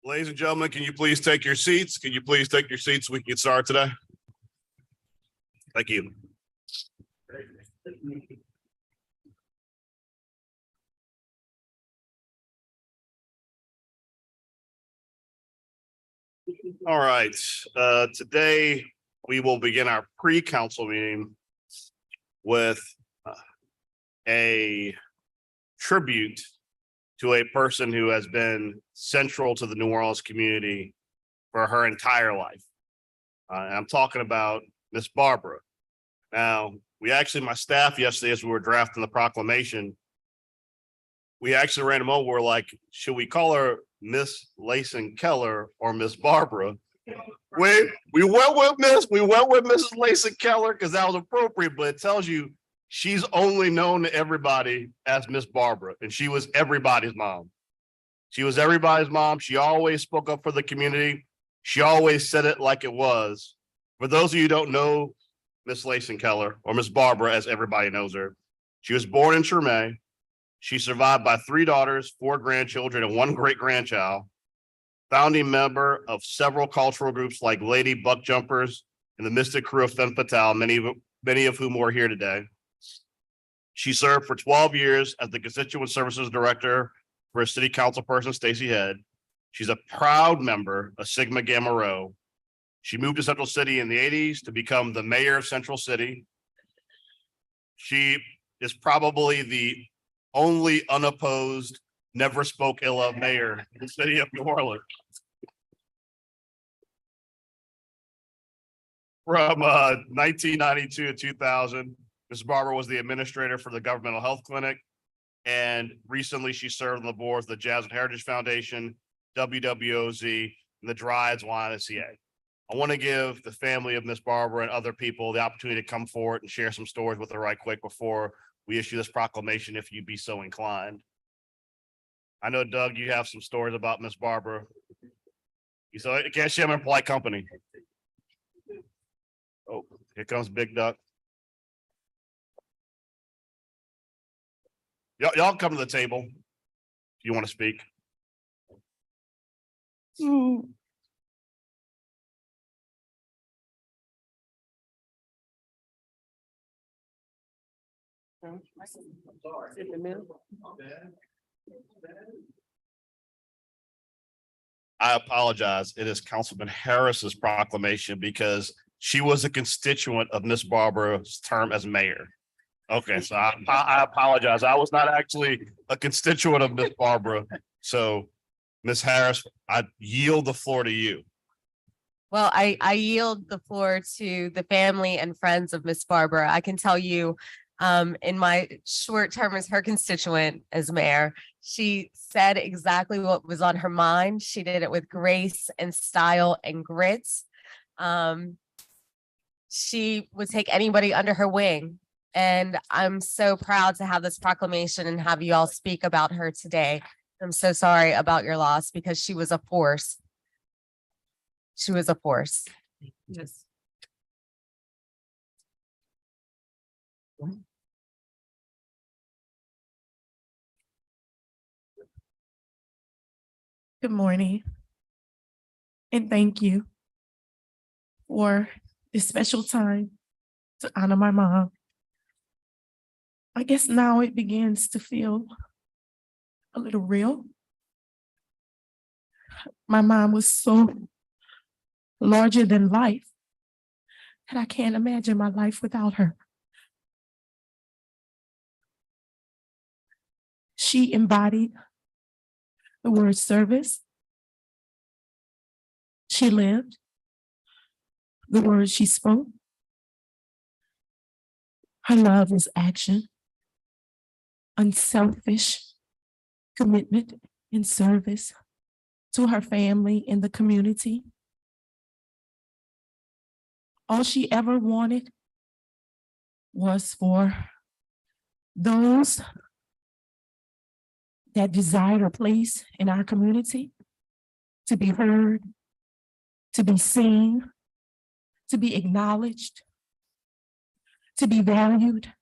Ladies and gentlemen, can you please take your seats? Can you please take your seats so we can get started today? Thank you. All right, today we will begin our pre-council meeting with a tribute to a person who has been central to the New Orleans community for her entire life. And I'm talking about Miss Barbara. Now, my staff yesterday, as we were drafting the proclamation, we actually ran them over. We're like, should we call her Miss Layson Keller or Miss Barbara? We went with Mrs. Layson Keller because that was appropriate, but it tells you she's only known to everybody as Miss Barbara, and she was everybody's mom. She was everybody's mom. She always spoke up for the community. She always said it like it was. For those of you who don't know Miss Layson Keller, or Miss Barbara, as everybody knows her, she was born in Treme. She's survived by 3 daughters, 4 grandchildren, and 1 great-grandchild. Founding member of several cultural groups like Lady Buck Jumpers and the Mystic Crew of Femme Fatale, many of whom are here today. She served for 12 years as the Constituent Services Director for City Council Person Stacey Head. She's a proud member of Sigma Gamma Rho. She moved to Central City in the 80s to become the mayor of Central City. She is probably the only unopposed, never spoke ill of mayor in the city of New Orleans. From 1992 to 2000, Ms. Barbara was the administrator for the Governmental Health Clinic, and recently she served on the boards of the Jazz and Heritage Foundation, WWOZ, and the Dryades YMCA. I want to give the family of Ms. Barbara and other people the opportunity to come forward and share some stories with her right quick before we issue this proclamation, if you'd be so inclined. I know, Doug, you have some stories about Miss Barbara. You saw it, can't share them in polite company. Oh, here comes Big Duck. Y'all come to the table if you want to speak. I apologize. It is Councilman Harris's proclamation because she was a constituent of Miss Barbara's term as mayor. Okay, so I apologize. I was not actually a constituent of Miss Barbara. So, Miss Harris, I yield the floor to you. Well, I yield the floor to the family and friends of Miss Barbara. I can tell you, in my short term as her constituent as mayor, she said exactly what was on her mind. She did it with grace and style and grit. She would take anybody under her wing. And I'm so proud to have this proclamation and have you all speak about her today. I'm so sorry about your loss because she was a force. She was a force. Yes. Good morning, and thank you for this special time to honor my mom. I guess now it begins to feel a little real. My mom was so larger than life that I can't imagine my life without her. She embodied the word service. She lived the words she spoke. Her love is action, unselfish commitment and service to her family and the community. All she ever wanted was for those that desired a place in our community to be heard, to be seen, to be acknowledged, to be valued,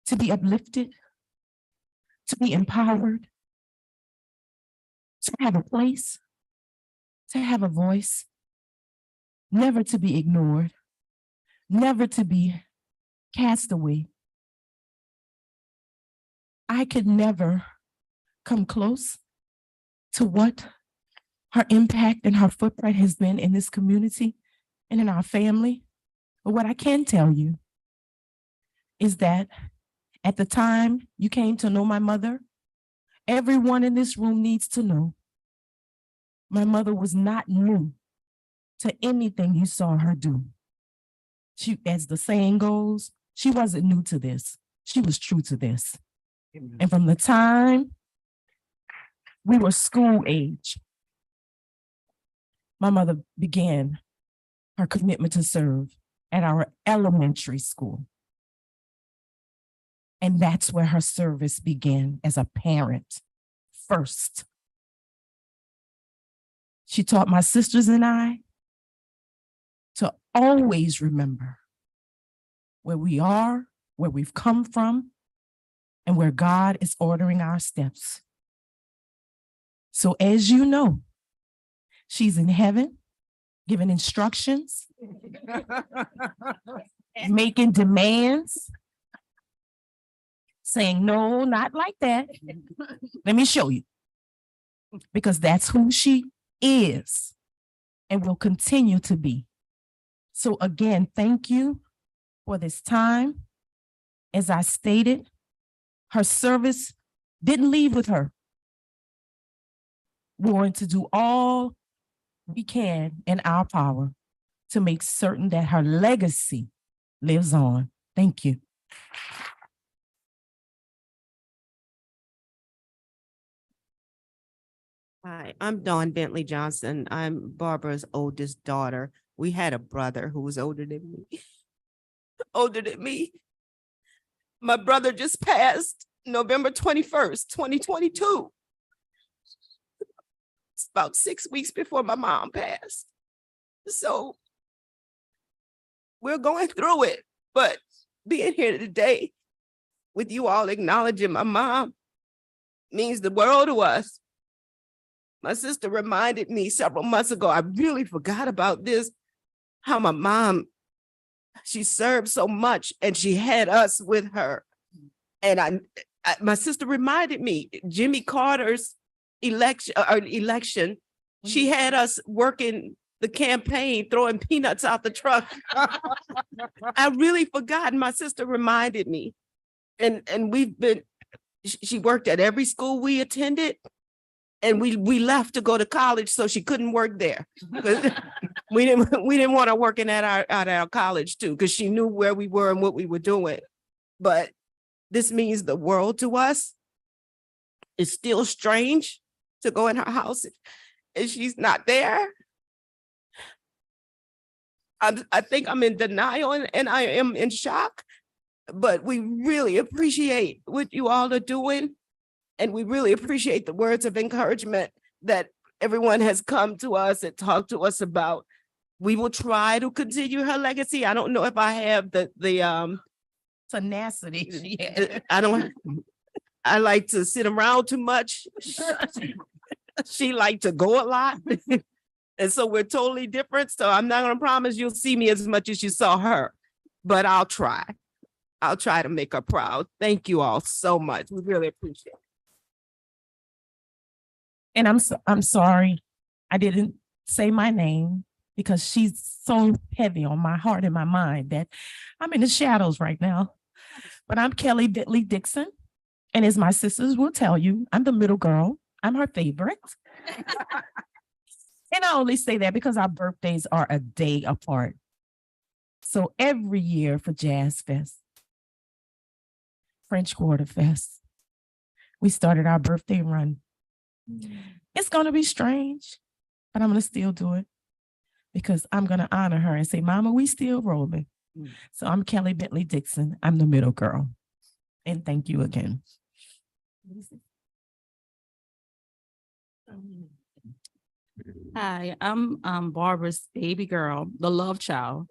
to be uplifted, to be empowered, to have a place, to have a voice, never to be ignored, never to be cast away. I could never come close to what her impact and her footprint has been in this community and in our family. But what I can tell you is that at the time you came to know my mother, everyone in this room needs to know my mother was not new to anything you saw her do. She, as the saying goes, she wasn't new to this. She was true to this. And from the time we were school age, my mother began her commitment to serve at our elementary school. And that's where her service began as a parent first. She taught my sisters and I to always remember where we are, where we've come from, and where God is ordering our steps. So as you know, she's in heaven, giving instructions, making demands, saying, no, not like that. Let me show you. Because that's who she is and will continue to be. So again, thank you for this time. As I stated, her service didn't leave with her. We're going to do all we can in our power to make certain that her legacy lives on. Thank you. Hi, I'm Dawn Bentley Johnson. I'm Barbara's oldest daughter. We had a brother who was older than me. Older than me. My brother just passed November 21st, 2022. It's about 6 weeks before my mom passed. So we're going through it, but being here today with you all acknowledging my mom means the world to us. My sister reminded me several months ago, I really forgot about this, how my mom, she served so much and she had us with her. And my sister reminded me, Jimmy Carter's election, she had us working the campaign, throwing peanuts out the truck. I really forgot. My sister reminded me. And she worked at every school we attended. And we left to go to college, so she couldn't work there. we didn't want her working at our college too, because she knew where we were and what we were doing. But this means the world to us. It's still strange to go in her house and she's not there. I think I'm in denial and I am in shock, but we really appreciate what you all are doing. And we really appreciate the words of encouragement that everyone has come to us and talked to us about. We will try to continue her legacy. I don't know if I have the tenacity. I like to sit around too much. She liked to go a lot. And so we're totally different. So I'm not going to promise you'll see me as much as you saw her, but I'll try. I'll try to make her proud. Thank you all so much. We really appreciate it. And I'm sorry, I didn't say my name because she's so heavy on my heart and my mind that I'm in the shadows right now. But I'm Kelly Bentley Dixon. And as my sisters will tell you, I'm the middle girl. I'm her favorite. And I only say that because our birthdays are a day apart. So every year for Jazz Fest, French Quarter Fest, we started our birthday run. It's going to be strange, but I'm going to still do it because I'm going to honor her and say, Mama, we still rolling. So I'm Kelly Bentley Dixon. I'm the middle girl. And thank you again. Hi, I'm Barbara's baby girl, the love child.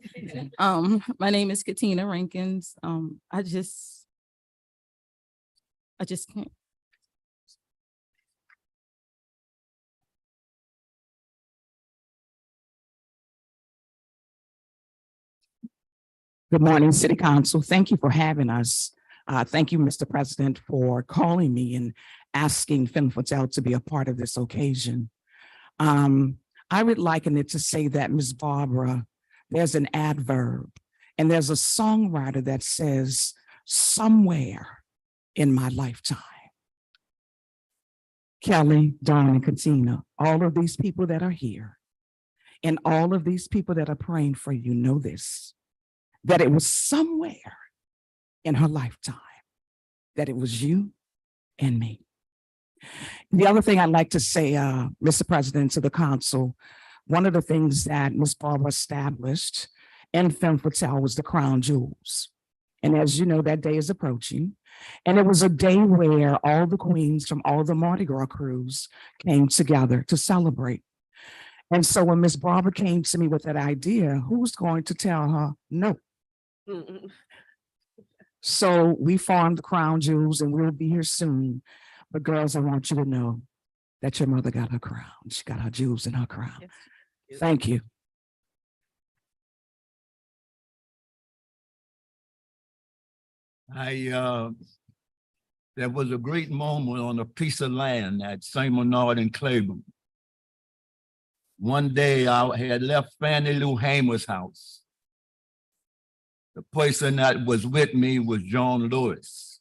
My name is Katina Rankins. I just can't. Good morning, City Council. Thank you for having us. Thank you, Mr. President, for calling me and asking Femme Fatale to be a part of this occasion. I would liken it to say that, Ms. Barbara, there's an adverb and there's a songwriter that says, somewhere in my lifetime. Kelly, Dawn, and Katina, all of these people that are here and all of these people that are praying for you know this, that it was somewhere in her lifetime that it was you and me. The other thing I'd like to say, Mr. President, to the council, one of the things that Ms. Barbara established in Femme Fatale was the crown jewels. And as you know, that day is approaching. And it was a day where all the queens from all the Mardi Gras crews came together to celebrate. And so when Ms. Barbara came to me with that idea, who's going to tell her no? So we formed the Crown Jewels and we'll be here soon. But girls, I want you to know that your mother got her crown. She got her jewels in her crown. Yes. Thank you. There was a great moment on a piece of land at St. Bernard and Claiborne. One day I had left Fannie Lou Hamer's house. The person that was with me was John Lewis.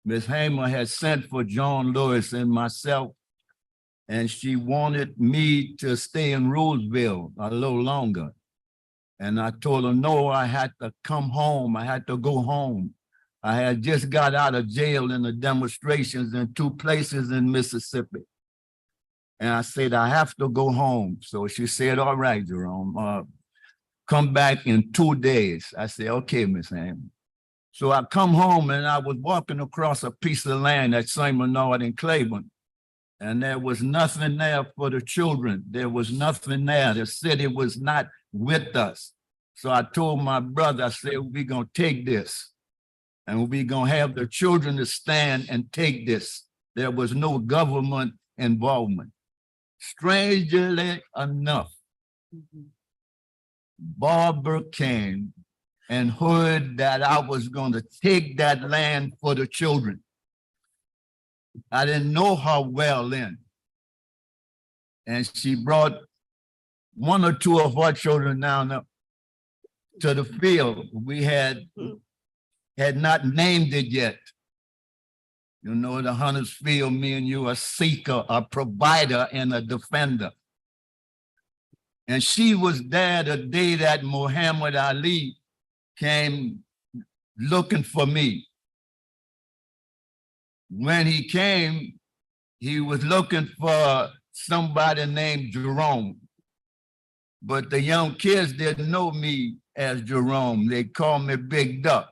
Miss Hamer had sent for John Lewis and myself, and she wanted me to stay in Roseville a little longer. And I told her, no, I had to come home. I had to go home. I had just got out of jail in the demonstrations in 2 places in Mississippi. And I said, I have to go home. So she said, all right, Jerome, come back in 2 days. I said, okay, Miss Hamer. So I come home and I was walking across a piece of land at St. Bernard and Claiborne. And there was nothing there for the children. There was nothing there. The city was not with us. So I told my brother, I said, we're gonna take this. And we're gonna have the children to stand and take this. There was no government involvement. Strangely enough, Barbara came and heard that I was going to take that land for the children. I didn't know her well then. And she brought 1 or 2 of her children down to the field. We had not named it yet. You know, the Hunter's Field, me and you, a seeker, a provider, and a defender. And she was there the day that Muhammad Ali came looking for me. When he came, he was looking for somebody named Jerome. But the young kids didn't know me as Jerome. They called me Big Duck.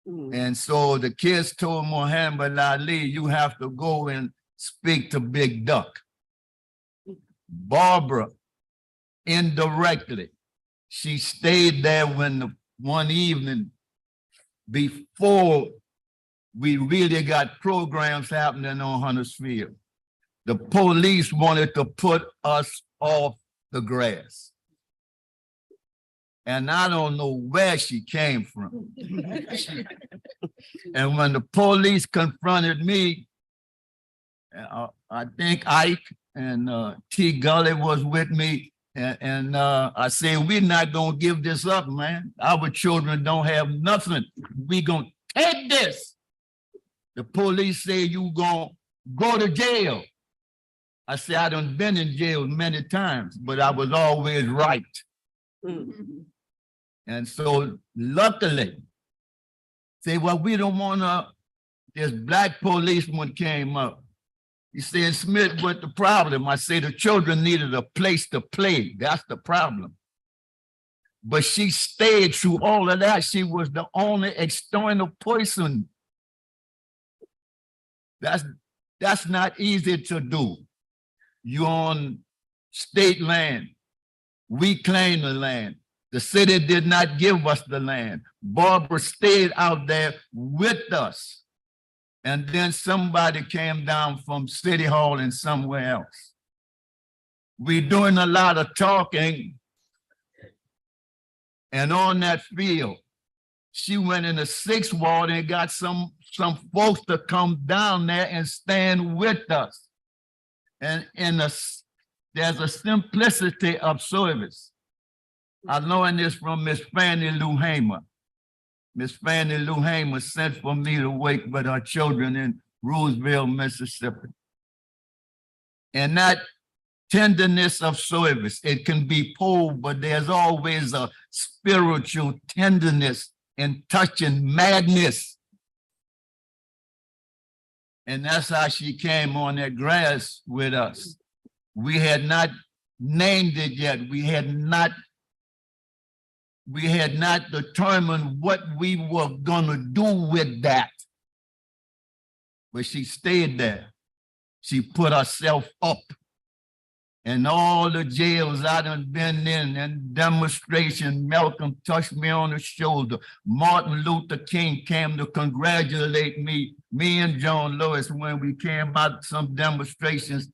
And so the kids told Muhammad Ali, you have to go and speak to Big Duck. Barbara, indirectly, she stayed there when one evening before we really got programs happening on Hunters Field. The police wanted to put us off the grass. And I don't know where she came from. And when the police confronted me, I think Ike and T. Gully was with me. And I said, we're not gonna give this up, man. Our children don't have nothing. We gonna take this. The police say you gonna go to jail. I said, I done been in jail many times, but I was always right. And so luckily, say, well, we don't wanna, this black policeman came up. He said, Smith, what's the problem? I said, the children needed a place to play. That's the problem. But she stayed through all of that. She was the only external person. That's not easy to do. You're on state land. We claim the land. The city did not give us the land. Barbara stayed out there with us. And then somebody came down from City Hall and somewhere else. We're doing a lot of talking. And on that field, She went in the 6th ward and got some folks to come down there and stand with us. And there's a simplicity of service. I learned this from Miss Fannie Lou Hamer. Miss Fannie Lou Hamer sent for me to wake with her children in Roosevelt, Mississippi. And that tenderness of service, it can be pulled, but there's always a spiritual tenderness in touching madness. And that's how she came on that grass with us. We had not named it yet. We had not determined what we were gonna do with that. But she stayed there. She put herself up. And all the jails I done been in and demonstration, Malcolm touched me on the shoulder. Martin Luther King came to congratulate me and John Lewis when we came out some demonstrations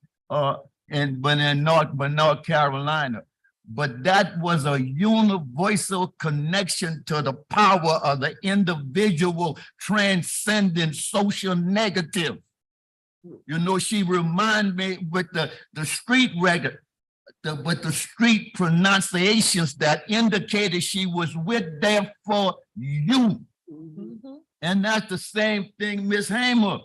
in North Carolina. But that was a universal connection to the power of the individual transcending social negative. You know, she reminded me with the street record, with the street pronunciations that indicated she was with there for you. And that's the same thing, Miss Hamer,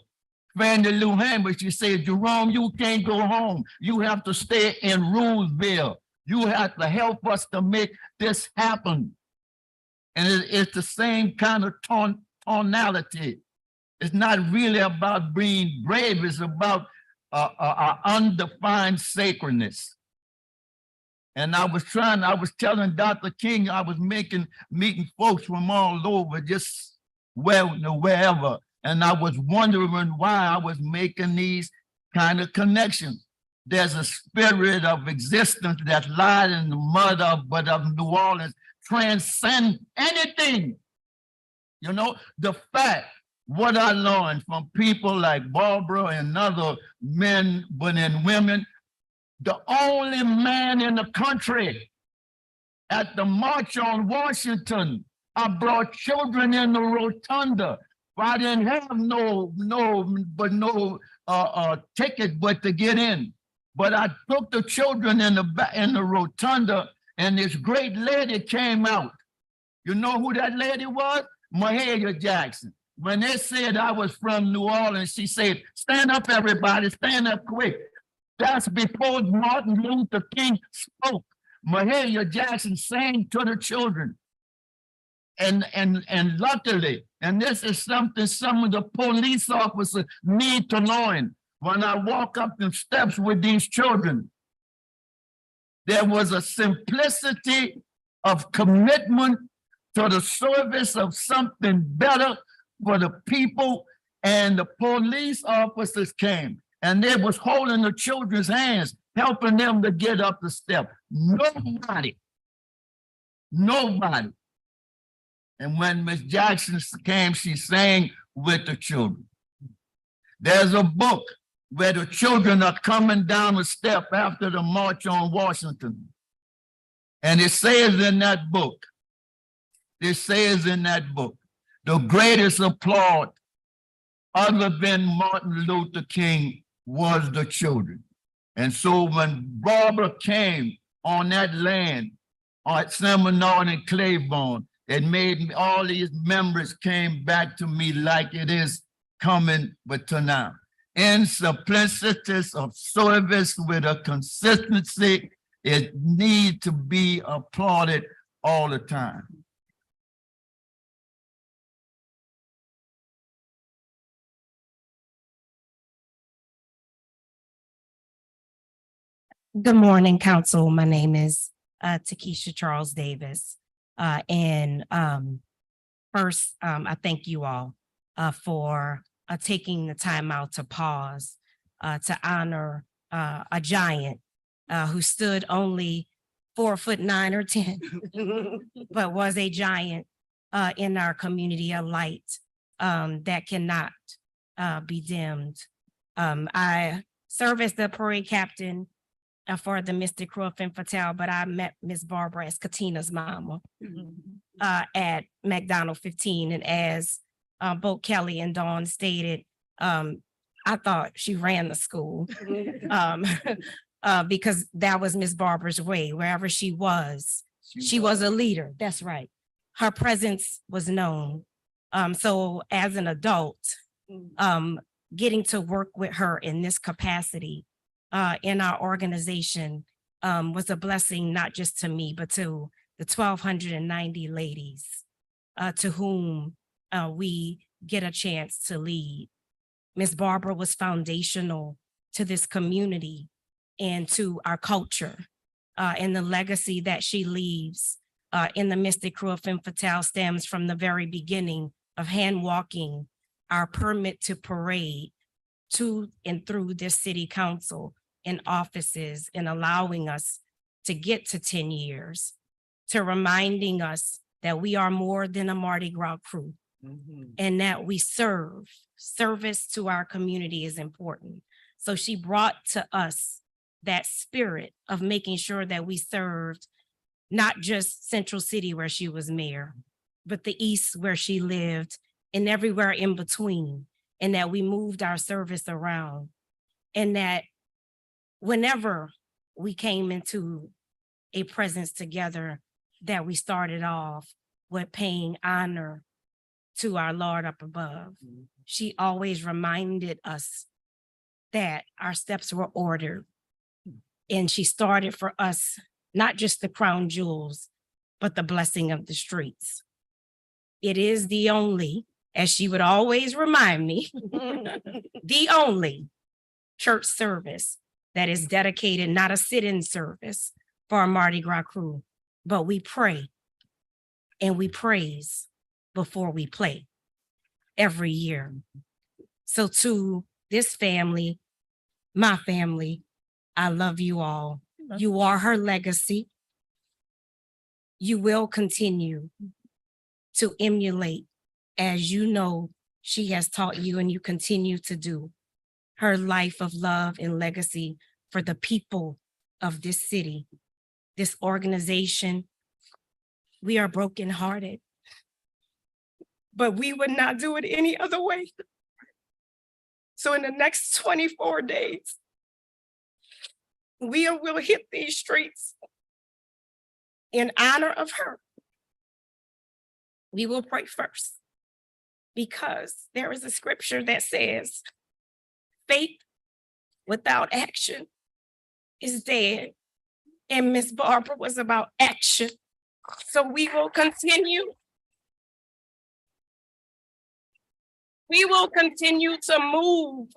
Fannie Lou Hamer, she said, Jerome, you can't go home. You have to stay in Roosevelt. You have to help us to make this happen. And it's the same kind of tonality. It's not really about being brave. It's about undefined sacredness. And I was telling Dr. King, I was meeting folks from all over, just wherever. And I was wondering why I was making these kind of connections. There's a spirit of existence that lies in the mud of New Orleans, transcend anything. You know, the fact, what I learned from people like Barbara and other men, but in women, the only man in the country at the March on Washington, I brought children in the rotunda. I didn't have no ticket but to get in. But I took the children in the rotunda, and this great lady came out. You know who that lady was? Mahalia Jackson. When they said I was from New Orleans, she said, stand up, everybody, stand up quick. That's before Martin Luther King spoke. Mahalia Jackson sang to the children. And luckily, and this is something some of the police officers need to learn. When I walk up the steps with these children, there was a simplicity of commitment to the service of something better for the people, and the police officers came and they was holding the children's hands, helping them to get up the step. Nobody. And when Miss Jackson came, she sang with the children. There's a book where the children are coming down the step after the March on Washington. And it says in that book, the greatest applaud other than Martin Luther King was the children. And so when Barbara came on that land at Seminole and Claiborne, it made me, all these memories came back to me like it is coming but to now. In simplicities of service with a consistency, it needs to be applauded all the time. Good morning, Council. My name is Takesha Charles Davis. First, I thank you all for taking the time out to pause to honor a giant who stood only 4'9" or 10, but was a giant in our community, a light that cannot be dimmed. I serve as the parade captain for the Mystic Crew of Femme Fatale, but I met Miss Barbara as Katina's mama. at McDonald 15. And as both Kelly and Dawn stated, I thought she ran the school um, because that was Miss Barbara's way. Wherever she was a leader. That's right. Her presence was known. So as an adult, getting to work with her in this capacity in our organization was a blessing, not just to me, but to the 1,290 ladies to whom we get a chance to lead. Miss Barbara was foundational to this community and to our culture and the legacy that she leaves in the Mystic Crew of Femme Fatale stems from the very beginning of hand walking our permit to parade to and through this city council and offices and allowing us to get to 10 years, to reminding us that we are more than a Mardi Gras crew and that we serve. Service to our community is important. So she brought to us that spirit of making sure that we served not just Central City where she was mayor, but the East where she lived and everywhere in between, and that we moved our service around. And that whenever we came into a presence together, that we started off with paying honor to our Lord up above. She always reminded us that our steps were ordered. And she started for us, not just the crown jewels, but the blessing of the streets. It is the only, as she would always remind me, the only church service that is dedicated, not a sit-in service for our Mardi Gras crew, but we pray and we praise before we play every year. So to this family, my family, I love you all. You are her legacy. You will continue to emulate, as you know she has taught you and you continue to do, her life of love and legacy for the people of this city, this organization. We are brokenhearted, but we would not do it any other way. So in the next 24 days, we will hit these streets in honor of her. We will pray first because there is a scripture that says faith without action is dead. And Miss Barbara was about action. So we will continue. We will continue to move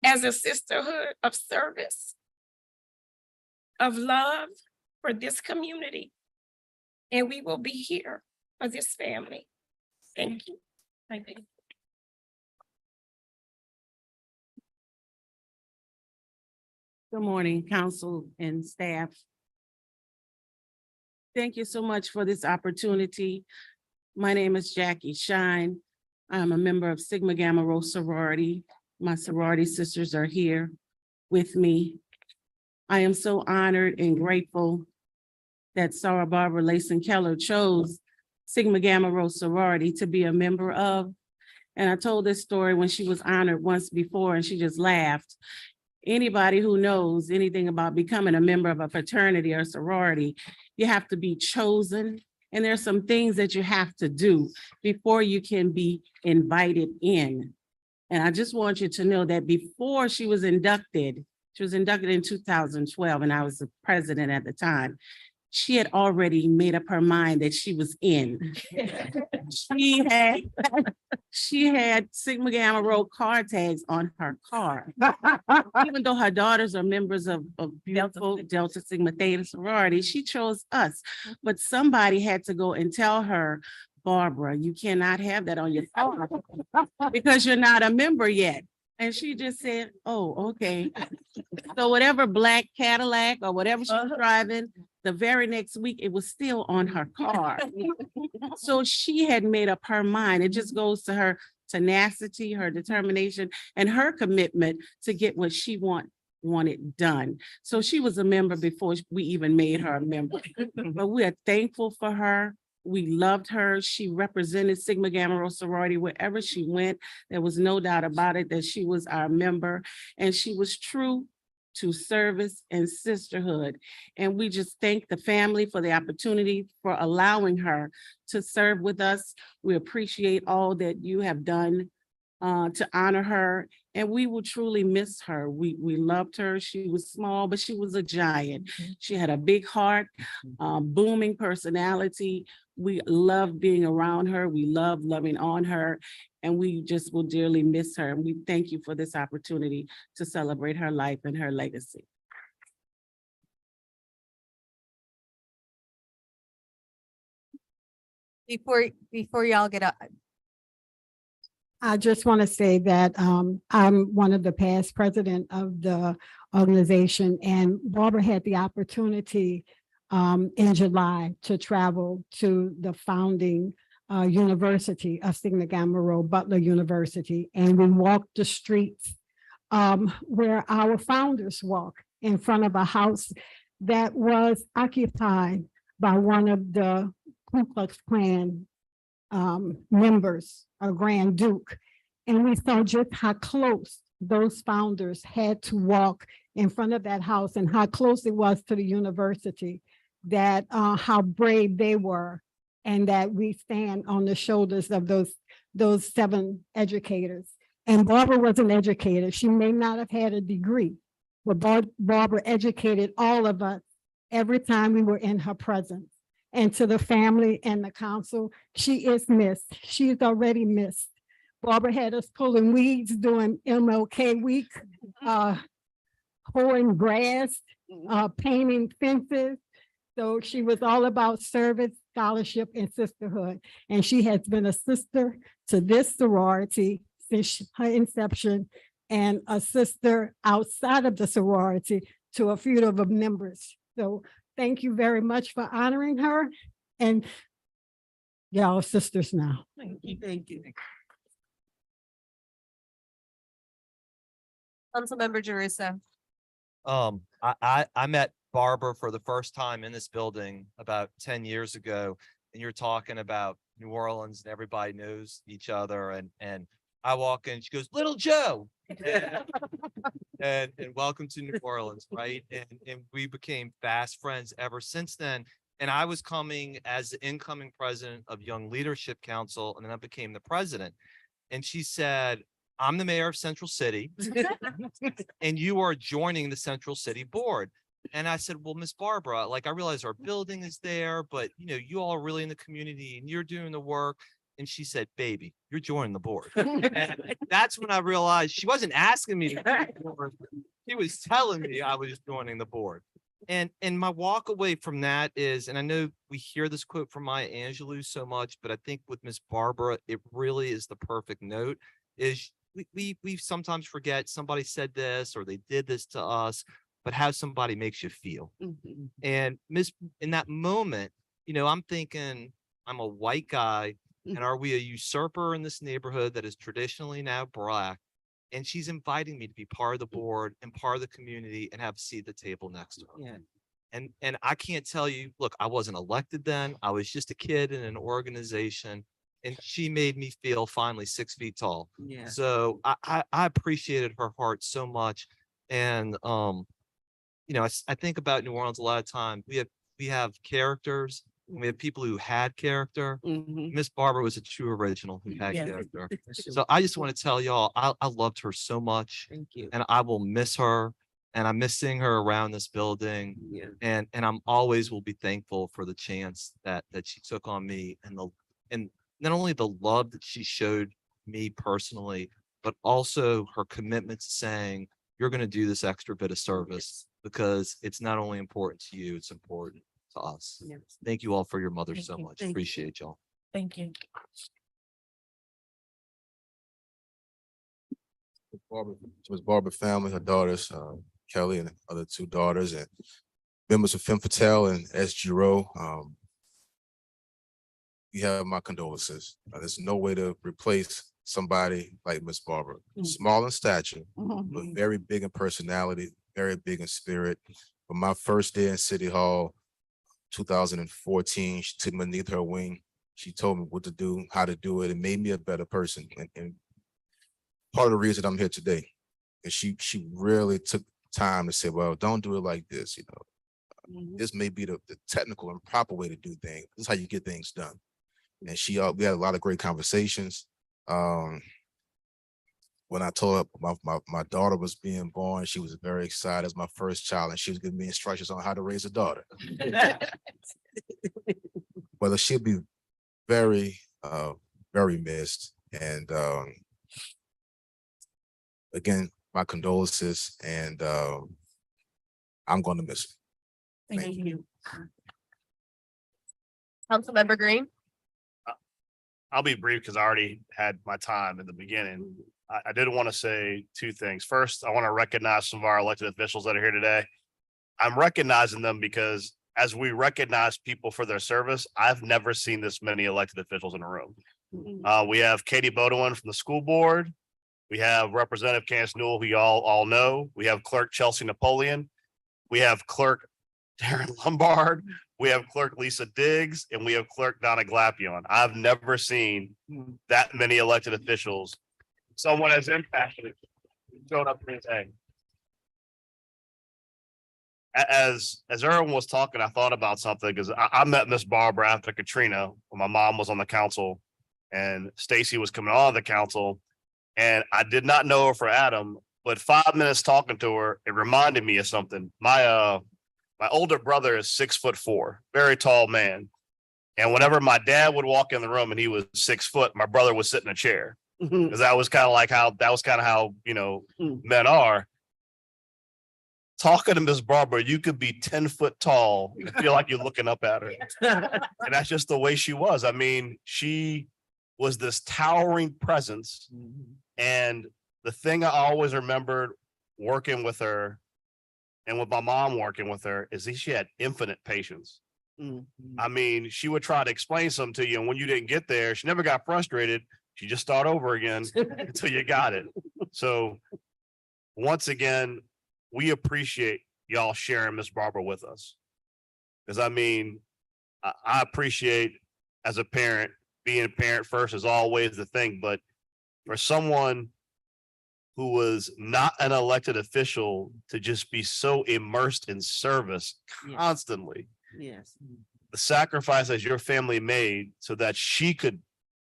as a sisterhood of service, of love for this community. And we will be here for this family. Thank you. Thank you. Good morning, council and staff. Thank you so much for this opportunity. My name is Jackie Shine. I'm a member of Sigma Gamma Rho sorority. My sorority sisters are here with me. I am so honored and grateful that Sarah Barbara Layson Keller chose Sigma Gamma Rho sorority to be a member of. And I told this story when she was honored once before and she just laughed. Anybody who knows anything about becoming a member of a fraternity or sorority, you have to be chosen. And there's some things that you have to do before you can be invited in. And I just want you to know that before she was inducted in 2012, and I was the president at the time. She had already made up her mind that she was in. She had Sigma Gamma Rho car tags on her car. Even though her daughters are members of beautiful Delta Sigma Theta sorority, she chose us. But somebody had to go and tell her, Barbara, you cannot have that on your car because you're not a member yet. And she just said, oh, okay. So whatever black Cadillac or whatever she was driving, the very next week, it was still on her car. So she had made up her mind. It just goes to her tenacity, her determination, and her commitment to get what she wanted done. So she was a member before we even made her a member. But we are thankful for her. We loved her. She represented Sigma Gamma Rho sorority wherever she went. There was no doubt about it that she was our member, and she was true to service and sisterhood. And we just thank the family for the opportunity for allowing her to serve with us. We appreciate all that you have done to honor her, and we will truly miss her. We loved her. She was small, but she was a giant. She had a big heart, booming personality. We loved being around her. We loved loving on her, and we just will dearly miss her. And we thank you for this opportunity to celebrate her life and her legacy. Before y'all get up, I just want to say that I'm one of the past president of the organization, and Barbara had the opportunity in July to travel to the founding university of Sigma Gamma Rho, Butler University, and we walked the streets where our founders walk, in front of a house that was occupied by one of the Ku Klux Klan members, a Grand Duke. And we saw just how close those founders had to walk in front of that house, and how close it was to the university, that how brave they were, and that we stand on the shoulders of those 7 educators. And Barbara was an educator. She may not have had a degree, but Barbara educated all of us every time we were in her presence. And to the family and the council, she is missed. She's already missed. Barbara had us pulling weeds during MLK week, hoeing grass, painting fences. So she was all about service, scholarship, and sisterhood. And she has been a sister to this sorority since her inception, and a sister outside of the sorority to a few of the members. So thank you very much for honoring her, and y'all are sisters now. Thank you. Thank you. Councilmember Jerusha. I met Barbara for the first time in this building about 10 years ago, and you're talking about New Orleans and everybody knows each other, and I walk in, she goes, "Little Joe." and welcome to New Orleans, right? And we became fast friends ever since then. And I was coming as the incoming president of Young Leadership Council, and then I became the president. And she said, "I'm the mayor of Central City, and you are joining the Central City Board." And I said, "Well, Miss Barbara, like, I realize our building is there, but you all are really in the community and you're doing the work." And she said, "Baby, you're joining the board." And that's when I realized she wasn't asking me to join the board. She was telling me I was joining the board. And my walk away from that is, and I know we hear this quote from Maya Angelou so much, but I think with Miss Barbara, it really is the perfect note, is we sometimes forget somebody said this or they did this to us, but how somebody makes you feel. Mhm. And in that moment, I'm thinking, I'm a white guy, and are we a usurper in this neighborhood that is traditionally now Black? And she's inviting me to be part of the board and part of the community and have a seat at the table next to her. Yeah. And I can't tell you, look, I wasn't elected then. I was just a kid in an organization, and she made me feel finally 6 feet tall. Yeah. So I appreciated her heart so much. And I think about New Orleans a lot of time. We have characters, and we have people who had character. Mhm. Miss Barbara was a true original who had Yes. character. So I just want to tell y'all, I loved her so much, Thank you. and I will miss her, and I miss seeing her around this building. Yeah. And I'm always will be thankful for the chance that she took on me, and not only the love that she showed me personally, but also her commitment to saying, "You're going to do this extra bit of service because it's not only important to you, it's important to us." Yes. Thank you all for your mother Thank so you. much. Thank you. Appreciate y'all. Thank you. To his Barbara family, her daughters, Kelly and the other 2 daughters, and members of Femme Fatale and S.G. Rowe. You have my condolences. There's no way to replace somebody like Miss Barbara. Small in stature, but very big in personality, very big in spirit. But my first day in City Hall, 2014. She took me beneath her wing. She told me what to do, how to do it. It made me a better person. And part of the reason I'm here today is she really took time to say, well, don't do it like this, you know. This may be the technical and proper way to do things. This is how you get things done. And we had a lot of great conversations. When I told her my daughter was being born, she was very excited as my first child, and she was giving me instructions on how to raise a daughter. But she'll be very, very missed. And again, my condolences, and I'm going to miss her. Thank you. Councilmember Green. I'll be brief because I already had my time in the beginning. I did want to say two things. First, I want to recognize some of our elected officials that are here today. I'm recognizing them because as we recognize people for their service, I've never seen this many elected officials in a room. We have Katie Bodewin from the school board. We have Representative Candace Newell, who y'all all know. We have Clerk Chelsea Napoleon. We have Clerk Darren Lombard. We have Clerk Lisa Diggs, and we have Clerk Donna Glapion. I've never seen that many elected officials. Someone as impassioned showed up here today. As everyone was talking, I thought about something because I met Miss Barbara after Katrina when my mom was on the council and Stacy was coming on the council. And I did not know her for Adam, but 5 minutes talking to her, it reminded me of something. My older brother is 6'4", very tall man. And whenever my dad would walk in the room and he was 6 foot, my brother would sit in a chair. Because that was kind of how, you know, men are. Talking to Miss Barbara, you could be 10 foot tall and feel like you're looking up at her. And that's just the way she was. I mean, she was this towering presence. And the thing I always remembered working with her and with my mom working with her is that she had infinite patience. I mean, she would try to explain something to you, and when you didn't get there, she never got frustrated. She just start over again until you got it. So once again, we appreciate y'all sharing Miss Barbara with us. Because I mean, I appreciate as a parent, being a parent first is always the thing, but for someone who was not an elected official to just be so immersed in service constantly. Yes. The sacrifices your family made so that she could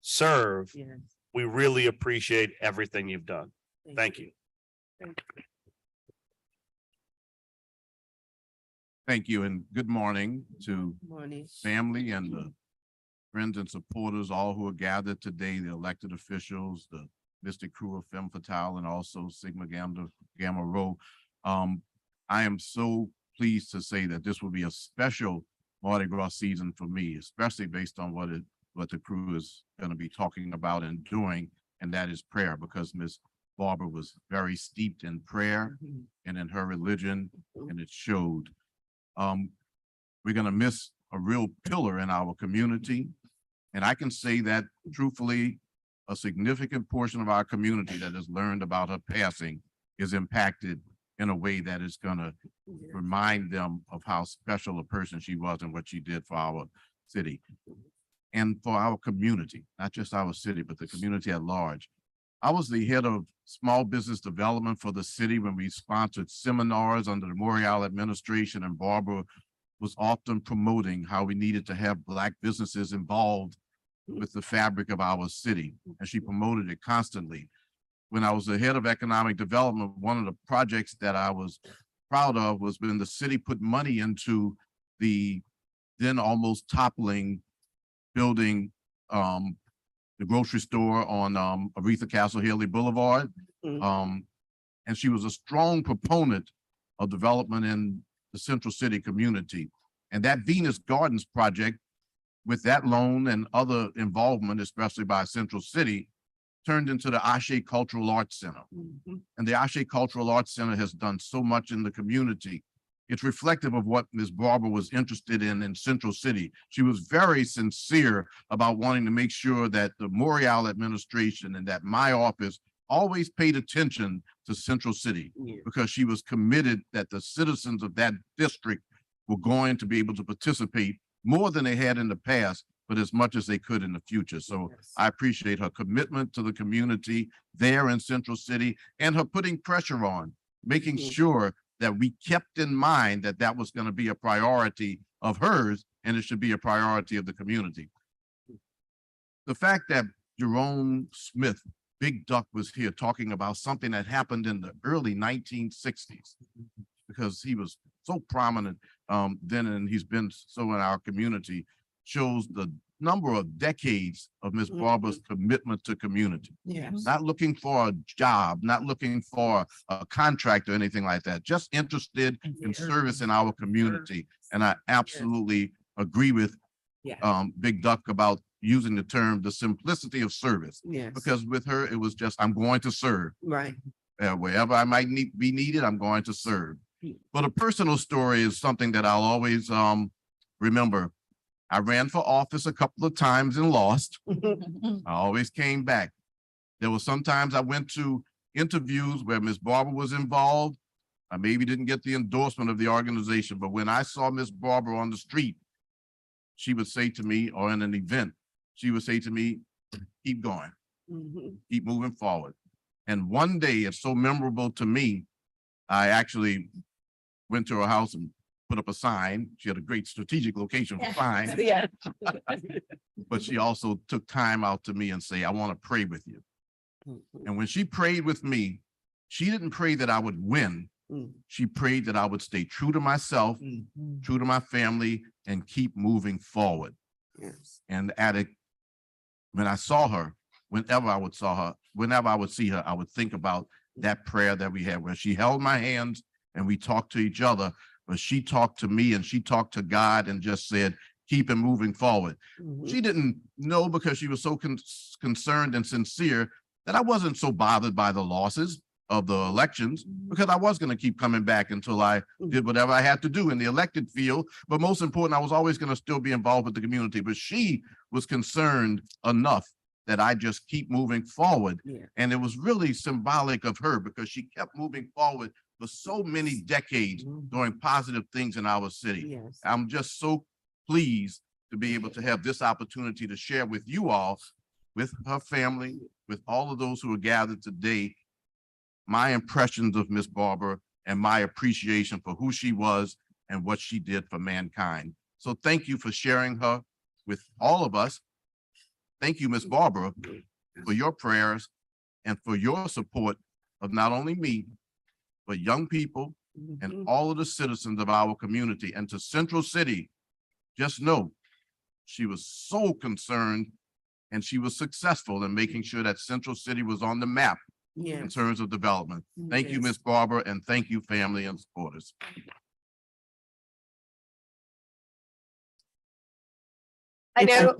serve, Yes. we really appreciate everything you've done. Thank you. Thank you, and good morning to Morning. family and the friends and supporters, all who are gathered today, the elected officials, the Mystic Crew of Femme Fatale, and also Sigma Gamma Rho. I am so pleased to say that this will be a special Mardi Gras season for me, especially based on what the crew is going to be talking about and doing, and that is prayer, because Ms. Barbara was very steeped in prayer and in her religion, and it showed. We're going to miss a real pillar in our community, and I can say that truthfully, a significant portion of our community that has learned about her passing is impacted in a way that is going to remind them of how special a person she was and what she did for our city and for our community, not just our city, but the community at large. I was the head of small business development for the city when we sponsored seminars under the Morial administration, and Barbara was often promoting how we needed to have Black businesses involved with the fabric of our city, and she promoted it constantly. When I was the head of economic development, one of the projects that I was proud of was when the city put money into the then almost toppling building, the grocery store on Aretha Castle Haley Boulevard. And she was a strong proponent of development in the Central City community. And that Venus Gardens project, with that loan and other involvement, especially by Central City, turned into the Ashe Cultural Arts Center. And the Ashe Cultural Arts Center has done so much in the community. It's reflective of what Ms. Barbara was interested in Central City. She was very sincere about wanting to make sure that the Morial administration and that my office always paid attention to Central City, because she was committed that the citizens of that district were going to be able to participate more than they had in the past, but as much as they could in the future. So I appreciate her commitment to the community there in Central City and her putting pressure on, making sure that we kept in mind that that was going to be a priority of hers and it should be a priority of the community. The fact that Jerome Smith, Big Duck, was here talking about something that happened in the early 1960s, because he was so prominent then and he's been so in our community, shows the number of decades of Miss Barbara's commitment to community. Yes. Not looking for a job, not looking for a contract or anything like that, just interested in service in our community. And I absolutely agree with Big Duck about using the term, the simplicity of service. Yes. Because with her, it was just, I'm going to serve. Right. Wherever I might be needed, I'm going to serve. But a personal story is something that I'll always remember. I ran for office a couple of times and lost. I always came back. There were sometimes I went to interviews where Miss Barbara was involved. I maybe didn't get the endorsement of the organization, but when I saw Miss Barbara on the street, she would say to me, or in an event, she would say to me, keep going, keep moving forward. And one day, it's so memorable to me, I actually went to her house and put up a sign. She had a great strategic location for signs. Yeah. But she also took time out to me and say, I want to pray with you. And when she prayed with me, she didn't pray that I would win. She prayed that I would stay true to myself, true to my family, and keep moving forward. Yes. And when I saw her, whenever I would see her, I would think about that prayer that we had where she held my hands and we talked to each other, but she talked to me and she talked to God and just said, keep it moving forward. She didn't know, because she was so concerned and sincere, that I wasn't so bothered by the losses of the elections, because I was going to keep coming back until I did whatever I had to do in the elected field. But most important, I was always going to still be involved with the community. But she was concerned enough that I just keep moving forward. And it was really symbolic of her, because she kept moving forward for so many decades, doing positive things in our city. I'm just so pleased to be able to have this opportunity to share with you all, with her family, with all of those who are gathered today, my impressions of Miss Barbara and my appreciation for who she was and what she did for mankind. So thank you for sharing her with all of us. Thank you, Miss Barbara, for your prayers and for your support of not only me, but young people and all of the citizens of our community. And to Central City, just know she was so concerned and she was successful in making sure that Central City was on the map in terms of development. Thank you, Miss Barbara, and thank you, family and supporters. I know.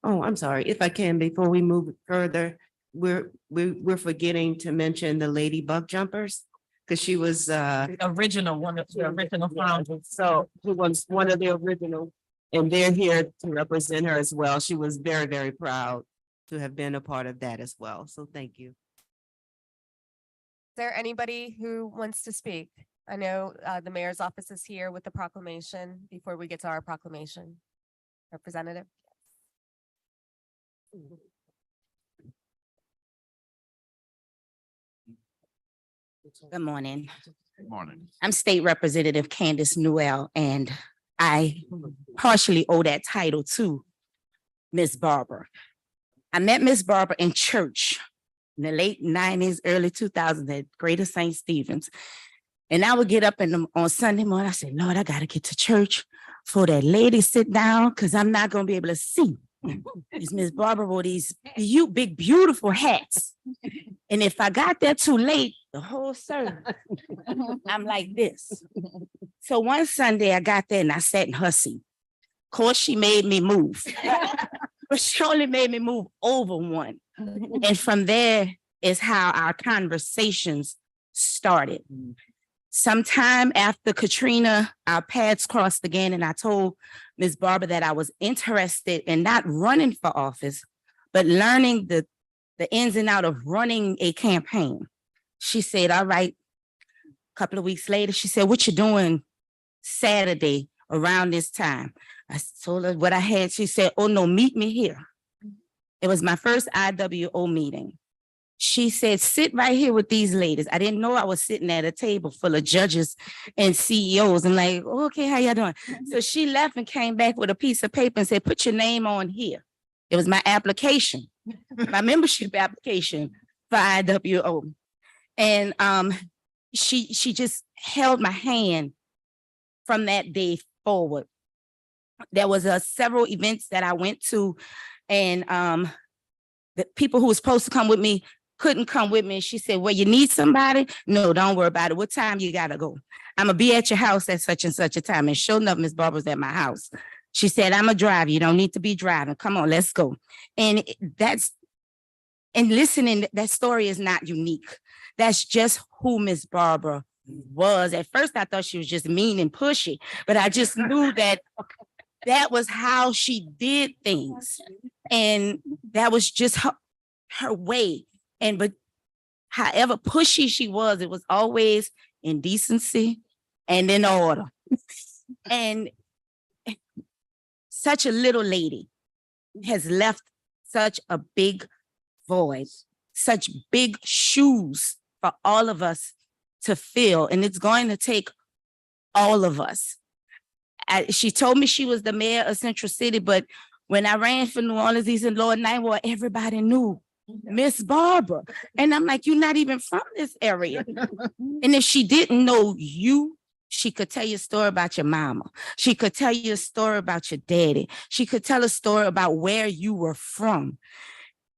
I'm sorry, if I can, before we move further, we're forgetting to mention the Lady Bug Jumpers, because she was Original, one of the original founders. so who was one of the original, and they're here to represent her as well. She was very, very proud to have been a part of that as well. So thank you. Is there anybody who wants to speak? I know the mayor's office is here with the proclamation before we get to our proclamation. Representative? Good morning. Good morning. I'm State Representative Candace Newell, and I partially owe that title to Miss Barbara. I met Miss Barbara in church in the late 90s, early 2000s at Greater St. Stephen's. And I would get up on Sunday morning. I said, Lord, I got to get to church for that lady sit down, because I'm not going to be able to see. It's Miss Barbara wore these big, beautiful hats. And if I got there too late, the whole service, I'm like this. So one Sunday I got there and I sat in her seat. Of course, she made me move, but she only made me move over one. And from there is how our conversations started. Sometime after Katrina, our paths crossed again, and I told Ms. Barbara that I was interested in not running for office, but learning the ins and out of running a campaign. She said, all right. A couple of weeks later, she said, what you doing Saturday around this time. I told her what I had. She said, oh no, meet me here. It was my first IWO meeting. She said, sit right here with these ladies. I didn't know I was sitting at a table full of judges and CEOs. And like, okay, how y'all doing? So she left and came back with a piece of paper and said, put your name on here. It was my application, my membership application for IWO. And she just held my hand from that day forward. There was several events that I went to, and the people who were supposed to come with me couldn't come with me. She said, well, you need somebody? No, don't worry about it. What time you gotta go? I'm gonna be at your house at such and such a time. And sure enough, Miss Barbara's at my house. She said, I'm a driver. You don't need to be driving. Come on, let's go. And listening, that story is not unique. That's just who Miss Barbara was. At first, I thought she was just mean and pushy, but I just knew that that was how she did things. And that was just her way. But however pushy she was, it was always in decency and in order. And such a little lady has left such a big void, such big shoes for all of us to fill. And it's going to take all of us. She told me she was the mayor of Central City, but when I ran for New Orleans East and Lower Ninth Ward, everybody knew Miss Barbara. And I'm like, you're not even from this area. And if she didn't know you, she could tell you a story about your mama. She could tell you a story about your daddy. She could tell a story about where you were from.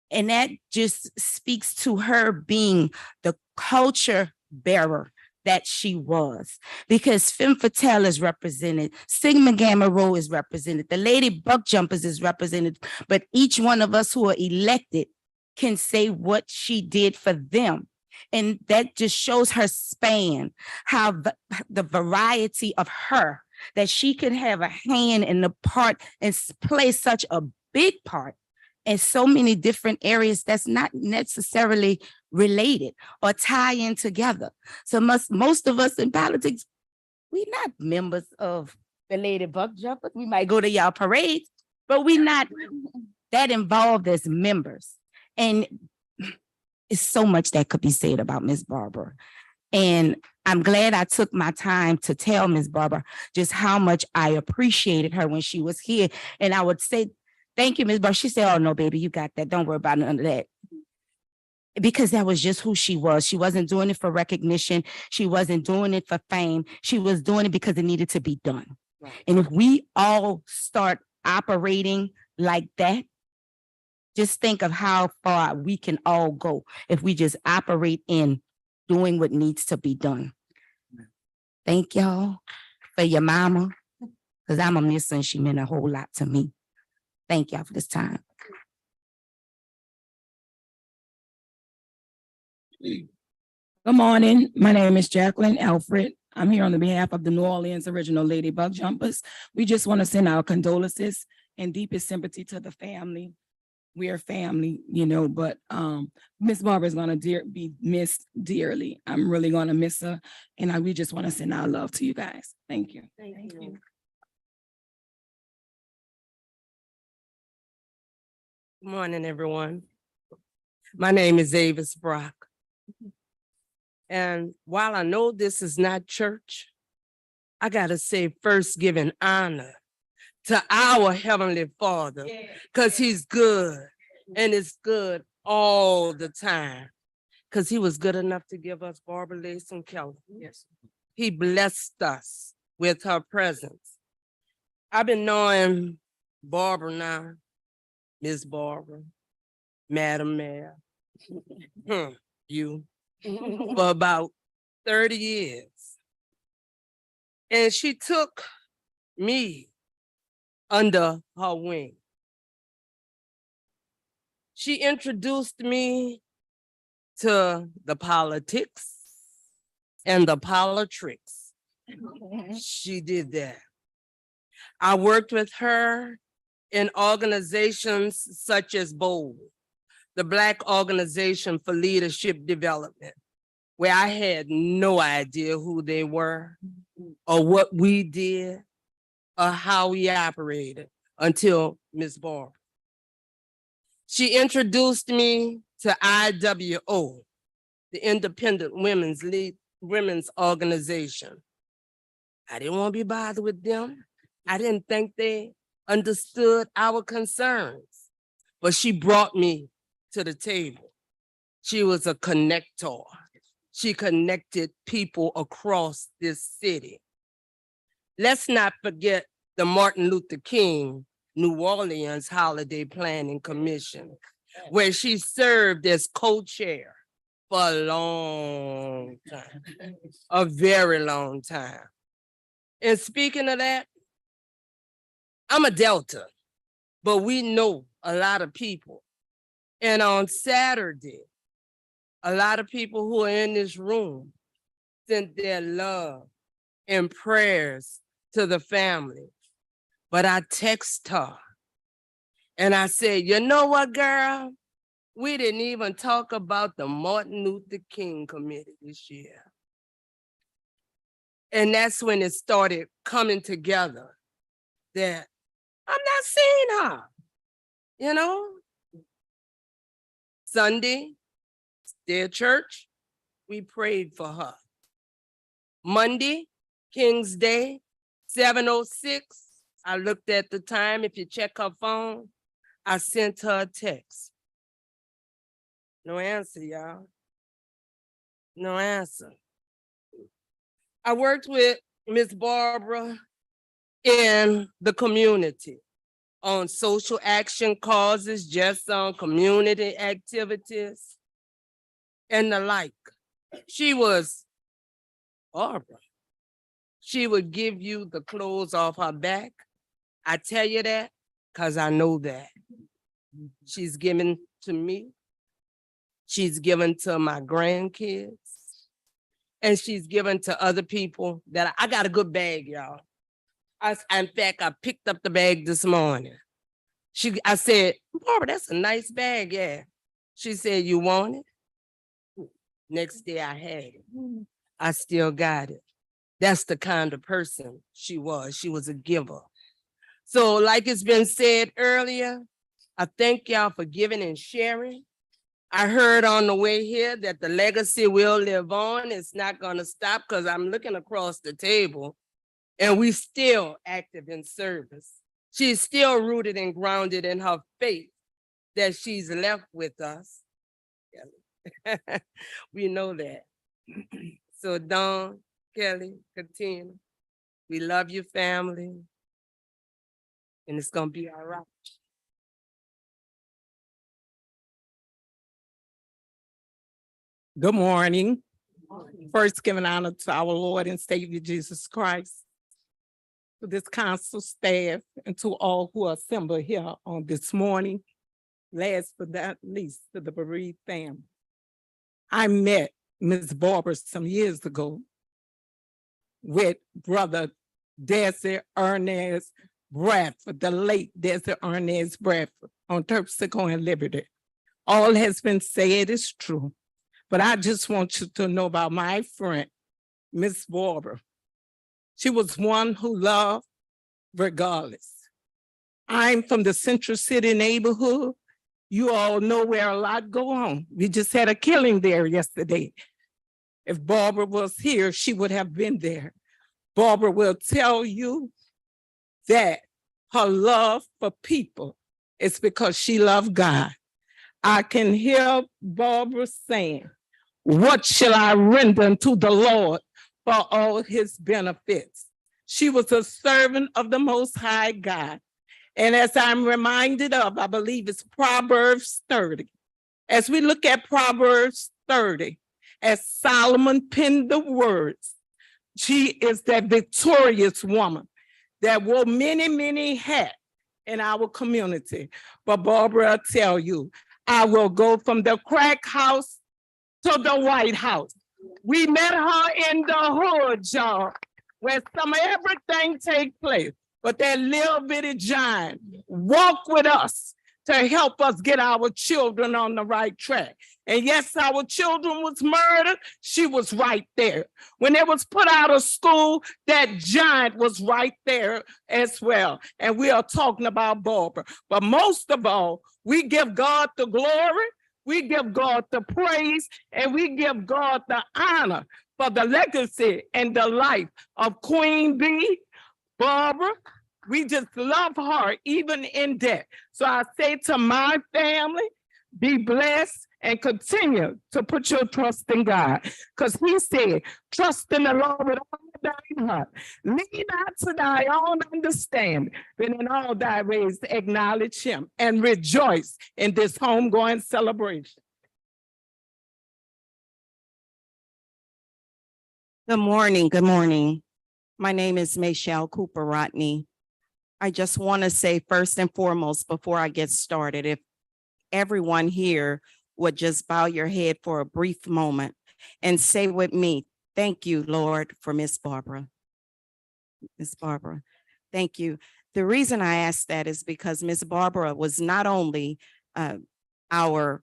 And that just speaks to her being the culture bearer that she was, because Femme Fatale is represented, Sigma Gamma Rho is represented, the Lady Buck Jumpers is represented, but each one of us who are elected can say what she did for them. And that just shows her span, how the variety of her, that she can have a hand in the part and play such a big part in so many different areas that's not necessarily related or tie in together. So most of us in politics, we're not members of the Lady Buck Jumpers. We might go to y'all parades, but we're not that involved as members. And it's so much that could be said about Miss Barbara. And I'm glad I took my time to tell Miss Barbara just how much I appreciated her when she was here. And I would say, thank you, Miss Barbara. She said, oh no, baby, you got that. Don't worry about none of that. Because that was just who she was. She wasn't doing it for recognition. She wasn't doing it for fame. She was doing it because it needed to be done. Right. And if we all start operating like that, just think of how far we can all go if we just operate in doing what needs to be done. Thank y'all for your mama, because I'm a miss and she meant a whole lot to me. Thank y'all for this time. Good morning. My name is Jacqueline Alfred. I'm here on the behalf of the New Orleans Original Lady Buck Jumpers. We just want to send our condolences and deepest sympathy to the family. We are family, you know, but Miss Barbara is going to be missed dearly. I'm really going to miss her. And we just want to send our love to you guys. Thank you. Thank you. Good morning, everyone. My name is Avis Brock. And while I know this is not church, I gotta say first giving honor to our Heavenly Father, because he's good and it's good all the time, because he was good enough to give us Barbara Layson Kelly. Yes. He blessed us with her presence. I've been knowing Barbara now, Miss Barbara, Madam Mayor, you, for about 30 years. And she took me under her wing. She introduced me to the politics and the politricks. She did that. I worked with her in organizations such as BOLD, the Black Organization for Leadership Development, where I had no idea who they were or what we did or how we operated until Miss Barber. She introduced me to IWO, the Independent Women's Organization. I didn't want to be bothered with them. I didn't think they understood our concerns, but she brought me to the table. She was a connector. She connected people across this city. Let's not forget the Martin Luther King New Orleans Holiday Planning Commission, where she served as co-chair for a long time, a very long time. And speaking of that, I'm a Delta, but we know a lot of people. And on Saturday, a lot of people who are in this room sent their love and prayers to the family. But I text her and I said, you know what, girl? We didn't even talk about the Martin Luther King Committee this year. And that's when it started coming together that I'm not seeing her, you know? Sunday, their church, we prayed for her. Monday, King's Day, 7:06, I looked at the time. If you check her phone, I sent her a text. No answer, y'all. No answer. I worked with Miss Barbara in the community on social action causes, just on community activities and the like. She was Barbara. She would give you the clothes off her back. I tell you that because I know that. She's given to me. She's given to my grandkids. And she's given to other people that I got a good bag, y'all. In fact, I picked up the bag this morning. I said, Barbara, that's a nice bag, yeah. She said, you want it? Next day I had it. I still got it. That's the kind of person she was. She was a giver. So like it's been said earlier, I thank y'all for giving and sharing. I heard on the way here that the legacy will live on. It's not gonna stop because I'm looking across the table and we still active in service. She's still rooted and grounded in her faith that she's left with us. We know that. So Dawn, Kelly, Katina, we love your family and it's gonna be all right. Good morning. First, giving honor to our Lord and Savior Jesus Christ, to this council staff, and to all who are assembled here on this morning. Last but not least, to the bereaved family. I met Ms. Barber some years ago with Brother Desi Ernest Bradford, the late Desi Ernest Bradford, on Terpsichore and Liberty. All has been said is true. But I just want you to know about my friend, Miss Barber. She was one who loved regardless. I'm from the Central City neighborhood. You all know where a lot go on. We just had a killing there yesterday. If Barbara was here, she would have been there. Barbara will tell you that her love for people is because she loved God. I can hear Barbara saying, what shall I render unto the Lord for all his benefits? She was a servant of the Most High God. And as I'm reminded of, I believe it's Proverbs 30. As we look at Proverbs 30, as Solomon penned the words, she is that victorious woman that wore many, many hats in our community. But Barbara, I'll tell you, I will go from the crack house to the White House. We met her in the hood, y'all, where some of everything take place. But that little bitty giant walked with us to help us get our children on the right track. And yes, our children was murdered. She was right there. When they was put out of school, that giant was right there as well. And we are talking about Barbara. But most of all, we give God the glory, we give God the praise, and we give God the honor for the legacy and the life of Queen Bee, Barbara. We just love her even in death. So I say to my family, be blessed and continue to put your trust in God. Because he said, trust in the Lord with all thine heart. Lean not to thy own understanding, but in all thy ways acknowledge him and rejoice in this homegoing celebration. Good morning. Good morning. My name is Michelle Cooper Rodney. I just want to say first and foremost, before I get started, if everyone here would just bow your head for a brief moment and say with me, thank you, Lord, for Miss Barbara. Miss Barbara, thank you. The reason I ask that is because Miss Barbara was not only our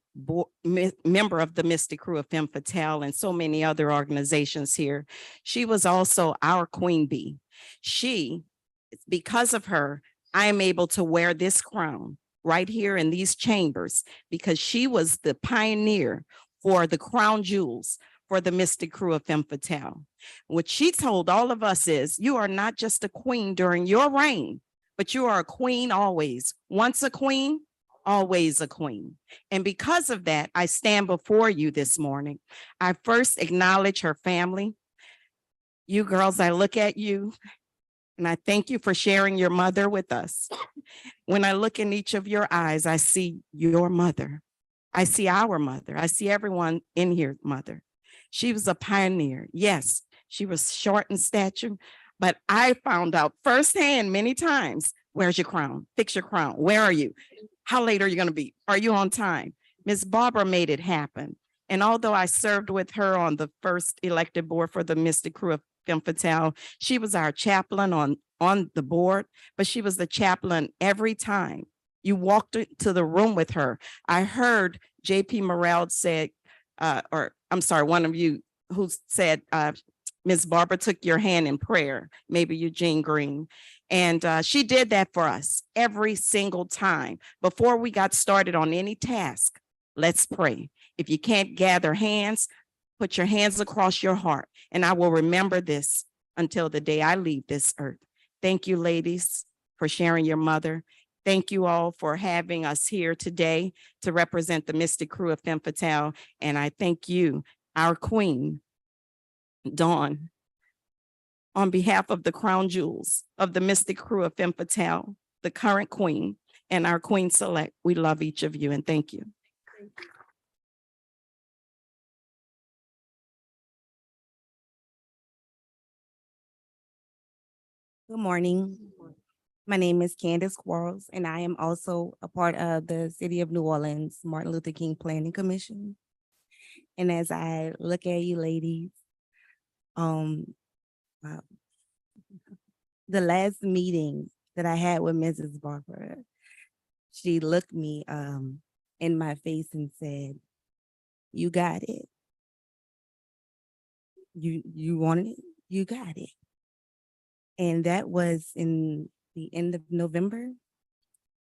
member of the Mystic Crew of Femme Fatale and so many other organizations here, she was also our Queen Bee. Because of her, I am able to wear this crown right here in these chambers because she was the pioneer for the crown jewels for the Mystic Crew of Femme Fatale. What she told all of us is, you are not just a queen during your reign, but you are a queen always. Once a queen, always a queen. And because of that, I stand before you this morning. I first acknowledge her family. You girls, I look at you and I thank you for sharing your mother with us. When I look in each of your eyes, I see your mother. I see our mother. I see everyone in here, mother. She was a pioneer. Yes, she was short in stature, but I found out firsthand many times, where's your crown? Fix your crown. Where are you? How late are you going to be? Are you on time? Miss Barbara made it happen. And although I served with her on the first elected board for the Mystic Crew of Femme Fatale, she was our chaplain on the board, but she was the chaplain every time you walked into the room with her. I heard J.P. Morrell said, one of you who said, Ms. Barbara took your hand in prayer, maybe Eugene Green. And she did that for us every single time. Before we got started on any task, let's pray. If you can't gather hands, put your hands across your heart. And I will remember this until the day I leave this earth. Thank you, ladies, for sharing your mother. Thank you all for having us here today to represent the Mystic Crew of Femme Fatale. And I thank you, our queen, Dawn, on behalf of the crown jewels of the Mystic Crew of Femme Fatale, the current queen, and our queen select. We love each of you and thank you. Good morning. My name is Candace Quarles, and I am also a part of the City of New Orleans Martin Luther King Planning Commission. And as I look at you ladies, wow. The last meeting that I had with Mrs. Barbara, she looked me in my face and said, "You got it. You wanted it, you got it." And that was in the end of November.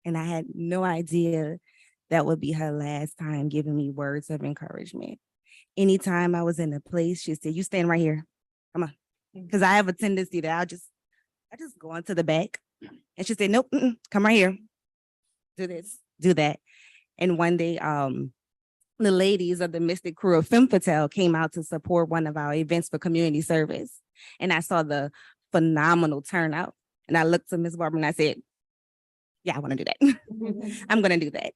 And I had no idea that would be her last time giving me words of encouragement. Anytime I was in a place, she said, "You stand right here. Come on." Because I have a tendency that I just go into the back. And she said, "Nope, come right here. Do this, do that." And one day, the ladies of the Mystic Crew of Femme Fatale came out to support one of our events for community service. And I saw the phenomenal turnout. And I looked to Ms. Barbara and I said, "Yeah, I want to do that. I'm going to do that."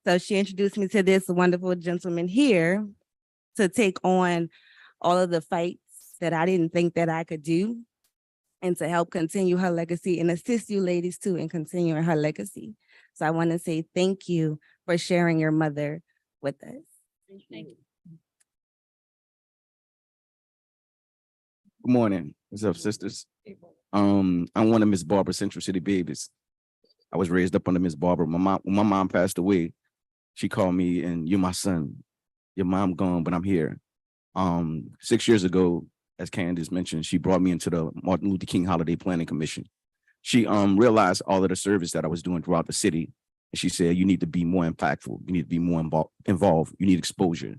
So she introduced me to this wonderful gentleman here to take on all of the fights that I didn't think that I could do and to help continue her legacy and assist you ladies too in continuing her legacy. So I want to say thank you for sharing your mother with us. Thank you. Good morning. What's up, sisters? I'm one of Miss Barbara's Central City babies. I was raised up under Miss Barbara. When my mom passed away, she called me and you're my son. Your mom gone, but I'm here. 6 years ago, as Candace mentioned, she brought me into the Martin Luther King Holiday Planning Commission. She realized all of the service that I was doing throughout the city. And she said, you need to be more impactful. You need to be more involved. You need exposure.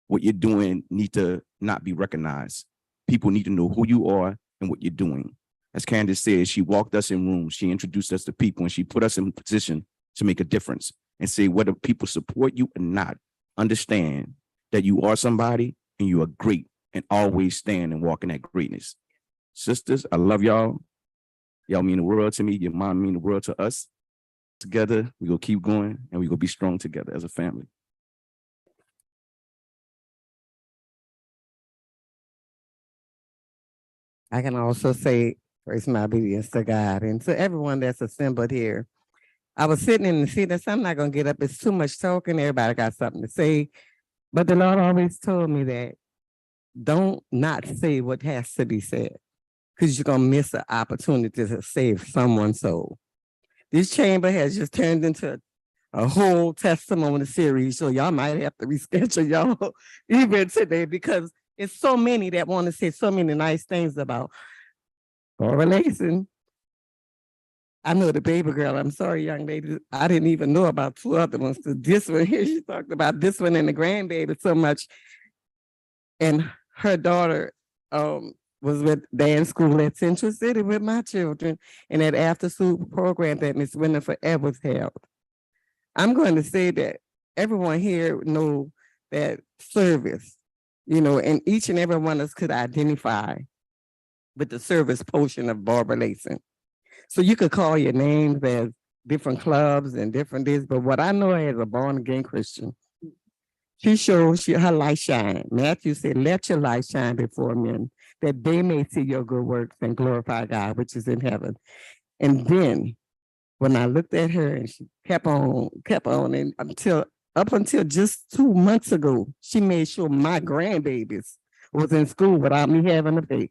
What you're doing need to not be recognized. People need to know who you are and what you're doing. As Candace said, she walked us in rooms, she introduced us to people, and she put us in position to make a difference and say whether people support you or not, understand that you are somebody and you are great and always stand and walk in that greatness. Sisters, I love y'all. Y'all mean the world to me. Your mom mean the world to us. Together, we gonna keep going and we gonna be strong together as a family. I can also say, praise my obedience to God and to everyone that's assembled here. I was sitting in the seat and said, I'm not going to get up. It's too much talking. Everybody got something to say. But the Lord always told me that don't not say what has to be said because you're going to miss an opportunity to save someone's soul. This chamber has just turned into a whole testimony series. So y'all might have to reschedule y'all event today because it's so many that want to say so many nice things about Barbara Layson. I know the baby girl. I'm sorry, young lady. I didn't even know about two other ones. This one here, she talked about this one and the grandbaby so much. And her daughter was with dance school at Central City with my children and that after school program that Miss Winifred Edwards held. I'm going to say that everyone here know that service, you know, and each and every one of us could identify with the service portion of Barbara Layson. So you could call your names as different clubs and different this, but what I know as a born again Christian, she shows her light shine. Matthew said, let your light shine before men, that they may see your good works and glorify God, which is in heaven. And then when I looked at her and she kept on, and up until just 2 months ago, she made sure my grandbabies was in school without me having to pay.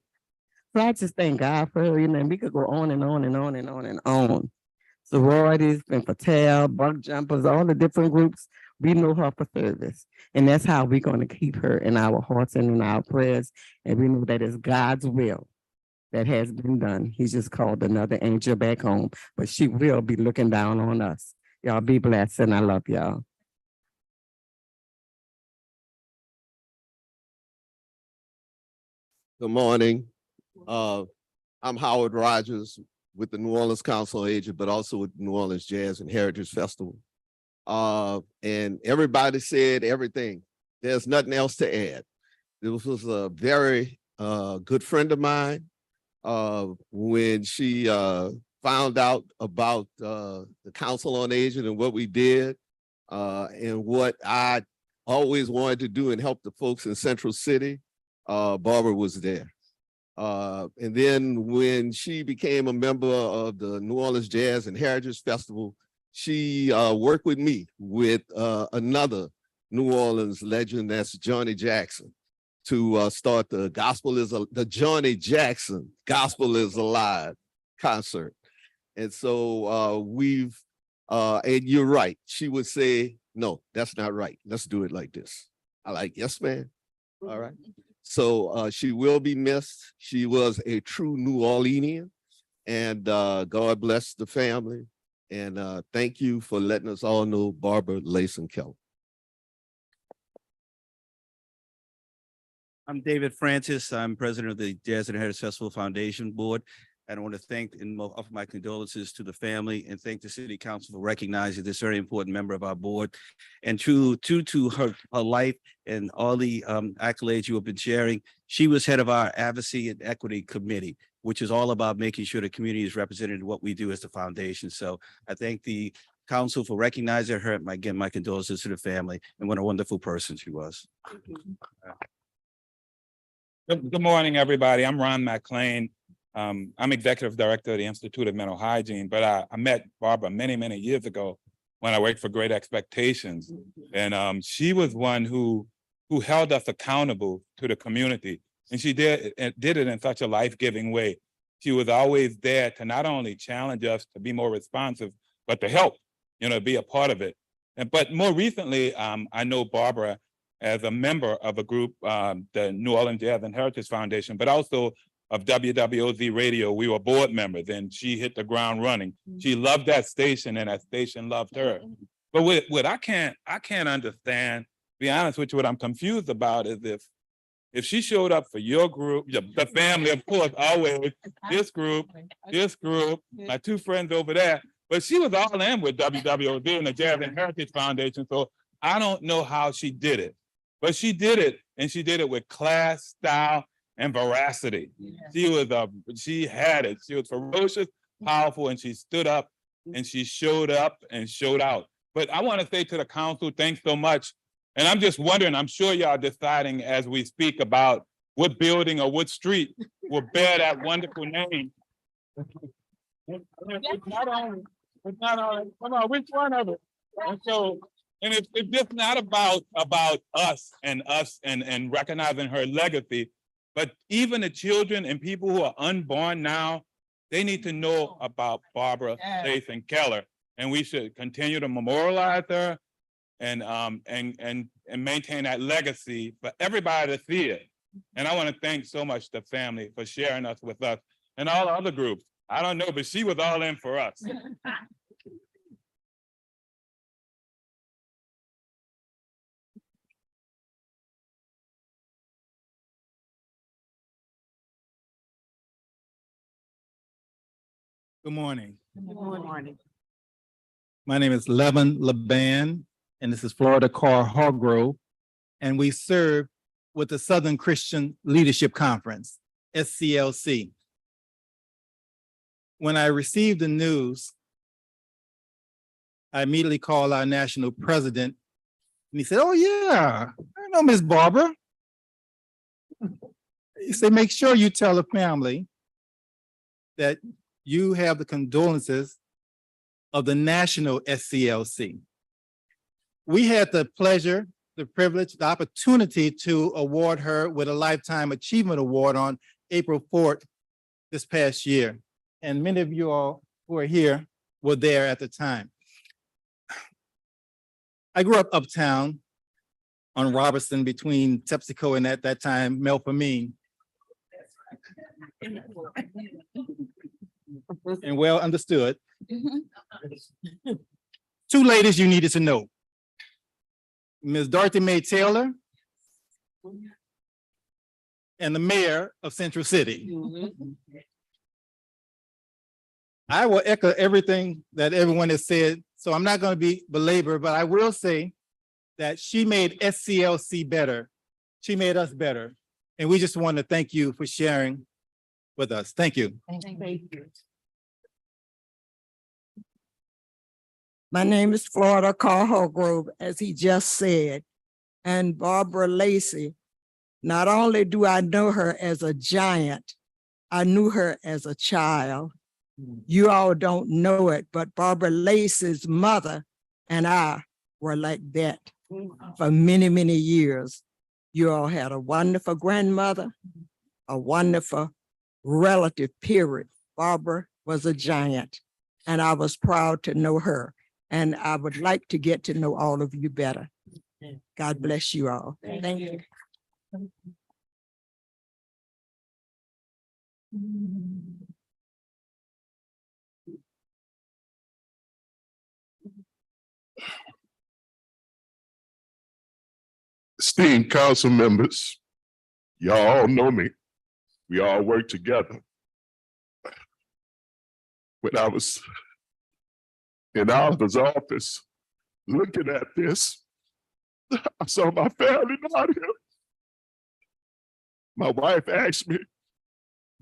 So I just thank God for her, you know, and we could go on and on and on and on and on. Sororities, Ben Patel, Bug Jumpers, all the different groups, we know her for service. And that's how we're going to keep her in our hearts and in our prayers. And we know that it's God's will that has been done. He's just called another angel back home, but she will be looking down on us. Y'all be blessed and I love y'all. Good morning. I'm Howard Rogers with the New Orleans Council on Aging, but also with the New Orleans Jazz and Heritage Festival. And everybody said everything. There's nothing else to add. This was a very good friend of mine. When she found out about the Council on Aging and what we did and what I always wanted to do and help the folks in Central City, Barbara was there. And then when she became a member of the New Orleans Jazz and Heritage Festival, she worked with me with another New Orleans legend, that's Johnny Jackson, to start the the Johnny Jackson Gospel is Alive concert. And so and you're right, she would say, no, that's not right. Let's do it like this. I like, yes, ma'am. All right. So she will be missed. She was a true New Orleanian, and God bless the family. And thank you for letting us all know Barbara Layson Kelly. I'm David Francis. I'm president of the Jazz and Heritage Festival Foundation Board. And I want to thank and offer my condolences to the family and thank the City Council for recognizing this very important member of our board. And true to her life and all the accolades you have been sharing, she was head of our Advocacy and Equity Committee, which is all about making sure the community is represented in what we do as the foundation. So I thank the council for recognizing her. Again, my condolences to the family and what a wonderful person she was. Good morning, everybody. I'm Ron McLean. I'm executive director of the Institute of Mental Hygiene, but I met Barbara many, many years ago when I worked for Great Expectations. And she was one who held us accountable to the community. And she did it in such a life-giving way. She was always there to not only challenge us to be more responsive, but to help, be a part of it. But more recently, I know Barbara as a member of a group, the New Orleans Jazz and Heritage Foundation, but also of WWOZ Radio. We were board members, and she hit the ground running. She loved that station, and that station loved her. But what I can't understand, be honest with you, what I'm confused about is if she showed up for your group, the family, of course, always, this group, my two friends over there, but she was all in with WWOZ and the Jazz and Heritage Foundation. So I don't know how she did it, but she did it, and she did it with class, style, and veracity. She had it. She was ferocious, powerful, and she stood up and she showed up and showed out. But I want to say to the council, thanks so much. And I'm just wondering, I'm sure y'all deciding as we speak about what building or what street will bear that wonderful name. It's not on, come on, which one of it? And so, and it's just not about us and recognizing her legacy, but even the children and people who are unborn now, they need to know about Barbara Layson Keller. And we should continue to memorialize her and maintain that legacy for everybody to see it. And I want to thank so much the family for sharing us with us and all the other groups. I don't know, but she was all in for us. Good morning. Good morning. My name is Levin Laban, and this is Florida Carr Hargrove, and we serve with the Southern Christian Leadership Conference, SCLC. When I received the news, I immediately called our national president, and he said, "Oh yeah, I know Miss Barbara." He said, "Make sure you tell the family that you have the condolences of the national SCLC." We had the pleasure, the privilege, the opportunity to award her with a Lifetime Achievement Award on April 4th this past year. And many of you all who are here were there at the time. I grew up uptown on Robertson between Tepsico and at that time, Melpomene. And well understood. Two ladies you needed to know. Ms. Dorothy Mae Taylor and the mayor of Central City. I will echo everything that everyone has said, so I'm not going to be belabored, but I will say that she made SCLC better. She made us better. And we just want to thank you for sharing with us. Thank you. Thank you. My name is Florida Carr Hargrove, as he just said, and Barbara Layson. Not only do I know her as a giant, I knew her as a child. You all don't know it, but Barbara Layson's mother and I were like that for many, many years. You all had a wonderful grandmother, a wonderful relative, period. Barbara was a giant, and I was proud to know her. And I would like to get to know all of you better. God bless you all. Thank you. Esteemed council members, y'all all know me. We all work together. When I was in Oliver's office, looking at this, I saw my family not here. My wife asked me,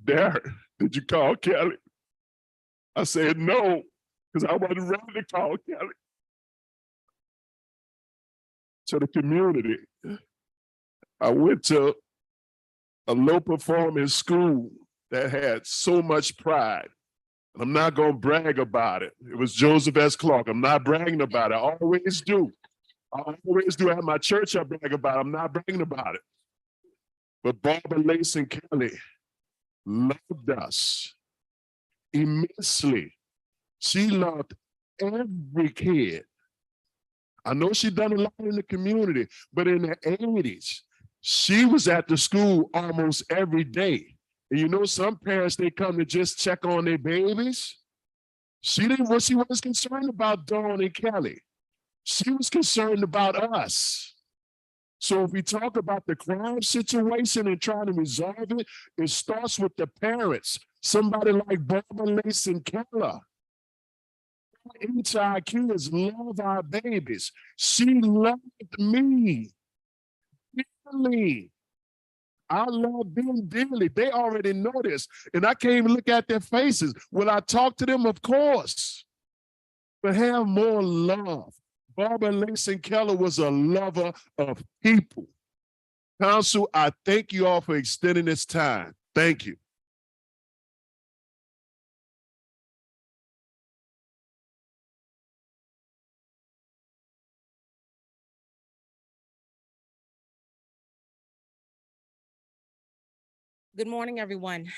"Darren, did you call Kelly?" I said no, because I wasn't ready to call Kelly. To the community, I went to a low performing school that had so much pride. I'm not going to brag about it. It was Joseph S. Clark. I'm not bragging about it. I always do. I always do. At my church, I brag about it. I'm not bragging about it. But Barbara Layson Kelly loved us immensely. She loved every kid. I know she done a lot in the community, but in the 80s, she was at the school almost every day. And you know, some parents, they come to just check on their babies. She was concerned about Dawn and Kelly. She was concerned about us. So if we talk about the crime situation and trying to resolve it, it starts with the parents. Somebody like Barbara Lacy Keller. Our kids love our babies. She loved me. Dearly. I love them dearly. They already know this. And I can't even look at their faces. Will I talk to them? Of course. But have more love. Barbara Lacy Keller was a lover of people. Council, I thank you all for extending this time. Thank you. Good morning, everyone.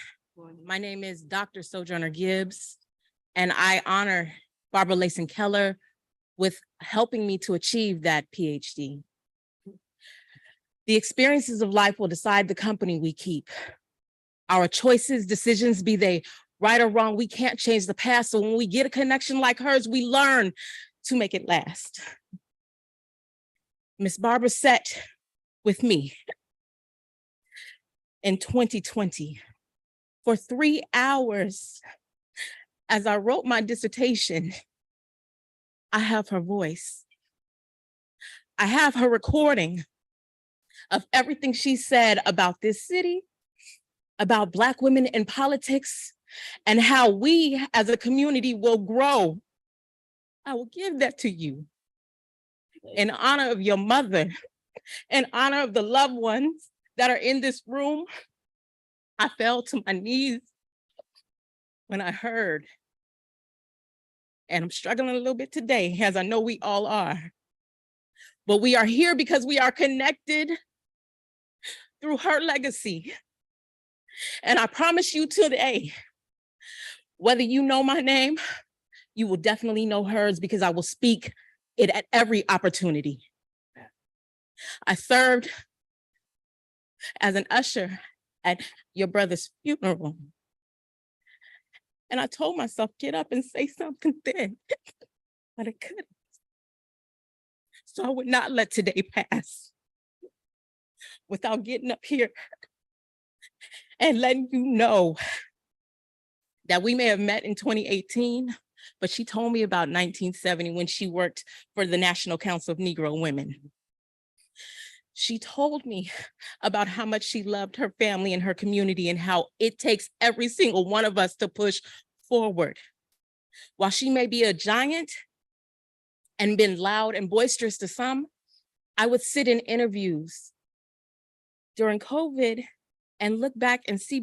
My name is Dr. Sojourner Gibbs, and I honor Barbara Lacy Keller with helping me to achieve that PhD. The experiences of life will decide the company we keep. Our choices, decisions, be they right or wrong, we can't change the past. So when we get a connection like hers, we learn to make it last. Miss Barbara sat with me in 2020 for 3 hours as I wrote my dissertation. I have her voice. I have her recording of everything she said about this city, about Black women in politics, and how we as a community will grow. I will give that to you in honor of your mother, in honor of the loved ones that are in this room. I fell to my knees when I heard, and I'm struggling a little bit today, as I know we all are, but we are here because we are connected through her legacy. And I promise you today, whether you know my name, you will definitely know hers, because I will speak it at every opportunity. I served as an usher at your brother's funeral. And I told myself, get up and say something then, but I couldn't. So I would not let today pass without getting up here and letting you know that we may have met in 2018, but she told me about 1970 when she worked for the National Council of Negro Women. She told me about how much she loved her family and her community, and how it takes every single one of us to push forward. While she may be a giant and been loud and boisterous to some, I would sit in interviews during COVID and look back and see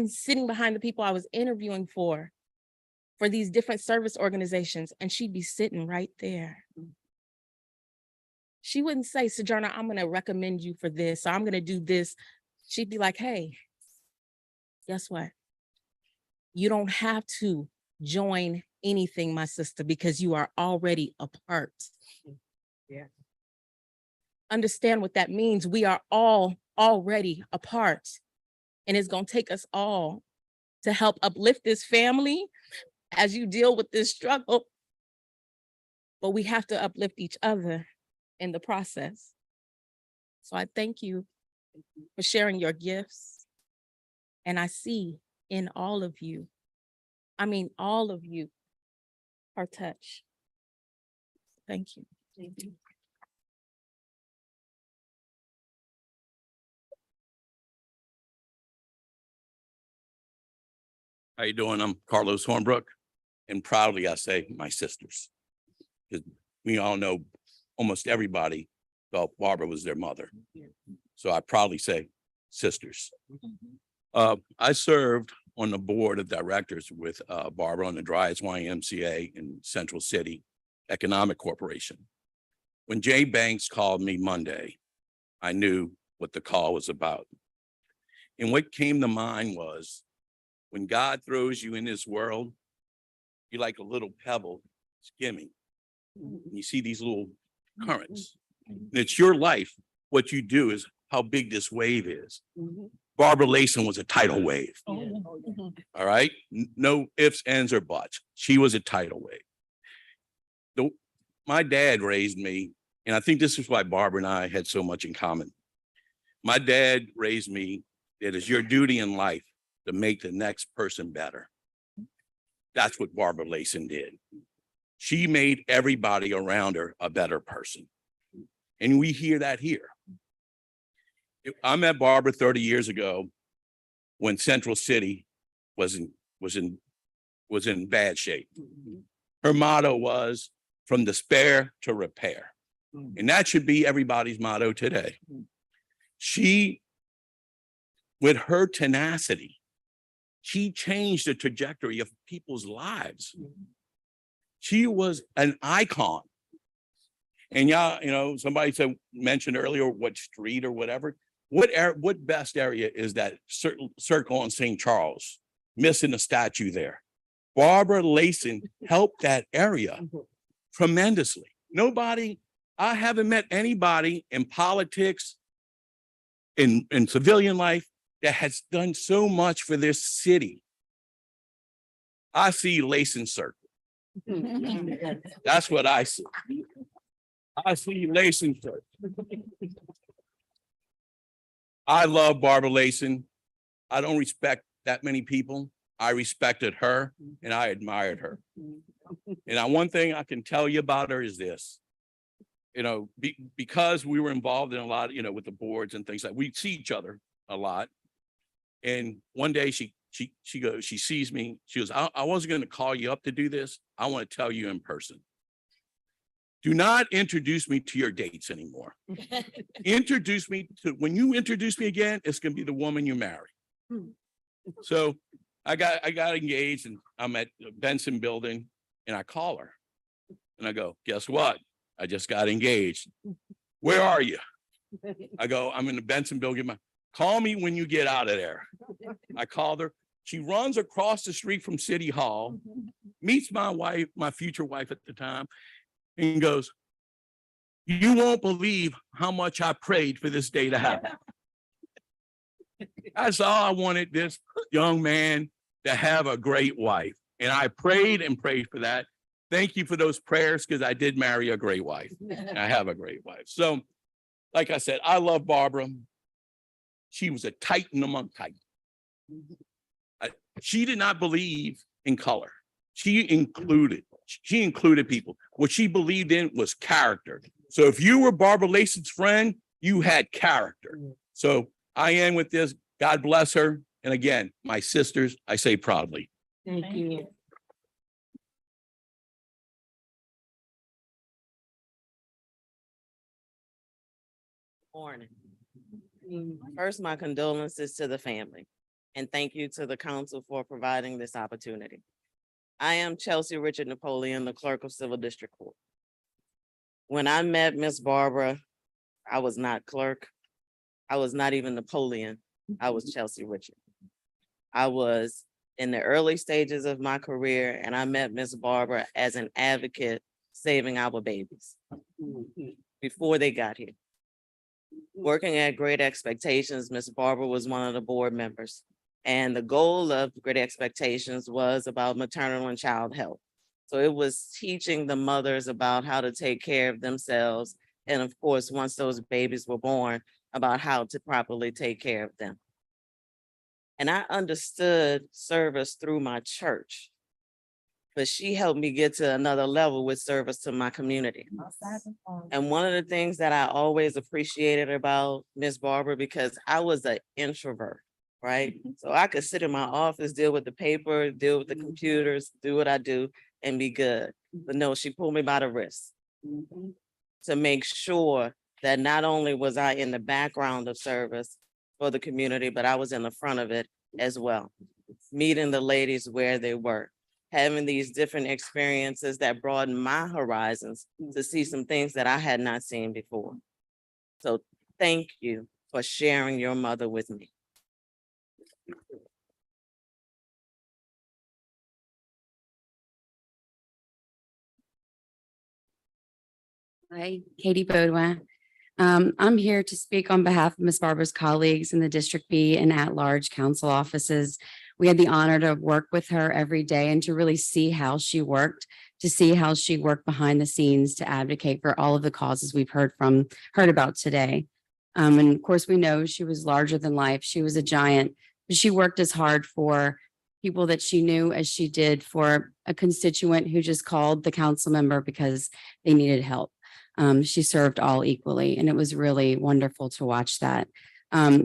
sitting behind the people I was interviewing for these different service organizations, and she'd be sitting right there. She wouldn't say, Sojourner, I'm gonna recommend you for this, or I'm gonna do this. She'd be like, hey, guess what? You don't have to join anything, my sister, because you are already a part. Yeah. Understand what that means. We are all already a part, and it's gonna take us all to help uplift this family as you deal with this struggle. But we have to uplift each other in the process. So I thank you for sharing your gifts. And I see in all of you, I mean, all of you, her touch. Thank you. Thank you. How you doing? I'm Carlos Hornbrook, and proudly I say my sisters. 'Cause we all know almost everybody thought Barbara was their mother. So I proudly say sisters. I served on the board of directors with Barbara on the Dryas YMCA in Central City Economic Corporation. When Jay Banks called me Monday, I knew what the call was about. And what came to mind was, when God throws you in this world, you're like a little pebble skimming. You see these little currents. And it's your life. What you do is how big this wave is. Barbara Layson was a tidal wave. All right. No ifs, ands, or buts. She was a tidal wave. My dad raised me, and I think this is why Barbara and I had so much in common. My dad raised me that it's your duty in life to make the next person better. That's what Barbara Layson did. She made everybody around her a better person. And we hear that here. I met Barbara 30 years ago when Central City was in bad shape. Her motto was from despair to repair. And that should be everybody's motto today. She, with her tenacity, she changed the trajectory of people's lives. She was an icon. And y'all, somebody mentioned earlier what street or whatever. What best area is that circle on St. Charles? Missing a statue there. Barbara Layson helped that area tremendously. I haven't met anybody in politics, in civilian life that has done so much for this city. I see Layson Circle. That's what I see. I see Layson Circle. I love Barbara Layson. I don't respect that many people. I respected her and I admired her. And one thing I can tell you about her is this. Because we were involved in a lot, with the boards and things like we see each other a lot. And one day she sees me. She goes, I wasn't going to call you up to do this. I want to tell you in person. Do not introduce me to your dates anymore. When you introduce me again, it's going to be the woman you marry. So I got engaged and I'm at Benson Building and I call her and I go, guess what? I just got engaged. Where are you? I go, I'm in the Benson Building. Call me when you get out of there. I called her. She runs across the street from City Hall, meets my wife, my future wife at the time, and goes, you won't believe how much I prayed for this day to happen. That's all I wanted, this young man to have a great wife. And I prayed and prayed for that. Thank you for those prayers, because I did marry a great wife. I have a great wife. So, like I said, I love Barbara. She was a titan among titans. She did not believe in color. She included people. What she believed in was character. So if you were Barbara Layson's friend, you had character. So I end with this. God bless her. And again, my sisters, I say proudly. Thank you. Morning. First, my condolences to the family, and thank you to the council for providing this opportunity. I am Chelsea Richard Napoleon, the clerk of Civil District Court. When I met Miss Barbara, I was not clerk. I was not even Napoleon. I was Chelsea Richard. I was in the early stages of my career, and I met Miss Barbara as an advocate saving our babies before they got here. Working at Great Expectations, Miss Barbara was one of the board members. And the goal of Great Expectations was about maternal and child health. So it was teaching the mothers about how to take care of themselves. And of course, once those babies were born, about how to properly take care of them. And I understood service through my church, but she helped me get to another level with service to my community. And one of the things that I always appreciated about Miss Barbara, because I was an introvert, right? So I could sit in my office, deal with the paper, deal with the computers, do what I do and be good. But no, she pulled me by the wrist to make sure that not only was I in the background of service for the community, but I was in the front of it as well, meeting the ladies where they were, having these different experiences that broadened my horizons to see some things that I had not seen before. So thank you for sharing your mother with me. Hi, Katie Bodwa. I'm here to speak on behalf of Ms. Barbara's colleagues in the District B and at-large council offices. We had the honor to work with her every day and to really see how she worked, behind the scenes to advocate for all of the causes we've heard about today. And of course, we know she was larger than life. She was a giant, but she worked as hard for people that she knew as she did for a constituent who just called the council member because they needed help. She served all equally, and it was really wonderful to watch that.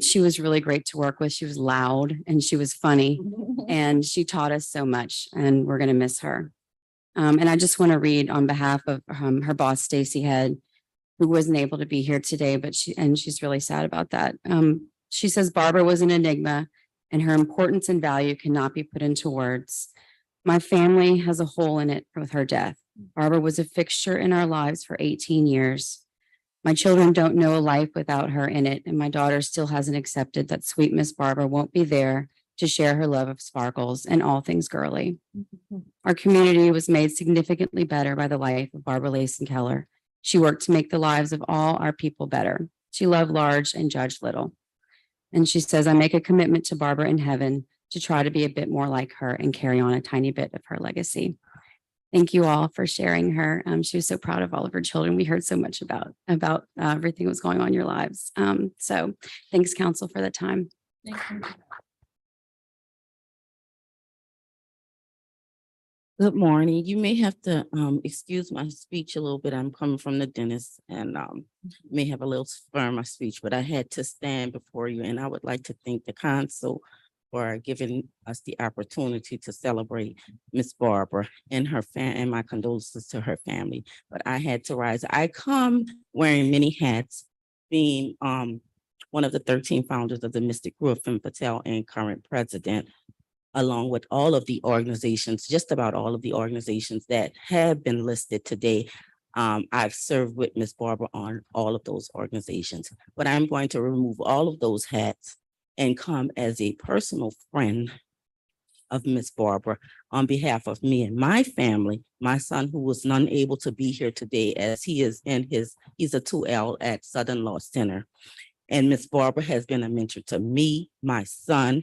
She was really great to work with. She was loud and she was funny, and she taught us so much, and we're going to miss her. And I just want to read on behalf of her boss, Stacy Head, who wasn't able to be here today, but she's really sad about that. She says, Barbara was an enigma, and her importance and value cannot be put into words. My family has a hole in it with her death. Barbara was a fixture in our lives for 18 years. My children don't know a life without her in it, and my daughter still hasn't accepted that sweet Miss Barbara won't be there to share her love of sparkles and all things girly. Our community was made significantly better by the life of Barbara Layson Keller. She worked to make the lives of all our people better. She loved large and judged little. And she says, I make a commitment to Barbara in heaven to try to be a bit more like her and carry on a tiny bit of her legacy. Thank you all for sharing her. She was so proud of all of her children. We heard so much about everything that was going on in your lives. So thanks, council, for the time. Good morning. You may have to excuse my speech a little bit. I'm coming from the dentist and may have a little slur in my speech, but I had to stand before you, and I would like to thank the council for giving us the opportunity to celebrate Miss Barbara and her and my condolences to her family. But I had to rise. I come wearing many hats, being one of the 13 founders of the Mystic Crew of Femme Fatale and current president, along with all of the organizations, just about all of the organizations that have been listed today. I've served with Miss Barbara on all of those organizations, but I'm going to remove all of those hats and come as a personal friend of Miss Barbara on behalf of me and my family, my son, who was unable to be here today as he is he's a 2L at Southern Law Center. And Miss Barbara has been a mentor to me, my son,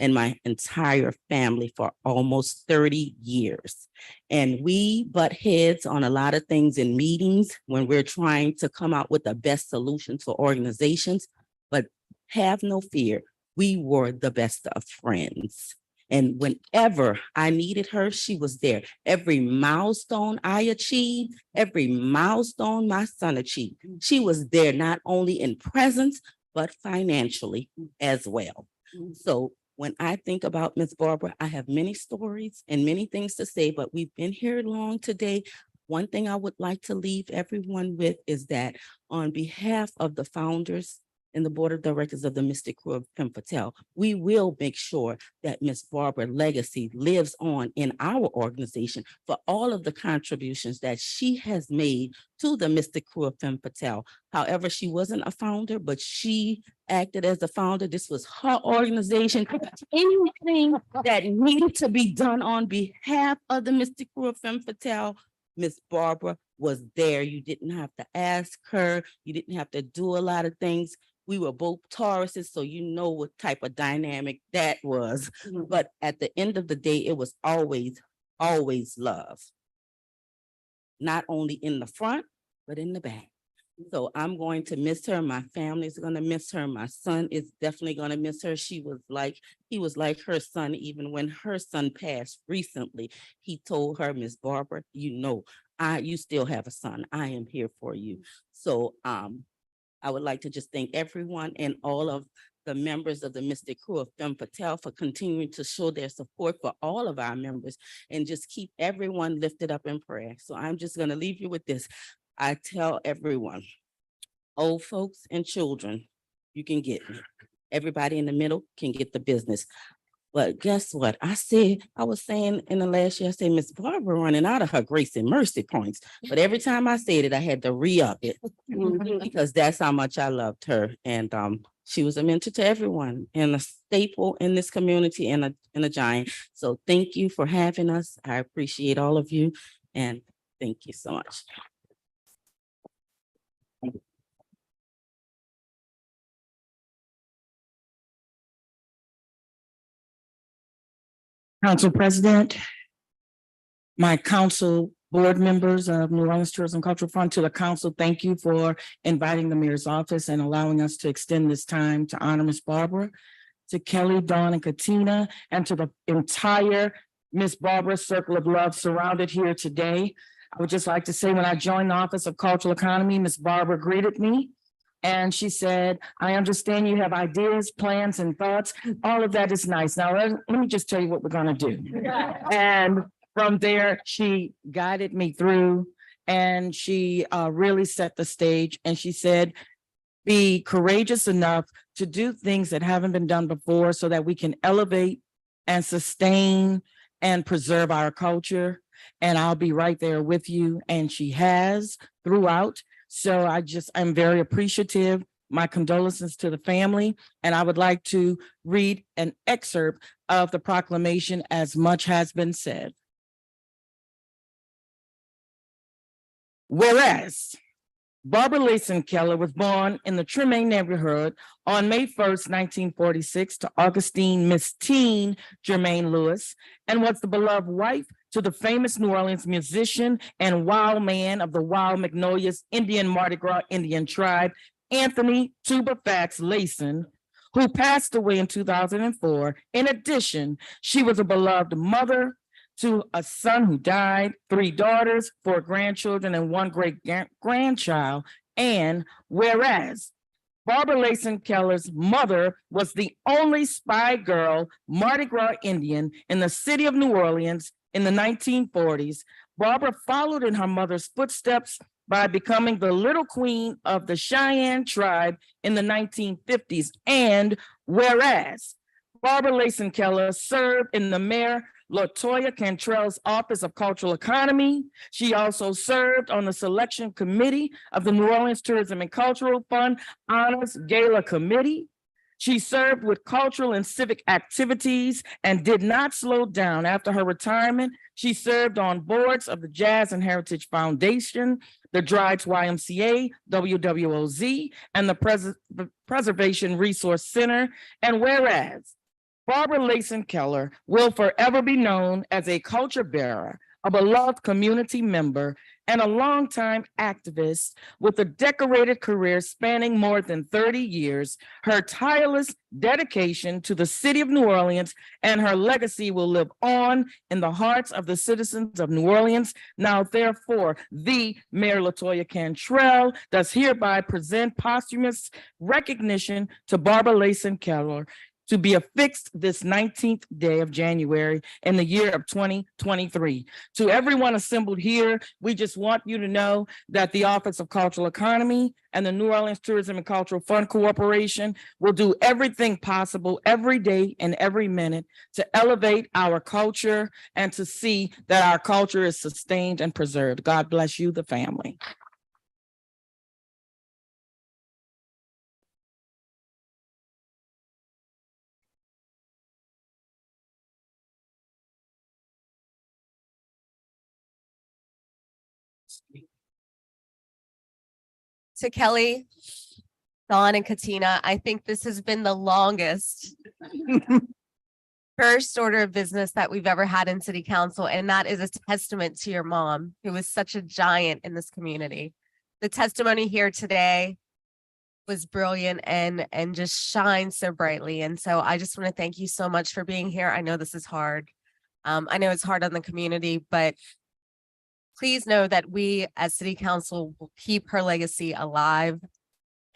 and my entire family for almost 30 years. And we butt heads on a lot of things in meetings when we're trying to come out with the best solutions for organizations, but have no fear, we were the best of friends. And whenever I needed her, she was there. Every milestone I achieved, every milestone my son achieved, she was there, not only in presence, but financially as well. So when I think about Miss Barbara, I have many stories and many things to say, but we've been here long today. One thing I would like to leave everyone with is that on behalf of the founders and the board of directors of the Mystic Crew of Femme Fatale, we will make sure that Miss Barbara's legacy lives on in our organization for all of the contributions that she has made to the Mystic Crew of Femme Fatale. However, she wasn't a founder, but she acted as a founder. This was her organization. Anything that needed to be done on behalf of the Mystic Crew of Femme Fatale, Miss Barbara was there. You didn't have to ask her. You didn't have to do a lot of things. We were both Tauruses, so you know what type of dynamic that was. But at the end of the day, it was always, always love. Not only in the front, but in the back. So I'm going to miss her. My family's going to miss her. My son is definitely going to miss her. He was like her son. Even when her son passed recently, he told her, Miss Barbara, you still have a son. I am here for you. So I would like to just thank everyone and all of the members of the Mystic Crew of Femme Fatale for continuing to show their support for all of our members and just keep everyone lifted up in prayer. So I'm just going to leave you with this. I tell everyone, old folks and children, you can get me. Everybody in the middle can get the business. But guess what? I was saying in the last year, I said, Miss Barbara running out of her grace and mercy points. But every time I said it, I had to re-up it because that's how much I loved her. And she was a mentor to everyone and a staple in this community and a giant. So thank you for having us. I appreciate all of you. And thank you so much. Council President, my council board members of New Orleans Tourism Cultural Fund, to the council, thank you for inviting the mayor's office and allowing us to extend this time to honor Miss Barbara. To Kelly, Dawn, and Katina, and to the entire Miss Barbara Circle of Love surrounded here today. I would just like to say, when I joined the Office of Cultural Economy, Miss Barbara greeted me. And she said, I understand you have ideas, plans, and thoughts. All of that is nice. Now, let me just tell you what we're gonna do. And from there, she guided me through and she really set the stage. And she said, be courageous enough to do things that haven't been done before so that we can elevate and sustain and preserve our culture. And I'll be right there with you. And she has throughout. So I'm very appreciative. My condolences to the family. And I would like to read an excerpt of the proclamation, as much has been said. Whereas Barbara Layson Keller was born in the Tremaine neighborhood on May 1st, 1946 to Augustine Miss Teen Germaine Lewis, and was the beloved wife to the famous New Orleans musician and wild man of the Wild Magnolias Indian Mardi Gras Indian tribe, Anthony Tuba Fax Layson, who passed away in 2004. In addition, she was a beloved mother to a son who died, 3 daughters, 4 grandchildren, and 1 great-grandchild. And whereas Barbara Layson Keller's mother was the only spy girl Mardi Gras Indian in the city of New Orleans in the 1940s, Barbara followed in her mother's footsteps by becoming the little queen of the Cheyenne tribe in the 1950s. And whereas Barbara Layson Keller served in the Mayor LaToya Cantrell's Office of Cultural Economy. She also served on the selection committee of the New Orleans Tourism and Cultural Fund Honors Gala Committee. She served with cultural and civic activities and did not slow down. After her retirement, she served on boards of the Jazz and Heritage Foundation, the Drydes YMCA, WWOZ, and the Preservation Resource Center. And whereas Barbara Layson Keller will forever be known as a culture bearer, a beloved community member, and a longtime activist with a decorated career spanning more than 30 years. Her tireless dedication to the city of New Orleans and her legacy will live on in the hearts of the citizens of New Orleans. Now, therefore, the Mayor LaToya Cantrell does hereby present posthumous recognition to Barbara Layson Keller, to be affixed this 19th day of January in the year of 2023. To everyone assembled here, we just want you to know that the Office of Cultural Economy and the New Orleans Tourism and Cultural Fund Corporation will do everything possible every day and every minute to elevate our culture and to see that our culture is sustained and preserved. God bless you, the family. To Kelly, Dawn, and Katina, I think this has been the longest first order of business that we've ever had in city council. And that is a testament to your mom, who was such a giant in this community. The testimony here today was brilliant and just shines so brightly. And so I just want to thank you so much for being here. I know this is hard. I know it's hard on the community, but please know that we as city council will keep her legacy alive.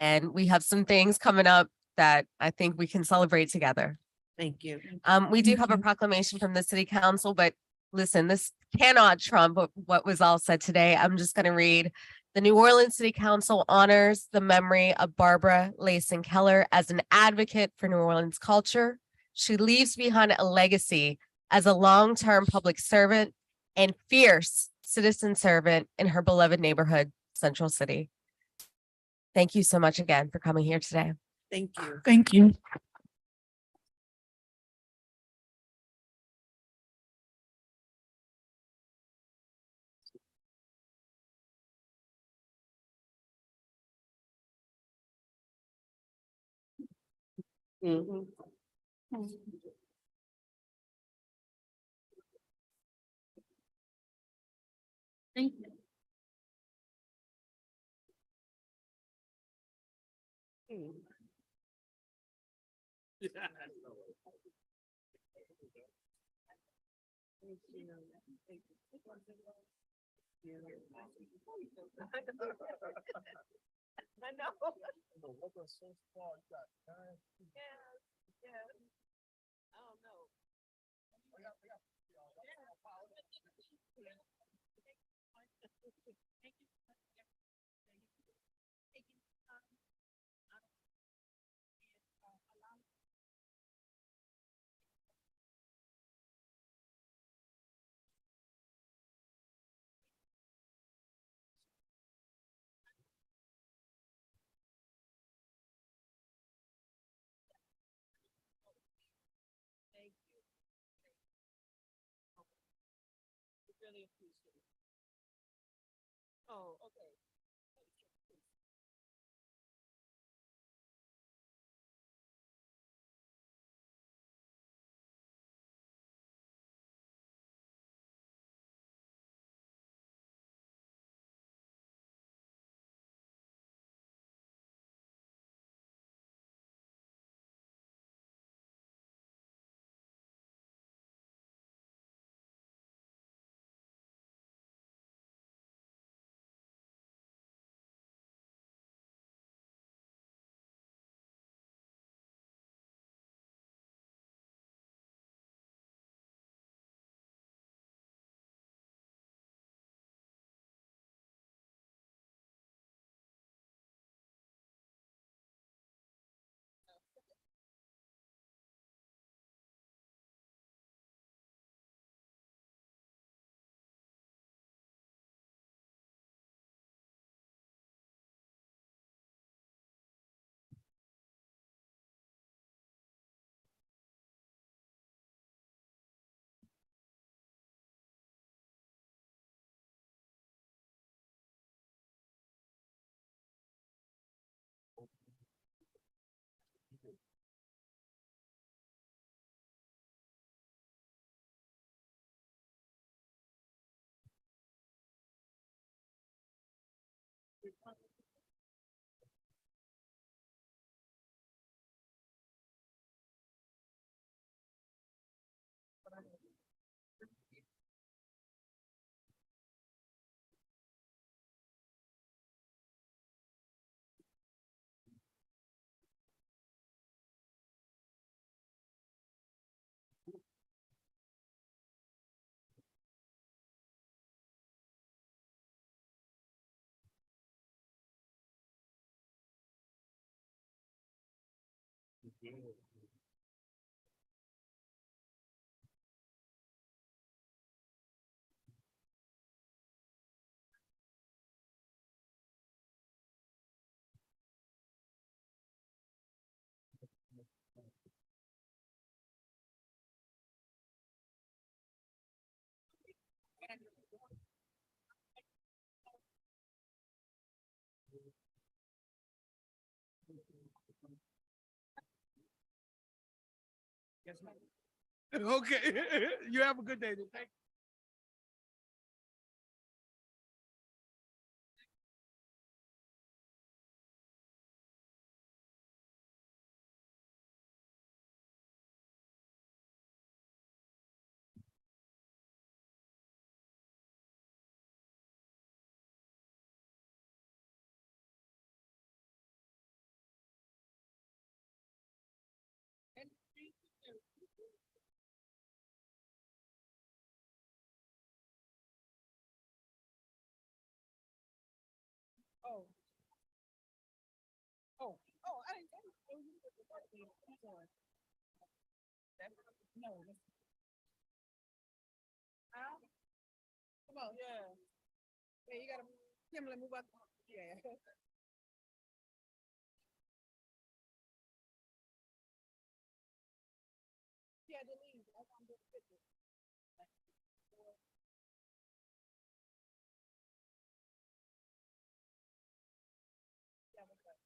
And we have some things coming up that I think we can celebrate together. Thank you. We do have a proclamation from the city council, but listen, this cannot trump what was all said today. I'm just going to read. The New Orleans City Council honors the memory of Barbara Layson Keller as an advocate for New Orleans culture. She leaves behind a legacy as a long-term public servant and fierce citizen servant in her beloved neighborhood, Central City. Thank you so much again for coming here today. Thank you. Thank you. Mhm. Thank you. I know. Yes. I don't know. Thank you. Really appreciate it. Oh, okay. Yes, ma'am. Okay, you have a good day. Thank you. Oh. Oh, I didn't. No. Huh? Come on, yeah. Yeah, you gotta, Kimberly, move up. Yeah. Yeah, the lead. I want to do the picture. Yeah, what's up?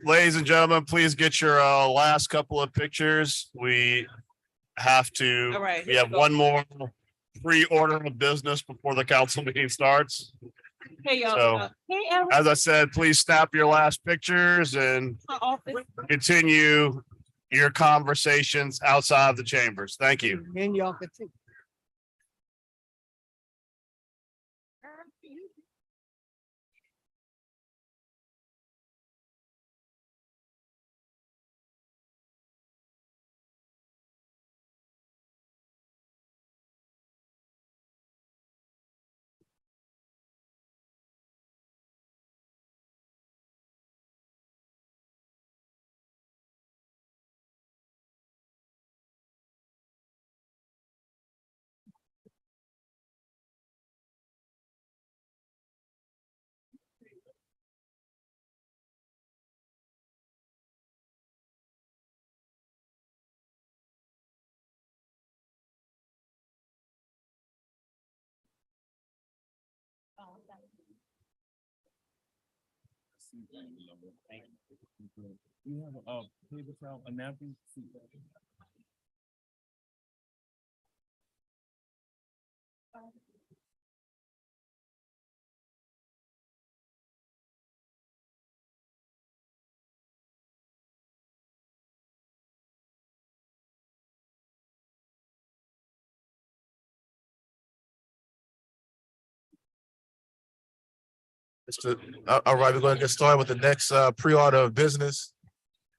Ladies and gentlemen, please get your last couple of pictures. We have to, All right, we here have we go. one more pre-order of business before the council meeting starts. Hey, y'all. So, Hey, Eric. as I said, please snap your last pictures and My office. continue your conversations outside of the chambers. Thank you. And y'all can take. You have a paper towel, a napkin? All right, we're going to get started with the next pre-order of business.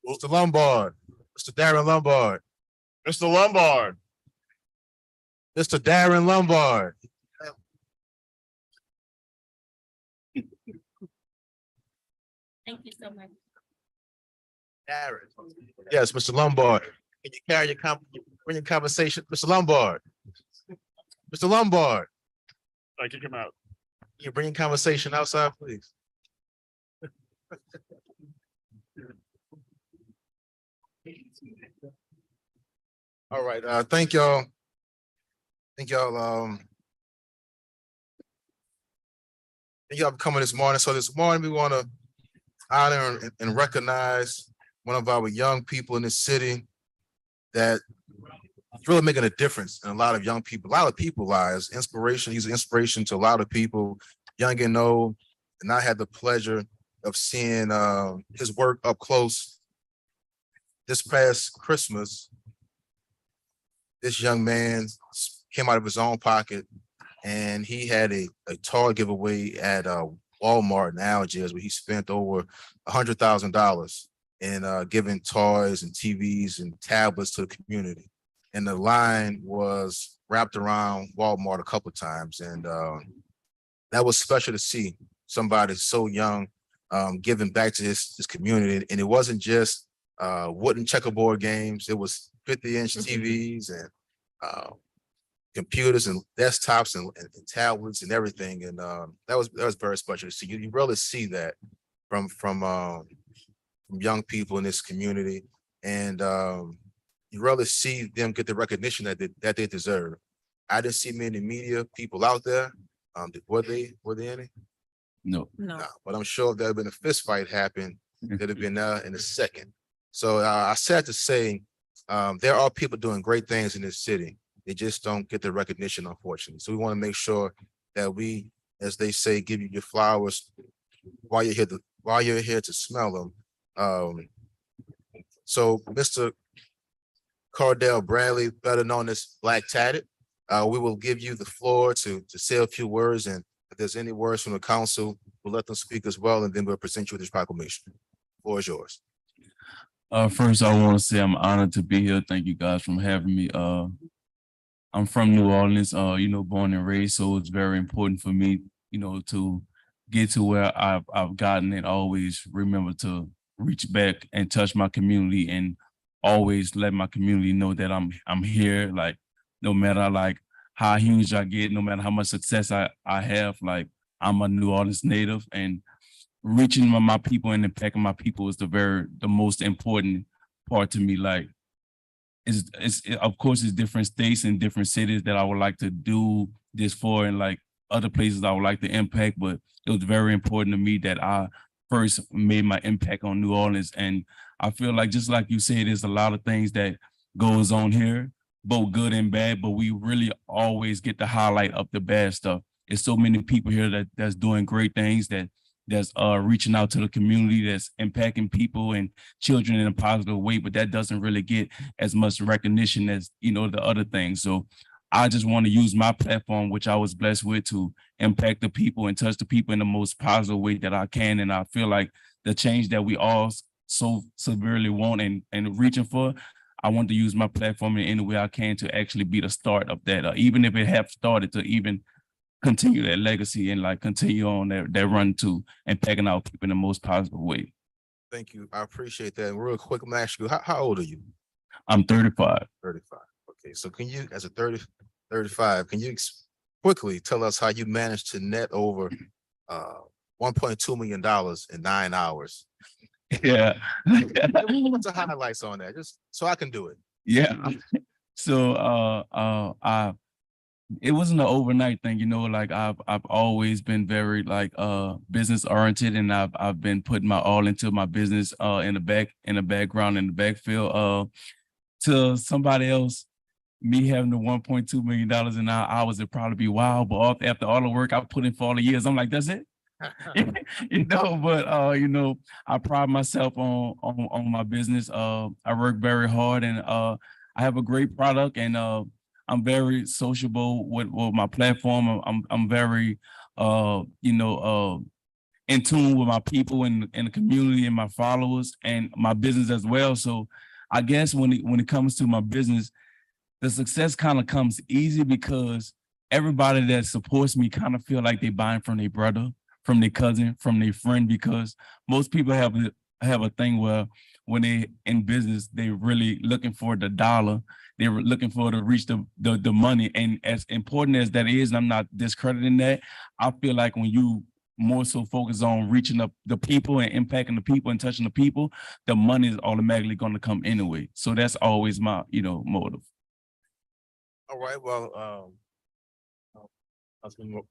Mr. Lombard, Mr. Darren Lombard. Mr. Lombard. Mr. Darren Lombard. Thank you so much. Darren. Yes, Mr. Lombard. Can you carry bring your conversation? Mr. Lombard. Mr. Lombard. I kick him out. Can you bring your conversation outside, please? All right, thank y'all. Thank y'all for coming this morning. So this morning we want to honor and recognize one of our young people in this city that is really making a difference in a lot of young people, a lot of people's lives. Inspiration. He's an inspiration to a lot of people, young and old. And I had the pleasure of seeing his work up close this past Christmas. This young man came out of his own pocket and he had a toy giveaway at Walmart in Algiers where he spent over $100,000 in giving toys and TVs and tablets to the community. And the line was wrapped around Walmart a couple of times. And that was special to see somebody so young giving back to his community. And it wasn't just wooden checkerboard games. It was 50-inch TVs and computers and desktops and tablets and everything. And that was very special to see. You really see that from young people in this community. And you really see them get the recognition that they deserve. I didn't see many media people out there. Were they any? No. But I'm sure if there had been a fist fight happen, they'd have been there in a second. So I said to say, there are people doing great things in this city. They just don't get the recognition, unfortunately. So we want to make sure that we, as they say, give you your flowers while you're here to smell them. So Mr. Cardell Bradley, better known as Black Tatted, we will give you the floor to say a few words, and if there's any words from the council, we'll let them speak as well, and then we'll present you with this proclamation. The floor is yours. First, I want to say I'm honored to be here. Thank you guys for having me. I'm from New Orleans, born and raised, so it's very important for me, to get to where I've gotten and always remember to reach back and touch my community and always let my community know that I'm here. Like, no matter like how huge I get, no matter how much success I have, like I'm a New Orleans native, and reaching my people and impacting my people is the most important part to me. Like, it's of course it's different states and different cities that I would like to do this for, and like other places I would like to impact, but it was very important to me that I first made my impact on New Orleans. And I feel like, just like you said, there's a lot of things that goes on here, both good and bad, but we really always get the highlight of the bad stuff. There's so many people here that's doing great things, that's reaching out to the community, that's impacting people and children in a positive way, but that doesn't really get as much recognition as, you know, the other things. So I just want to use my platform, which I was blessed with, to impact the people and touch the people in the most positive way that I can. And I feel like the change that we all so severely want and reaching for, I want to use my platform in any way I can to actually be the start of that, even if it have started, to even continue that legacy and like continue on that run to impacting our people in the most positive way. Thank you. I appreciate that. And real quick, I'm gonna ask you, how old are you? I'm 35. 35. Okay, so can you, as a 35, can you quickly tell us how you managed to net over $1.2 million in 9 hours? Yeah. What's the highlights on that? Just so I can do it. Yeah. So it wasn't an overnight thing, you know, like I've always been very like business oriented, and I've been putting my all into my business in the background, in the backfield. To somebody else, me having the $1.2 million in 9 hours, it'd probably be wild. But after all the work I put in for all the years, I'm like, that's it. You know, but you know, I pride myself on my business. I work very hard, and I have a great product, and I'm very sociable with my platform. I'm very you know, in tune with my people and the community and my followers and my business as well. So I guess when it comes to my business, the success kind of comes easy because everybody that supports me kind of feel like they buying from their brother, from their cousin, from their friend, because most people have a thing where when they in business, they really looking for the dollar. They were looking for to reach the money. And as important as that is, and I'm not discrediting that, I feel like when you more so focus on reaching up the people and impacting the people and touching the people, the money is automatically going to come anyway. So that's always my, you know, motive. All right, well,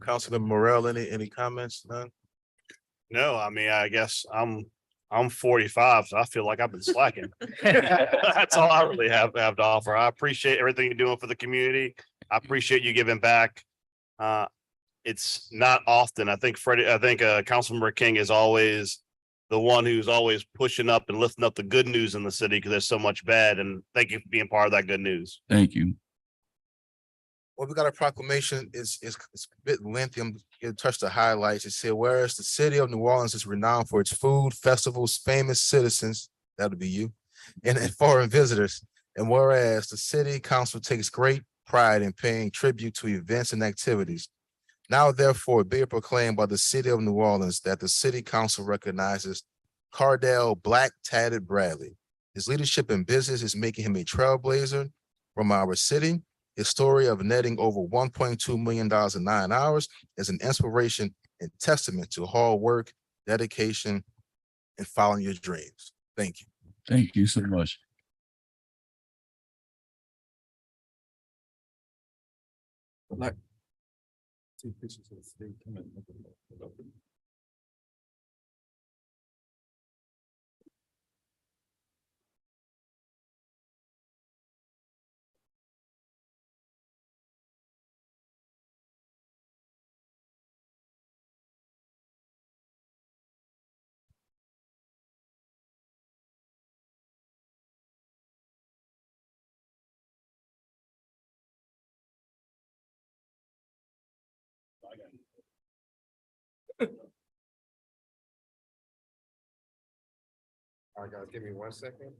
Councilor Morrell, any comments? None? No, I mean, I guess I'm 45, so I feel like I've been slacking. That's all I really have to offer. I appreciate everything you're doing for the community. I appreciate you giving back. It's not often. I think Councilmember King is always the one who's always pushing up and lifting up the good news in the city because there's so much bad. And thank you for being part of that good news. Thank you. Well, we got a proclamation. It's a bit lengthy. I'm gonna touch the highlights. It said, whereas the city of New Orleans is renowned for its food, festivals, famous citizens, that'll be you, and foreign visitors. And whereas the city council takes great pride in paying tribute to events and activities. Now, therefore, be it proclaimed by the city of New Orleans that the city council recognizes Cardell Black Tatted Bradley. His leadership in business is making him a trailblazer from our city. His story of netting over $1.2 million in 9 hours is an inspiration and testament to hard work, dedication, and following your dreams. Thank you. Thank you so much. All right, guys, give me 1 second.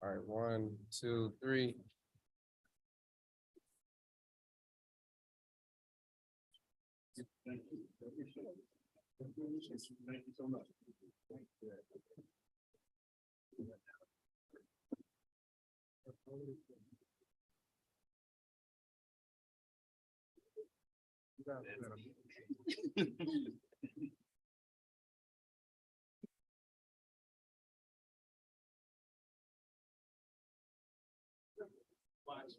All right, 1, 2, 3. Thank you so much. Thank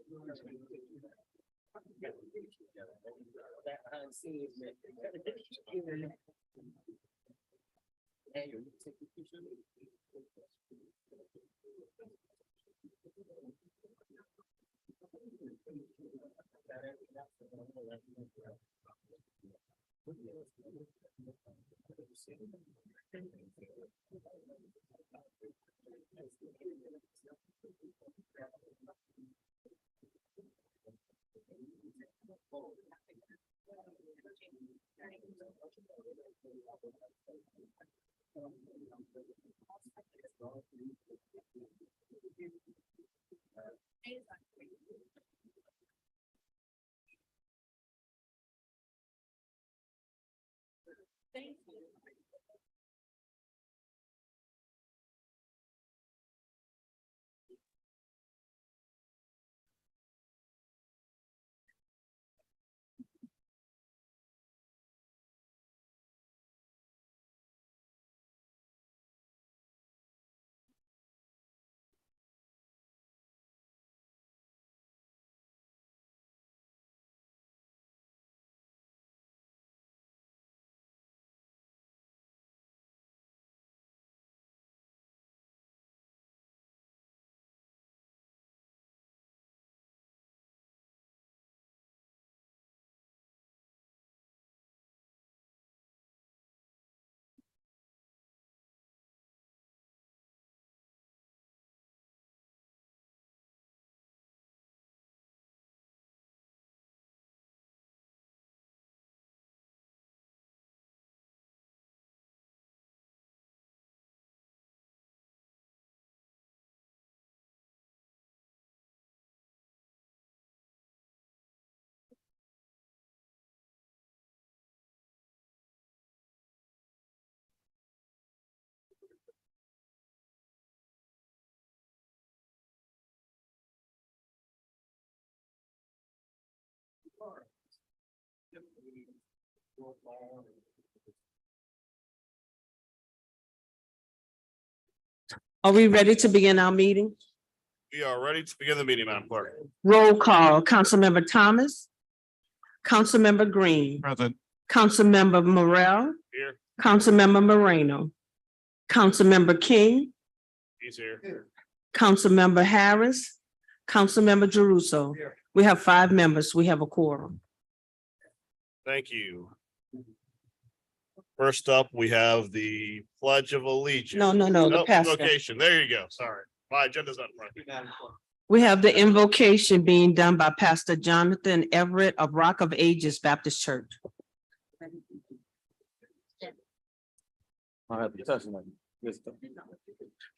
you. Are we ready to begin our meeting? We are ready to begin the meeting, Madam Clerk. Roll call, Councilmember Thomas. Councilmember Green. Present. Councilmember Morrell. Here. Councilmember Moreno. Councilmember King. He's here. Councilmember Harris. Councilmember Jeruso. We have 5 members. We have a quorum. Thank you. First up, we have the Pledge of Allegiance. No, the pastor. Invocation. There you go. Sorry. My agenda's not in front of me. We have the invocation being done by Pastor Jonathan Everett of Rock of Ages Baptist Church.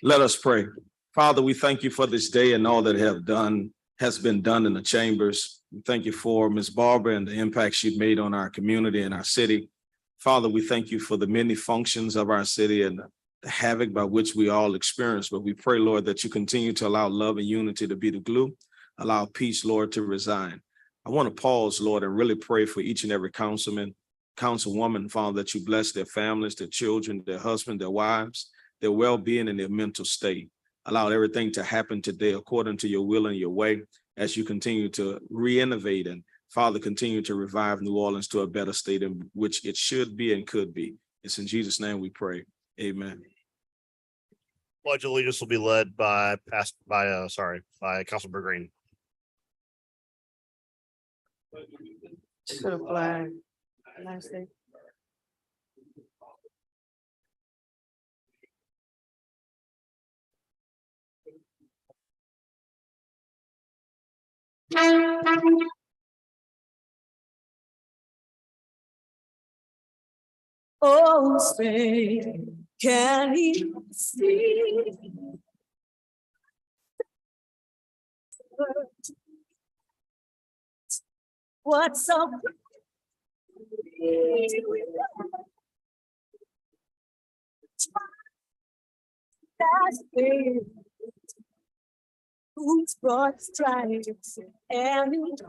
Let us pray. Father, we thank you for this day and all that has been done in the chambers. We thank you for Ms. Barbara and the impact she's made on our community and our city. Father, we thank you for the many functions of our city and the havoc by which we all experience. But we pray, Lord, that you continue to allow love and unity to be the glue, allow peace, Lord, to reside. I want to pause, Lord, and really pray for each and every councilman, councilwoman, Father, that you bless their families, their children, their husbands, their wives, their well-being and their mental state. Allow everything to happen today according to your will and your way as you continue to re-innovate and, Father, continue to revive New Orleans to a better state in which it should be and could be. It's in Jesus' name we pray. Amen. Pledge of Allegiance will be led by Councilmember Green. To the flag. United States. Oh, say, can he see? What's so that's it. Who's brought stripes and it's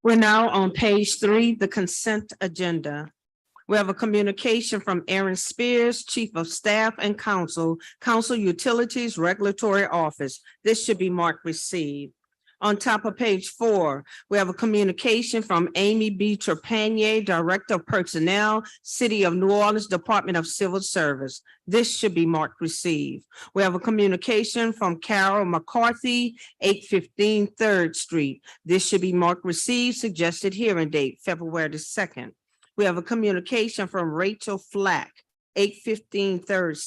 We're now on page 3, the consent agenda. We have a communication from Aaron Spears, Chief of Staff and Counsel, Council Utilities Regulatory Office. This should be marked received. On top of page 4, we have a communication from Amy B. Trepanier, Director of Personnel, City of New Orleans Department of Civil Service. This should be marked received. We have a communication from Carol McCarthy, 815 3rd Street. This should be marked received, suggested hearing date, February the 2nd. We have a communication from Rachel Flack, 815 3rd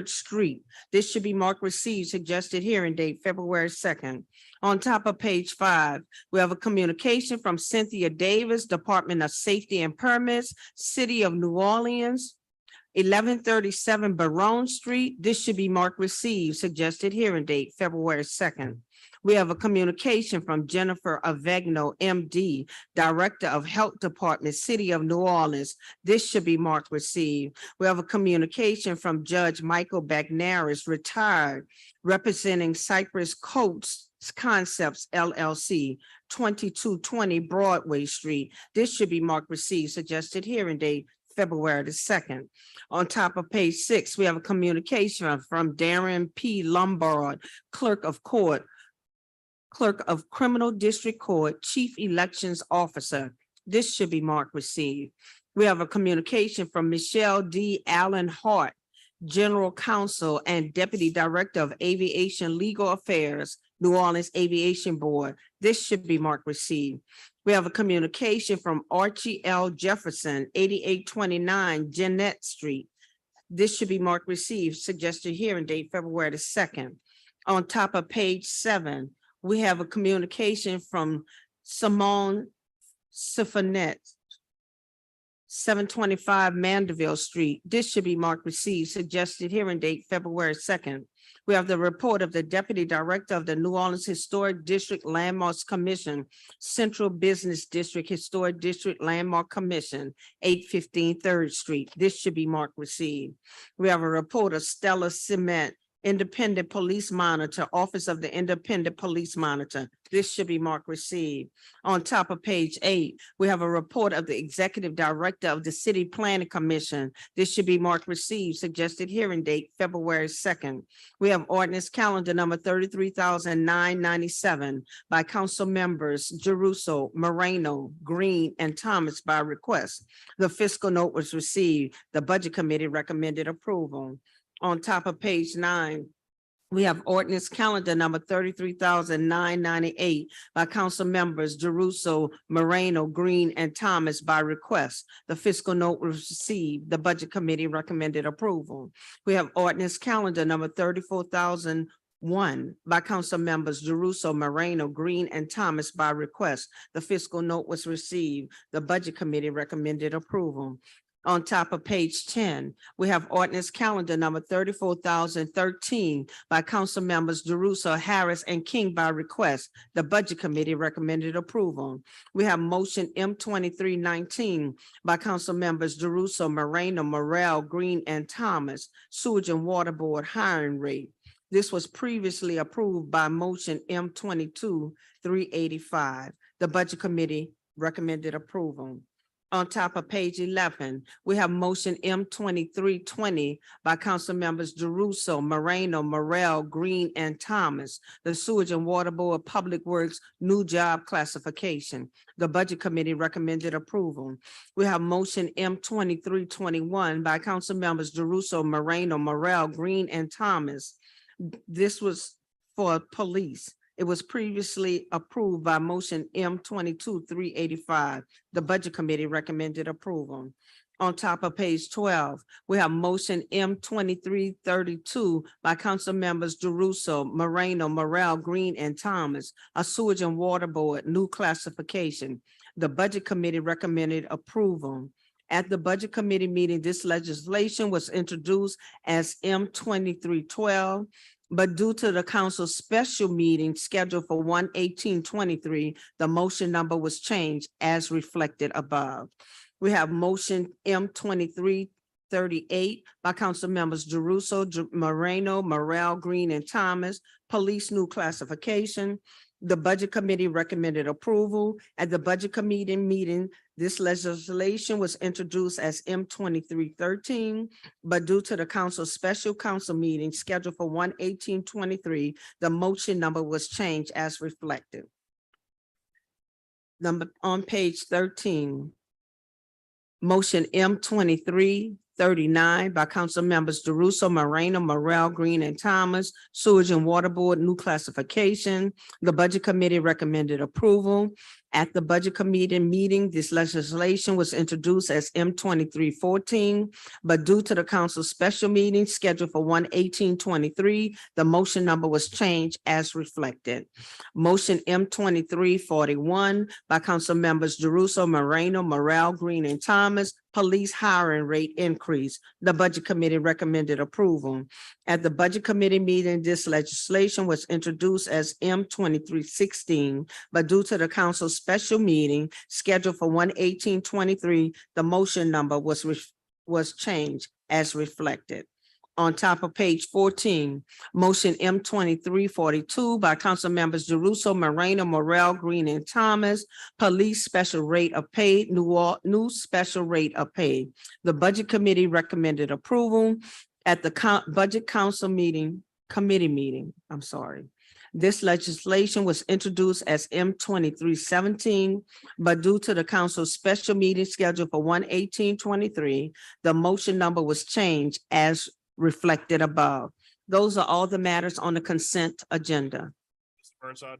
Street. This should be marked received, suggested hearing date, February 2nd. On top of page 5, we have a communication from Cynthia Davis, Department of Safety and Permits, City of New Orleans, 1137 Baron Street. This should be marked received, suggested hearing date, February 2nd. We have a communication from Jennifer Avegno, MD, Director of Health Department, City of New Orleans. This should be marked received. We have a communication from Judge Michael Bagnaris, retired, representing Cypress Coats Concepts LLC, 2220 Broadway Street. This should be marked received, suggested hearing date, February the 2nd. On top of page 6, we have a communication from Darren P. Lombard, Clerk of Criminal District Court, Chief Elections Officer. This should be marked received. We have a communication from Michelle D. Allen Hart, General Counsel and Deputy Director of Aviation Legal Affairs, New Orleans Aviation Board. This should be marked received. We have a communication from Archie L. Jefferson, 8829 Jeanette Street. This should be marked received, suggested hearing date, February the 2nd. On top of page 7, we have a communication from Simone Sifonet, 725 Mandeville Street. This should be marked received, suggested hearing date, February 2nd. We have the report of the Deputy Director of the New Orleans Historic District Landmarks Commission, Central Business District Historic District Landmark Commission, 815 3rd Street. This should be marked received. We have a report of Stella Cement, Independent Police Monitor, Office of the Independent Police Monitor. This should be marked received. On top of page 8, we have a report of the Executive Director of the City Planning Commission. This should be marked received, suggested hearing date, February 2nd. We have ordinance calendar number 33,997 by council members Jeruso, Moreno, Green, and Thomas by request. The fiscal note was received. The Budget Committee recommended approval. On top of page 9, we have ordinance calendar number 33,998 by council members Jeruso, Moreno, Green, and Thomas by request. The fiscal note was received. The Budget Committee recommended approval. We have ordinance calendar number 34,001 by council members Jeruso, Moreno, Green, and Thomas by request. The fiscal note was received. The Budget Committee recommended approval. On top of page 10, we have ordinance calendar number 34,013 by council members Jeruso, Harris, and King by request. The Budget Committee recommended approval. We have motion M2319 by council members Jeruso, Moreno, Morel, Green, and Thomas, Sewage and Water Board hiring rate. This was previously approved by motion M22-385. The Budget Committee recommended approval. On top of page 11, we have motion M2320 by council members Jeruso, Moreno, Morel, Green, and Thomas, the Sewage and Water Board Public Works new job classification. The Budget Committee recommended approval. We have motion M2321 by council members Jeruso, Moreno, Morel, Green, and Thomas. This was for police. It was previously approved by motion M22-385. The Budget Committee recommended approval. On top of page 12, we have motion M2332 by council members Jeruso, Moreno, Morel, Green, and Thomas, a Sewage and Water Board new classification. The Budget Committee recommended approval. At the Budget Committee meeting, this legislation was introduced as M2312. But due to the council's special meeting scheduled for 1/18/23, the motion number was changed as reflected above. We have motion M2338 by council members Jeruso, Moreno, Morel, Green, and Thomas, police new classification. The Budget Committee recommended approval. At the Budget Committee meeting, this legislation was introduced as M 2313, but due to the council's special council meeting scheduled for 1/18/23, the motion number was changed as reflected. Number on page 13. Motion M 2339 by council members DeRusso, Moreno, Morel, Green, and Thomas, Sewage and Water Board, new classification. The Budget Committee recommended approval. At the Budget Committee meeting, this legislation was introduced as M 2314, but due to the council's special meeting scheduled for 1/18/23, the motion number was changed as reflected. Motion M 2341 by council members DeRusso, Moreno, Morel, Green, and Thomas, police hiring rate increase. The Budget Committee recommended approval. At the Budget Committee meeting, this legislation was introduced as M 2316, but due to the council's special meeting scheduled for 1/18/23, the motion number was changed as reflected. On top of page 14, motion M 2342 by council members DeRusso, Moreno, Morel, Green, and Thomas, police special rate of pay, new special rate of pay. The Budget Committee recommended approval. At the Budget Council committee meeting, this legislation was introduced as M 2317, but due to the council's special meeting scheduled for 1/18/23, the motion number was changed as reflected above. Those are all the matters on the consent agenda. Mr. Burnside.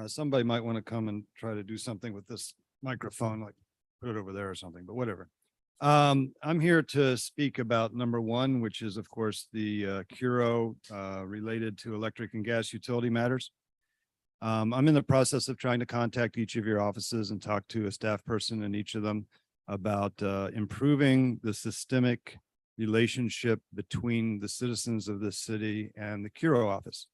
Somebody might want to come and try to do something with this microphone, like put it over there or something, but whatever. I'm here to speak about number one, which is of course the Curo related to electric and gas utility matters. I'm in the process of trying to contact each of your offices and talk to a staff person in each of them about improving the systemic relationship between the citizens of this city and the Curo office.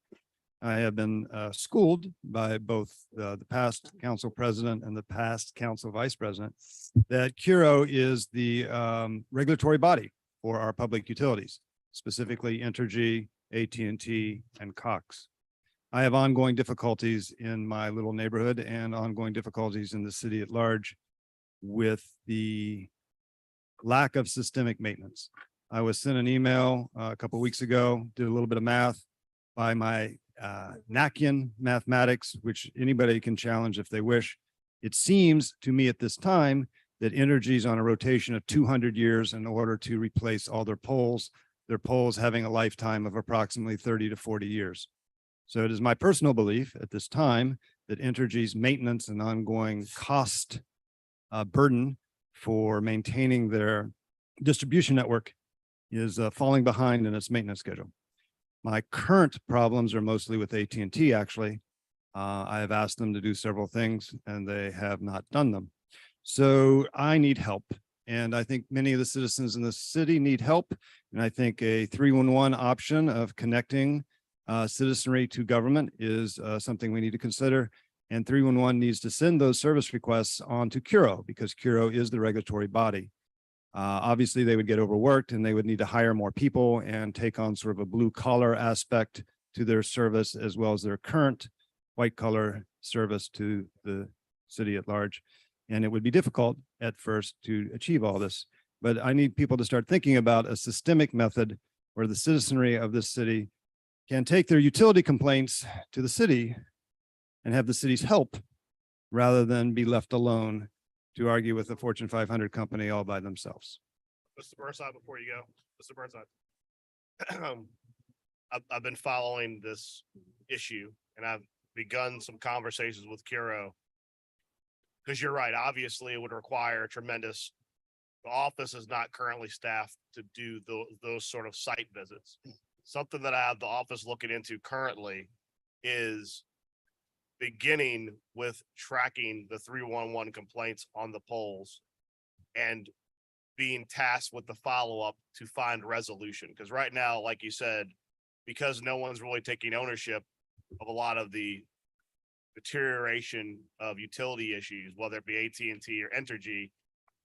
I have been schooled by both the past council president and the past council vice president that Curo is the regulatory body for our public utilities, specifically Entergy, AT&T, and Cox. I have ongoing difficulties in my little neighborhood and ongoing difficulties in the city at large with the lack of systemic maintenance. I was sent an email a couple of weeks ago, did a little bit of math by my Nakian mathematics, which anybody can challenge if they wish. It seems to me at this time that Entergy is on a rotation of 200 years in order to replace all their poles having a lifetime of approximately 30 to 40 years. So it is my personal belief at this time that Entergy's maintenance and ongoing cost burden for maintaining their distribution network is falling behind in its maintenance schedule. My current problems are mostly with AT&T, actually. I have asked them to do several things and they have not done them. So I need help. And I think many of the citizens in the city need help. And I think a 311 option of connecting citizenry to government is something we need to consider. And 311 needs to send those service requests on to Curo because Curo is the regulatory body. Obviously, they would get overworked and they would need to hire more people and take on sort of a blue collar aspect to their service as well as their current white collar service to the city at large. And it would be difficult at first to achieve all this. But I need people to start thinking about a systemic method where the citizenry of this city can take their utility complaints to the city and have the city's help rather than be left alone to argue with a Fortune 500 company all by themselves. Mr. Burnside, before you go, Mr. Burnside. I've been following this issue and I've begun some conversations with Curo. Because you're right, obviously it would require tremendous, the office is not currently staffed to do those sort of site visits. Something that I have the office looking into currently is beginning with tracking the 311 complaints on the polls and being tasked with the follow-up to find resolution. Because right now, like you said, because no one's really taking ownership of a lot of the deterioration of utility issues, whether it be AT&T or Entergy,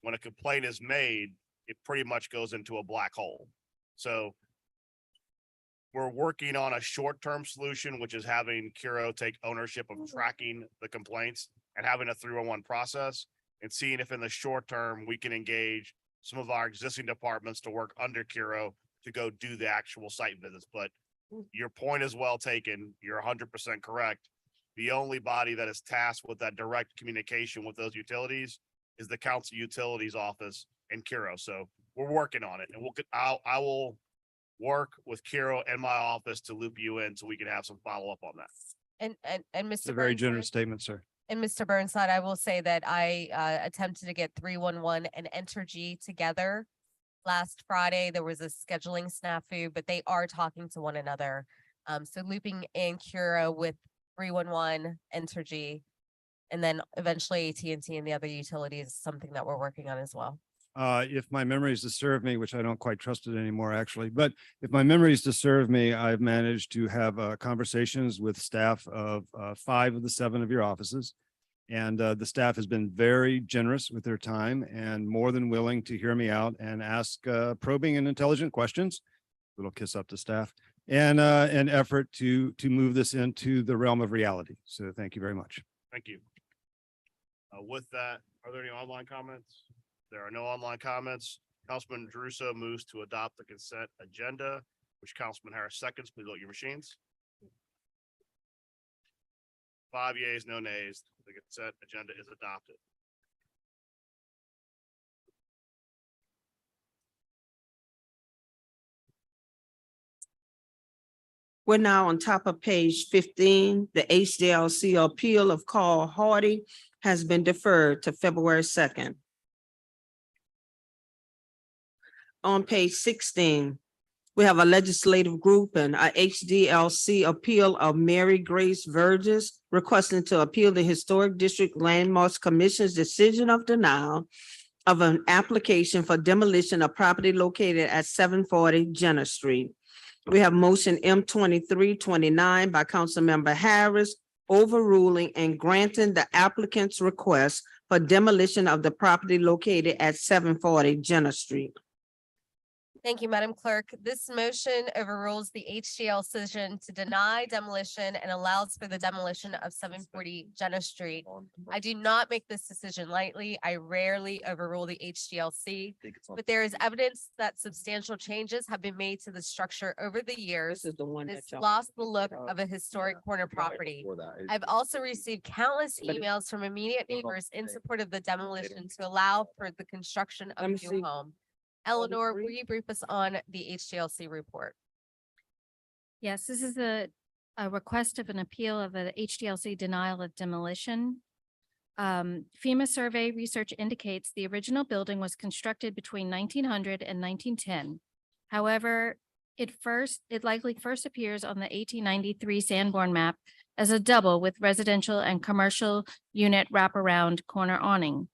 when a complaint is made, it pretty much goes into a black hole. So we're working on a short-term solution, which is having Curo take ownership of tracking the complaints and having a 311 process, and seeing if in the short term we can engage some of our existing departments to work under Curo to go do the actual site visits. But your point is well taken. You're 100% correct. The only body that is tasked with that direct communication with those utilities is the Council Utilities Office and Curo. So we're working on it, and I will work with Curo and my office to loop you in so we can have some follow-up on that. And It's a Mr. very Burnside, generous statement, sir. and Mr. Burnside, I will say that I attempted to get 311 and Entergy together. Last Friday, there was a scheduling snafu, but they are talking to one another. So looping in Curo with 311, Entergy, and then eventually AT&T and the other utilities is something that we're working on as well. If my memories to serve me, which I don't quite trust it anymore, actually, but if my memories to serve me, I've managed to have conversations with staff of 5 of the 7 of your offices. And the staff has been very generous with their time and more than willing to hear me out and ask probing and intelligent questions. Little kiss up to staff, and an effort to move this into the realm of reality. So thank you very much. Thank you. With that, are there any online comments? There are no online comments. Councilman Druso moves to adopt the consent agenda, which Councilman Harris seconds. Please vote your machines. 5 yeas, no nays. The consent agenda is adopted. We're now on top of page 15. The HDLC appeal of Carl Hardy has been deferred to February 2nd. On page 16, we have a legislative group and a HDLC appeal of Mary Grace Burgess requesting to appeal the Historic District Landmarks Commission's decision of denial of an application for demolition of property located at 740 Jenner Street. We have motion M2329 by Councilmember Harris overruling and granting the applicant's request for demolition of the property located at 740 Jenner Street. Thank you, Madam Clerk. This motion overrules the HGL decision to deny demolition and allows for the demolition of 740 Jenner Street. I do not make this decision lightly. I rarely overrule the HGLC, but there is evidence that substantial changes have been made to the structure over the years. This is the one It's that y'all. lost the look of a historic corner property. I've also received countless emails from immediate neighbors in support of the demolition to allow for the construction of Let a me new see. home. Eleanor, will you brief us on the HGLC report? Yes, this is a request of an appeal of a HDLC denial of demolition. FEMA survey research indicates the original building was constructed between 1900 and 1910. However, it likely first appears on the 1893 Sanborn map as a double with residential and commercial unit wraparound corner awning.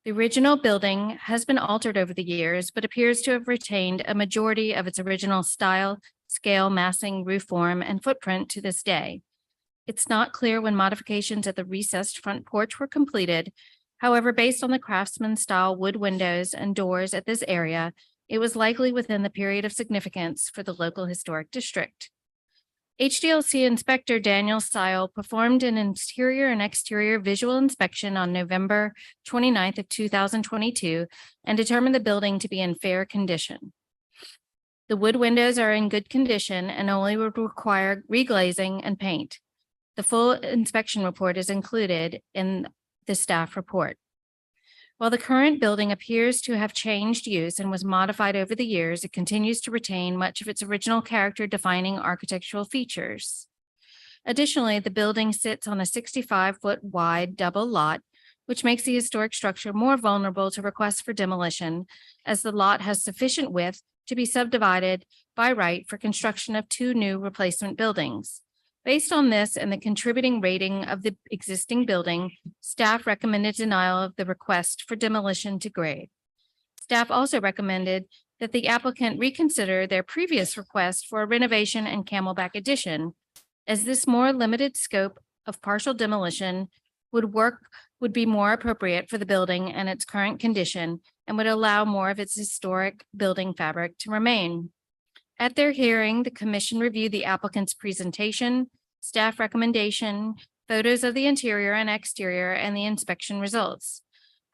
The original building has been altered over the years, but appears to have retained a majority of its original style, scale, massing, roof form, and footprint to this day. It's not clear when modifications at the recessed front porch were completed. However, based on the craftsman style wood windows and doors at this area, it was likely within the period of significance for the local historic district. HDLC Inspector Daniel Sile performed an interior and exterior visual inspection on November 29th of 2022 and determined the building to be in fair condition. The wood windows are in good condition and only would require reglazing and paint. The full inspection report is included in the staff report. While the current building appears to have changed use and was modified over the years, it continues to retain much of its original character defining architectural features. Additionally, the building sits on a 65-foot wide double lot, which makes the historic structure more vulnerable to requests for demolition, as the lot has sufficient width to be subdivided by right for construction of 2 new replacement buildings. Based on this and the contributing rating of the existing building, staff recommended denial of the request for demolition to grade. Staff also recommended that the applicant reconsider their previous request for a renovation and Camelback addition, as this more limited scope of partial demolition would be more appropriate for the building and its current condition and would allow more of its historic building fabric to remain. At their hearing, the commission reviewed the applicant's presentation, staff recommendation, photos of the interior and exterior, and the inspection results.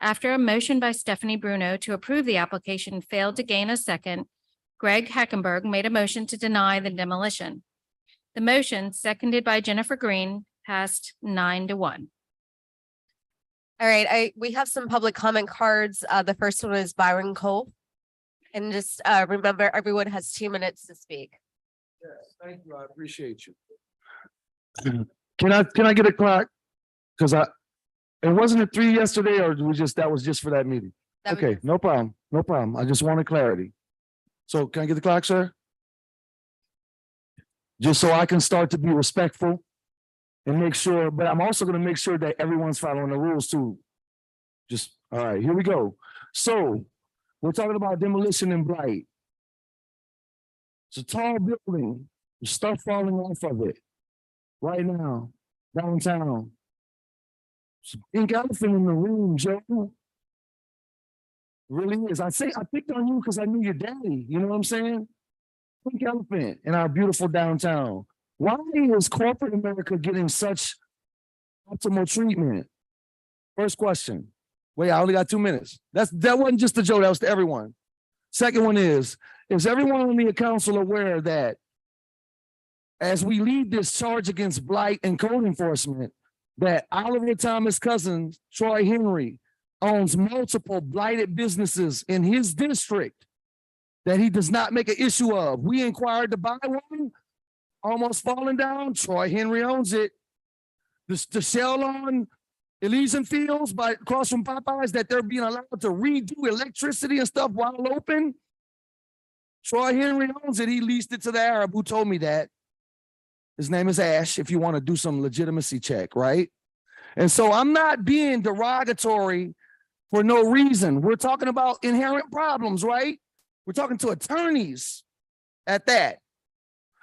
After a motion by Stephanie Bruno to approve the application failed to gain a second, Greg Heckenberg made a motion to deny the demolition. The motion, seconded by Jennifer Green, passed 9-1. All right, we have some public comment cards. The first one is Byron Cole. And just remember, everyone has 2 minutes to speak. Yes, thank you. I appreciate you. Can I get a clock? Because it wasn't a 3 yesterday, or that was just for that meeting? That was Okay, no problem, no problem. I just wanted clarity. So can I get the clock, sir? Just so I can start to be respectful and make sure, but I'm also gonna make sure that everyone's following the rules too. All right, here we go. So we're talking about demolition in Blight. It's a tall building, there's stuff falling off of it right now, downtown. It's a pink elephant in the room, Joe. Really is. I picked on you because I knew your daddy. You know what I'm saying? Pink elephant in our beautiful downtown. Why is corporate America getting such optimal treatment? First question. Wait, I only got 2 minutes. That wasn't just to Joe, that was to everyone. Second one is everyone on the council aware that as we lead this charge against blight and code enforcement, that Oliver Thomas' cousin, Troy Henry, owns multiple blighted businesses in his district that he does not make an issue of. We inquired to buy one, almost falling down. Troy Henry owns it. The shell on Elysian Fields across from Popeyes that they're being allowed to redo electricity and stuff while open. Troy Henry owns it. He leased it to the Arab who told me that. His name is Ash, if you want to do some legitimacy check, right? And so I'm not being derogatory for no reason. We're talking about inherent problems, right? We're talking to attorneys at that.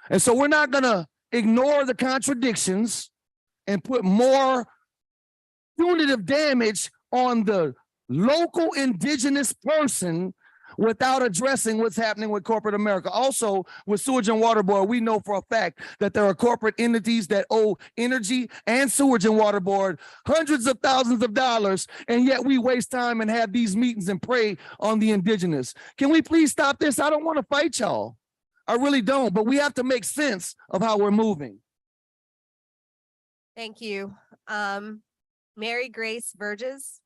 And so we're not going to ignore the contradictions and put more punitive damage on the local indigenous person without addressing what's happening with corporate America. Also, with Sewage and Water Board, we know for a fact that there are corporate entities that owe energy and Sewage and Water Board hundreds of thousands of dollars, and yet we waste time and have these meetings and prey on the indigenous. Can we please stop this? I don't want to fight y'all. I really don't, but we have to make sense of how we're moving. Thank you. Mary Grace Burgess.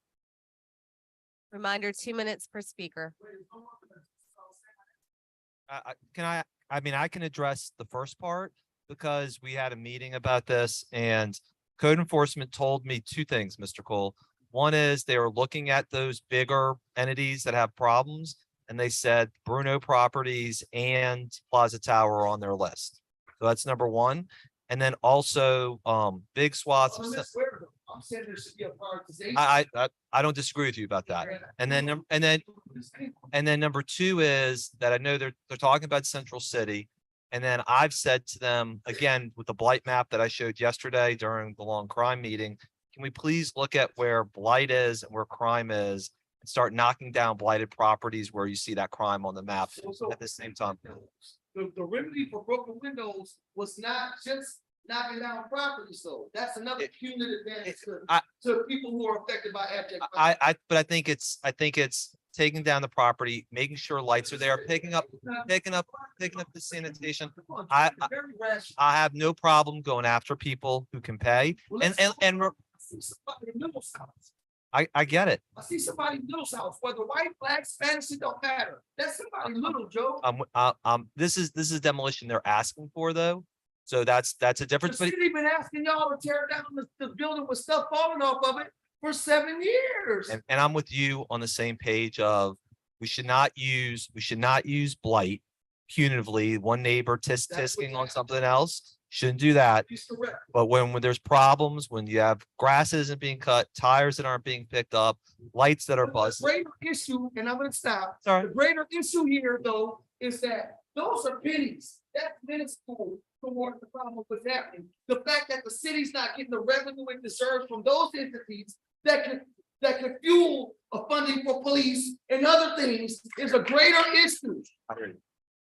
Reminder, 2 minutes per speaker. I can address the first part because we had a meeting about this and code enforcement told me 2 things, Mr. Cole. One is they were looking at those bigger entities that have problems and they said Bruno Properties and Plaza Tower are on their list. So that's number one. And then also big swaths. I'm saying there should be a prioritization. I don't disagree with you about that. And then number 2 is that I know they're talking about Central City. And then I've said to them, again, with the blight map that I showed yesterday during the long crime meeting, can we please look at where blight is and where crime is and start knocking down blighted properties where you see that crime on the map at the same time? The remedy for broken windows was not just knocking down property, so that's another punitive advantage to people who are affected by abject. But I think it's taking down the property, making sure lights are there, picking up the sanitation. I have no problem going after people who can pay I get it. I see somebody little house, whether white, black, Spanish, it don't matter. That's somebody little, Joe. This is demolition they're asking for though. So that's a difference. The city been asking y'all to tear down the building with stuff falling off of it for 7 years. And I'm with you on the same page of we should not use blight punitively. One neighbor tisking on something else. Shouldn't do that. But when there's problems, when you have grass isn't being cut, tires that aren't being picked up, lights that are busted. The greater issue, and I'm gonna stop. Sorry. The greater issue here though, is that those are pennies. That's minuscule toward the problem of what's happening. The fact that the city's not getting the revenue it deserves from those entities that can that can fuel a funding for police and other things is a greater issue.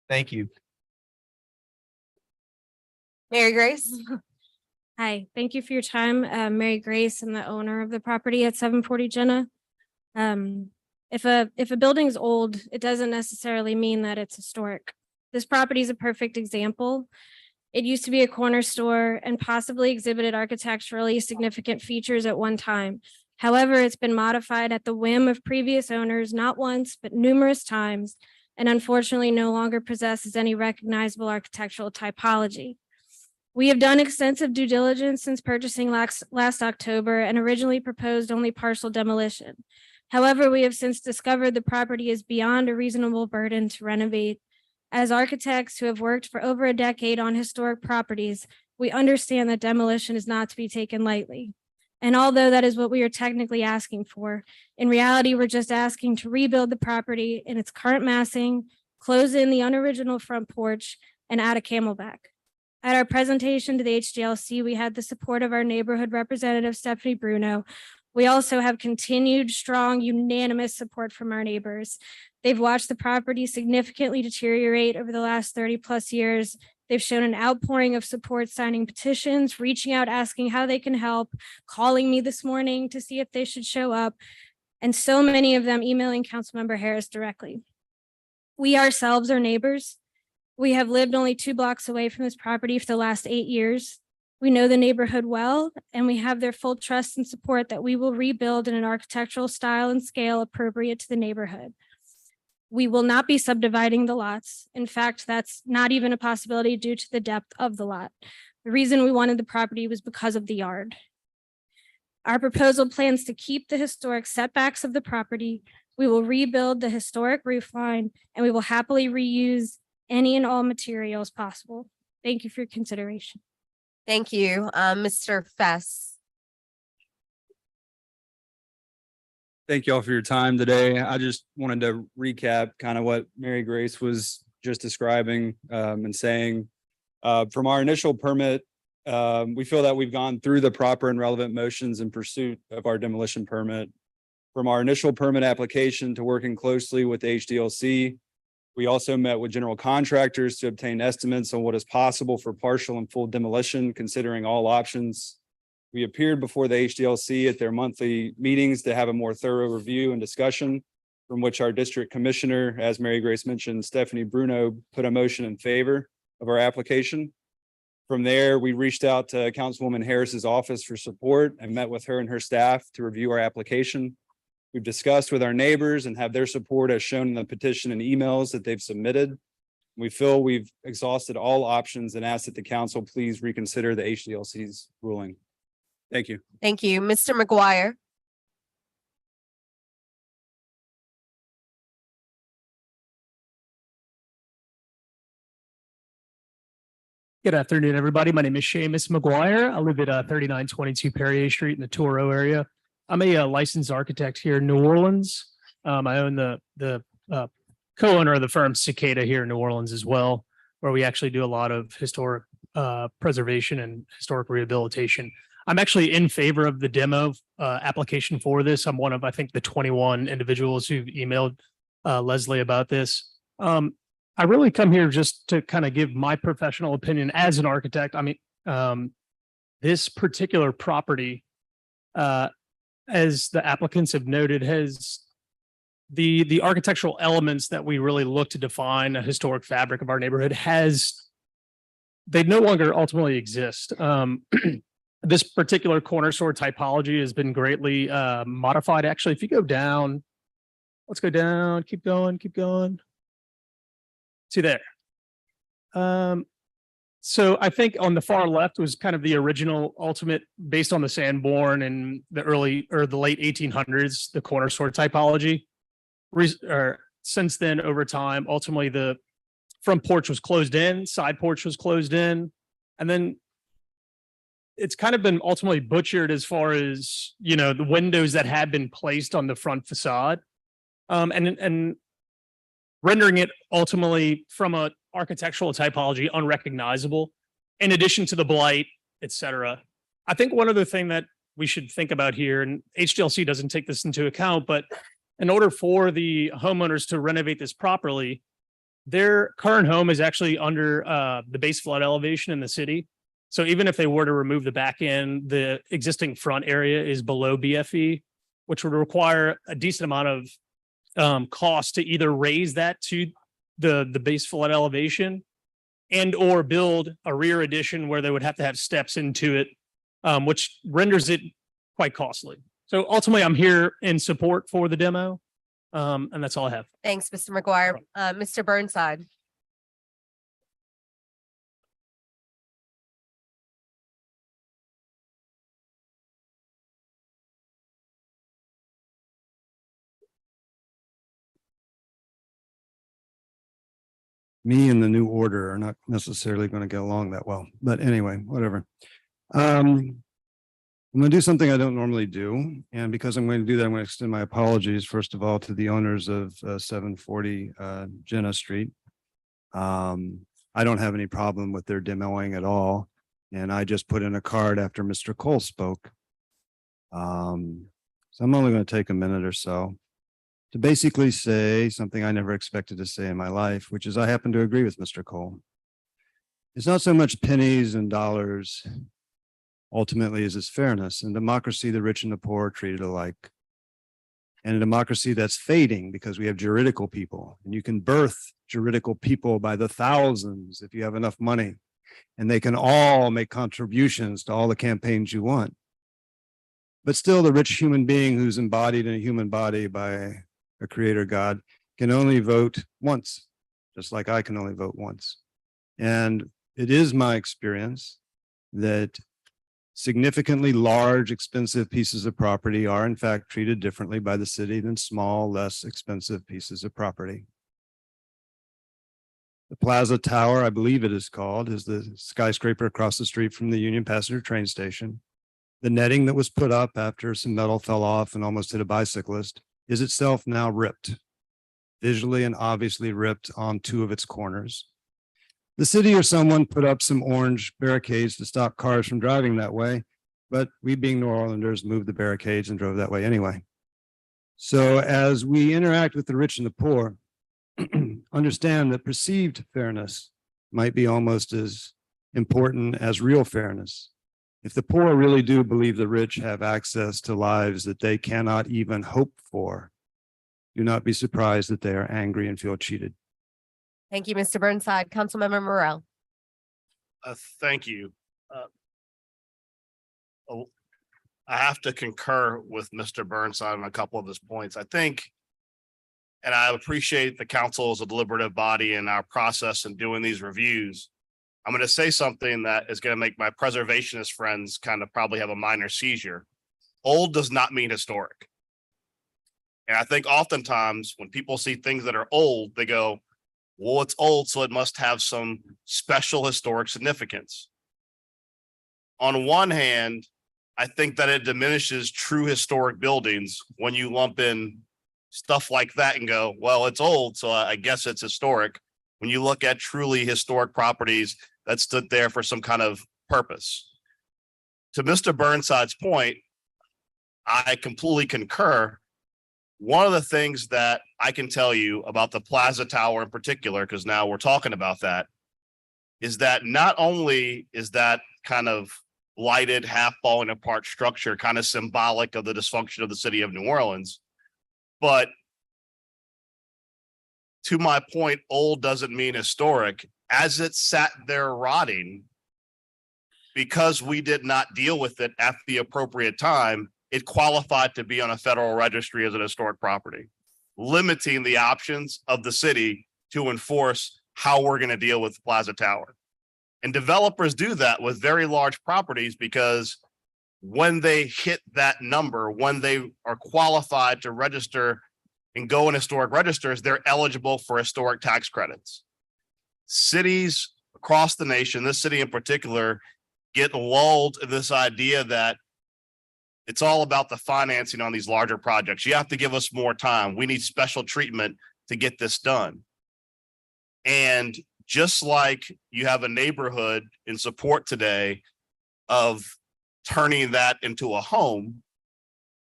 Thank you. Mary Grace. Hi, thank you for your time. Mary Grace, I'm the owner of the property at 740 Jenna. If a building is old, it doesn't necessarily mean that it's historic. This property is a perfect example. It used to be a corner store and possibly exhibited architecturally significant features at one time. However, it's been modified at the whim of previous owners, not once, but numerous times, and unfortunately no longer possesses any recognizable architectural typology. We have done extensive due diligence since purchasing last October and originally proposed only partial demolition. However, we have since discovered the property is beyond a reasonable burden to renovate. As architects who have worked for over a decade on historic properties, we understand that demolition is not to be taken lightly. And although that is what we are technically asking for, in reality, we're just asking to rebuild the property in its current massing, close in the unoriginal front porch, and add a camelback. At our presentation to the HDLC, we had the support of our neighborhood representative, Stephanie Bruno. We also have continued strong, unanimous support from our neighbors. They've watched the property significantly deteriorate over the last 30+ years. They've shown an outpouring of support, signing petitions, reaching out, asking how they can help, calling me this morning to see if they should show up, and so many of them emailing Councilmember Harris directly. We ourselves are neighbors. We have lived only 2 blocks away from this property for the last 8 years. We know the neighborhood well, and we have their full trust and support that we will rebuild in an architectural style and scale appropriate to the neighborhood. We will not be subdividing the lots. In fact, that's not even a possibility due to the depth of the lot. The reason we wanted the property was because of the yard. Our proposal plans to keep the historic setbacks of the property. We will rebuild the historic roof line, and we will happily reuse any and all materials possible. Thank you for your consideration. Thank you. Mr. Fess. Thank you all for your time today. I just wanted to recap kind of what Mary Grace was just describing and saying. From our initial permit, we feel that we've gone through the proper and relevant motions in pursuit of our demolition permit. From our initial permit application to working closely with the HDLC, we also met with general contractors to obtain estimates on what is possible for partial and full demolition, considering all options. We appeared before the HDLC at their monthly meetings to have a more thorough review and discussion, from which our district commissioner, as Mary Grace mentioned, Stephanie Bruno, put a motion in favor of our application. From there, we reached out to Councilwoman Harris's office for support and met with her and her staff to review our application. We've discussed with our neighbors and have their support as shown in the petition and emails that they've submitted. We feel we've exhausted all options and ask that the council please reconsider the HDLC's ruling. Thank you. Thank you. Mr. McGuire. Good afternoon, everybody. My name is Seamus McGuire. I live at 3922 Perrier Street in the Toro area. I'm a licensed architect here in New Orleans. I own the co-owner of the firm Cicada here in New Orleans as well, where we actually do a lot of historic preservation and historic rehabilitation. I'm actually in favor of the demo application for this. I'm one of, I think, the 21 individuals who've emailed Leslie about this. I really come here just to kind of give my professional opinion as an architect. I mean, this particular property, as the applicants have noted, has the architectural elements that we really look to define a historic fabric of our neighborhood they no longer ultimately exist. This particular corner store typology has been greatly modified. Actually, if you go down, let's go down, keep going. See there. So I think on the far left was kind of the original ultimate based on the Sanborn in the early or the late 1800s, the corner store typology. Since then, over time, ultimately the front porch was closed in, side porch was closed in, and then it's kind of been ultimately butchered as far as, you know, the windows that had been placed on the front facade, and rendering it ultimately from a architectural typology unrecognizable, in addition to the blight, etc. I think one other thing that we should think about here, and HDLC doesn't take this into account, but in order for the homeowners to renovate this properly, their current home is actually under the base flood elevation in the city. So even if they were to remove the back end, the existing front area is below BFE, which would require a decent amount of cost to either raise that to the base flood elevation and or build a rear addition where they would have to have steps into it, which renders it quite costly. So ultimately, I'm here in support for the demo. And that's all I have. Thanks, Mr. McGuire. Mr. Burnside. Me and the new order are not necessarily going to get along that well, but anyway, whatever. I'm going to do something I don't normally do. And because I'm going to do that, I'm going to extend my apologies, first of all, to the owners of 740 Jenna Street. I don't have any problem with their demoing at all. And I just put in a card after Mr. Cole spoke. So I'm only going to take a minute or so to basically say something I never expected to say in my life, which is I happen to agree with Mr. Cole. It's not so much pennies and dollars. Ultimately, is its fairness. In democracy, the rich and the poor are treated alike. And a democracy that's fading because we have juridical people, and you can birth juridical people by the thousands if you have enough money, and they can all make contributions to all the campaigns you want. But still, the rich human being who's embodied in a human body by a creator God can only vote once, just like I can only vote once. And it is my experience that significantly large, expensive pieces of property are in fact treated differently by the city than small, less expensive pieces of property. The Plaza Tower, I believe it is called, is the skyscraper across the street from the Union Passenger train station. The netting that was put up after some metal fell off and almost hit a bicyclist is itself now ripped, visually and obviously ripped on two of its corners. The city or someone put up some orange barricades to stop cars from driving that way, but we being New Orleanders moved the barricades and drove that way anyway. So as we interact with the rich and the poor, understand that perceived fairness might be almost as important as real fairness. If the poor really do believe the rich have access to lives that they cannot even hope for, do not be surprised that they are angry and feel cheated. Thank you, Mr. Burnside. Councilmember Morrell. Thank you. I have to concur with Mr. Burnside on a couple of his points. I think, and I appreciate the council as a deliberative body in our process in doing these reviews. I'm going to say something that is going to make my preservationist friends kind of probably have a minor seizure. Old does not mean historic. And I think oftentimes when people see things that are old, they go, well, it's old, so it must have some special historic significance. On one hand, I think that it diminishes true historic buildings when you lump in stuff like that and go, well, it's old, so I guess it's historic. When you look at truly historic properties that stood there for some kind of purpose. To Mr. Burnside's point, I completely concur. One of the things that I can tell you about the Plaza Tower in particular, because now we're talking about that, is that not only is that kind of blighted, half falling apart structure kind of symbolic of the dysfunction of the city of New Orleans, but to my point, old doesn't mean historic. As it sat there rotting, because we did not deal with it at the appropriate time, it qualified to be on a federal registry as an historic property, limiting the options of the city to enforce how we're going to deal with Plaza Tower. And developers do that with very large properties because when they hit that number, when they are qualified to register and go in historic registers, they're eligible for historic tax credits. Cities across the nation, this city in particular, get lulled in this idea that it's all about the financing on these larger projects. You have to give us more time. We need special treatment to get this done. And just like you have a neighborhood in support today of turning that into a home,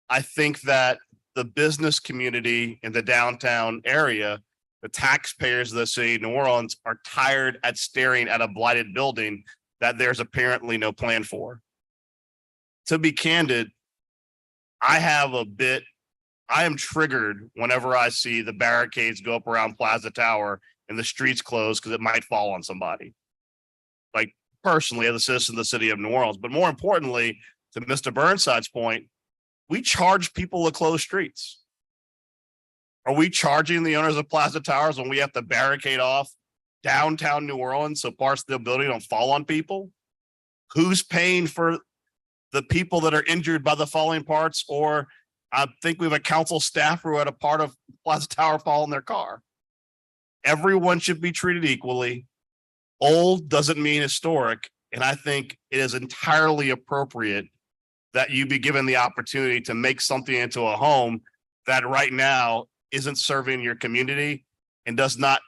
I think that the business community in the downtown area, the taxpayers of the city of New Orleans are tired at staring at a blighted building that there's apparently no plan for. To be candid, I am triggered whenever I see the barricades go up around Plaza Tower and the streets closed because it might fall on somebody. Like personally, as a citizen of the city of New Orleans, but more importantly, to Mr. Burnside's point, we charge people to close streets. Are we charging the owners of Plaza Towers when we have to barricade off downtown New Orleans so parts of the building don't fall on people? Who's paying for the people that are injured by the falling parts? Or I think we have a council staffer who had a part of Plaza Tower fall in their car. Everyone should be treated equally. Old doesn't mean historic. And I think it is entirely appropriate that you be given the opportunity to make something into a home that right now isn't serving your community and does not,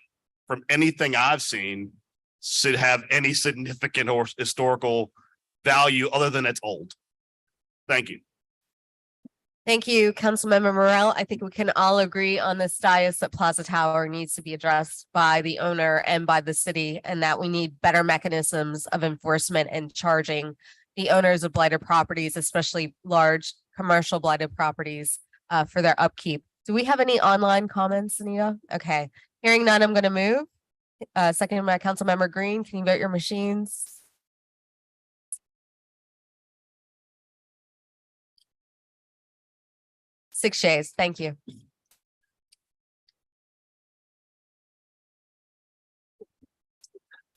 from anything I've seen, should have any significant or historical value other than it's old. Thank you. Thank you, Councilmember Morel. I think we can all agree on this dais that Plaza Tower needs to be addressed by the owner and by the city, and that we need better mechanisms of enforcement and charging the owners of blighted properties, especially large commercial blighted properties, for their upkeep. Do we have any online comments, Anita? Okay, hearing none, I'm going to move. Seconded by Councilmember Green. Can you vote your machines? Six shays. Thank you.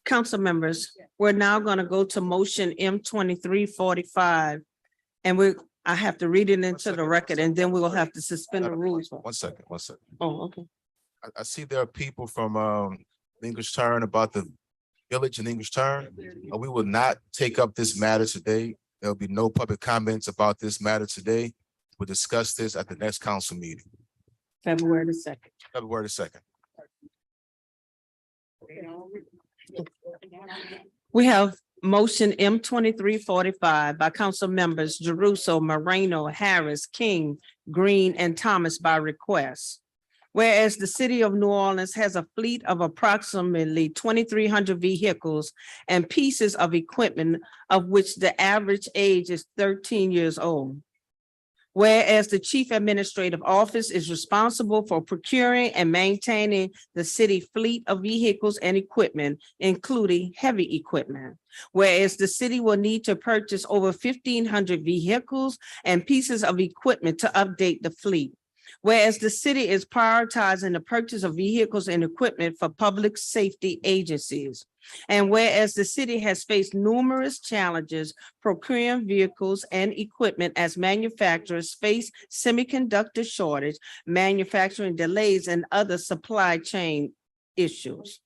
Council members, we're now going to go to motion M 2345. And I have to read it into the record and then we will have to suspend the rules. One second. Oh, okay. I see there are people from English Turn about the village in English Turn. We will not take up this matter today. There'll be no public comments about this matter today. We'll discuss this at the next council meeting, February the 2nd. February the 2nd. We have motion M 2345 by council members Jeruso, Moreno, Harris, King, Green, and Thomas by request. Whereas the city of New Orleans has a fleet of approximately 2,300 vehicles and pieces of equipment of which the average age is 13 years old. Whereas the chief administrative office is responsible for procuring and maintaining the city fleet of vehicles and equipment, including heavy equipment. Whereas the city will need to purchase over 1,500 vehicles and pieces of equipment to update the fleet. Whereas the city is prioritizing the purchase of vehicles and equipment for public safety agencies. And whereas the city has faced numerous challenges procuring vehicles and equipment as manufacturers face semiconductor shortage, manufacturing delays, and other supply chain issues.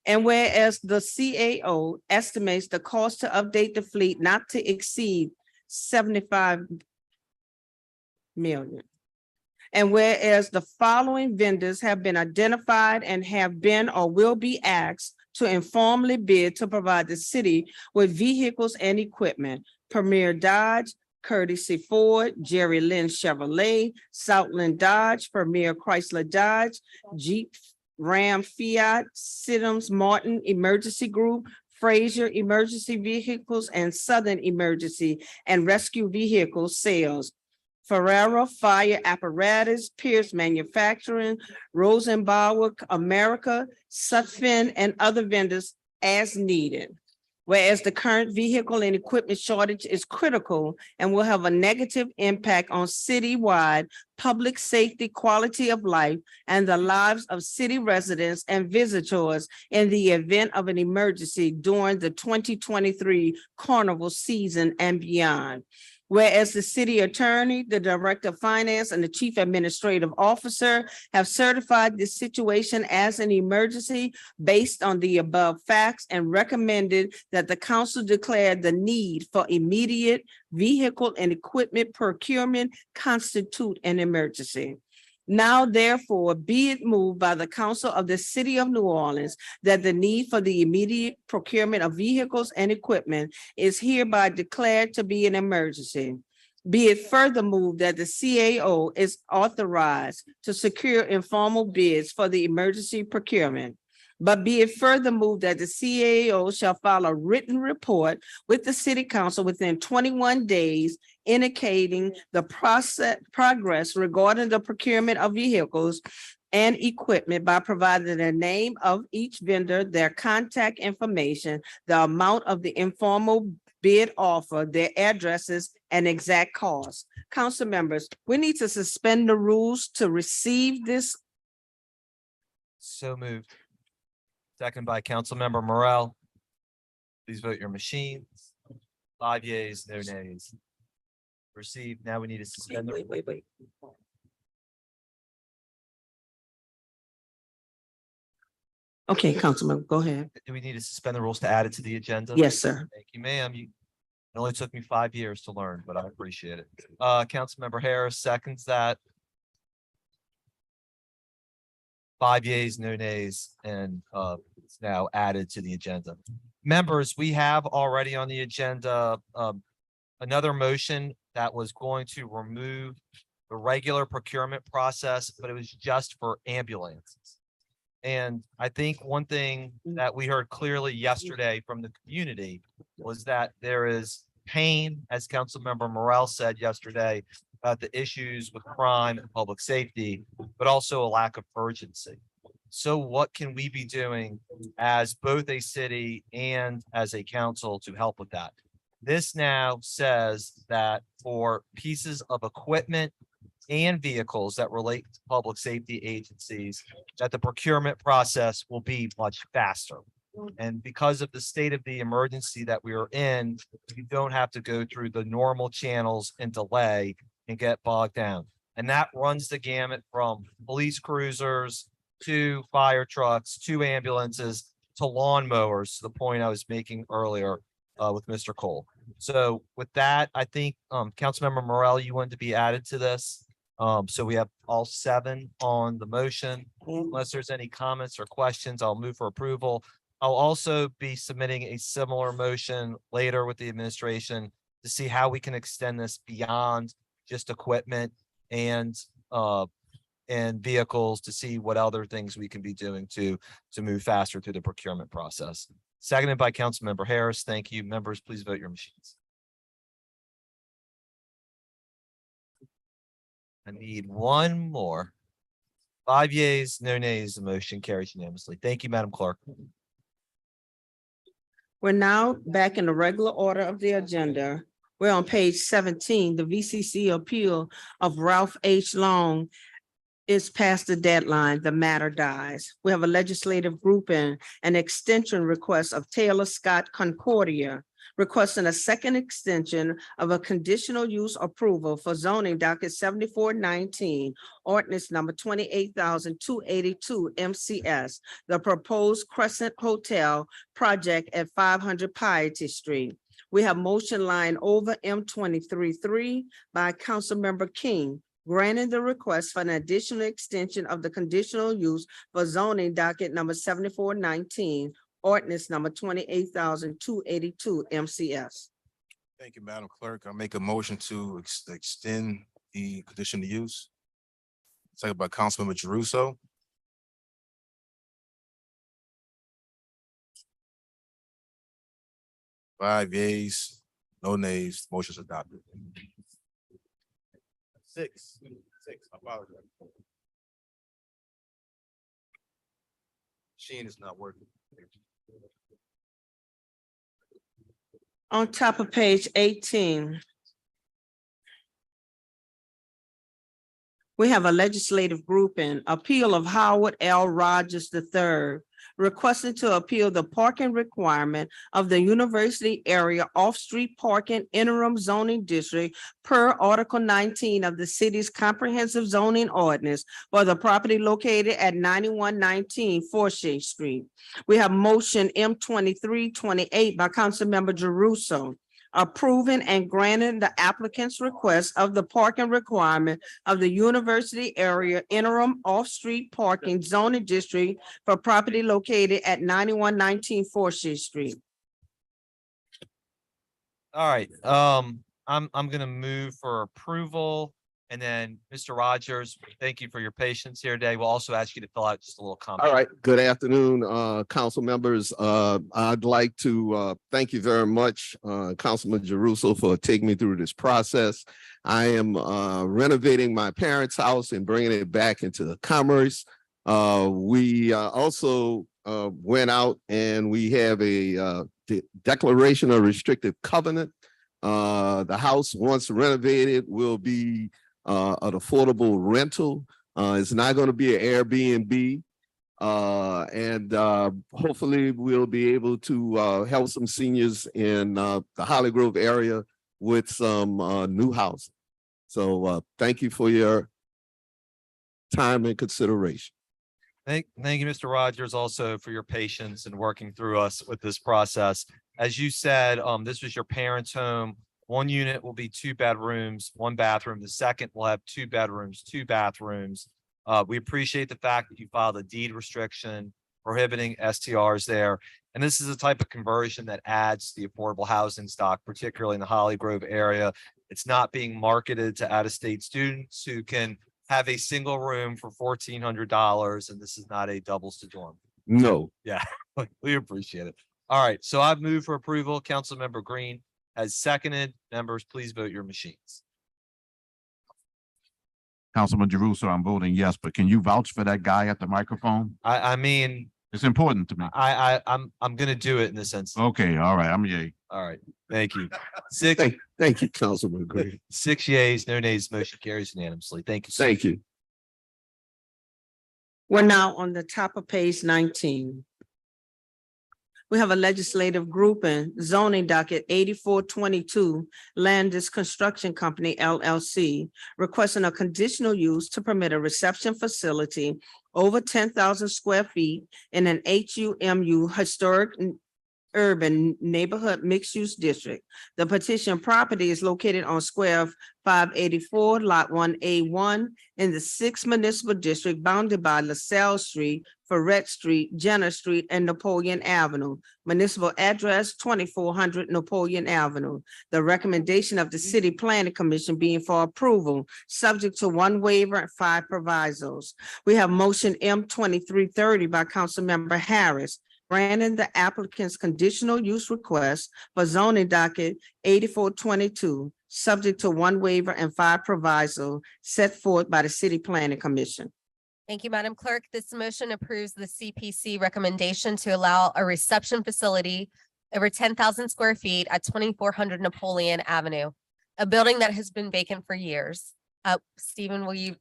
And whereas the CAO estimates the cost to update the fleet not to exceed 75 million. And whereas the following vendors have been identified and have been or will be asked to informally bid to provide the city with vehicles and equipment: Premier Dodge, Courtesy Ford, Jerry Lynn Chevrolet, Southland Dodge, Premier Chrysler Dodge, Jeep, Ram Fiat, Siddons Martin Emergency Group, Frazier Emergency Vehicles, and Southern Emergency and Rescue Vehicle Sales. Ferrera Fire Apparatus, Pierce Manufacturing, Rosenbauer America, Sutphen, and other vendors as needed. Whereas the current vehicle and equipment shortage is critical and will have a negative impact on citywide public safety, quality of life, and the lives of city residents and visitors in the event of an emergency during the 2023 carnival season and beyond. Whereas the city attorney, the director of finance, and the chief administrative officer have certified this situation as an emergency based on the above facts and recommended that the council declare the need for immediate vehicle and equipment procurement constitute an emergency. Now therefore be it moved by the council of the city of New Orleans that the need for the immediate procurement of vehicles and equipment is hereby declared to be an emergency. Be it further moved that the CAO is authorized to secure informal bids for the emergency procurement. But be it further moved that the CAO shall file a written report with the city council within 21 days indicating the progress regarding the procurement of vehicles and equipment by providing the name of each vendor, their contact information, the amount of the informal bid offer, their addresses, and exact cost. Council members, we need to suspend the rules to receive this. So moved. Second by Councilmember Morel. Please vote your machines. 5 yeas, no nays. Received. Now we need to suspend. the- Wait. Okay, Councilman, go ahead. Do we need to suspend the rules to add it to the agenda? Yes, sir. Thank you, ma'am. It only took me 5 years to learn, but I appreciate it. Councilmember Harris seconds that. 5 yeas, no nays, and it's now added to the agenda. Members, we have already on the agenda another motion that was going to remove the regular procurement process, but it was just for ambulances. And I think one thing that we heard clearly yesterday from the community was that there is pain, as Councilmember Morel said yesterday, about the issues with crime and public safety, but also a lack of urgency. So what can we be doing as both a city and as a council to help with that? This now says that for pieces of equipment and vehicles that relate to public safety agencies, that the procurement process will be much faster. And because of the state of the emergency that we are in, you don't have to go through the normal channels and delay and get bogged down. And that runs the gamut from police cruisers to fire trucks, to ambulances, to lawnmowers, to the point I was making earlier with Mr. Cole. So with that, I think Councilmember Morel, you wanted to be added to this. So we have all 7 on the motion. Unless there's any comments or questions, I'll move for approval. I'll also be submitting a similar motion later with the administration to see how we can extend this beyond just equipment and vehicles, to see what other things we can be doing to move faster through the procurement process. Seconded by Councilmember Harris. Thank you. Members, please vote your machines. I need one more. 5 yeas, no nays. The motion carries unanimously. Thank you, Madam Clerk. We're now back in the regular order of the agenda. We're on page 17. The VCC appeal of Ralph H. Long is past the deadline. The matter dies. We have a legislative grouping, an extension request of Taylor Scott Concordia, requesting a second extension of a conditional use approval for zoning docket 7419, ordinance number 28,282 MCS, the proposed Crescent Hotel project at 500 Piety Street. We have motion line over M23-3 by Councilmember King, granting the request for an additional extension of the conditional use for zoning docket number 7419, ordinance number 28,282 MCS. Thank you, Madam Clerk. I make a motion to extend the conditional use. Second by Councilmember Jeruso. Five yeas, no nays, motion is adopted. 6, I apologize. Machine is not working. On top of page 18, we have a legislative grouping, appeal of Howard L. Rogers III, requesting to appeal the parking requirement of the University Area Off-Street Parking Interim Zoning District per Article 19 of the city's comprehensive zoning ordinance for the property located at 9119 Forsyth Street. We have motion M2328 by Councilmember Jeruso, approving and granting the applicant's request of the parking requirement of the University Area Interim Off-Street Parking Zoning District for property located at 9119 4th Street. All right, I'm gonna move for approval. And then Mr. Rogers, thank you for your patience here today. We'll also ask you to fill out just a little comment. All right, good afternoon, council members. I'd like to thank you very much, Councilman Jeruso, for taking me through this process. I am renovating my parents' house and bringing it back into commerce. We also went out and we have a declaration of restrictive covenant. The house, once renovated, will be an affordable rental. It's not going to be an Airbnb. And hopefully we'll be able to help some seniors in the Holly Grove area with some new housing. So thank you for your time and consideration. Thank you, Mr. Rogers, also for your patience and working through us with this process. As you said, this was your parents' home. One unit will be 2 bedrooms, 1 bathroom. The second will have 2 bedrooms, 2 bathrooms. We appreciate the fact that you filed a deed restriction prohibiting STRs there. And this is a type of conversion that adds to the affordable housing stock, particularly in the Holly Grove area. It's not being marketed to out-of-state students who can have a single room for $1,400, and this is not a doubles to dorm. No. Yeah, we appreciate it. All right, so I've moved for approval. Councilmember Green has seconded. Members, please vote your machines. Councilman Jeruso, I'm voting yes, but can you vouch for that guy at the microphone? I mean, it's important to me. I'm gonna do it in this instance. Okay, all right, I'm yay. All right, thank you. Thank you, Councilman Green. 6 yeas, no nays, motion carries unanimously. Thank you. sir. Thank you. We're now on the top of page 19. We have a legislative grouping, zoning docket 8422, Landis Construction Company LLC, requesting a conditional use to permit a reception facility over 10,000 square feet in an HUMU historic urban neighborhood mixed-use district. The petition property is located on square 584, lot 1A1 in the 6th municipal district bounded by LaSalle Street, Ferret Street, Jenner Street, and Napoleon Avenue. Municipal address 2400 Napoleon Avenue. The recommendation of the City Planning Commission being for approval, subject to 1 waiver and 5 provisos. We have motion M2330 by Councilmember Harris, granting the applicant's conditional use request for zoning docket 8422, subject to 1 waiver and 5 proviso set forth by the City Planning Commission. Thank you, Madam Clerk. This motion approves the CPC recommendation to allow a reception facility over 10,000 square feet at 2400 Napoleon Avenue, a building that has been vacant for years. Stephen, will you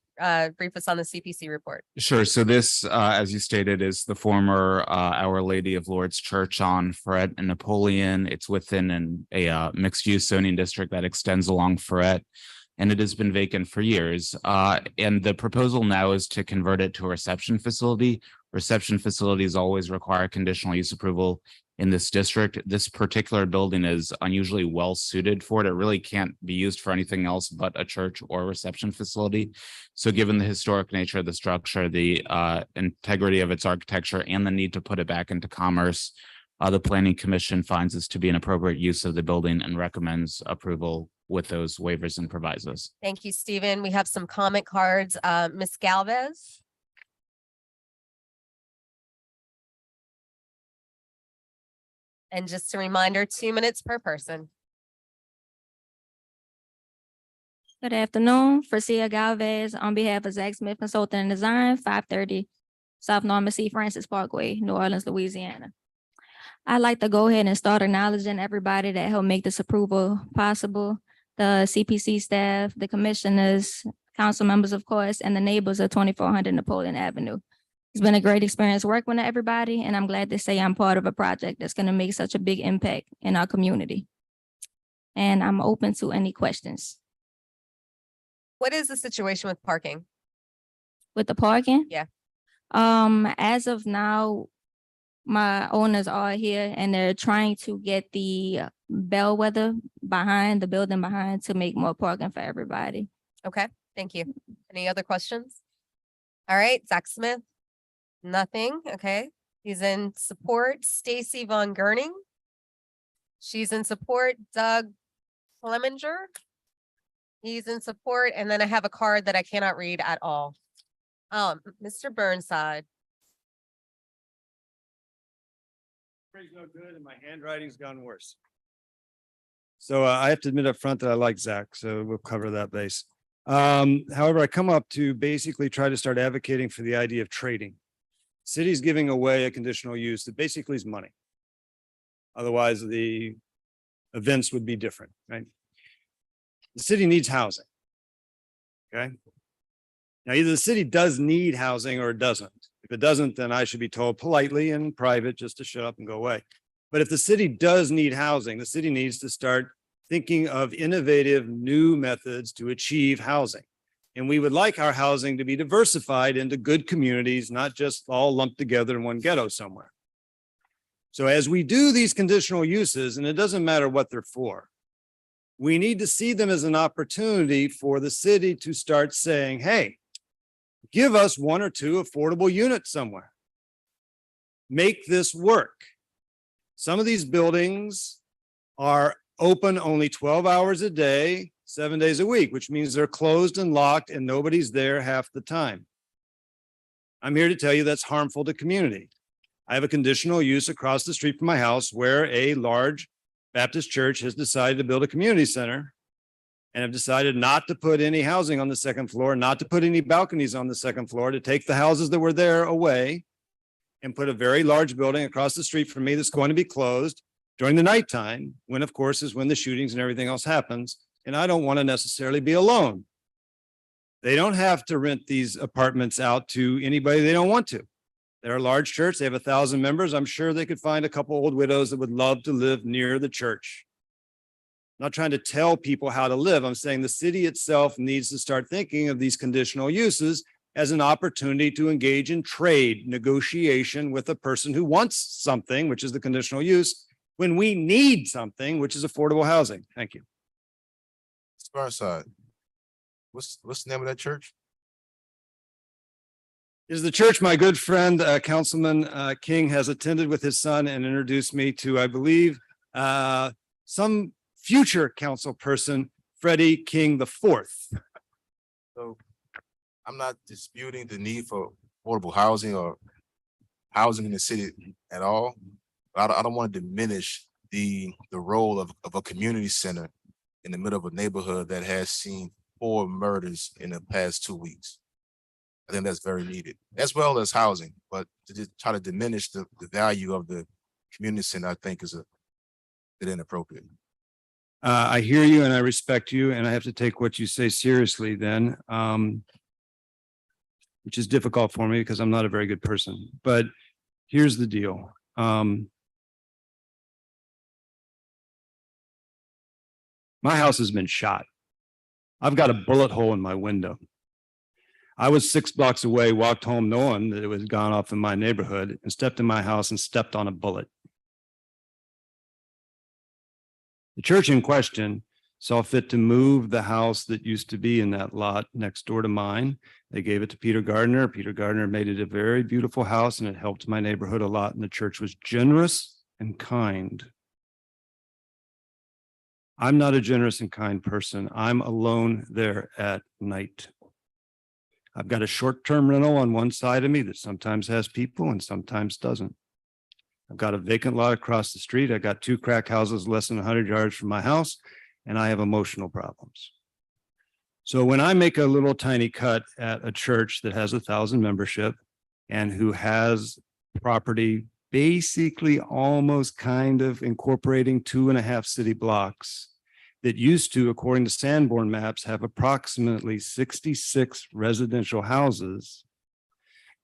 brief us on the CPC report? Sure. So this, as you stated, is the former Our Lady of Lourdes Church on Ferret and Napoleon. It's within a mixed-use zoning district that extends along Ferret, and it has been vacant for years. And the proposal now is to convert it to a reception facility. Reception facilities always require conditional use approval in this district. This particular building is unusually well suited for it. It really can't be used for anything else but a church or a reception facility. So given the historic nature of the structure, the integrity of its architecture, and the need to put it back into commerce, the Planning Commission finds this to be an appropriate use of the building and recommends approval with those waivers and provisos. Thank you, Stephen. We have some comment cards. Ms. Galvez. And just a reminder, 2 minutes per person. Good afternoon, Francia Galvez on behalf of Zach Smith Consulting and Design, 530 South Norman C. Francis Parkway, New Orleans, Louisiana. I'd like to go ahead and start acknowledging everybody that helped make this approval possible. The CPC staff, the commissioners, council members, of course, and the neighbors of 2400 Napoleon Avenue. It's been a great experience working with everybody, and I'm glad to say I'm part of a project that's going to make such a big impact in our community. And I'm open to any questions. What is the situation with parking? With the parking? Yeah. As of now, my owners are here and they're trying to get the bellwether behind, the building behind, to make more parking for everybody. Okay, thank you. Any other questions? All right, Zach Smith? Nothing, okay. He's in support. Stacy Von Gerning? She's in support. Doug Clemenger? He's in support, and then I have a card that I cannot read at all. Mr. Burnside. Pretty no good and my handwriting's gone worse. So I have to admit up front that I like Zach, so we'll cover that base. However, I come up to basically try to start advocating for the idea of trading. City's giving away a conditional use that basically is money. Otherwise, the events would be different, right? The city needs housing. Okay. Now, either the city does need housing or it doesn't. If it doesn't, then I should be told politely and private just to shut up and go away. But if the city does need housing, the city needs to start thinking of innovative new methods to achieve housing. And we would like our housing to be diversified into good communities, not just all lumped together in one ghetto somewhere. So as we do these conditional uses, and it doesn't matter what they're for, we need to see them as an opportunity for the city to start saying, hey, give us 1 or 2 affordable units somewhere. Make this work. Some of these buildings are open only 12 hours a day, 7 days a week, which means they're closed and locked and nobody's there half the time. I'm here to tell you that's harmful to community. I have a conditional use across the street from my house where a large Baptist church has decided to build a community center and have decided not to put any housing on the second floor, not to put any balconies on the second floor, to take the houses that were there away and put a very large building across the street from me that's going to be closed during the nighttime, when of course is when the shootings and everything else happens. And I don't want to necessarily be alone. They don't have to rent these apartments out to anybody they don't want to. They're a large church. They have 1,000 members. I'm sure they could find a couple old widows that would love to live near the church. I'm not trying to tell people how to live. I'm saying the city itself needs to start thinking of these conditional uses as an opportunity to engage in trade negotiation with a person who wants something, which is the conditional use, when we need something, which is affordable housing. Thank you. Burnside. What's the name of that church? Is the church my good friend, Councilman King has attended with his son and introduced me to, I believe, some future council person, Freddie King IV. So I'm not disputing the need for affordable housing or housing in the city at all. But I don't want to diminish the role of a community center in the middle of a neighborhood that has seen 4 murders in the past 2 weeks. I think that's very needed, as well as housing, but to just try to diminish the value of the community center, I think is a bit inappropriate. I hear you and I respect you, and I have to take what you say seriously then, which is difficult for me because I'm not a very good person. But here's the deal. My house has been shot. I've got a bullet hole in my window. I was 6 blocks away, walked home knowing that it was gone off in my neighborhood, and stepped in my house and stepped on a bullet. The church in question saw fit to move the house that used to be in that lot next door to mine. They gave it to Peter Gardner. Peter Gardner made it a very beautiful house, and it helped my neighborhood a lot. And the church was generous and kind. I'm not a generous and kind person. I'm alone there at night. I've got a short-term rental on one side of me that sometimes has people and sometimes doesn't. I've got a vacant lot across the street. I got 2 crack houses less than 100 yards from my house, and I have emotional problems. So when I make a little tiny cut at a church that has 1,000 membership and who has property basically almost kind of incorporating 2.5 city blocks that used to, according to Sanborn maps, have approximately 66 residential houses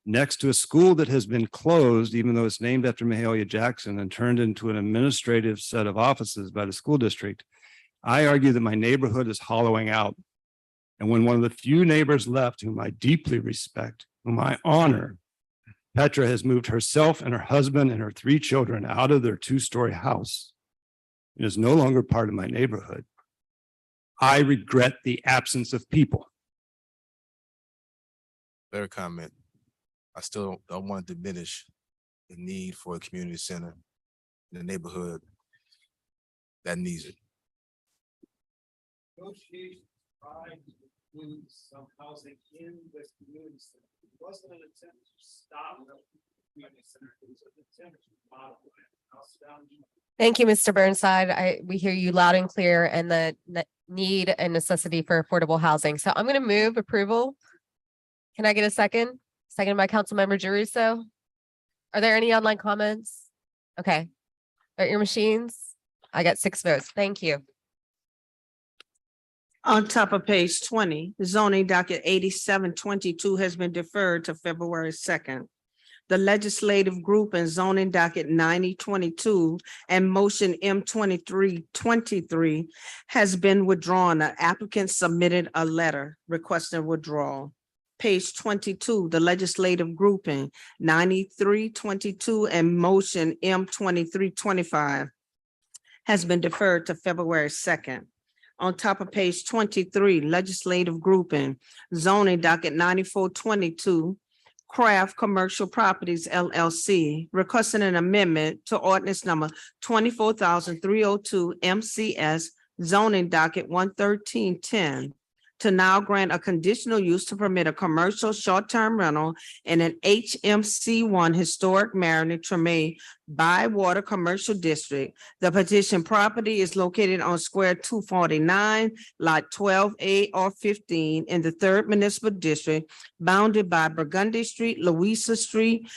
next to a school that has been closed, even though it's named after Mahalia Jackson, and turned into an administrative set of offices by the school district. I argue that my neighborhood is hollowing out. And when one of the few neighbors left, whom I deeply respect, whom I honor, Petra has moved herself and her husband and her 3 children out of their 2-story house It is no longer part of my neighborhood. I regret the absence of people. Fair comment. I still don't want to diminish the need for a community center in the neighborhood that needs it. Negotiations tried to include some housing in this community center. It wasn't an attempt to stop the community center. It was an attempt to modify it. Thank you, Mr. Burnside. We hear you loud and clear and the need and necessity for affordable housing. So I'm going to move approval. Can I get a second? Second by Councilmember Jeruso. Are there any online comments? Okay. Are your machines? I got 6 votes. Thank you. On top of page 20, zoning docket 8722 has been deferred to February 2nd. The legislative group and zoning docket 9022 and motion M2323 has been withdrawn. The applicant submitted a letter requesting withdrawal. Page 22, the legislative grouping 9322 and motion M2325 has been deferred to February 2nd. On top of page 23, legislative grouping, zoning docket 9422, Craft Commercial Properties LLC, requesting an amendment to ordinance number 24,302 MCS zoning docket 11310 to now grant a conditional use to permit a commercial short-term rental in an HMC1 historic Mariner Treme Bywater Commercial District. The petition property is located on square 249, lot 12A or 15 in the 3rd Municipal District, bounded by Burgundy Street, Louisa Street,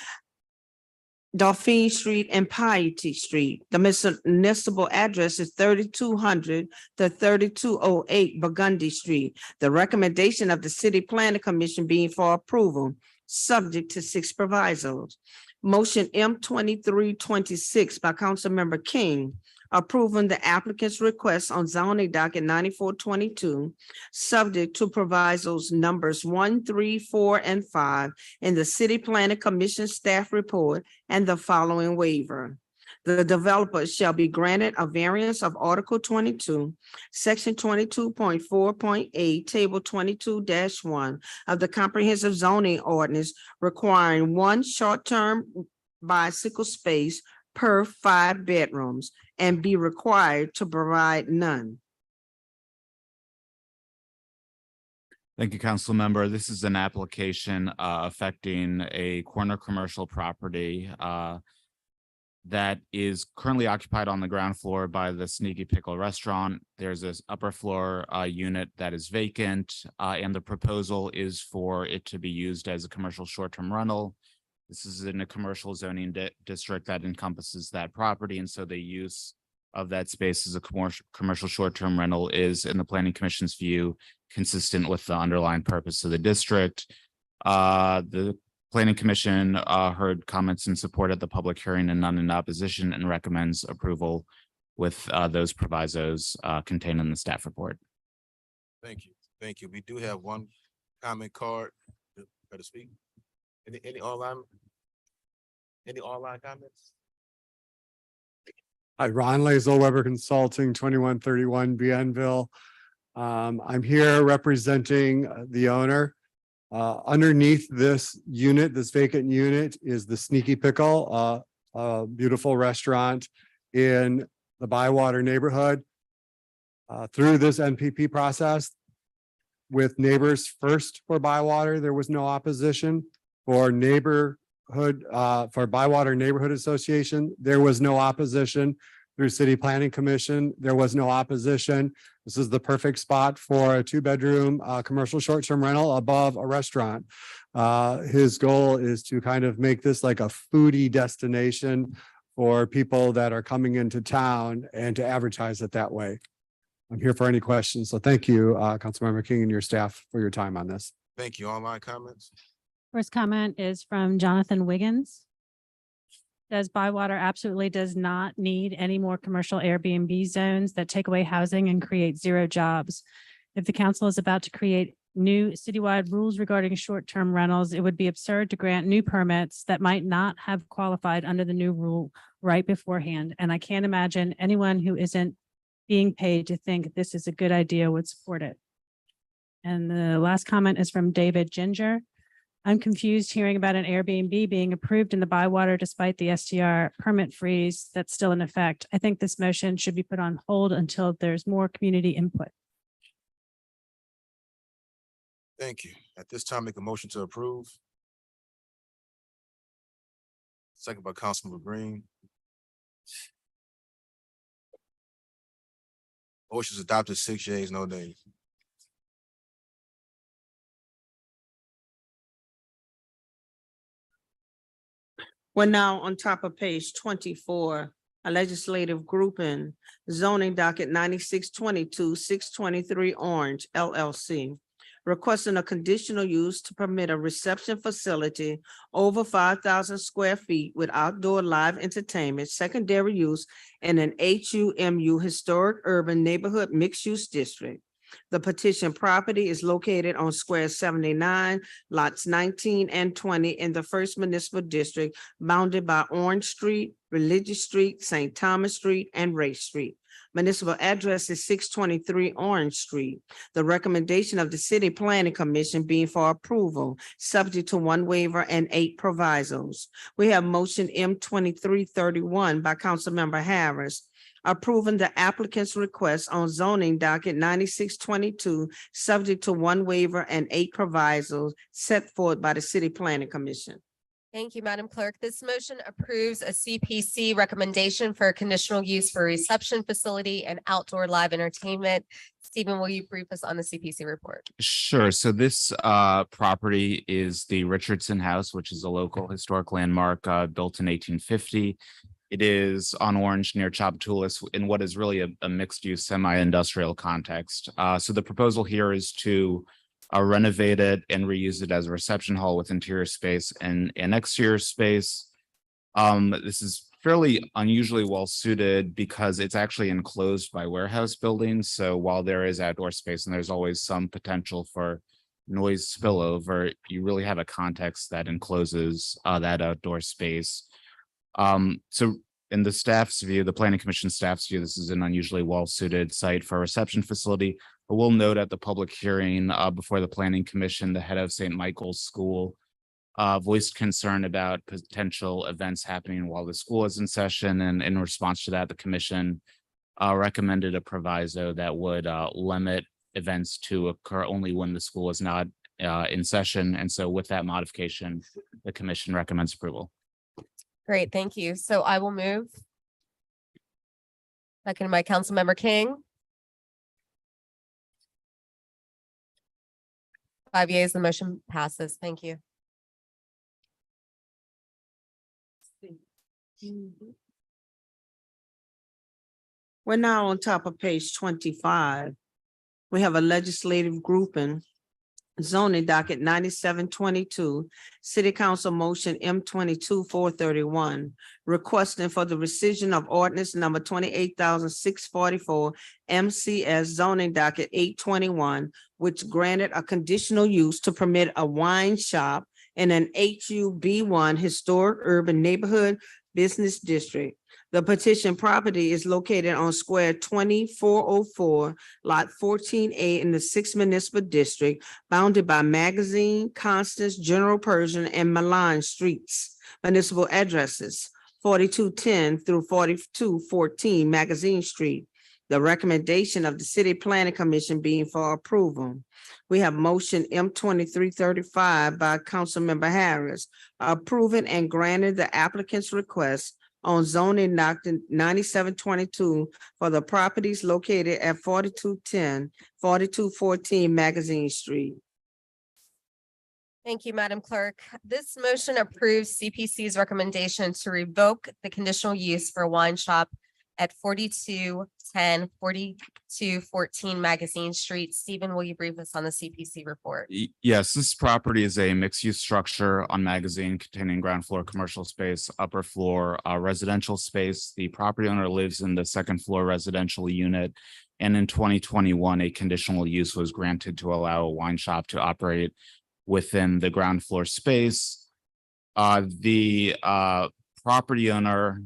Dauphine Street, and Piety Street. The municipal address is 3200 to 3208 Burgundy Street. The recommendation of the City Planning Commission being for approval, subject to 6 provisos. Motion M2326 by Councilmember King, approving the applicant's request on zoning docket 9422, subject to provisos numbers 1, 3, 4, and 5 in the City Planning Commission staff report and the following waiver. The developer shall be granted a variance of Article 22, Section 22.4.8, Table 22-1 of the Comprehensive Zoning Ordinance, requiring 1 short-term bicycle space per 5 bedrooms and be required to provide none. Thank you, Council Member. This is an application affecting a corner commercial property that is currently occupied on the ground floor by the Sneaky Pickle Restaurant. There's this upper floor unit that is vacant, and the proposal is for it to be used as a commercial short-term rental. This is in a commercial zoning district that encompasses that property, and so the use of that space as a commercial short-term rental is, in the Planning Commission's view, consistent with the underlying purpose of the district. The Planning Commission heard comments in support at the public hearing and none in opposition, and recommends approval with those provisos contained in the staff report. Thank you. Thank you. We do have one comment card to speak. Any online comments? Hi, Ron Lazel, Weber Consulting, 2131 Bienville. I'm here representing the owner. Underneath this unit, this vacant unit, is the Sneaky Pickle, a beautiful restaurant in the Bywater neighborhood. Through this NPP process, with neighbors first for Bywater, there was no opposition. For Bywater Neighborhood Association, there was no opposition. Through City Planning Commission, there was no opposition. This is the perfect spot for a 2-bedroom commercial short-term rental above a restaurant. His goal is to kind of make this like a foodie destination for people that are coming into town and to advertise it that way. I'm here for any questions. So thank you, Councilmember King and your staff for your time on this. Thank you. Online comments? First comment is from Jonathan Wiggins. Says Bywater absolutely does not need any more commercial Airbnb zones that take away housing and create 0 jobs. If the council is about to create new citywide rules regarding short-term rentals, it would be absurd to grant new permits that might not have qualified under the new rule right beforehand. And I can't imagine anyone who isn't being paid to think this is a good idea would support it. And the last comment is from David Ginger. I'm confused hearing about an Airbnb being approved in the Bywater despite the STR permit freeze that's still in effect. I think this motion should be put on hold until there's more community input. Thank you. At this time, make a motion to approve. Second by Councilmember Green. Motion is adopted, 6 yeas, no nays. We're now on top of page 24, a legislative grouping, zoning docket 9622, 623 Orange LLC. Requesting a conditional use to permit a reception facility over 5,000 square feet with outdoor live entertainment, secondary use in an HUMU Historic Urban Neighborhood Mixed Use District. The petition property is located on square 79, lots 19 and 20 in the First Municipal District, bounded by Orange Street, Religious Street, St. Thomas Street, and Ray Street. Municipal address is 623 Orange Street. The recommendation of the City Planning Commission being for approval, subject to 1 waiver and 8 provisos. We have motion M 2331 by Councilmember Harris, approving the applicant's request on zoning docket 9622, subject to 1 waiver and 8 provisos set forth by the City Planning Commission. Thank you, Madam Clerk. This motion approves a CPC recommendation for a conditional use for a reception facility and outdoor live entertainment. Stephen, will you brief us on the CPC report? Sure. So this property is the Richardson House, which is a local historic landmark built in 1850. It is on Orange near Chapatulas in what is really a mixed-use semi-industrial context. So the proposal here is to renovate it and reuse it as a reception hall with interior space and an exterior space. This is fairly unusually well suited because it's actually enclosed by warehouse buildings. So while there is outdoor space and there's always some potential for noise spillover, you really have a context that encloses that outdoor space. So in the staff's view, the Planning Commission staff's view, this is an unusually well-suited site for a reception facility. But we'll note at the public hearing before the Planning Commission, the head of St. Michael's School voiced concern about potential events happening while the school is in session. And in response to that, the commission recommended a proviso that would limit events to occur only when the school is not in session. And so with that modification, the commission recommends approval. Great, thank you. So I will move. Second by Councilmember King. 5 yeas, the motion passes. Thank you. We're now on top of page 25. We have a legislative grouping, zoning docket 9722, City Council motion M 22-431, requesting for the rescission of ordinance number 28,644 MCS zoning docket 821, which granted a conditional use to permit a wine shop in an HUB1 historic urban neighborhood business district. The petition property is located on square 2404, lot 14A in the 6th Municipal District, bounded by Magazine, Constance, General Persian, and Milan Streets. Municipal addresses 4210 through 4214 Magazine Street. The recommendation of the City Planning Commission being for approval. We have motion M 2335 by Councilmember Harris, approving and granting the applicant's request on zoning docket 9722 for the properties located at 4210, 4214 Magazine Street. Thank you, Madam Clerk. This motion approves CPC's recommendation to revoke the conditional use for a wine shop at 4210, 4214 Magazine Street. Stephen, will you brief us on the CPC report? Yes, this property is a mixed-use structure on Magazine containing ground floor commercial space, upper floor residential space. The property owner lives in the second floor residential unit. And in 2021, a conditional use was granted to allow a wine shop to operate within the ground floor space. The property owner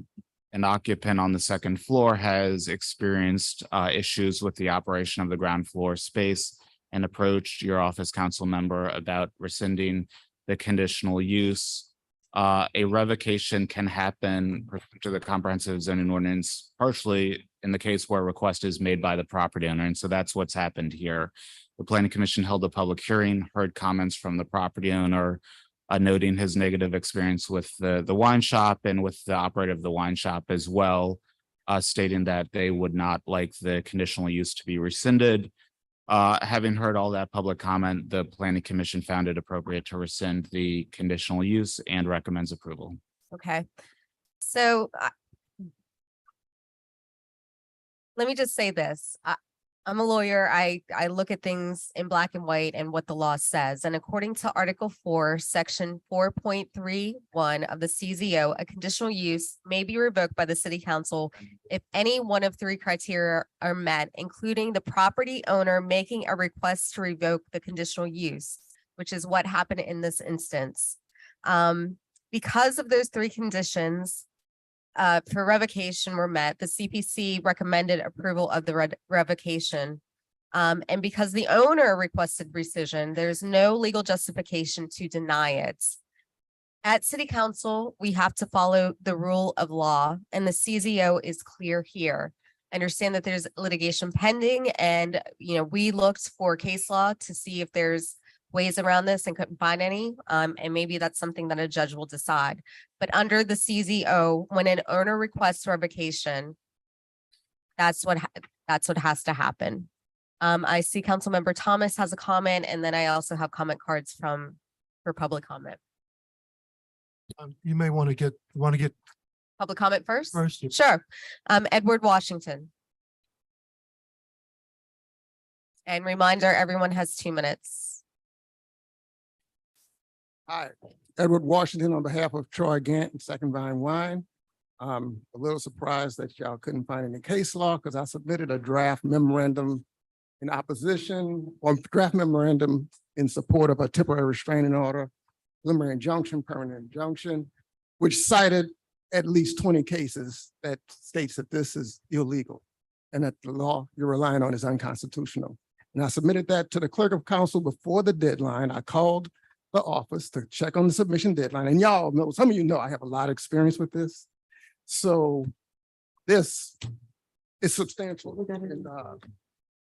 and occupant on the second floor has experienced issues with the operation of the ground floor space and approached your office council member about rescinding the conditional use. A revocation can happen pursuant to the comprehensive zoning ordinance, partially in the case where a request is made by the property owner. And so that's what's happened here. The planning commission held a public hearing, heard comments from the property owner, noting his negative experience with the wine shop and with the operator of the wine shop as well, stating that they would not like the conditional use to be rescinded. Having heard all that public comment, the planning commission found it appropriate to rescind the conditional use and recommends approval. Okay, so let me just say this. I'm a lawyer. I look at things in black and white and what the law says. And according to Article 4, Section 4.31 of the CZO, a conditional use may be revoked by the city council if any one of three criteria are met, including the property owner making a request to revoke the conditional use, which is what happened in this instance. Because of those three conditions, for revocation were met, the CPC recommended approval of the revocation. And because the owner requested rescission, there's no legal justification to deny it. At city council, we have to follow the rule of law, and the CZO is clear here. I understand that there's litigation pending, and we looked for case law to see if there's ways around this and couldn't find any. And maybe that's something that a judge will decide. But under the CZO, when an owner requests revocation, that's what has to happen. I see Councilmember Thomas has a comment, and then I also have comment cards for public comment. You may want to get Public comment first? First. Sure. Edward Washington. And reminder, everyone has 2 minutes. Hi, Edward Washington on behalf of Troy Gant and Second Vine Wine. I'm a little surprised that y'all couldn't find any case law because I submitted a draft memorandum in opposition or draft memorandum in support of a temporary restraining order, preliminary injunction, permanent injunction, which cited at least 20 cases that states that this is illegal and that the law you're relying on is unconstitutional. And I submitted that to the clerk of council before the deadline. I called the office to check on the submission deadline. And y'all know, some of you know I have a lot of experience with this. So this is substantial. And,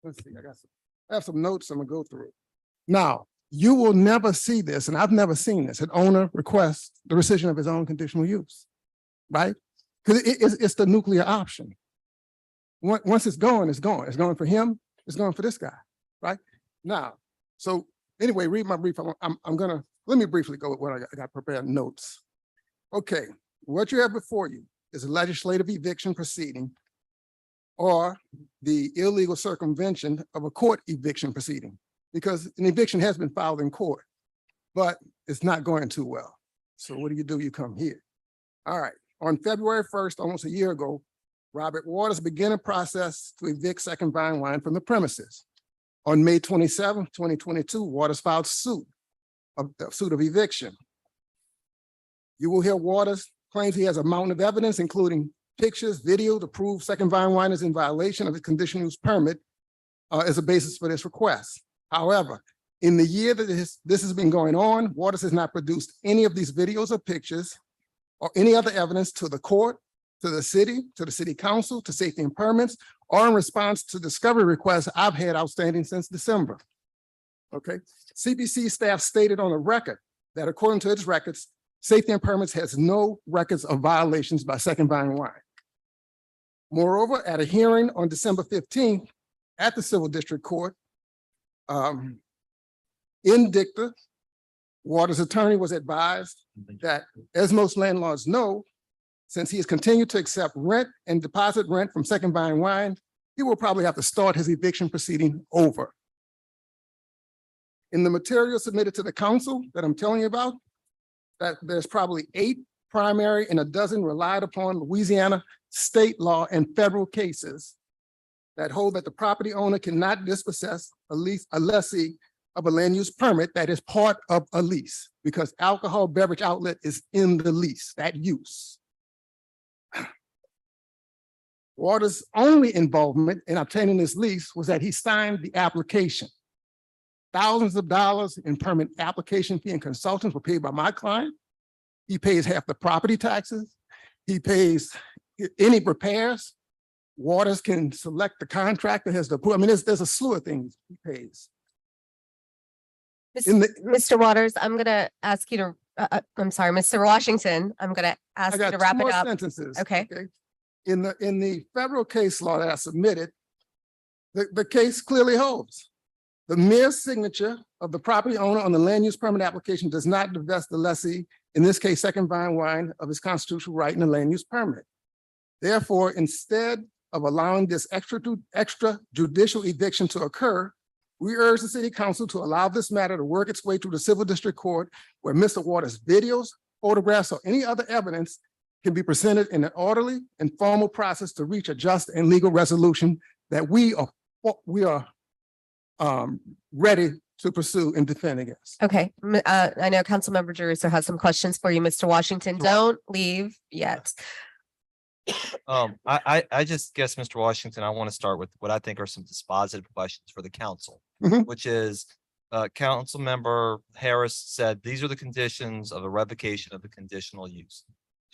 let's see, I have some notes I'm gonna go through. Now, you will never see this, and I've never seen this, an owner requests the rescission of his own conditional use, right? Because it's the nuclear option. Once it's gone, it's gone. It's gone for him, it's gone for this guy, right? Now, so anyway, read my brief. Let me briefly go with what I got prepared notes. Okay, what you have before you is a legislative eviction proceeding or the illegal circumvention of a court eviction proceeding, because an eviction has been filed in court, but it's not going too well. So what do? You come here. All right, on February 1st, almost a year ago, Robert Waters began a process to evict Second Vine Wine from the premises. On May 27th, 2022, Waters filed suit of eviction. You will hear Waters claims he has a mountain of evidence, including pictures, video to prove Second Vine Wine is in violation of his conditional use permit as a basis for this request. However, in the year that this has been going on, Waters has not produced any of these videos or pictures or any other evidence to the court, to the city council, to safety and permits, or in response to discovery requests I've had outstanding since December. Okay, CPC staff stated on the record that according to its records, safety and permits has no records of violations by Second Vine Wine. Moreover, at a hearing on December 15th at the Civil District Court, in dicta, Waters' attorney was advised that, as most landlords know, Since he has continued to accept rent and deposit rent from Second Vine Wine, he will probably have to start his eviction proceeding over. In the material submitted to the council that I'm telling you about, that there's probably 8 primary and a dozen relied upon Louisiana state law and federal cases that hold that the property owner cannot dispossess a lessee of a land use permit that is part of a lease, because alcohol beverage outlet is in the lease, that use. Waters' only involvement in obtaining this lease was that he signed the application. Thousands of dollars in permit application fee and consultants were paid by my client. He pays half the property taxes. He pays any repairs. Waters can select the contractor, has the, I mean, there's a slew of things he pays. Mr. Waters, I'm gonna ask you to, I'm sorry, Mr. Washington, I'm gonna ask I you got to 2 wrap it more up. sentences. Okay. In the federal case law that I submitted, the case clearly holds. The mere signature of the property owner on the land use permit application does not divest the lessee, in this case, Second Vine Wine, of his constitutional right in the land use permit. Therefore, instead of allowing this extrajudicial eviction to occur, we urge the city council to allow this matter to work its way through the civil district court, where Mr. Waters' videos, photographs, or any other evidence can be presented in an orderly and formal process to reach a just and legal resolution that we are ready to pursue and defend against. Okay, I know Councilmember Jeruso has some questions for you, Mr. Washington. Don't leave yet. I just guess, Mr. Washington, I want to start with what I think are some dispositive questions for the council, which is, Councilmember Harris said, these are the conditions of a revocation of the conditional use.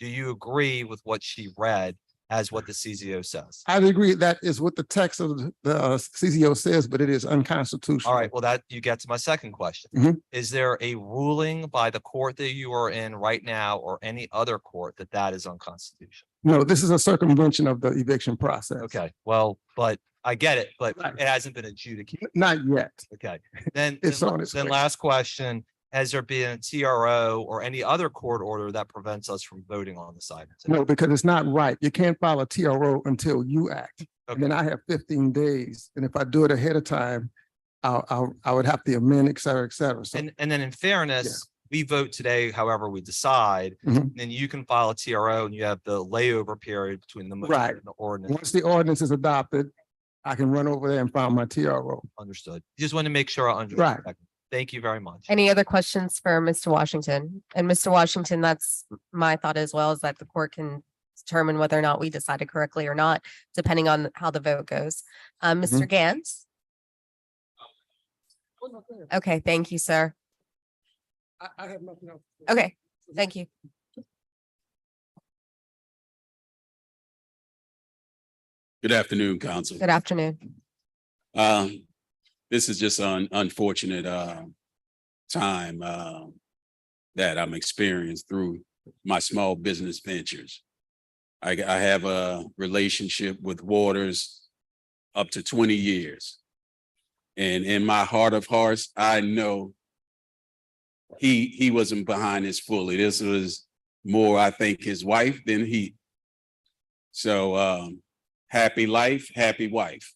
Do you agree with what she read as what the CZO says? I agree that is what the text of the CZO says, but it is unconstitutional. All right, well, that you get to my second question. Is there a ruling by the court that you are in right now or any other court that is unconstitutional? No, this is a circumvention of the eviction process. Okay, well, but I get it, but it hasn't been adjudicated. Not yet. Okay, then, It's on its then way. last question, has there been a TRO or any other court order that prevents us from voting on this item? today? No, because it's not right. You can't file a TRO until you act. And then I have 15 days. And if I do it ahead of time, I would have to amend, et cetera, et cetera. So And then in fairness, we vote today however we decide, then you can file a TRO and you have the layover period between the motion Right. and the ordinance. once the ordinance is adopted, I can run over there and file my TRO. Understood. Just want to make sure I understood. Right. Thank you very much. Any other questions for Mr. Washington? And Mr. Washington, that's my thought as well, is that the court can determine whether or not we decided correctly or not, depending on how the vote goes. Mr. Gantz? Okay, thank you, sir. I have nothing else. Okay, thank you. Good afternoon, Council. Good afternoon. This is just an unfortunate time that I'm experiencing through my small business ventures. I have a relationship with Waters up to 20 years. And in my heart of hearts, I know he wasn't behind this fully. This was more, I think, his wife than he. So happy life, happy wife.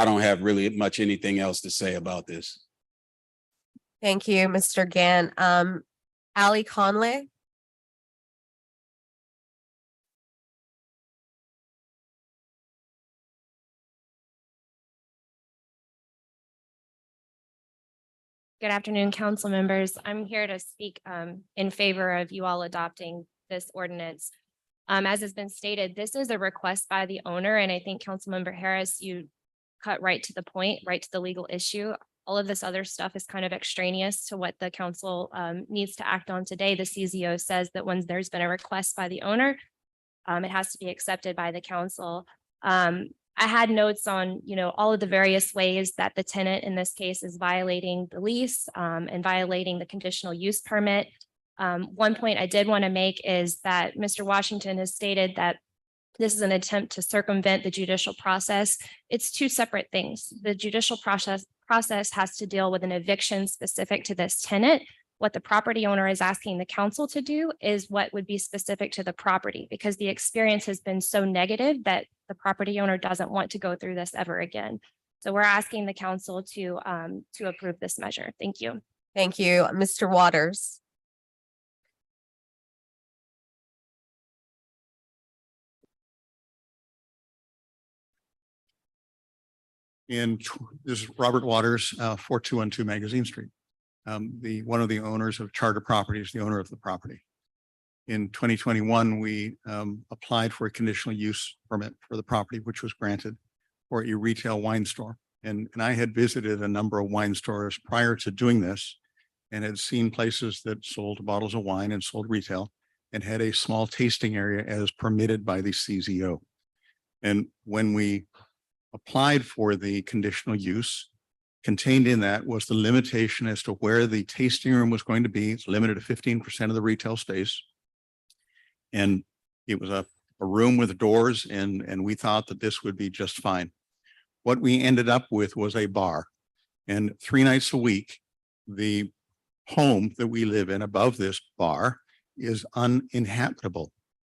I don't have really much anything else to say about this. Thank you, Mr. Gant. Ali Conley? Good afternoon, council members. I'm here to speak in favor of you all adopting this ordinance. As has been stated, this is a request by the owner, and I think Councilmember Harris, you cut right to the point, right to the legal issue. All of this other stuff is kind of extraneous to what the council needs to act on today. The CZO says that when there's been a request by the owner, it has to be accepted by the council. I had notes on, all of the various ways that the tenant in this case is violating the lease and violating the conditional use permit. One point I did want to make is that Mr. Washington has stated that this is an attempt to circumvent the judicial process. It's two separate things. The judicial process has to deal with an eviction specific to this tenant. What the property owner is asking the council to do is what would be specific to the property, because the experience has been so negative that the property owner doesn't want to go through this ever again. So we're asking the council to approve this measure. Thank you. Thank you. Mr. Waters. This is Robert Waters, 4212 Magazine Street. One of the owners of Charter Properties, the owner of the property. In 2021, we applied for a conditional use permit for the property, which was granted for a retail wine store. And I had visited a number of wine stores prior to doing this and had seen places that sold bottles of wine and sold retail and had a small tasting area as permitted by the CZO. And when we applied for the conditional use, contained in that was the limitation as to where the tasting room was going to be. It's limited to 15% of the retail space. And it was a room with doors, and we thought that this would be just fine. What we ended up with was a bar. And 3 nights a week, the home that we live in above this bar is uninhabitable.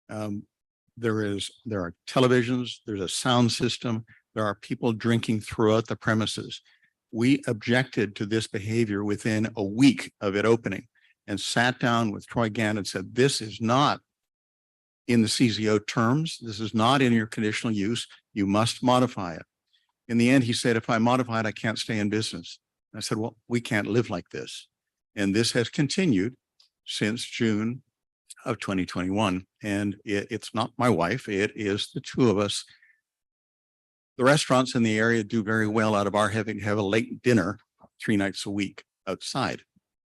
There are televisions, there's a sound system, there are people drinking throughout the premises. We objected to this behavior within a week of it opening and sat down with Troy Gant and said, this is not in the CZO terms. This is not in your conditional use. You must modify it. In the end, he said, if I modify it, I can't stay in business. I said, well, we can't live like this. And this has continued since June of 2021. And it's not my wife, it is the two of us. The restaurants in the area do very well out of our having to have a late dinner 3 nights a week outside.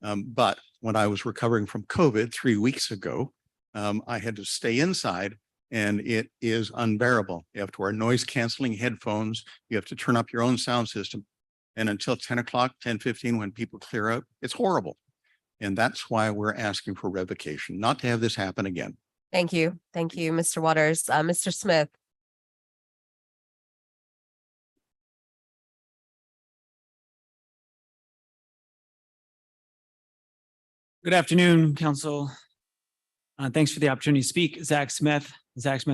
But when I was recovering from COVID 3 weeks ago, I had to stay inside, and it is unbearable. You have to wear noise canceling headphones. You have to turn up your own sound system. And until 10 o'clock, 10:15, when people clear out, it's horrible. And that's why we're asking for revocation, not to have this happen again. Thank you. Thank you, Mr. Waters. Mr. Smith. Good afternoon, Council. Thanks for the opportunity to speak. Zach Smith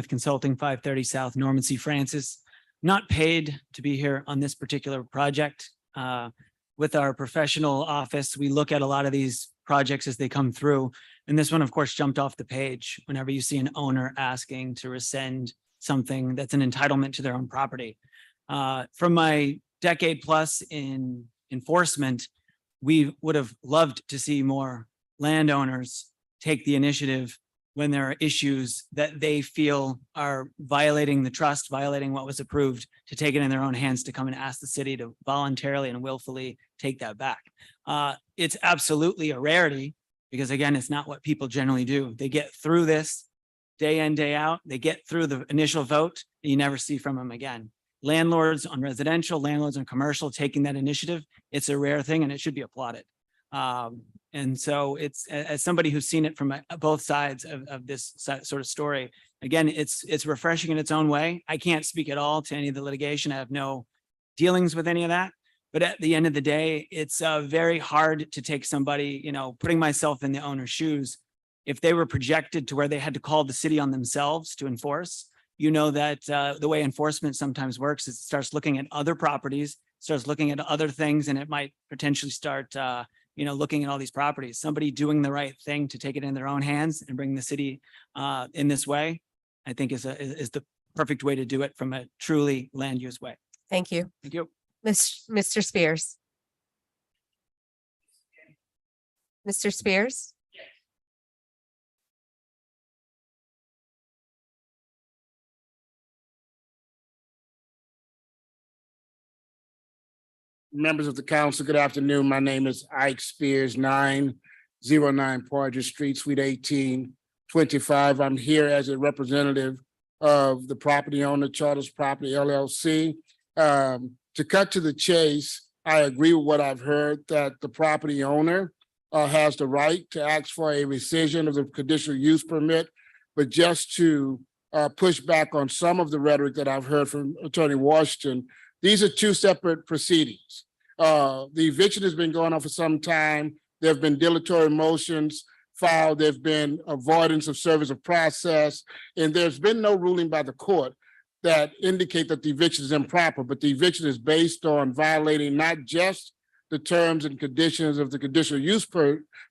Consulting, 530 South Norman C. Francis. Not paid to be here on this particular project. With our professional office, we look at a lot of these projects as they come through. And this one, of course, jumped off the page whenever you see an owner asking to rescind something that's an entitlement to their own property. From my decade plus in enforcement, we would have loved to see more landowners take the initiative when there are issues that they feel are violating the trust, violating what was approved, to take it in their own hands, to come and ask the city to voluntarily and willfully take that back. It's absolutely a rarity because, again, it's not what people generally do. They get through this day in, day out. They get through the initial vote and you never see from them again. Landlords on residential, landlords on commercial taking that initiative, it's a rare thing and it should be applauded. And so it's, as somebody who's seen it from both sides of this sort of story, again, it's refreshing in its own way. I can't speak at all to any of the litigation. I have no dealings with any of that. But at the end of the day, it's very hard to take somebody, you know, putting myself in the owner's shoes. If they were projected to where they had to call the city on themselves to enforce, you know that the way enforcement sometimes works is it starts looking at other properties, starts looking at other things, and it might potentially start looking at all these properties. Somebody doing the right thing to take it in their own hands and bring the city in this way, I think is the perfect way to do it from a truly land use way. Thank you. Thank you. Mr. Spears. Mr. Spears. Members of the council, good afternoon. My name is Ike Spears, 909 Partridge Street, Suite 1825. I'm here as a representative of the property owner, Charters Property LLC. To cut to the chase, I agree with what I've heard, that the property owner has the right to ask for a rescission of the conditional use permit. But just to push back on some of the rhetoric that I've heard from Attorney Washington, these are two separate proceedings. The eviction has been going on for some time. There have been dilatory motions filed. There've been avoidance of service of process, and there's been no ruling by the court that indicate that the eviction is improper, but the eviction is based on violating not just the terms and conditions of the conditional use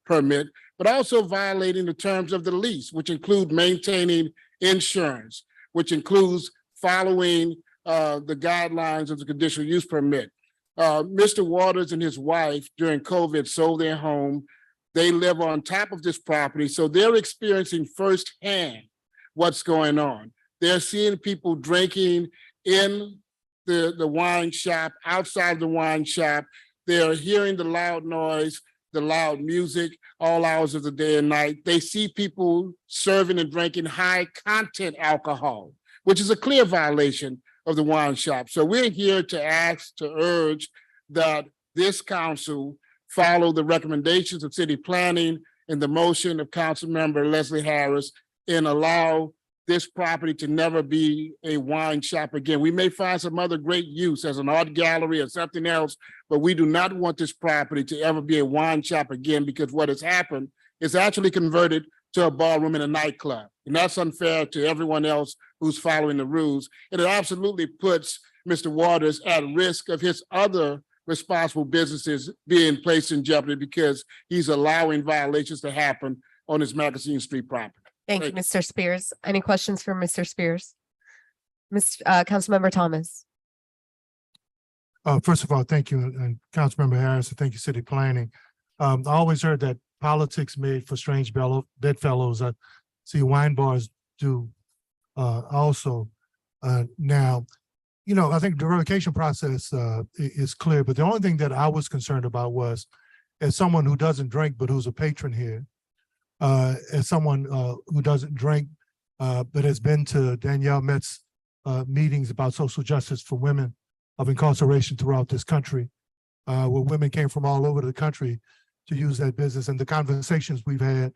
permit, but also violating the terms of the lease, which include maintaining insurance, which includes following the guidelines of the conditional use permit. Mr. Waters and his wife during COVID sold their home. They live on top of this property, so they're experiencing firsthand what's going on. They're seeing people drinking in the wine shop, outside the wine shop. They're hearing the loud noise, the loud music, all hours of the day and night. They see people serving and drinking high content alcohol, which is a clear violation of the wine shop. So we're here to ask, to urge that this council follow the recommendations of city planning and the motion of Councilmember Leslie Harris and allow this property to never be a wine shop again. We may find some other great use as an art gallery or something else, but we do not want this property to ever be a wine shop again, because what has happened is actually converted to a ballroom and a nightclub. And that's unfair to everyone else who's following the rules. And it absolutely puts Mr. Waters at risk of his other responsible businesses being placed in jeopardy because he's allowing violations to happen on his Magazine Street property. Thank you, Mr. Spears. Any questions for Mr. Spears? Councilmember Thomas. First of all, thank you, and Councilmember Harris, and thank you, City Planning. I always heard that politics made for strange bedfellows. I see wine bars do also. Now, you know, I think the revocation process is clear, but the only thing that I was concerned about was, as someone who doesn't drink but who's a patron here, as someone who doesn't drink but has been to Danielle Metz meetings about social justice for women of incarceration throughout this country, where women came from all over the country to use that business, and the conversations we've had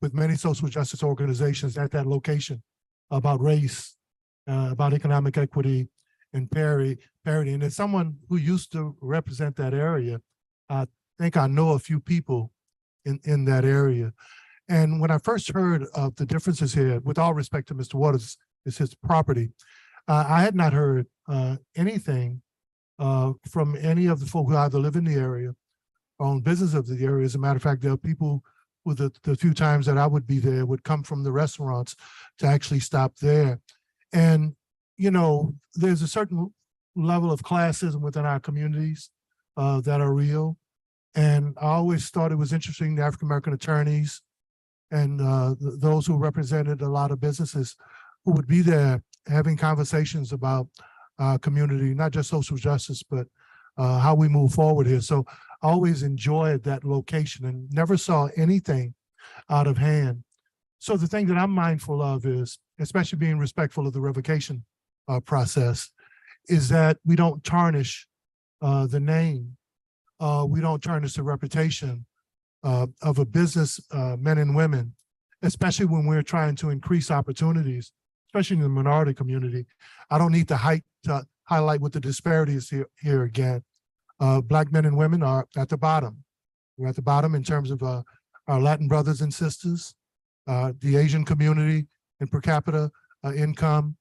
with many social justice organizations at that location about race, about economic equity and parity. And as someone who used to represent that area, I think I know a few people in that area. And when I first heard of the differences here, with all respect to Mr. Waters, it's his property, I had not heard anything from any of the folk who either live in the area or own business of the area. As a matter of fact, there are people who the few times that I would be there would come from the restaurants to actually stop there. And, you know, there's a certain level of classism within our communities that are real. And I always thought it was interesting, the African-American attorneys and those who represented a lot of businesses who would be there having conversations about community, not just social justice, but how we move forward here. So I always enjoyed that location and never saw anything out of hand. So the thing that I'm mindful of is, especially being respectful of the revocation process, is that we don't tarnish the name. We don't tarnish the reputation of a business, men and women, especially when we're trying to increase opportunities, especially in the minority community. I don't need to highlight what the disparities here again. Black men and women are at the bottom. We're at the bottom in terms of our Latin brothers and sisters, the Asian community and per capita income,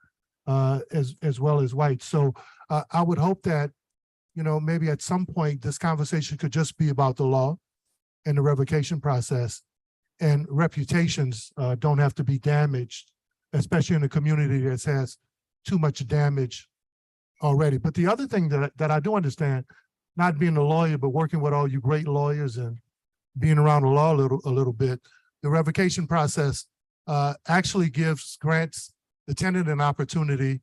as well as whites. So I would hope that, you know, maybe at some point this conversation could just be about the law and the revocation process, and reputations don't have to be damaged, especially in a community that has too much damage already. But the other thing that I do understand, not being a lawyer, but working with all you great lawyers and being around the law a little bit, the revocation process actually grants the tenant an opportunity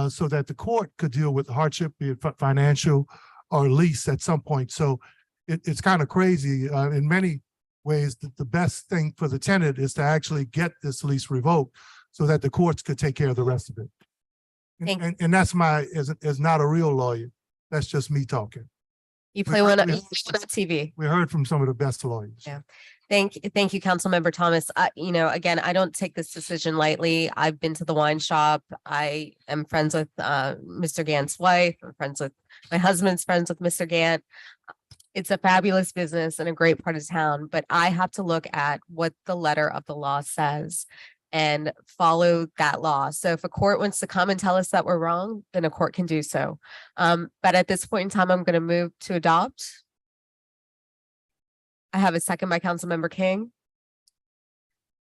so that the court could deal with hardship, be it financial or lease at some point. So it's kind of crazy. In many ways, the best thing for the tenant is to actually get this lease revoked so that the courts could take care of the rest of it. And that's as not a real lawyer, that's just me talking. You play one on TV. We heard from some of the best lawyers. Yeah. Thank you, Councilmember Thomas. You know, again, I don't take this decision lightly. I've been to the wine shop. I am friends with Mr. Gant's wife. I'm friends with my husband's friends with Mr. Gant. It's a fabulous business and a great part of town, but I have to look at what the letter of the law says and follow that law. So if a court wants to come and tell us that we're wrong, then a court can do so. But at this point in time, I'm going to move to adopt. I have a second by Councilmember King.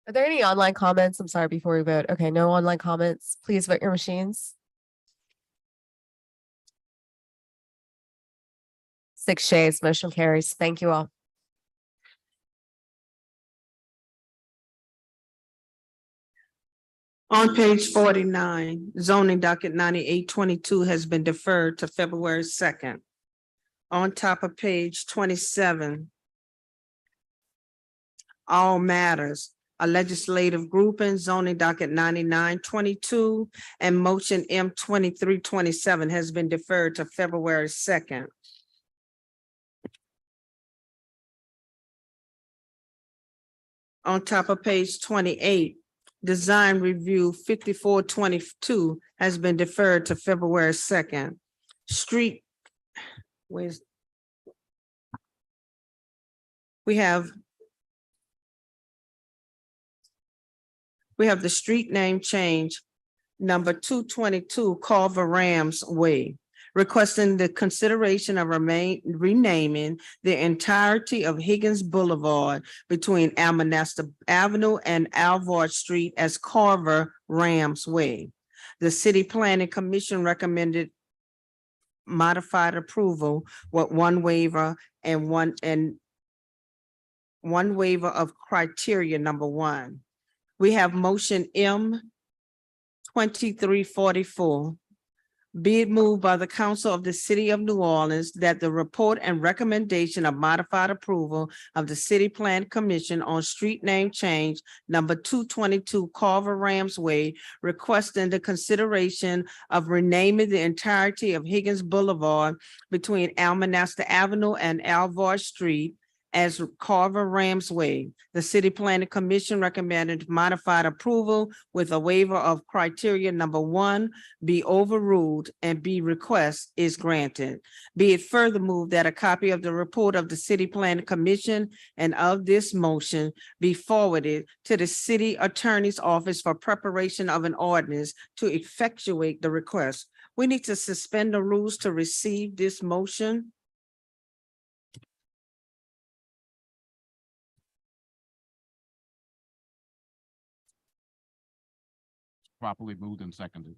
Are there any online comments? I'm sorry, before we vote. Okay, no online comments. Please vote your machines. 6 yeas, motion carries. Thank you all. On page 49, zoning docket 9822 has been deferred to February 2nd. On top of page 27, all matters, a legislative grouping, zoning docket 9922 and motion M 2327 has been deferred to February 2nd. On top of page 28, design review 5422 has been deferred to February 2nd. Street, where's? We have the street name change, number 222 Culver Rams Way, requesting the consideration of renaming the entirety of Higgins Boulevard between Almanasta Avenue and Alvord Street as Carver Rams Way. The City Planning Commission recommended modified approval with one waiver and one waiver of criteria number 1. We have motion M 2344. Be it moved by the Council of the City of New Orleans that the report and recommendation of modified approval of the City Plan Commission on street name change number 222 Carver Rams Way, requesting the consideration of renaming the entirety of Higgins Boulevard between Almanasta Avenue and Alvord Street as Carver Rams Way. The City Planning Commission recommended modified approval with a waiver of criteria number 1 be overruled and B request is granted. Be it further moved that a copy of the report of the City Planning Commission and of this motion be forwarded to the City Attorney's Office for preparation of an ordinance to effectuate the request. We need to suspend the rules to receive this motion. Properly moved and seconded.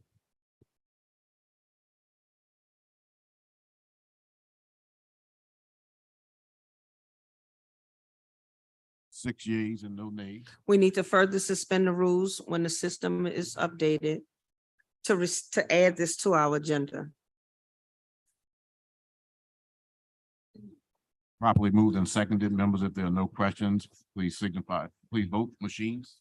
Six yeas and no nays. We need to further suspend the rules when the system is updated to add this to our agenda. Properly moved and seconded. Members, if there are no questions, please signify. Please vote machines.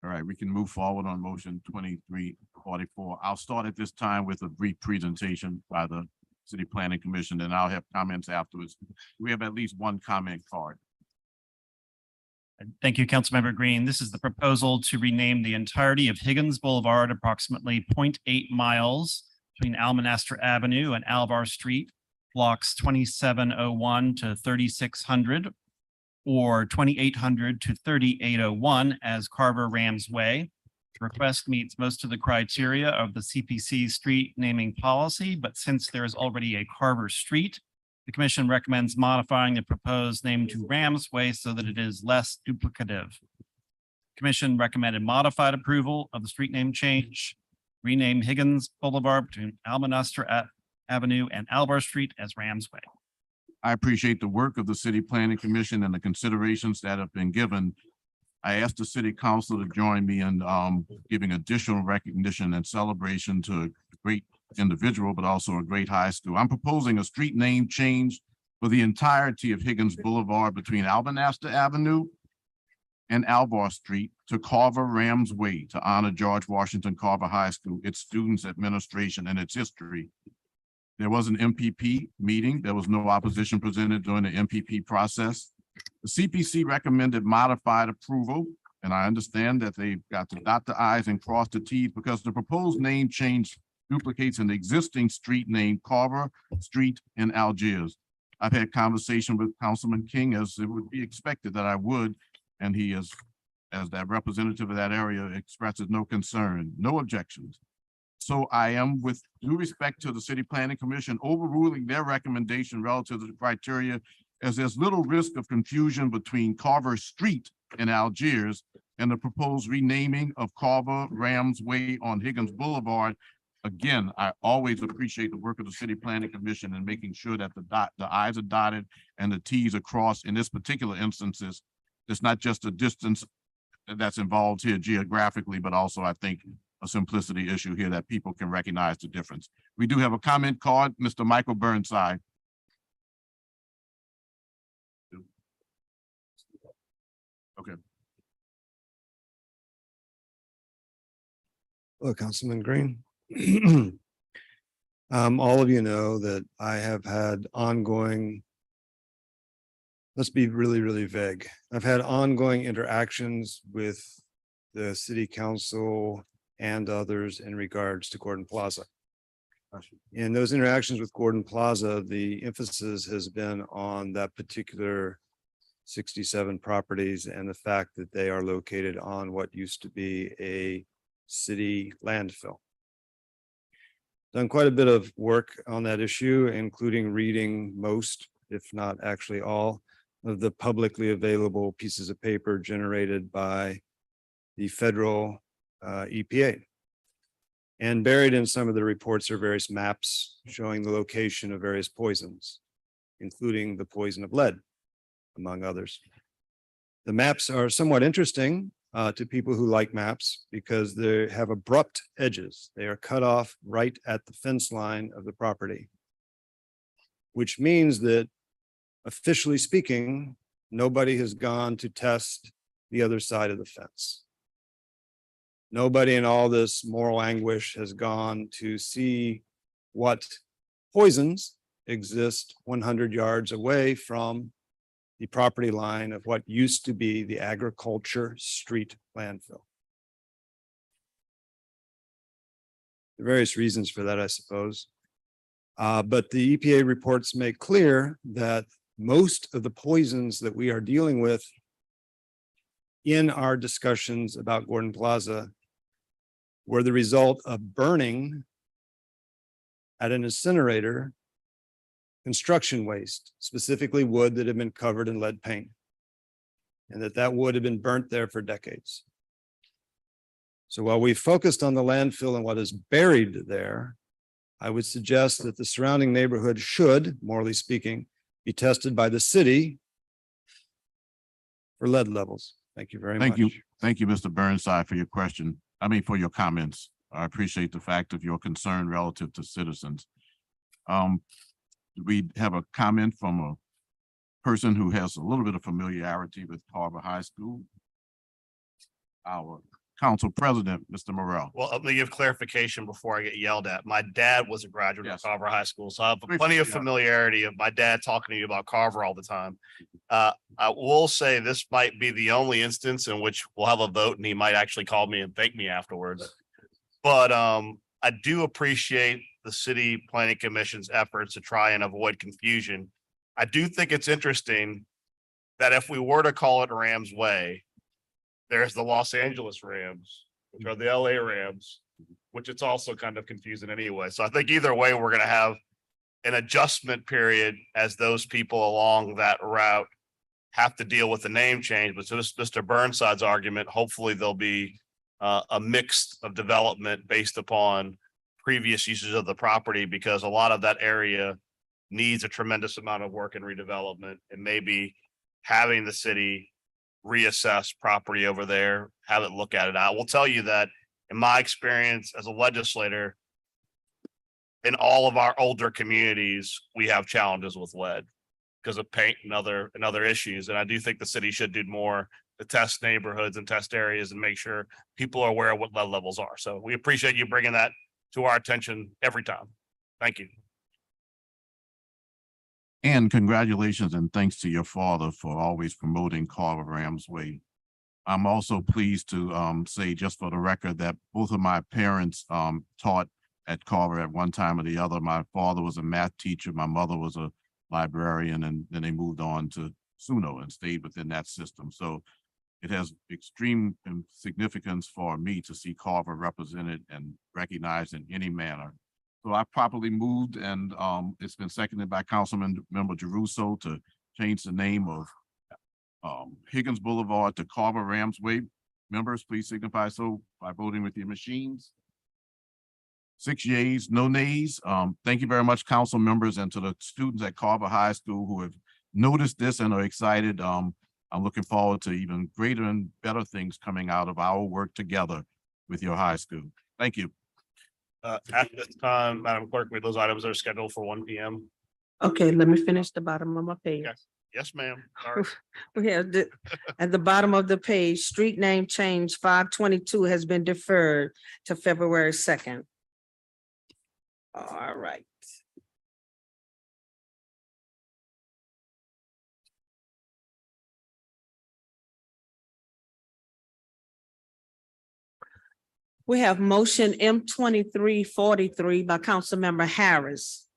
All right, we can move forward on motion 2344. I'll start at this time with a brief presentation by the City Planning Commission, and I'll have comments afterwards. We have at least one comment card. Thank you, Councilmember Green. This is the proposal to rename the entirety of Higgins Boulevard, approximately 0.8 miles between Almanastra Avenue and Alvar Street, blocks 2701 to 3600, or 2800 to 3801 as Carver Rams Way. The request meets most of the criteria of the CPC street naming policy, but since there is already a Carver Street, the commission recommends modifying the proposed name to Rams Way so that it is less duplicative. Commission recommended modified approval of the street name change, rename Higgins Boulevard between Almanastra Avenue and Alvar Street as Rams Way. I appreciate the work of the City Planning Commission and the considerations that have been given. I asked the City Council to join me in giving additional recognition and celebration to a great individual, but also a great high school. I'm proposing a street name change for the entirety of Higgins Boulevard between Almanastra Avenue and Alvar Street to Carver Rams Way to honor George Washington Carver High School, its students, administration, and its history. There was an MPP meeting. There was no opposition presented during the MPP process. The CPC recommended modified approval, and I understand that they've got to dot the i's and cross the t's because the proposed name change duplicates an existing street named Carver Street in Algiers. I've had conversation with Councilman King, as it would be expected that I would, and he is, as that representative of that area, expresses no concern, no objections. So I am, with due respect to the City Planning Commission, overruling their recommendation relative to the criteria, as there's little risk of confusion between Carver Street in Algiers and the proposed renaming of Carver Rams Way on Higgins Boulevard. Again, I always appreciate the work of the City Planning Commission and making sure that the i's are dotted and the t's are crossed. In this particular instances, it's not just a distance that's involved here geographically, but also I think a simplicity issue here that people can recognize the difference. We do have a comment card, Mr. Michael Burnside. Okay. Hello, Councilman Green. All of you know that I have had ongoing, let's be really, really vague. I've had ongoing interactions with the city council and others in regards to Gordon Plaza. In those interactions with Gordon Plaza, the emphasis has been on that particular 67 properties and the fact that they are located on what used to be a city landfill. Done quite a bit of work on that issue, including reading most, if not actually all, of the publicly available pieces of paper generated by the federal EPA. And buried in some of the reports are various maps showing the location of various poisons, including the poison of lead, among others. The maps are somewhat interesting to people who like maps because they have abrupt edges. They are cut off right at the fence line of the property, which means that officially speaking, nobody has gone to test the other side of the fence. Nobody in all this moral anguish has gone to see what poisons exist 100 yards away from the property line of what used to be the agriculture street landfill. There are various reasons for that, I suppose. But the EPA reports make clear that most of the poisons that we are dealing with in our discussions about Gordon Plaza were the result of burning at an incinerator construction waste, specifically wood that had been covered in lead paint, and that wood had been burnt there for decades. So while we focused on the landfill and what is buried there, I would suggest that the surrounding neighborhood should, morally speaking, be tested by the city for lead levels. Thank you very much. Thank you. Thank you, Mr. Burnside, for your question. For your comments. I appreciate the fact of your concern relative to citizens. We have a comment from a person who has a little bit of familiarity with Carver High School. Our council president, Mr. Morrell. Well, let me give clarification before I get yelled at. My dad was a graduate of Carver High School, so I have plenty of familiarity of my dad talking to you about Carver all the time. I will say this might be the only instance in which we'll have a vote and he might actually call me and thank me afterwards. But I do appreciate the City Planning Commission's efforts to try and avoid confusion. I do think it's interesting that if we were to call it Rams Way, there's the Los Angeles Rams, which are the LA Rams, which it's also kind of confusing anyway. So I think either way, we're going to have an adjustment period as those people along that route have to deal with the name change. But so this Mr. Burnside's argument, hopefully there'll be a mix of development based upon previous uses of the property, because a lot of that area needs a tremendous amount of work and redevelopment, and maybe having the city reassess property over there, have it look at it. I will tell you that in my experience as a legislator, in all of our older communities, we have challenges with lead because of paint and other issues. And I do think the city should do more to test neighborhoods and test areas and make sure people are aware of what lead levels are. So we appreciate you bringing that to our attention every time. Thank you. And congratulations and thanks to your father for always promoting Carver Rams Way. I'm also pleased to say, just for the record, that both of my parents taught at Carver at one time or the other. My father was a math teacher. My mother was a librarian, and then they moved on to SUNO and stayed within that system. So it has extreme significance for me to see Carver represented and recognized in any manner. So I properly moved, and it's been seconded by Councilman Member Jeruso to change the name of Higgins Boulevard to Carver Ramsway. Members, please signify so by voting with your machines. 6 yeas, no nays. Thank you very much, council members, and to the students at Carver High School who have noticed this and are excited. I'm looking forward to even greater and better things coming out of our work together with your high school. Thank you. At this time, Madam Clerk, those items are scheduled for 1 p.m. Okay, let me finish the bottom of my page. Yes, ma'am. Sorry. We have at the bottom of the page, street name change 522 has been deferred to February 2nd. All right. We have motion M2343 by Councilmember Harris.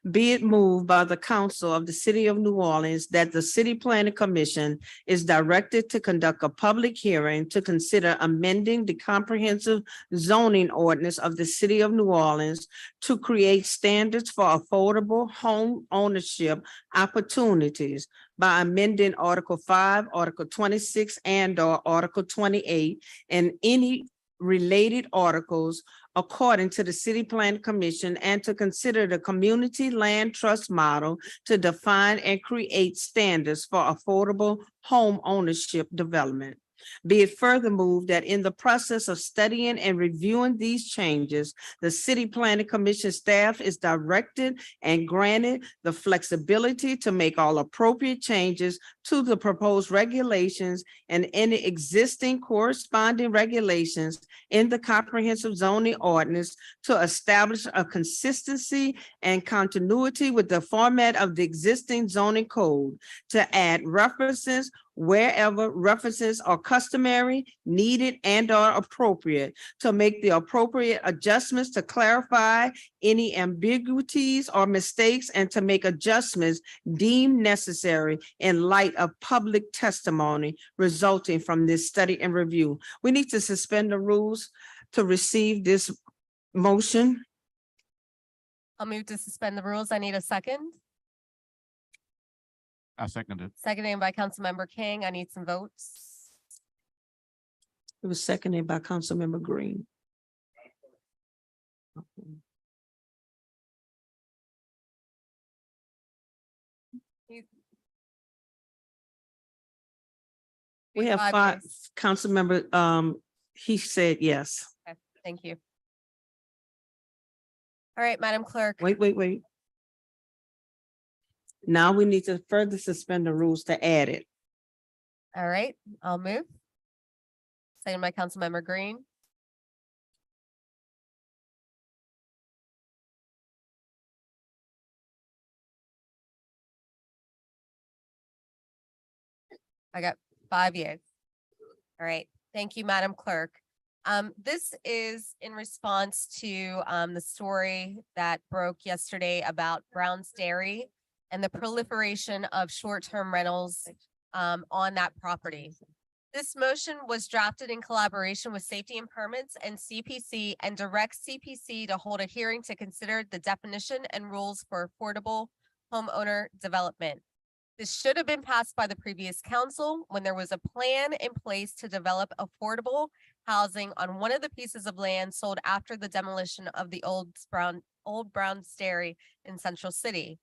Be it moved by the council of the city of New Orleans that the City Planning Commission is directed to conduct a public hearing to consider amending the comprehensive zoning ordinance of the city of New Orleans to create standards for affordable home ownership opportunities by amending Article 5, Article 26, and/or Article 28, and any related articles according to the City Plan Commission, and to consider the community land trust model to define and create standards for affordable home ownership development. Be it further moved that in the process of studying and reviewing these changes, the City Planning Commission staff is directed and granted the flexibility to make all appropriate changes to the proposed regulations and any existing corresponding regulations in the comprehensive zoning ordinance to establish a consistency and continuity with the format of the existing zoning code, to add references wherever references are customary, needed, and are appropriate, to make the appropriate adjustments to clarify any ambiguities or mistakes, and to make adjustments deemed necessary in light of public testimony resulting from this study and review. We need to suspend the rules to receive this motion. I'll move to suspend the rules. I need a second. I second it. Seconded by Councilmember King. I need some votes. It was seconded by Councilmember Green. We have five, Councilmember, he said yes. Okay, thank you. All right, Madam Clerk. Wait. Now we need to further suspend the rules to add it. All right, I'll move. Second by Councilmember Green. I got 5 yeas. All right, thank you, Madam Clerk. This is in response to the story that broke yesterday about Brown's Dairy and the proliferation of short-term rentals on that property. This motion was drafted in collaboration with Safety and Permits and CPC, and directs CPC to hold a hearing to consider the definition and rules for affordable homeowner development. This should have been passed by the previous council when there was a plan in place to develop affordable housing on one of the pieces of land sold after the demolition of the old Brown's Dairy in Central City.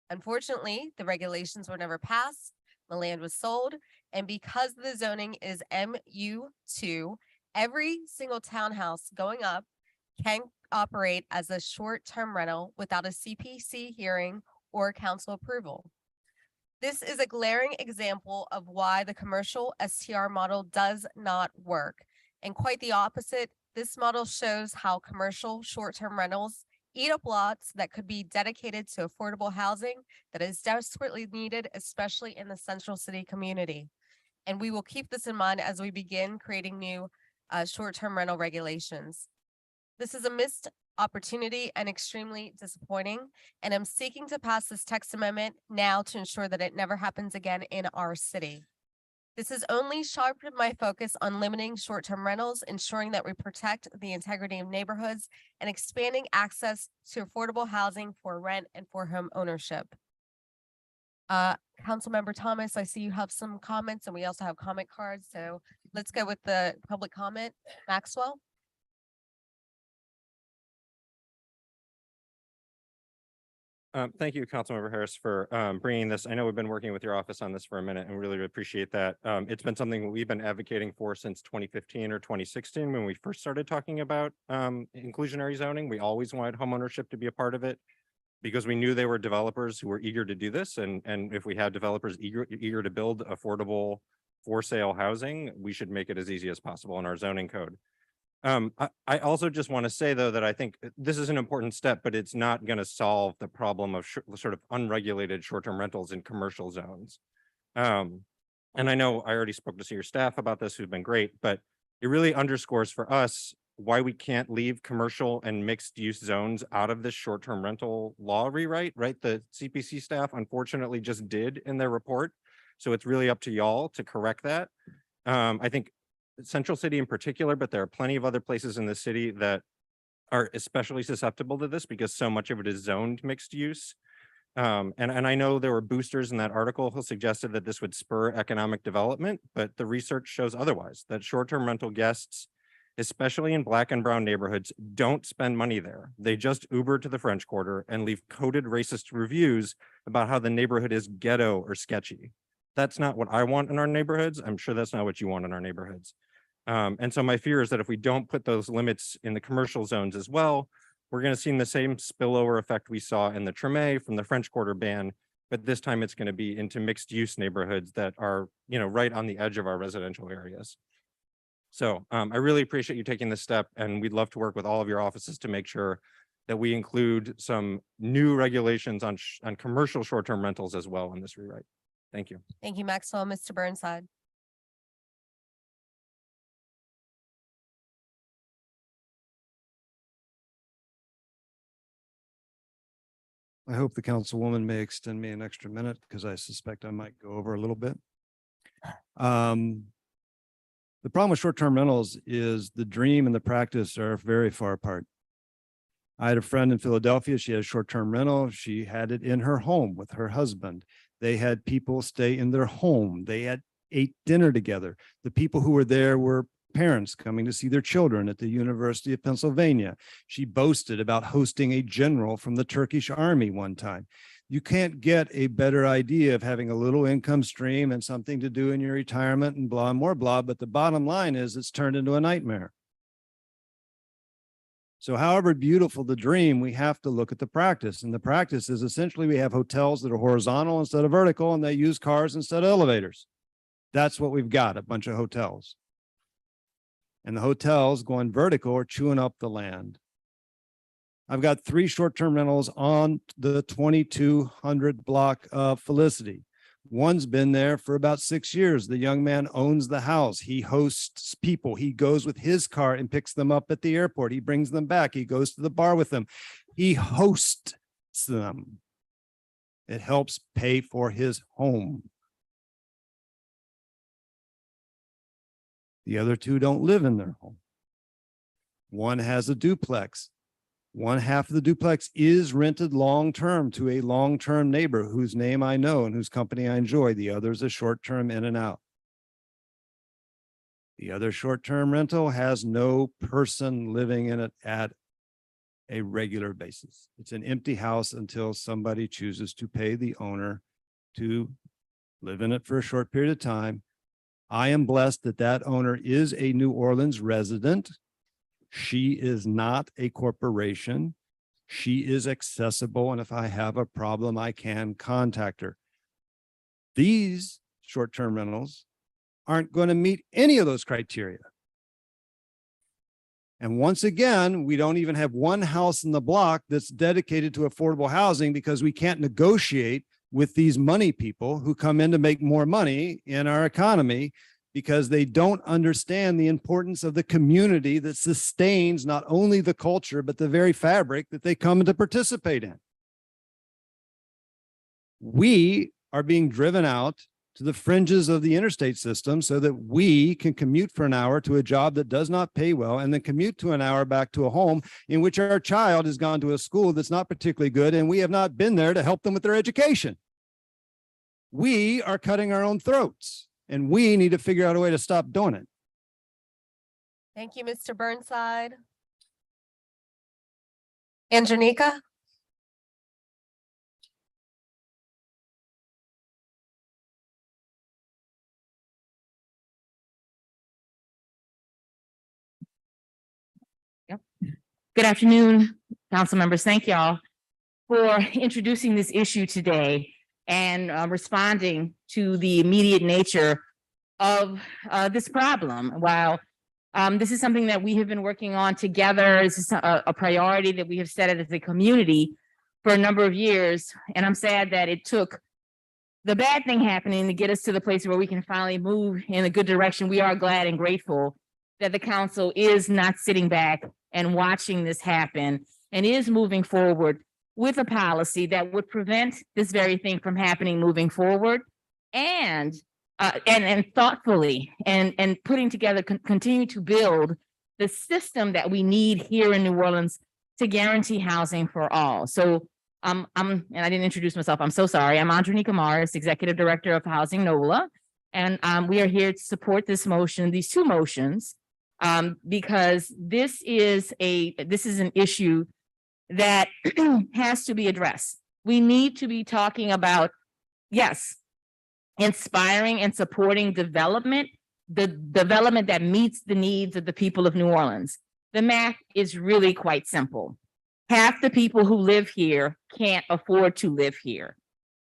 Unfortunately, the regulations were never passed. The land was sold, and because the zoning is MU2, every single townhouse going up can operate as a short-term rental without a CPC hearing or council approval. This is a glaring example of why the commercial STR model does not work. And quite the opposite, this model shows how commercial short-term rentals eat up lots that could be dedicated to affordable housing that is desperately needed, especially in the Central City community. And we will keep this in mind as we begin creating new short-term rental regulations. This is a missed opportunity and extremely disappointing. And I'm seeking to pass this text amendment now to ensure that it never happens again in our city. This has only sharpened my focus on limiting short-term rentals, ensuring that we protect the integrity of neighborhoods, and expanding access to affordable housing for rent and for home ownership. Councilmember Thomas, I see you have some comments and we also have comment cards. So let's go with the public comment. Maxwell? Thank you, Councilmember Harris, for bringing this. I know we've been working with your office on this for a minute and really appreciate that. It's been something we've been advocating for since 2015 or 2016 when we first started talking about inclusionary zoning. We always wanted homeownership to be a part of it because we knew they were developers who were eager to do this. And if we have developers eager to build affordable for sale housing, we should make it as easy as possible in our zoning code. I also just want to say, though, that I think this is an important step, but it's not going to solve the problem of sort of unregulated short-term rentals in commercial zones. And I know I already spoke to your staff about this, who've been great, but it really underscores for us why we can't leave commercial and mixed use zones out of this short-term rental law rewrite, right? The CPC staff unfortunately just did in their report. So it's really up to y'all to correct that. I think Central City in particular, but there are plenty of other places in the city that are especially susceptible to this because so much of it is zoned mixed use. And I know there were boosters in that article who suggested that this would spur economic development, but the research shows otherwise, that short-term rental guests, especially in Black and brown neighborhoods, don't spend money there. They just Uber to the French Quarter and leave coded racist reviews about how the neighborhood is ghetto or sketchy. That's not what I want in our neighborhoods. I'm sure that's not what you want in our neighborhoods. And so my fear is that if we don't put those limits in the commercial zones as well, we're going to see the same spillover effect we saw in the Treme from the French Quarter ban, but this time it's going to be into mixed use neighborhoods that are, right on the edge of our residential areas. So I really appreciate you taking this step, and we'd love to work with all of your offices to make sure that we include some new regulations on commercial short-term rentals as well in this rewrite. Thank you. Thank you, Maxwell. Mr. Burnside? I hope the councilwoman may extend me an extra minute because I suspect I might go over a little bit. The problem with short-term rentals is the dream and the practice are very far apart. I had a friend in Philadelphia. She had a short-term rental. She had it in her home with her husband. They had people stay in their home. They ate dinner together. The people who were there were parents coming to see their children at the University of Pennsylvania. She boasted about hosting a general from the Turkish army one time. You can't get a better idea of having a little income stream and something to do in your retirement and blah, more blah. But the bottom line is it's turned into a nightmare. So however beautiful the dream, we have to look at the practice. And the practice is essentially we have hotels that are horizontal instead of vertical, and they use cars instead of elevators. That's what we've got, a bunch of hotels. And the hotels going vertical are chewing up the land. I've got 3 short-term rentals on the 2200 block of Felicity. One's been there for about 6 years. The young man owns the house. He hosts people. He goes with his car and picks them up at the airport. He brings them back. He goes to the bar with them. He hosts them. It helps pay for his home. The other 2 don't live in their home. One has a duplex. One half of the duplex is rented long-term to a long-term neighbor whose name I know and whose company I enjoy. The other is a short-term in and out. The other short-term rental has no person living in it at a regular basis. It's an empty house until somebody chooses to pay the owner to live in it for a short period of time. I am blessed that that owner is a New Orleans resident. She is not a corporation. She is accessible, and if I have a problem, I can contact her. These short-term rentals aren't going to meet any of those criteria. And once again, we don't even have one house in the block that's dedicated to affordable housing because we can't negotiate with these money people who come in to make more money in our economy because they don't understand the importance of the community that sustains not only the culture, but the very fabric that they come to participate in. We are being driven out to the fringes of the interstate system so that we can commute for an hour to a job that does not pay well, and then commute to an hour back to a home in which our child has gone to a school that's not particularly good, and we have not been there to help them with their education. We are cutting our own throats, and we need to figure out a way to stop doing it. Thank you, Mr. Burnside. Andronika? Good afternoon, council members. Thank y'all for introducing this issue today and responding to the immediate nature of this problem. While this is something that we have been working on together, this is a priority that we have set as a community for a number of years. And I'm sad that it took the bad thing happening to get us to the place where we can finally move in a good direction. We are glad and grateful that the council is not sitting back and watching this happen and is moving forward with a policy that would prevent this very thing from happening moving forward, and thoughtfully and putting together, continue to build the system that we need here in New Orleans to guarantee housing for all. So and I didn't introduce myself. I'm so sorry. I'm Andronika Morris, Executive Director of Housing NOLA. And we are here to support this motion, these two motions, because this is an issue that has to be addressed. We need to be talking about, yes, inspiring and supporting development, the development that meets the needs of the people of New Orleans. The math is really quite simple. Half the people who live here can't afford to live here.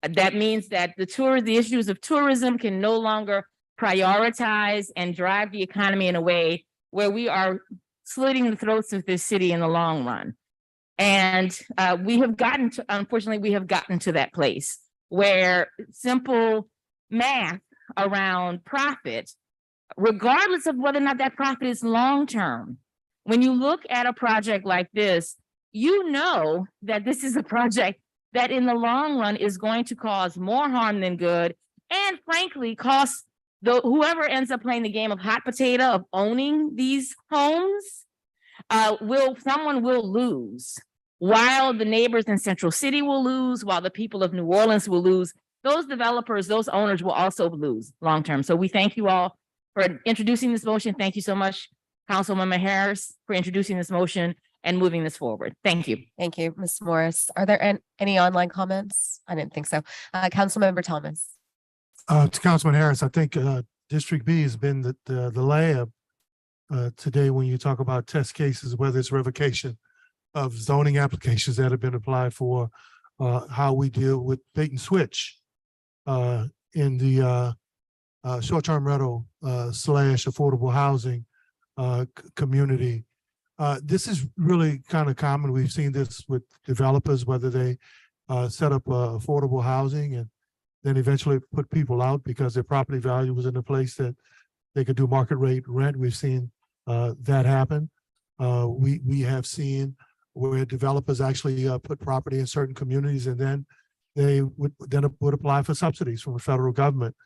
That means that the issues of tourism can no longer prioritize and drive the economy in a way where we are slitting the throats of this city in the long run. And unfortunately, we have gotten to that place where simple math around profit, regardless of whether or not that profit is long-term, when you look at a project like this, you know that this is a project that in the long run is going to cause more harm than good, and frankly, cost whoever ends up playing the game of hot potato of owning these homes, someone will lose, while the neighbors in Central City will lose, while the people of New Orleans will lose. Those developers, those owners will also lose long-term. So we thank you all for introducing this motion. Thank you so much, Councilwoman Harris, for introducing this motion and moving this forward. Thank you. Thank you, Ms. Morris. Are there any online comments? I didn't think so. Councilmember Thomas. To Councilman Harris, I think District B has been the lab today when you talk about test cases, whether it's revocation of zoning applications that have been applied for, how we deal with bait and switch in the short-term rental / affordable housing community. This is really kind of common. We've seen this with developers, whether they set up affordable housing and then eventually put people out because their property value was in a place that they could do market rate rent. We've seen that happen. We have seen where developers actually put property in certain communities and then they would apply for subsidies from the federal government.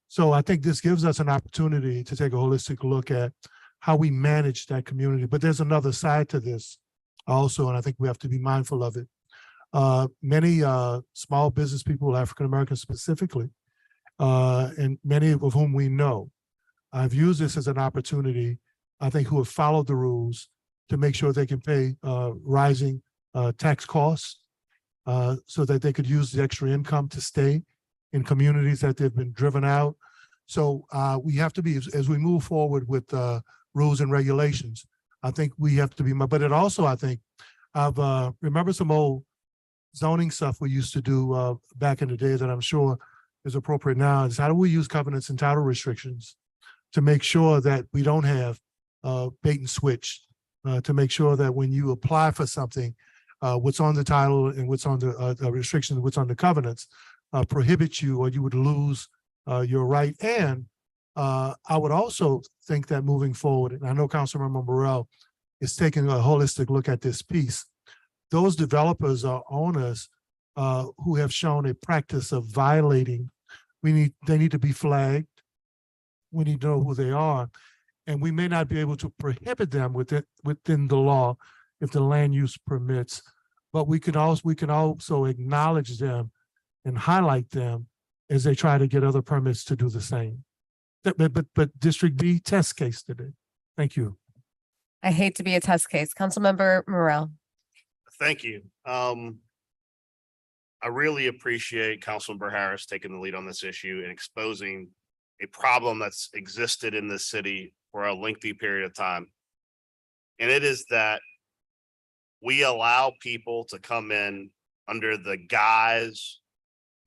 So I think this gives us an opportunity to take a holistic look at how we manage that community. But there's another side to this also, and I think we have to be mindful of it. Many small business people, African-Americans specifically, and many of whom we know, I've used this as an opportunity, I think, who have followed the rules to make sure they can pay rising tax costs so that they could use the extra income to stay in communities that they've been driven out. So we have to be, as we move forward with rules and regulations, I think we have to be, but it also, I think, I've remember some old zoning stuff we used to do back in the day that I'm sure is appropriate now, is how do we use covenants and title restrictions to make sure that we don't have bait and switch, to make sure that when you apply for something, what's on the title and what's on the restrictions, what's on the covenants, prohibits you or you would lose your right, and I would also think that moving forward, and I know Councilmember Morrell is taking a holistic look at this piece. Those developers or owners who have shown a practice of violating, they need to be flagged. We need to know who they are. And we may not be able to prohibit them within the law if the land use permits, but we can also acknowledge them and highlight them as they try to get other permits to do the same. But District B, test case today. Thank you. I hate to be a test case. Councilmember Morrell. Thank you. I really appreciate Councilmember Harris taking the lead on this issue and exposing a problem that's existed in this city for a lengthy period of time. And it is that we allow people to come in under the guise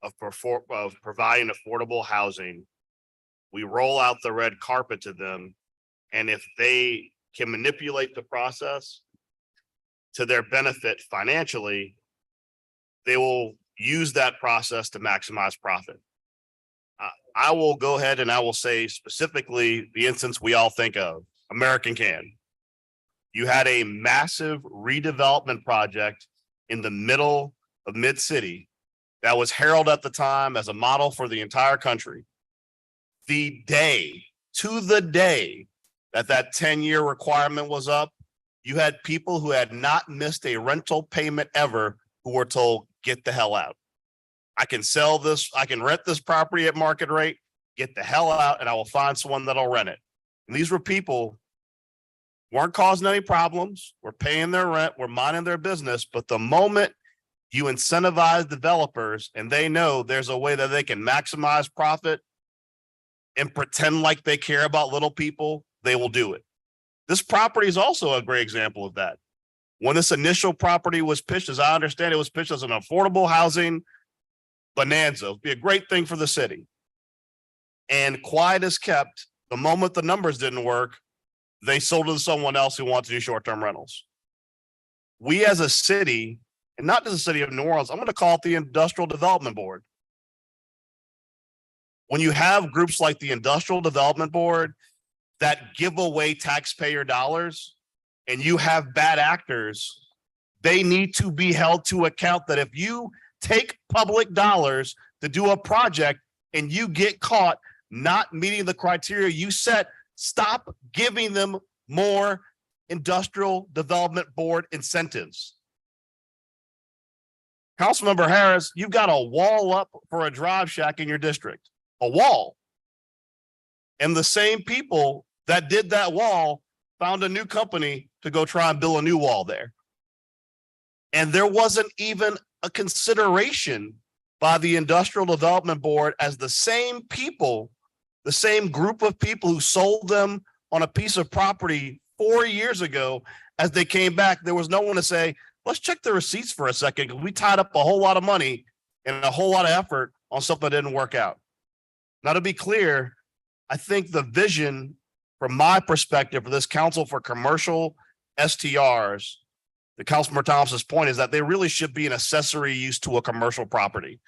of providing affordable housing. We roll out the red carpet to them. And if they can manipulate the process to their benefit financially, they will use that process to maximize profit. I will go ahead and I will say specifically the instance we all think of, American Can. You had a massive redevelopment project in the middle of Mid-City that was heralded at the time as a model for the entire country. The day, to the day that 10-year requirement was up, you had people who had not missed a rental payment ever who were told, get the hell out. I can sell this, I can rent this property at market rate, get the hell out, and I will find someone that'll rent it. And these were people weren't causing any problems, were paying their rent, were minding their business. But the moment you incentivize developers and they know there's a way that they can maximize profit and pretend like they care about little people, they will do it. This property is also a great example of that. When this initial property was pitched, as I understand, it was pitched as an affordable housing bonanza. It'd be a great thing for the city. And quiet as kept, the moment the numbers didn't work, they sold it to someone else who wants to do short-term rentals. We as a city, and not just the city of New Orleans, I'm going to call it the Industrial Development Board. When you have groups like the Industrial Development Board that give away taxpayer dollars and you have bad actors, they need to be held to account that if you take public dollars to do a project and you get caught not meeting the criteria you set, stop giving them more Industrial Development Board incentives. Councilmember Harris, you've got a wall up for a drive shack in your district, a wall. And the same people that did that wall found a new company to go try and build a new wall there. And there wasn't even a consideration by the Industrial Development Board as the same people, the same group of people who sold them on a piece of property 4 years ago, as they came back, there was no one to say, let's check the receipts for a second, because we tied up a whole lot of money and a whole lot of effort on something that didn't work out. Now, to be clear, I think the vision from my perspective for this council for commercial STRs, the Councilmember Thompson's point is that they really should be an accessory use to a commercial property.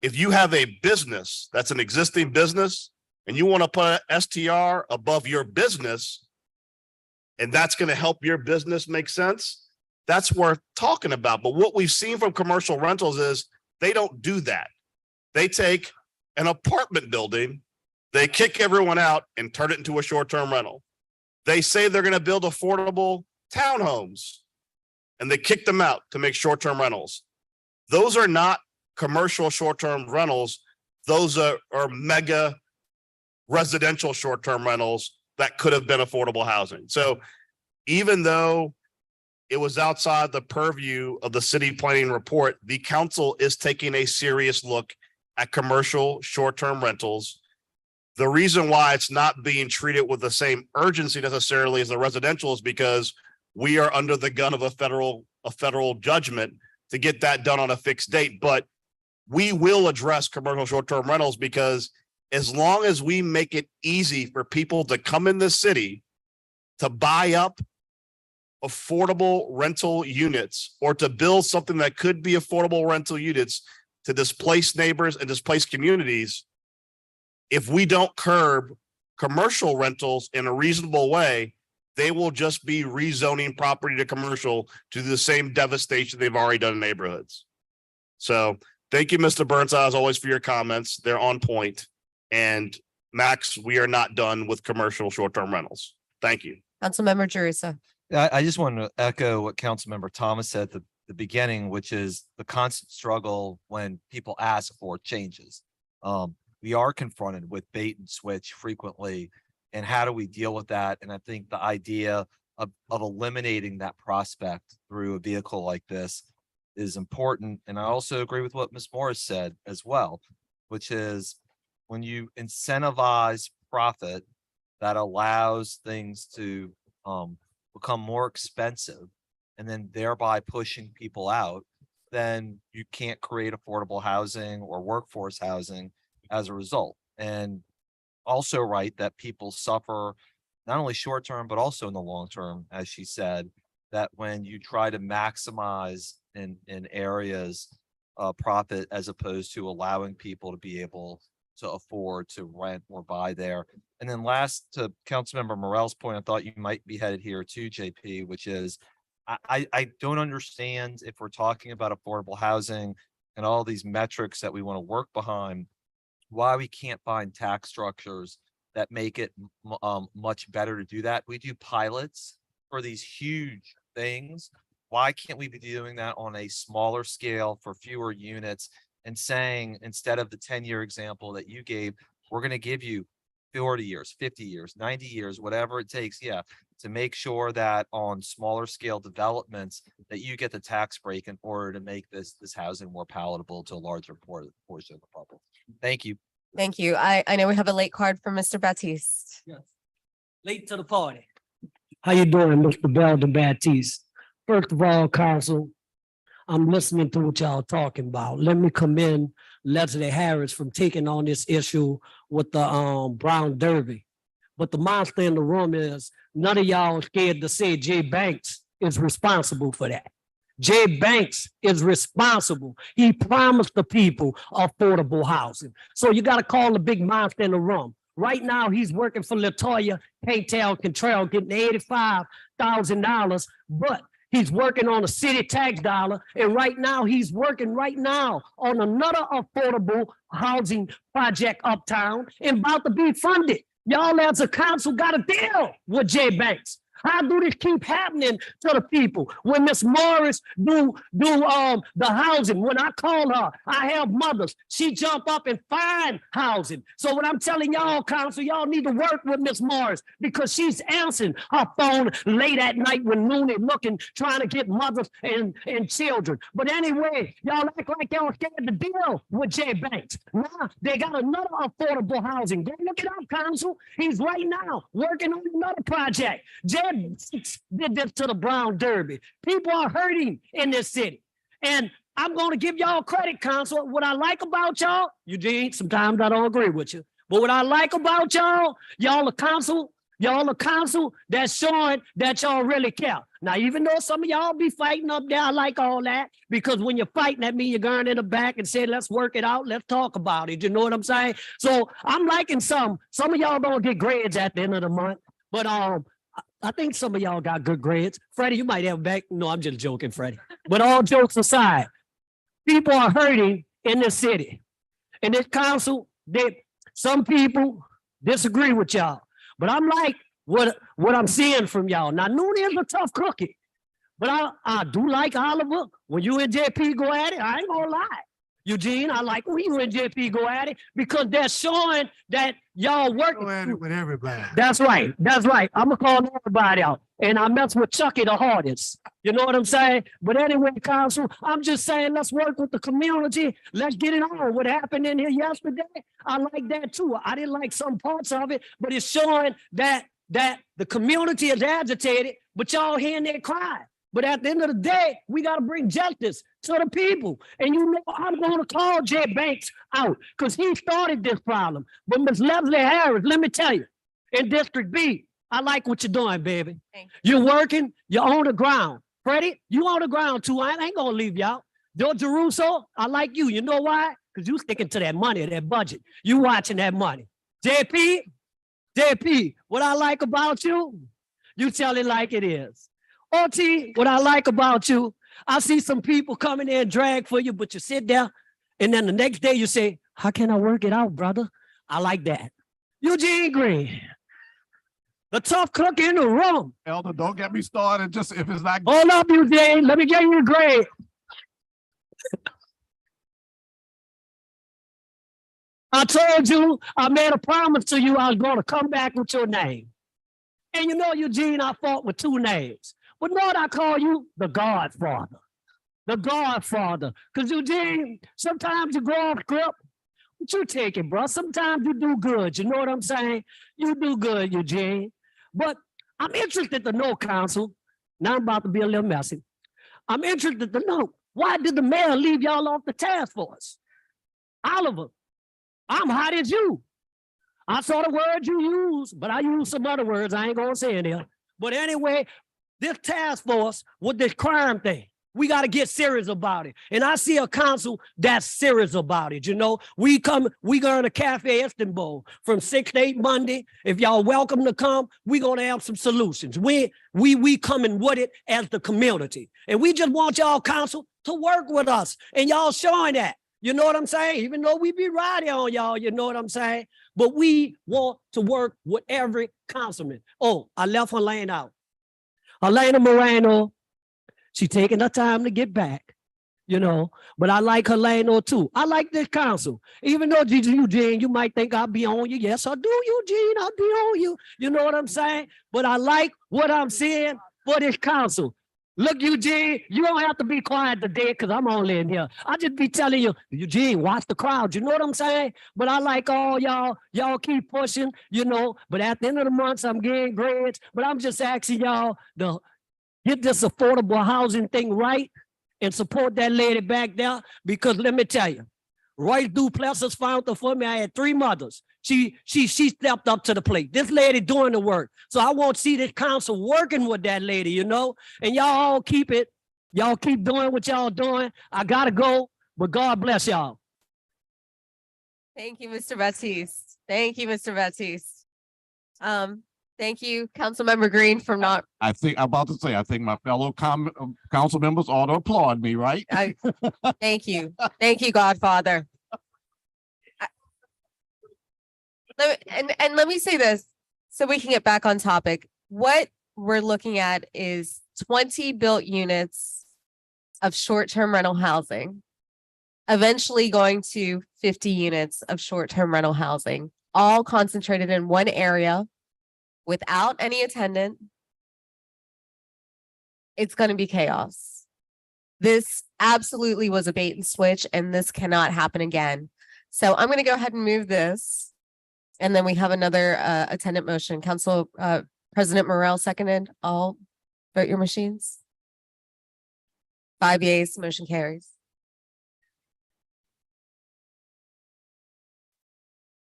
If you have a business that's an existing business and you want to put an STR above your business, and that's going to help your business make sense, that's worth talking about. But what we've seen from commercial rentals is they don't do that. They take an apartment building, they kick everyone out and turn it into a short-term rental. They say they're going to build affordable townhomes and they kick them out to make short-term rentals. Those are not commercial short-term rentals. Those are mega residential short-term rentals that could have been affordable housing. So even though it was outside the purview of the city planning report, the council is taking a serious look at commercial short-term rentals. The reason why it's not being treated with the same urgency necessarily as the residential is because we are under the gun of a federal judgment to get that done on a fixed date. But we will address commercial short-term rentals, because as long as we make it easy for people to come in this city to buy up affordable rental units or to build something that could be affordable rental units to displace neighbors and displace communities, if we don't curb commercial rentals in a reasonable way, they will just be rezoning property to commercial to the same devastation they've already done in neighborhoods. So thank you, Mr. Burnside, as always, for your comments. They're on point. And Max, we are not done with commercial short-term rentals. Thank you. Councilmember Jerusha. I just want to echo what Councilmember Thomas said at the beginning, which is the constant struggle when people ask for changes. We are confronted with bait and switch frequently, and how do we deal with that? And I think the idea of eliminating that prospect through a vehicle like this is important. And I also agree with what Ms. Morris said as well, which is when you incentivize profit, that allows things to become more expensive and then thereby pushing people out, then you can't create affordable housing or workforce housing as a result. And also right that people suffer not only short term, but also in the long term, as she said, that when you try to maximize in areas profit as opposed to allowing people to be able to afford to rent or buy there. And then last, to Councilmember Morel's point, I thought you might be headed here too, JP, which is I don't understand if we're talking about affordable housing and all these metrics that we want to work behind, why we can't find tax structures that make it much better to do that. We do pilots for these huge things. Why can't we be doing that on a smaller scale for fewer units and saying, instead of the 10-year example that you gave, we're going to give you 40 years, 50 years, 90 years, whatever it takes. Yeah. To make sure that on smaller scale developments that you get the tax break in order to make this housing more palatable to a larger portion of the public. Thank you. Thank you. I know we have a late card from Mr. Baptiste. Yes. Late to the party. How you doing, Mr. Belden Baptiste? First of all, council, I'm listening to what y'all talking about. Let me commend Leslie Harris from taking on this issue with the Brown Derby. But the monster in the room is none of y'all scared to say Jay Banks is responsible for that. Jay Banks is responsible. He promised the people affordable housing. So you got to call the big monster in the room. Right now, he's working for Latoya Cantrell, getting $85,000, but he's working on a city tax dollar. And right now, he's working on another affordable housing project uptown and about to be funded. Y'all as a council got to deal with Jay Banks. How do this keep happening to the people? When Miss Morris do the housing, when I call her, I have mothers. She jump up and find housing. So what I'm telling y'all, council, y'all need to work with Miss Morris because she's answering her phone late at night when Looney looking, trying to get mothers and children. But anyway, y'all act like y'all scared to deal with Jay Banks. Now they got another affordable housing. Go look it up, council. He's right now working on another project. Jay did this to the Brown Derby. People are hurting in this city. And I'm going to give y'all credit, council. What I like about y'all, Eugene, sometimes I don't agree with you. But what I like about y'all a council that's showing that y'all really care. Now, even though some of y'all be fighting up there, I like all that. Because when you're fighting, that means you're going in the back and say, let's work it out. Let's talk about it. You know what I'm saying? So I'm liking some of y'all don't get grades at the end of the month. But I think some of y'all got good grades. Freddie, you might have back. No, I'm just joking, Freddie. But all jokes aside, people are hurting in this city. In this council, some people disagree with y'all. But I'm like what I'm seeing from y'all. Now, Noon is a tough cookie. But I do like Oliver. When you and JP go at it, I ain't gonna lie. Eugene, I like when you and JP go at it because they're showing that y'all working. Go at it with everybody. That's right. That's right. I'm gonna call everybody out. And I mess with Chucky the hardest. You know what I'm saying? But anyway, council, I'm just saying let's work with the community. Let's get it on. What happened in here yesterday, I like that too. I didn't like some parts of it, but it's showing that the community is agitated, but y'all hearing their cry. But at the end of the day, we got to bring justice to the people. And you know, I'm going to call Jay Banks out because he started this problem. But Ms. Leslie Harris, let me tell you, in District B, I like what you're doing, baby. You're working, you're on the ground. Freddie, you on the ground too. I ain't going to leave y'all. Joe Jeruso, I like you. You know why? Because you sticking to that money, that budget. You watching that money. JP, JP, what I like about you, you tell it like it is. OT, what I like about you, I see some people coming in drag for you, but you sit there and then the next day you say, how can I work it out, brother? I like that. Eugene Green, the tough cook in the room. Elder, don't get me started, just if it's not. Hold up, Eugene, let me get you a grade. I told you, I made a promise to you, I was going to come back with your name. And you know, Eugene, I fought with two names. But Lord, I call you the Godfather. The Godfather. Because Eugene, sometimes you go off script, but you take it, bro. Sometimes you do good. You know what I'm saying? You do good, Eugene. But I'm interested to know, counsel. Now I'm about to be a little messy. I'm interested to know, why did the mayor leave y'all off the task force? Oliver, I'm hot as you. I saw the words you used, but I used some other words. I ain't gonna say it here. But anyway, this task force with this crime thing, we got to get serious about it. And I see a council that's serious about it. You know, we going to Cafe Istanbul from 6 to 8 Monday. If y'all welcome to come, we going to have some solutions. We coming with it as the community. And we just want y'all council to work with us. And y'all showing that. You know what I'm saying? Even though we be riding on y'all, you know what I'm saying? But we want to work with every councilman. Oh, I left Helena out. Helena Moreno, she taking her time to get back, you know, but I like Helena too. I like this council. Even though Eugene, you might think I'll be on you. Yes, I do, Eugene, I'll be on you. You know what I'm saying? But I like what I'm seeing for this council. Look, Eugene, you don't have to be quiet today because I'm only in here. I just be telling you, Eugene, watch the crowd. You know what I'm saying? But I like all y'all keep pushing, you know, but at the end of the month, I'm getting grades. But I'm just asking y'all to get this affordable housing thing right and support that lady back there. Because let me tell you, Royce Duplessis found her for me. I had 3 mothers. She stepped up to the plate. This lady doing the work. So I want to see this council working with that lady, you know, and y'all all keep it. Y'all keep doing what y'all doing. I gotta go, but God bless y'all. Thank you, Mr. Baptiste. Thank you, Mr. Baptiste. Thank you, Councilmember Green, for not, I'm about to say, I think my fellow council members ought to applaud me, right? thank you. Thank you, Godfather. And let me say this, so we can get back on topic. What we're looking at is 20 built units of short-term rental housing, eventually going to 50 units of short-term rental housing, all concentrated in one area without any attendant. It's going to be chaos. This absolutely was a bait and switch, and this cannot happen again. So I'm going to go ahead and move this. And then we have another attendant motion. Council President Morrell seconded. All vote your machines. 5 yeas, motion carries.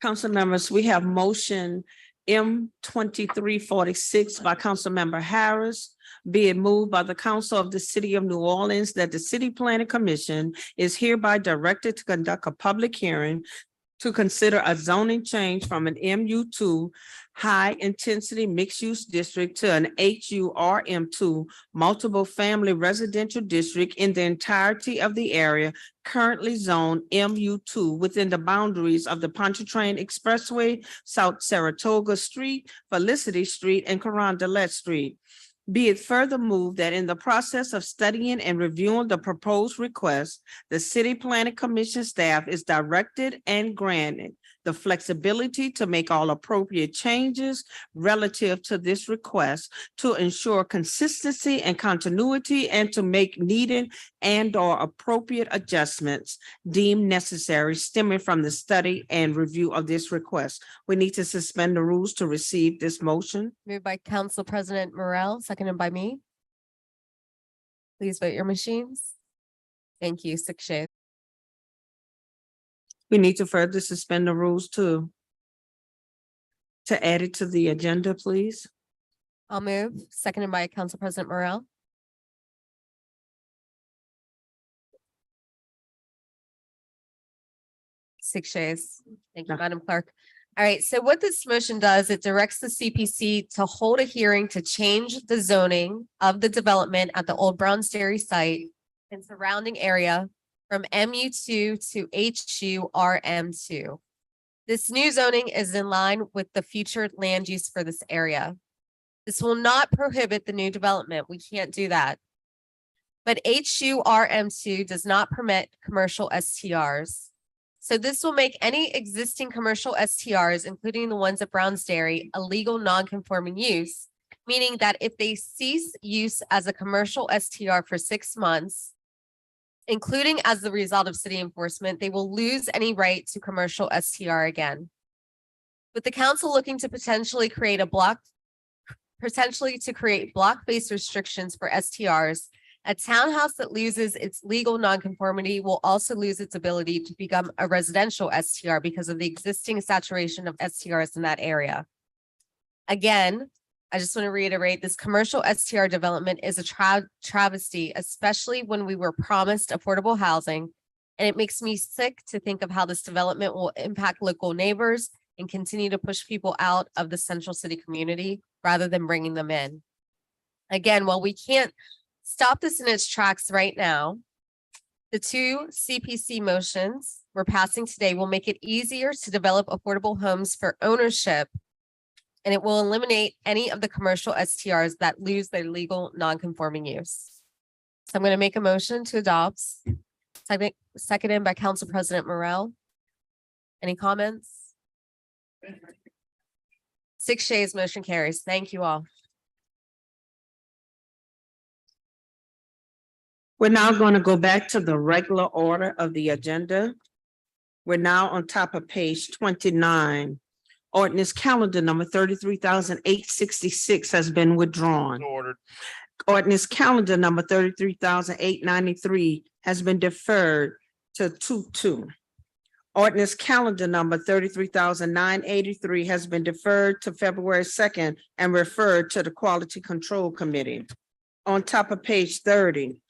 Council members, we have motion M 2346 by Councilmember Harris, being moved by the Council of the City of New Orleans that the City Planning Commission is hereby directed to conduct a public hearing to consider a zoning change from an MU2 high-intensity mixed-use district to an HURM2 multiple family residential district in the entirety of the area currently zoned MU2 within the boundaries of the Pontchartrain Expressway, South Saratoga Street, Felicity Street, and Carondelet Street. Be it further moved that in the process of studying and reviewing the proposed request, the City Planning Commission staff is directed and granted the flexibility to make all appropriate changes relative to this request to ensure consistency and continuity and to make needed and/or appropriate adjustments deemed necessary stemming from the study and review of this request. We need to suspend the rules to receive this motion. Moved by Council President Morrell, seconded by me. Please vote your machines. Thank you. 6 yeas. We need to further suspend the rules to add it to the agenda, please. I'll move, seconded by Council President Morrell. Six yeas. Thank you, Madam Clerk. All right, so what this motion does, it directs the CPC to hold a hearing to change the zoning of the development at the Old Browns Dairy site and surrounding area from MU2 to HU RM2. This new zoning is in line with the future land use for this area. This will not prohibit the new development. We can't do that. But HU RM2 does not permit commercial STRs. So this will make any existing commercial STRs, including the ones at Brown's Dairy, a legal non-conforming use, meaning that if they cease use as a commercial STR for 6 months, including as the result of city enforcement, they will lose any right to commercial STR again. With the council looking to potentially create block-based restrictions for STRs, a townhouse that loses its legal nonconformity will also lose its ability to become a residential STR because of the existing saturation of STRs in that area. Again, I just want to reiterate, this commercial STR development is a travesty, especially when we were promised affordable housing. And it makes me sick to think of how this development will impact local neighbors and continue to push people out of the central city community rather than bringing them in. Again, while we can't stop this in its tracks right now, the 2 CPC motions we're passing today will make it easier to develop affordable homes for ownership, and it will eliminate any of the commercial STRs that lose their legal non-conforming use. So I'm going to make a motion to adopt, seconded by Council President Morrell. Any comments? 6 yeas, motion carries. Thank you all. We're now going to go back to the regular order of the agenda. We're now on top of page 29. Ordinance calendar number 33,866 has been withdrawn. Ordered. Ordinance calendar number 33,893 has been deferred to 2/2. Ordinance calendar number 33,983 has been deferred to February 2nd and referred to the Quality Control Committee. On top of page 30.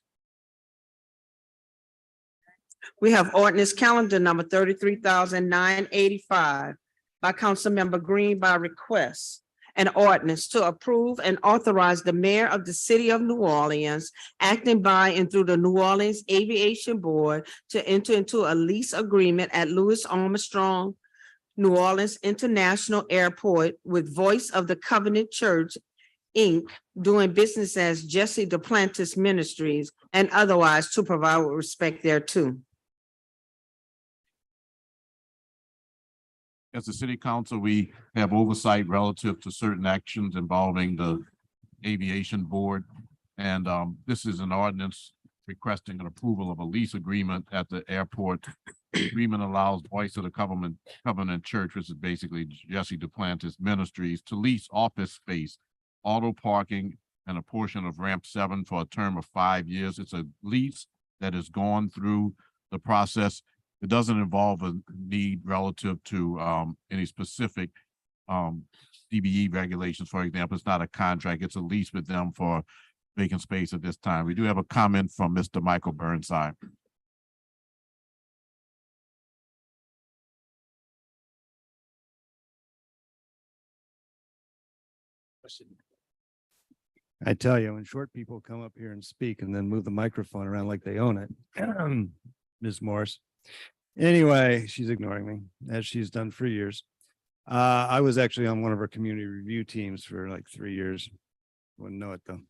We have ordinance calendar number 33,985 by Councilmember Green by request. An ordinance to approve and authorize the mayor of the city of New Orleans, acting by and through the New Orleans Aviation Board, to enter into a lease agreement at Louis Armstrong New Orleans International Airport with Voice of the Covenant Church, Inc., doing business as Jesse Duplantis Ministries, and otherwise to provide with respect thereto. As the city council, we have oversight relative to certain actions involving the aviation board. And this is an ordinance requesting an approval of a lease agreement at the airport. The agreement allows Voice of the Covenant Church, which is basically Jesse Duplantis Ministries, to lease office space, auto parking, and a portion of ramp 7 for a term of 5 years. It's a lease that has gone through the process. It doesn't involve a need relative to any specific CBE regulations. For example, it's not a contract, it's a lease with them for vacant space at this time. We do have a comment from Mr. Michael Burnside. I tell you, when short people come up here and speak and then move the microphone around like they own it. Ms. Morris. Anyway, she's ignoring me, as she's done for years. I was actually on one of our community review teams for like 3 years. Wouldn't know it though.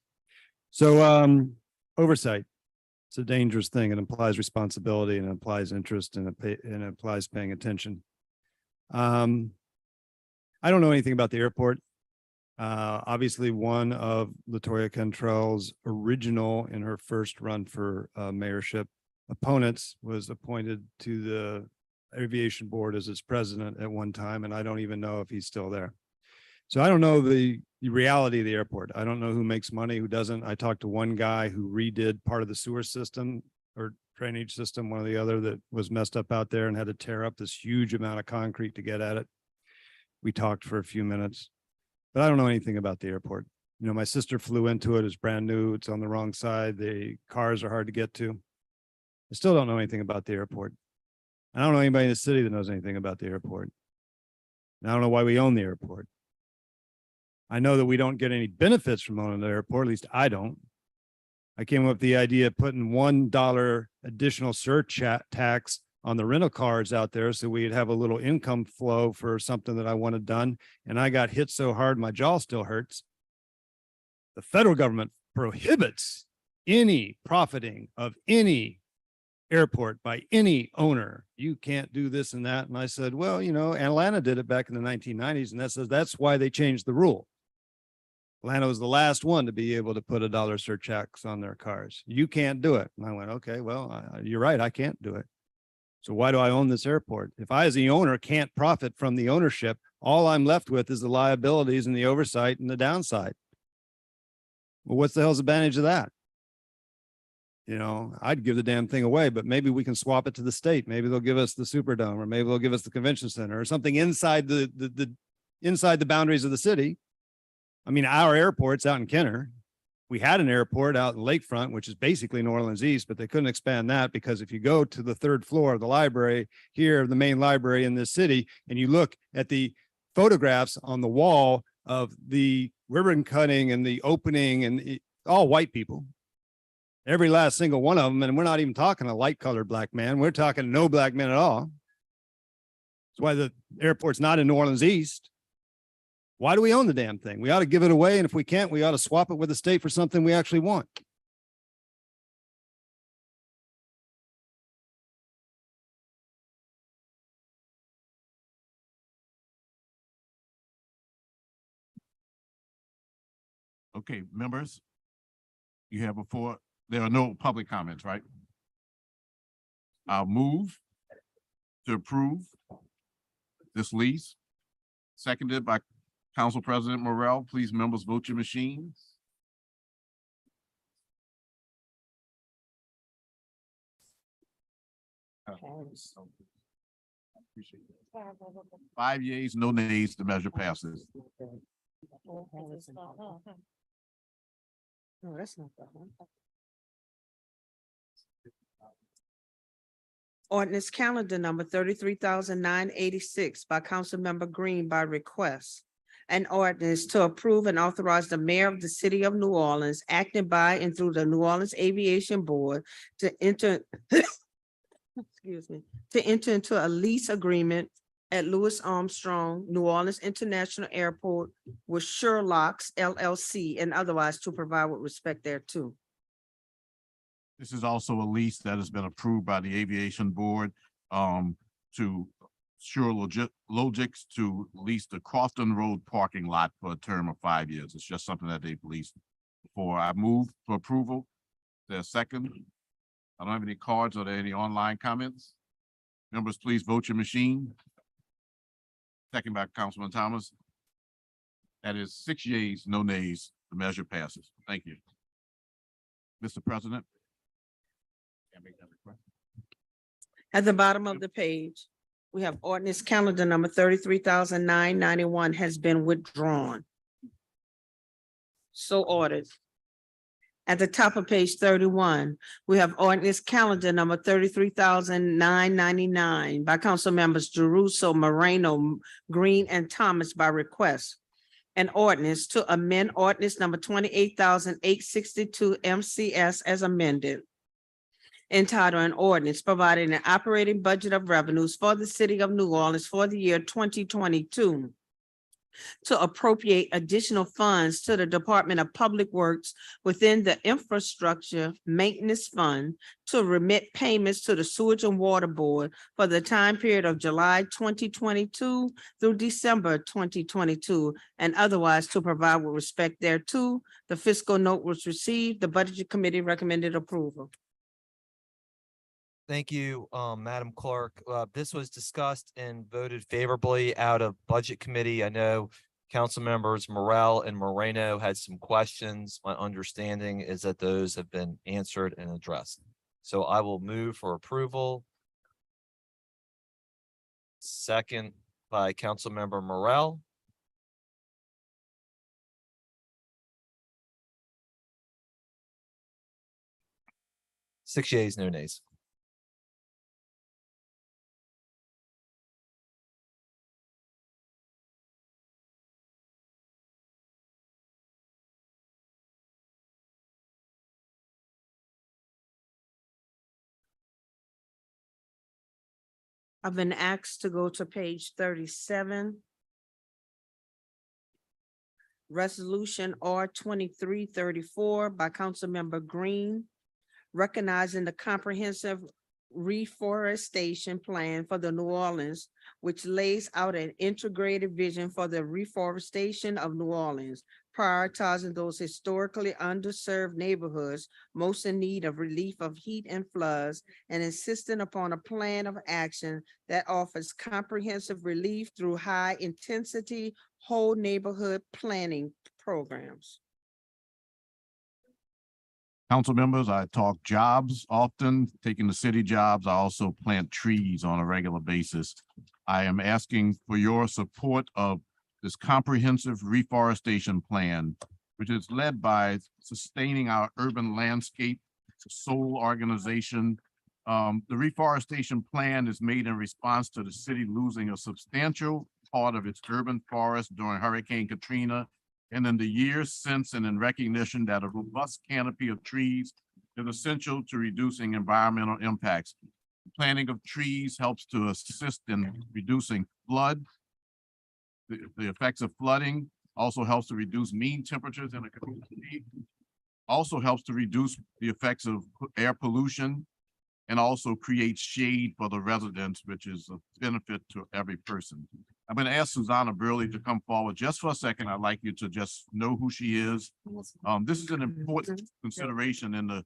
So oversight. It's a dangerous thing. It implies responsibility and it implies interest and it implies paying attention. I don't know anything about the airport. Obviously, one of Latoya Cantrell's original in her first run for mayorship opponents was appointed to the aviation board as its president at one time, and I don't even know if he's still there. So I don't know the reality of the airport. I don't know who makes money, who doesn't. I talked to one guy who redid part of the sewer system or drainage system, one or the other, that was messed up out there and had to tear up this huge amount of concrete to get at it. We talked for a few minutes, but I don't know anything about the airport. You know, my sister flew into it. It's brand new. It's on the wrong side. The cars are hard to get to. I still don't know anything about the airport. I don't know anybody in the city that knows anything about the airport. And I don't know why we own the airport. I know that we don't get any benefits from owning the airport, at least I don't. I came up with the idea of putting $1 additional tax on the rental cars out there so we'd have a little income flow for something that I wanted done. And I got hit so hard, my jaw still hurts. The federal government prohibits any profiting of any airport by any owner. You can't do this and that. And I said, well, you know, Atlanta did it back in the 1990s, and that's why they changed the rule. Atlanta was the last one to be able to put a $1 surtax on their cars. You can't do it. And I went, okay, well, you're right. I can't do it. So why do I own this airport? If I, as the owner, can't profit from the ownership, all I'm left with is the liabilities and the oversight and the downside. Well, what's the hell's advantage of that? You know, I'd give the damn thing away, but maybe we can swap it to the state. Maybe they'll give us the Superdome, or maybe they'll give us the convention center or something inside the boundaries of the city. I mean, our airport's out in Kenner. We had an airport out in Lakefront, which is basically New Orleans East, but they couldn't expand that because if you go to the 3rd floor of the library here, the main library in this city, and you look at the photographs on the wall of the ribbon cutting and the opening, and all white people, every last single one of them. And we're not even talking a light colored black man. We're talking no black men at all. That's why the airport's not in New Orleans East. Why do we own the damn thing? We ought to give it away. And if we can't, we ought to swap it with the state for something we actually want. Okay, members, you have before, there are no public comments, right? I'll move to approve this lease, seconded by Council President Morrell. Please, members, vote your machines. Five yeas, no nays, the measure passes. No, that's not that one. Ordinance calendar number 33,986 by Councilmember Green by request. An ordinance to approve and authorize the mayor of the city of New Orleans acting by and through the New Orleans Aviation Board to enter excuse me, to enter into a lease agreement at Louis Armstrong, New Orleans International Airport with Sherlock's LLC and otherwise to provide with respect thereto. This is also a lease that has been approved by the Aviation Board to Sure Logics to lease the Crofton Road parking lot for a term of 5 years. It's just something that they've leased before. I move for approval. There's a second. I don't have any cards. Are there any online comments? Members, please vote your machine. Second by Councilman Thomas. That is 6 yeas, no nays. The measure passes. Thank you. Mr. President. Can I make that request? At the bottom of the page, we have ordinance calendar number 33,991 has been withdrawn. So ordered. At the top of page 31, we have ordinance calendar number 33,999 by council members Jeruso, Moreno, Green, and Thomas by request. An ordinance to amend ordinance number 28,862 MCS as amended, entitled an ordinance providing an operating budget of revenues for the city of New Orleans for the year 2022 to appropriate additional funds to the Department of Public Works within the Infrastructure Maintenance Fund to remit payments to the Sewage and Water Board for the time period of July 2022 through December 2022, and otherwise to provide with respect thereto. The fiscal note was received. The Budget Committee recommended approval. Thank you, Madam Clerk. This was discussed and voted favorably out of Budget Committee. I know Council members Morrell and Moreno had some questions. My understanding is that those have been answered and addressed. So I will move for approval. Second by Council member Morrell. Six yeas, no nays. I've been asked to go to page 37. Resolution R 2334 by Councilmember Green, recognizing the comprehensive reforestation plan for the New Orleans, which lays out an integrated vision for the reforestation of New Orleans, prioritizing those historically underserved neighborhoods most in need of relief of heat and floods, and insisting upon a plan of action that offers comprehensive relief through high-intensity whole neighborhood planning programs. Council members, I talk jobs often, taking the city jobs. I also plant trees on a regular basis. I am asking for your support of this comprehensive reforestation plan, which is led by Sustaining Our Urban Landscape, it's a sole organization. The reforestation plan is made in response to the city losing a substantial part of its urban forest during Hurricane Katrina, and in the years since, and in recognition that a robust canopy of trees is essential to reducing environmental impacts. Planting of trees helps to assist in reducing flood, the effects of flooding, also helps to reduce mean temperatures in a community, also helps to reduce the effects of air pollution, and also creates shade for the residents, which is a benefit to every person. I'm going to ask Susanna Burley to come forward just for a second. I'd like you to just know who she is. This is an important consideration in the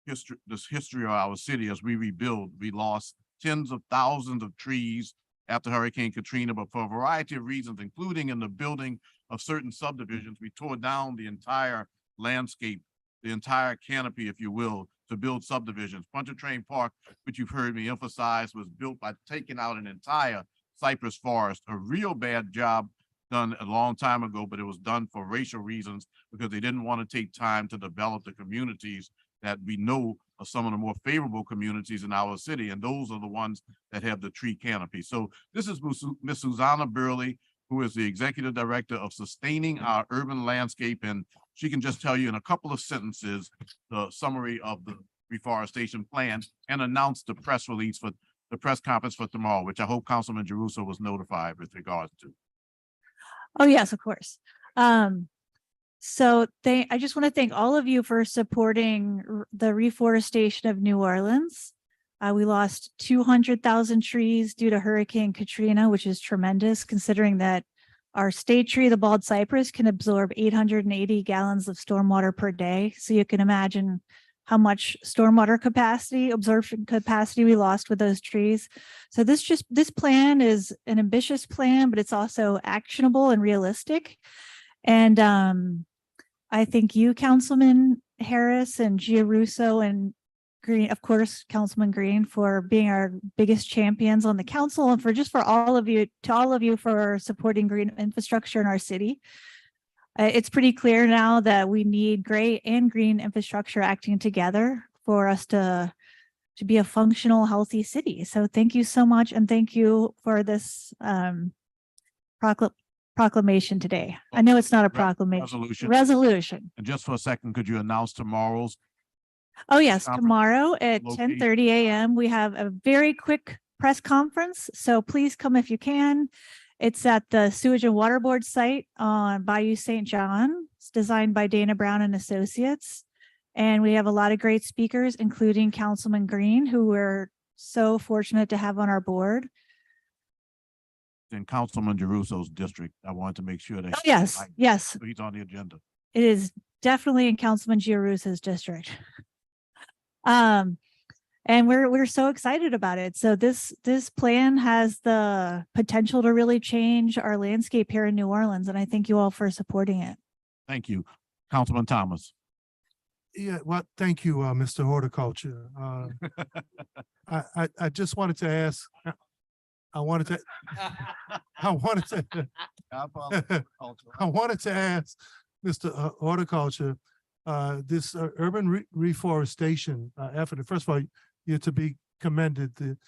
history of our city as we rebuild. We lost tens of thousands of trees after Hurricane Katrina, but for a variety of reasons, including in the building of certain subdivisions, we tore down the entire landscape, the entire canopy, if you will, to build subdivisions. Pontchartrain Park, which you've heard me emphasize, was built by taking out an entire cypress forest, a real bad job done a long time ago, but it was done for racial reasons because they didn't want to take time to develop the communities that we know are some of the more favorable communities in our city. And those are the ones that have the tree canopy. So this is Miss Susanna Burley, who is the Executive Director of Sustaining Our Urban Landscape. And she can just tell you in a couple of sentences, the summary of the reforestation plan and announce the press release for the press conference for tomorrow, which I hope Councilman Jeruso was notified with regards to. Oh, yes, of course. I just want to thank all of you for supporting the reforestation of New Orleans. We lost 200,000 trees due to Hurricane Katrina, which is tremendous considering that our state tree, the bald cypress, can absorb 880 gallons of stormwater per day. So you can imagine how much stormwater capacity, absorption capacity we lost with those trees. So this plan is an ambitious plan, but it's also actionable and realistic. And I thank you, Councilman Harris and Giarrusso and Green, of course, Councilman Green, for being our biggest champions on the council, and for all of you for supporting green infrastructure in our city. It's pretty clear now that we need gray and green infrastructure acting together for us to be a functional, healthy city. So thank you so much. And thank you for this proclamation today. I know it's not a proclamation. Resolution. And just for a second, could you announce tomorrow's? Oh, yes. Conference Tomorrow at location. 10:30 a.m. we have a very quick press conference. So please come if you can. It's at the Sewage and Water Board site on Bayou St. John. It's designed by Dana Brown and Associates. And we have a lot of great speakers, including Councilman Green, who we're so fortunate to have on our board. In Councilman Jeruso's district, I wanted to make sure that. Oh, yes, yes. So he's on the agenda. It is definitely in Councilman Giarrusso's district. And we're so excited about it. So this plan has the potential to really change our landscape here in New Orleans. And I thank you all for supporting it. Thank you. Councilman Thomas. Yeah, well, thank you, Mr. Horticulture. I just wanted to ask, I wanted to ask Mr. Horticulture, this urban reforestation effort. First of all, you're to be commended.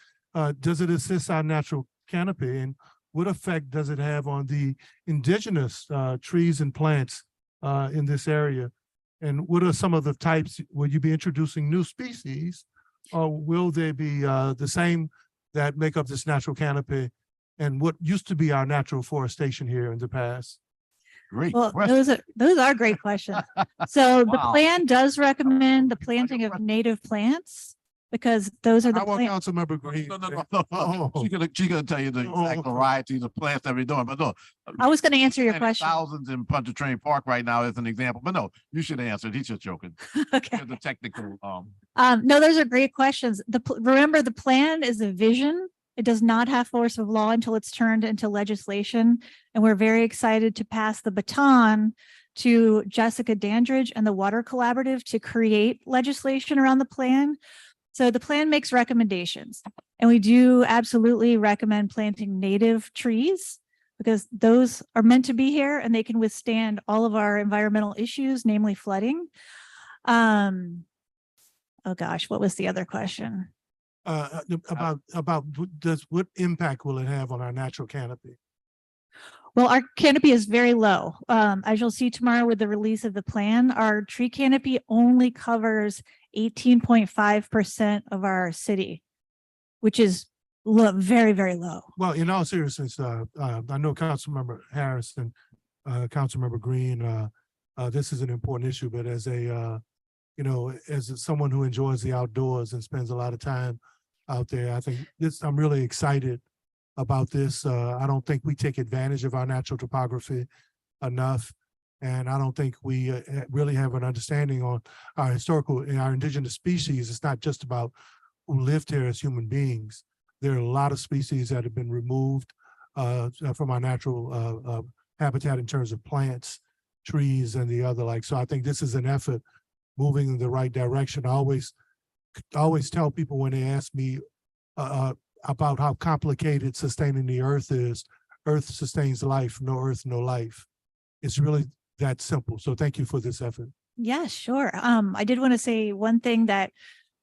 Does it assist our natural canopy, and what effect does it have on the indigenous trees and plants in this area? And what are some of the types? Will you be introducing new species, or will they be the same that make up this natural canopy and what used to be our natural forestation here in the past? Great. Well, question. those are great questions. So the Wow. plan does recommend the planting of native plants because those are the I want plants. Councilmember Green. No. She's gonna tell you the exact varieties of plants that we're doing, but no. I was going to answer your planted question. Thousands in Pontchartrain Park right now as an example, but no, you should answer it. He's just joking. Okay. The technical, No, those are great questions. Remember, the plan is a vision. It does not have force of law until it's turned into legislation. And we're very excited to pass the baton to Jessica Dandridge and the Water Collaborative to create legislation around the plan. So the plan makes recommendations, and we do absolutely recommend planting native trees because those are meant to be here and they can withstand all of our environmental issues, namely flooding. Oh gosh, what was the other question? About what impact will it have on our natural canopy? Well, our canopy is very low. As you'll see tomorrow with the release of the plan, our tree canopy only covers 18.5% of our city, which is very, very low. Well, in all seriousness, I know Councilmember Harris and Councilmember Green, this is an important issue, but as a, as someone who enjoys the outdoors and spends a lot of time out there, I think I'm really excited about this. I don't think we take advantage of our natural topography enough. And I don't think we really have an understanding on our our indigenous species. It's not just about who lived here as human beings. There are a lot of species that have been removed from our natural habitat in terms of plants, trees, and the other like. So I think this is an effort moving in the right direction. I always tell people when they ask me about how complicated sustaining the earth is, earth sustains life, no earth, no life. It's really that simple. So thank you for this effort. Yeah, sure. I did want to say one thing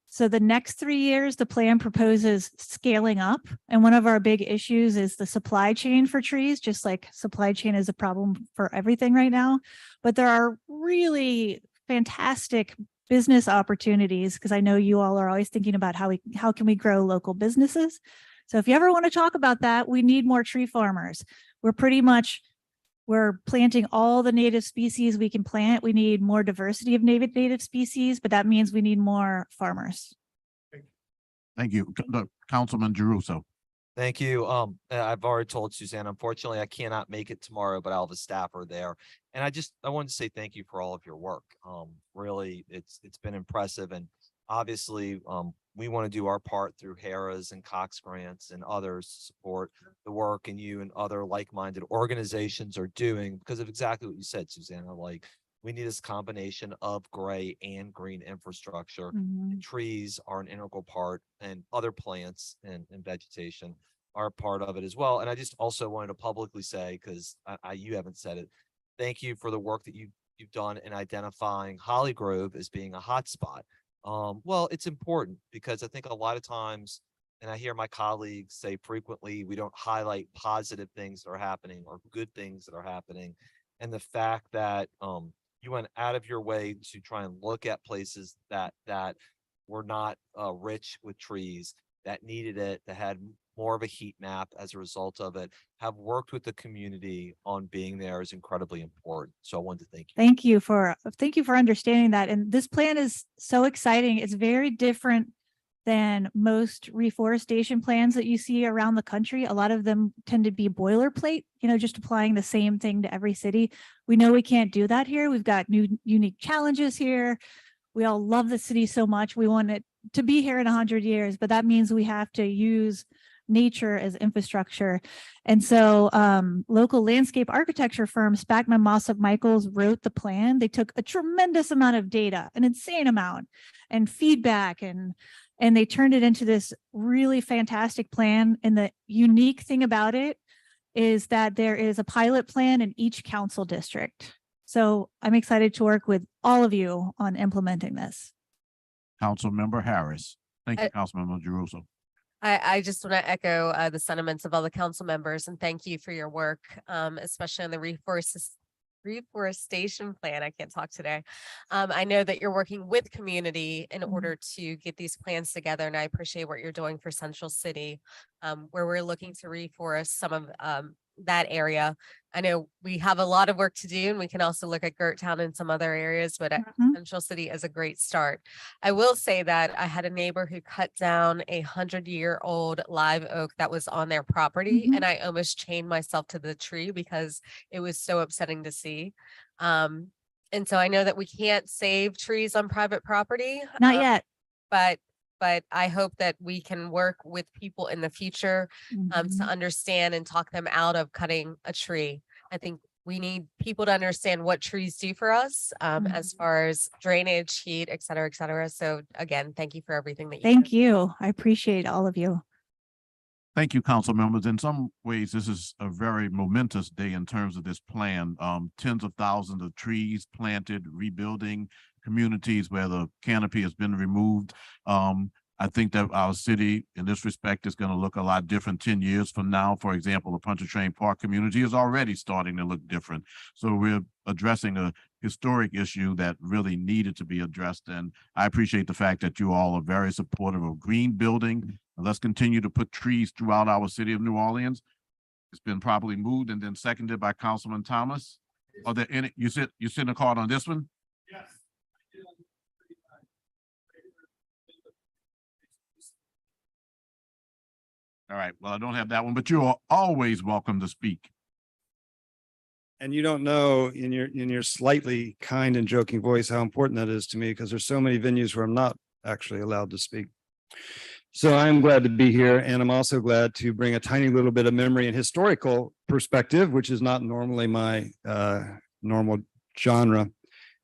so the next 3 years, the plan proposes scaling up. And one of our big issues is the supply chain for trees, just like supply chain is a problem for everything right now. But there are really fantastic business opportunities because I know you all are always thinking about how can we grow local businesses. So if you ever want to talk about that, we need more tree farmers. We're planting all the native species we can plant. We need more diversity of native species, but that means we need more farmers. thank you. Councilman Jeruso. Thank you. I've already told Suzanne, unfortunately, I cannot make it tomorrow, but I'll have a staffer there. And I wanted to say thank you for all of your work. Really, it's been impressive. And obviously, we want to do our part through Harrah's and Cox grants and others to support the work and you and other like-minded organizations are doing because of exactly what you said, Susanna. Like, we need this combination of gray and green infrastructure. And trees are an integral part, and other plants and vegetation are a part of it as well. And I just also wanted to publicly say, because you haven't said it, thank you for the work that you've done in identifying Holly Grove as being a hotspot. Well, it's important because I think a lot of times, and I hear my colleagues say frequently, we don't highlight positive things that are happening or good things that are happening. And the fact that you went out of your way to try and look at places that were not rich with trees, that needed it, that had more of a heat map as a result of it, have worked with the community on being there is incredibly important. So I wanted to thank you. Thank you for understanding that. And this plan is so exciting. It's very different than most reforestation plans that you see around the country. A lot of them tend to be boilerplate, just applying the same thing to every city. We know we can't do that here. We've got new unique challenges here. We all love the city so much. We want it to be here in 100 years, but that means we have to use nature as infrastructure. And so local landscape architecture firm Spackman Mossop Michaels wrote the plan. They took a tremendous amount of data, an insane amount, and feedback, and they turned it into this really fantastic plan. And the unique thing about it is that there is a pilot plan in each council district. So I'm excited to work with all of you on implementing this. Councilmember Harris. Thank you, Councilmember Jeruso. I just want to echo the sentiments of all the council members and thank you for your work, especially on the reforestation plan. I can't talk today. I know that you're working with community in Mhm. order to get these plans together, and I appreciate what you're doing for Central City, where we're looking to reforest some of that area. I know we have a lot of work to do, and we can also look at Gertown and some other areas, but Mhm. Central City is a great start. I will say that I had a neighbor who cut down a 100-year-old live oak that was on their property, Mhm. and I almost chained myself to the tree because it was so upsetting to see. And so I know that we can't save trees on private property. Not yet. But I hope that we can work with people in the future to Mhm. understand and talk them out of cutting a tree. I think we need people to understand what trees do for us, as far as drainage, heat, et cetera, et cetera. So again, thank you for everything that you do. Thank you. I appreciate all of you. Thank you, council members. In some ways, this is a very momentous day in terms of this plan. Tens of thousands of trees planted, rebuilding communities where the canopy has been removed. I think that our city in this respect is going to look a lot different 10 years from now. For example, the Pontchartrain Park community is already starting to look different. So we're addressing a historic issue that really needed to be addressed. And I appreciate the fact that you all are very supportive of green building. And let's continue to put trees throughout our city of New Orleans. It's been properly moved and then seconded by Councilman Thomas. Are there any, you sent a card on this one? All right, well, I don't have that one, but you are always welcome to speak. And you don't know in your slightly kind and joking voice how important that is to me, because there's so many venues where I'm not actually allowed to speak. So I'm glad to be here, and I'm also glad to bring a tiny little bit of memory and historical perspective, which is not normally my normal genre.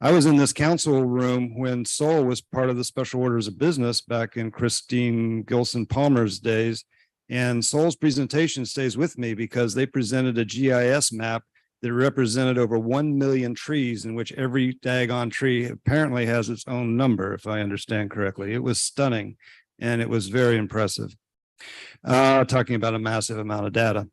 I was in this council room when Seoul was part of the Special Orders of Business back in Christine Gilson Palmer's days. And Seoul's presentation stays with me because they presented a GIS map that represented over 1 million trees, in which every daggone tree apparently has its own number, if I understand correctly. It was stunning and it was very impressive. Talking about a massive amount of data.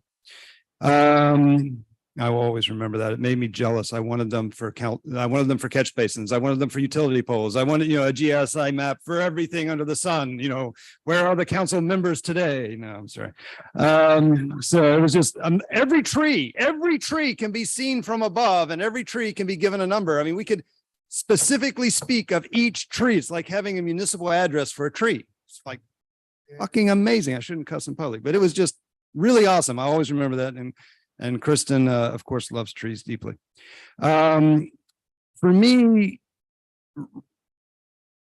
I will always remember that. It made me jealous. I wanted them for catch basins. I wanted them for utility poles. I wanted, a GSI map for everything under the sun. Where are the council members today? No, I'm sorry. So it was just every tree can be seen from above, and every tree can be given a number. I mean, we could specifically speak of each tree. It's like having a municipal address for a tree. It's like fucking amazing. I shouldn't cuss in public, but it was just really awesome. I always remember that. And Kristen, of course, loves trees deeply. For me,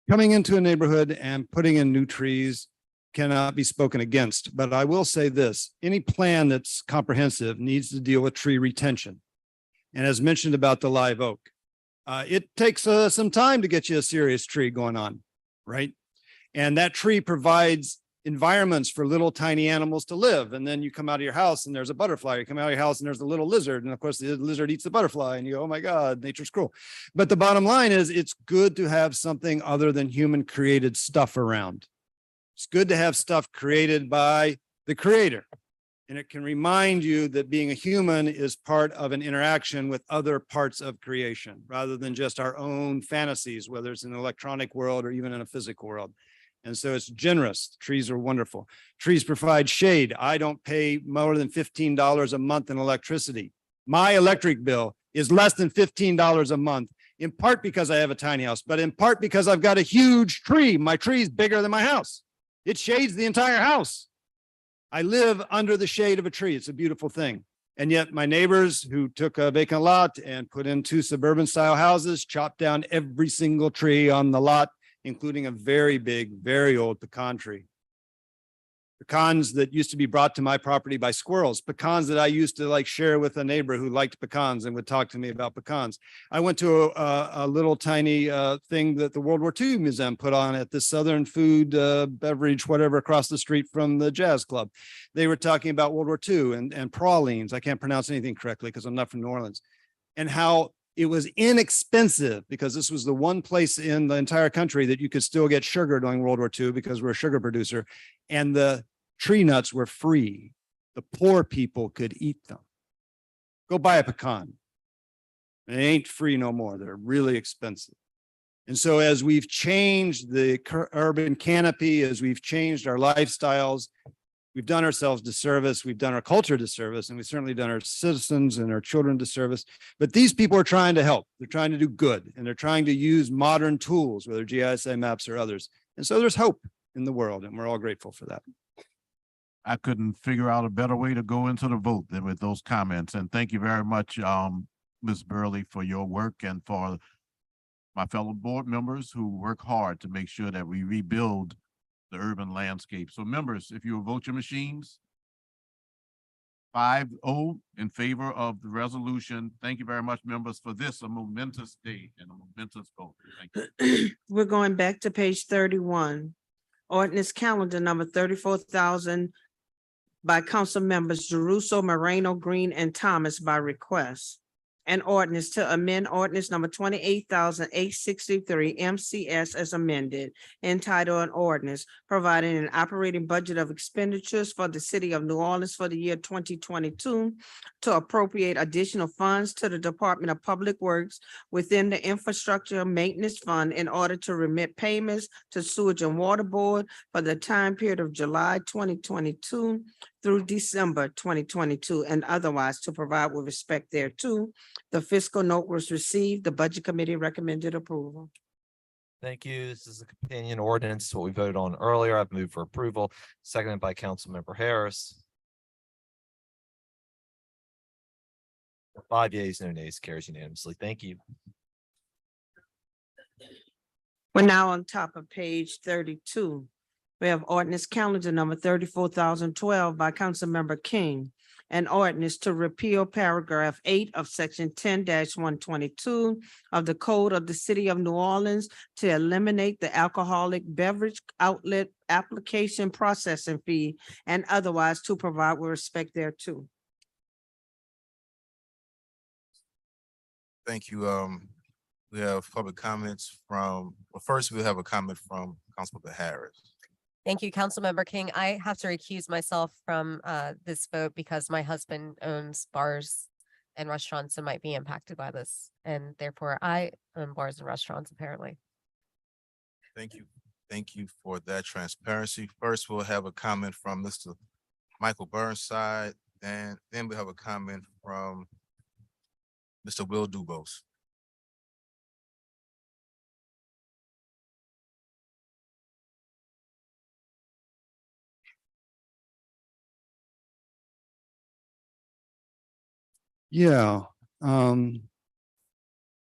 coming into a neighborhood and putting in new trees cannot be spoken against. But I will say this, any plan that's comprehensive needs to deal with tree retention. And as mentioned about the live oak, it takes some time to get you a serious tree going on, right? And that tree provides environments for little tiny animals to live. And then you come out of your house and there's a butterfly. You come out of your house and there's a little lizard. And of course, the lizard eats the butterfly and you go, oh my God, nature's cruel. But the bottom line is it's good to have something other than human created stuff around. It's good to have stuff created by the creator. And it can remind you that being a human is part of an interaction with other parts of creation, rather than just our own fantasies, whether it's in the electronic world or even in a physical world. And so it's generous. Trees are wonderful. Trees provide shade. I don't pay more than $15 a month in electricity. My electric bill is less than $15 a month, in part because I have a tiny house, but in part because I've got a huge tree. My tree is bigger than my house. It shades the entire house. I live under the shade of a tree. It's a beautiful thing. And yet my neighbors who took a vacant lot and put in 2 suburban style houses, chopped down every single tree on the lot, including a very big, very old pecan tree. Pecans that used to be brought to my property by squirrels, pecans that I used to share with a neighbor who liked pecans and would talk to me about pecans. I went to a little tiny thing that the World War II Museum put on at the Southern Food Beverage, whatever, across the street from the Jazz Club. They were talking about World War II and pralines. I can't pronounce anything correctly because I'm not from New Orleans. And how it was inexpensive, because this was the one place in the entire country that you could still get sugar during World War II because we're a sugar producer. And the tree nuts were free. The poor people could eat them. Go buy a pecan. They ain't free no more. They're really expensive. And so as we've changed the urban canopy, as we've changed our lifestyles, we've done ourselves disservice, we've done our culture disservice, and we've certainly done our citizens and our children disservice. But these people are trying to help. They're trying to do good, and they're trying to use modern tools, whether GISA maps or others. And so there's hope in the world, and we're all grateful for that. I couldn't figure out a better way to go into the vote than with those comments. And thank you very much, Ms. Burley, for your work and for my fellow board members who work hard to make sure that we rebuild the urban landscape. So members, if you will vote your machines, 5-0 in favor of the resolution. Thank you very much, members, for this, a momentous day and a momentous vote. Thank you. We're going back to page 31. Ordinance calendar number 34,000 by council members Jeruso, Moreno, Green, and Thomas by request. An ordinance to amend ordinance number 28,863 MCS as amended, entitled an ordinance providing an operating budget of expenditures for the city of New Orleans for the year 2022 to appropriate additional funds to the Department of Public Works within the Infrastructure Maintenance Fund in order to remit payments to Sewage and Water Board for the time period of July 2022 through December 2022, and otherwise to provide with respect thereto. The fiscal note was received. The Budget Committee recommended approval. Thank you. This is a companion ordinance to what we voted on earlier. I've moved for approval, seconded by Councilmember Harris. 5 yeas, no nays, carries unanimously. Thank you. We're now on top of page 32. We have ordinance calendar number 34,012 by Councilmember King. An ordinance to repeal paragraph 8 of section 10-122 of the Code of the City of New Orleans to eliminate the alcoholic beverage outlet application processing fee and otherwise to provide with respect thereto. Thank you. We have public comments from, well, first we have a comment from Councilmember Harris. Thank you, Councilmember King. I have to recuse myself from this vote because my husband owns bars and restaurants and might be impacted by this. And therefore I own bars and restaurants apparently. Thank you. Thank you for that transparency. First, we'll have a comment from Mr. Michael Burnside, and then we have a comment from Mr. Will Dubose. Yeah, I'm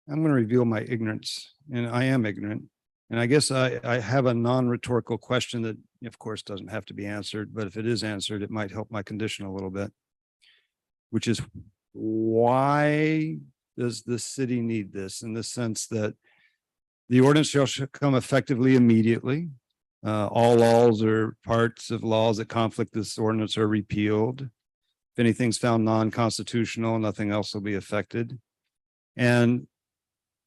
going to reveal my ignorance, and I am ignorant. And I guess I have a non-rhetorical question that, of course, doesn't have to be answered, but if it is answered, it might help my condition a little bit. Which is, why does the city need this, in the sense that the ordinance shall come effectively immediately? All laws or parts of laws that conflict this ordinance are repealed. If anything's found non-constitutional, nothing else will be affected. And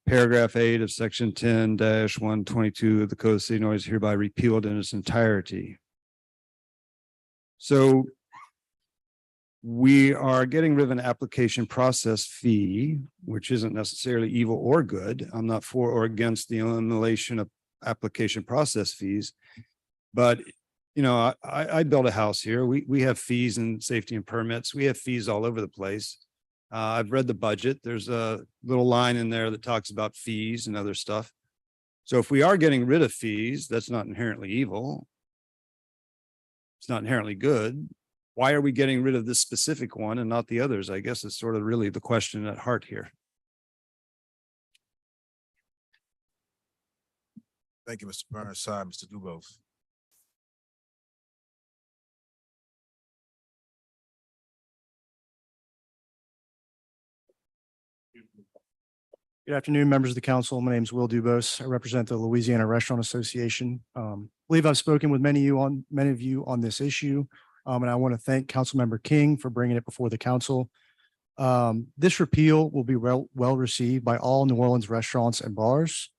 paragraph 8 of section 10-122 of the Code of the City of New Orleans is hereby repealed in its entirety. So we are getting rid of an application process fee, which isn't necessarily evil or good. I'm not for or against the elimination of application process fees, but you know, I built a house here. We have fees and safety and permits. We have fees all over the place. I've read the budget. There's a little line in there that talks about fees and other stuff. So if we are getting rid of fees, that's not inherently evil. It's not inherently good. Why are we getting rid of this specific one and not the others? I guess it's sort of really the question at heart here. Thank you, Mr. Burnside. Mr. Dubose. Good afternoon, members of the council. My name is Will Dubose. I represent the Louisiana Restaurant Association. I believe I've spoken with many of you on this issue, and I want to thank Councilmember King for bringing it before the council. This repeal will be well received by all New Orleans restaurants and bars.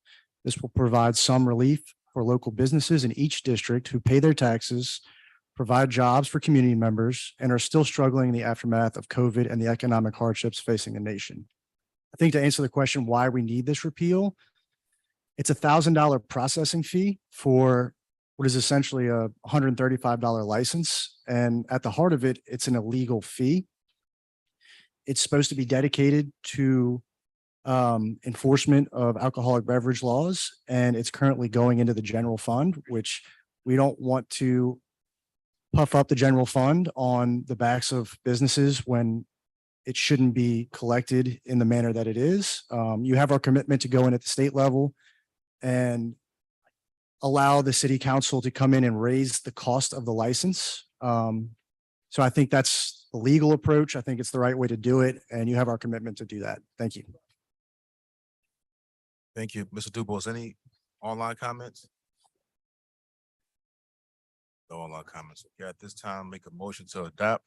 This will provide some relief for local businesses in each district who pay their taxes, provide jobs for community members, and are still struggling in the aftermath of COVID and the economic hardships facing the nation. I think to answer the question why we need this repeal, it's $1,000 processing fee for what is essentially a $135 license. And at the heart of it, it's an illegal fee. It's supposed to be dedicated to enforcement of alcoholic beverage laws, and it's currently going into the general fund, which we don't want to puff up the general fund on the backs of businesses when it shouldn't be collected in the manner that it is. You have our commitment to go in at the state level and allow the city council to come in and raise the cost of the license. So I think that's the legal approach. I think it's the right way to do it, and you have our commitment to do that. Thank you. Thank you, Mr. Dubose. Any online comments? No online comments. Okay, at this time, make a motion to adopt.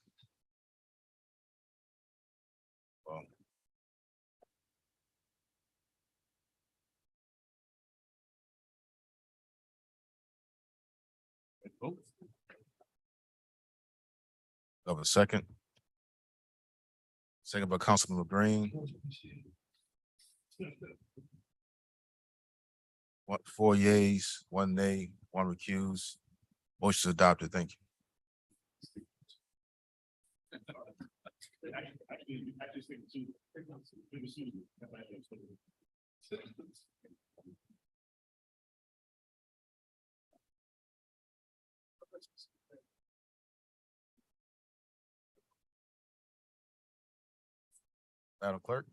Of a second. Second by Councilman Green. What, 4 yeas, 1 nay, 1 recuse. Motion is adopted. Thank you. Madam Clerk.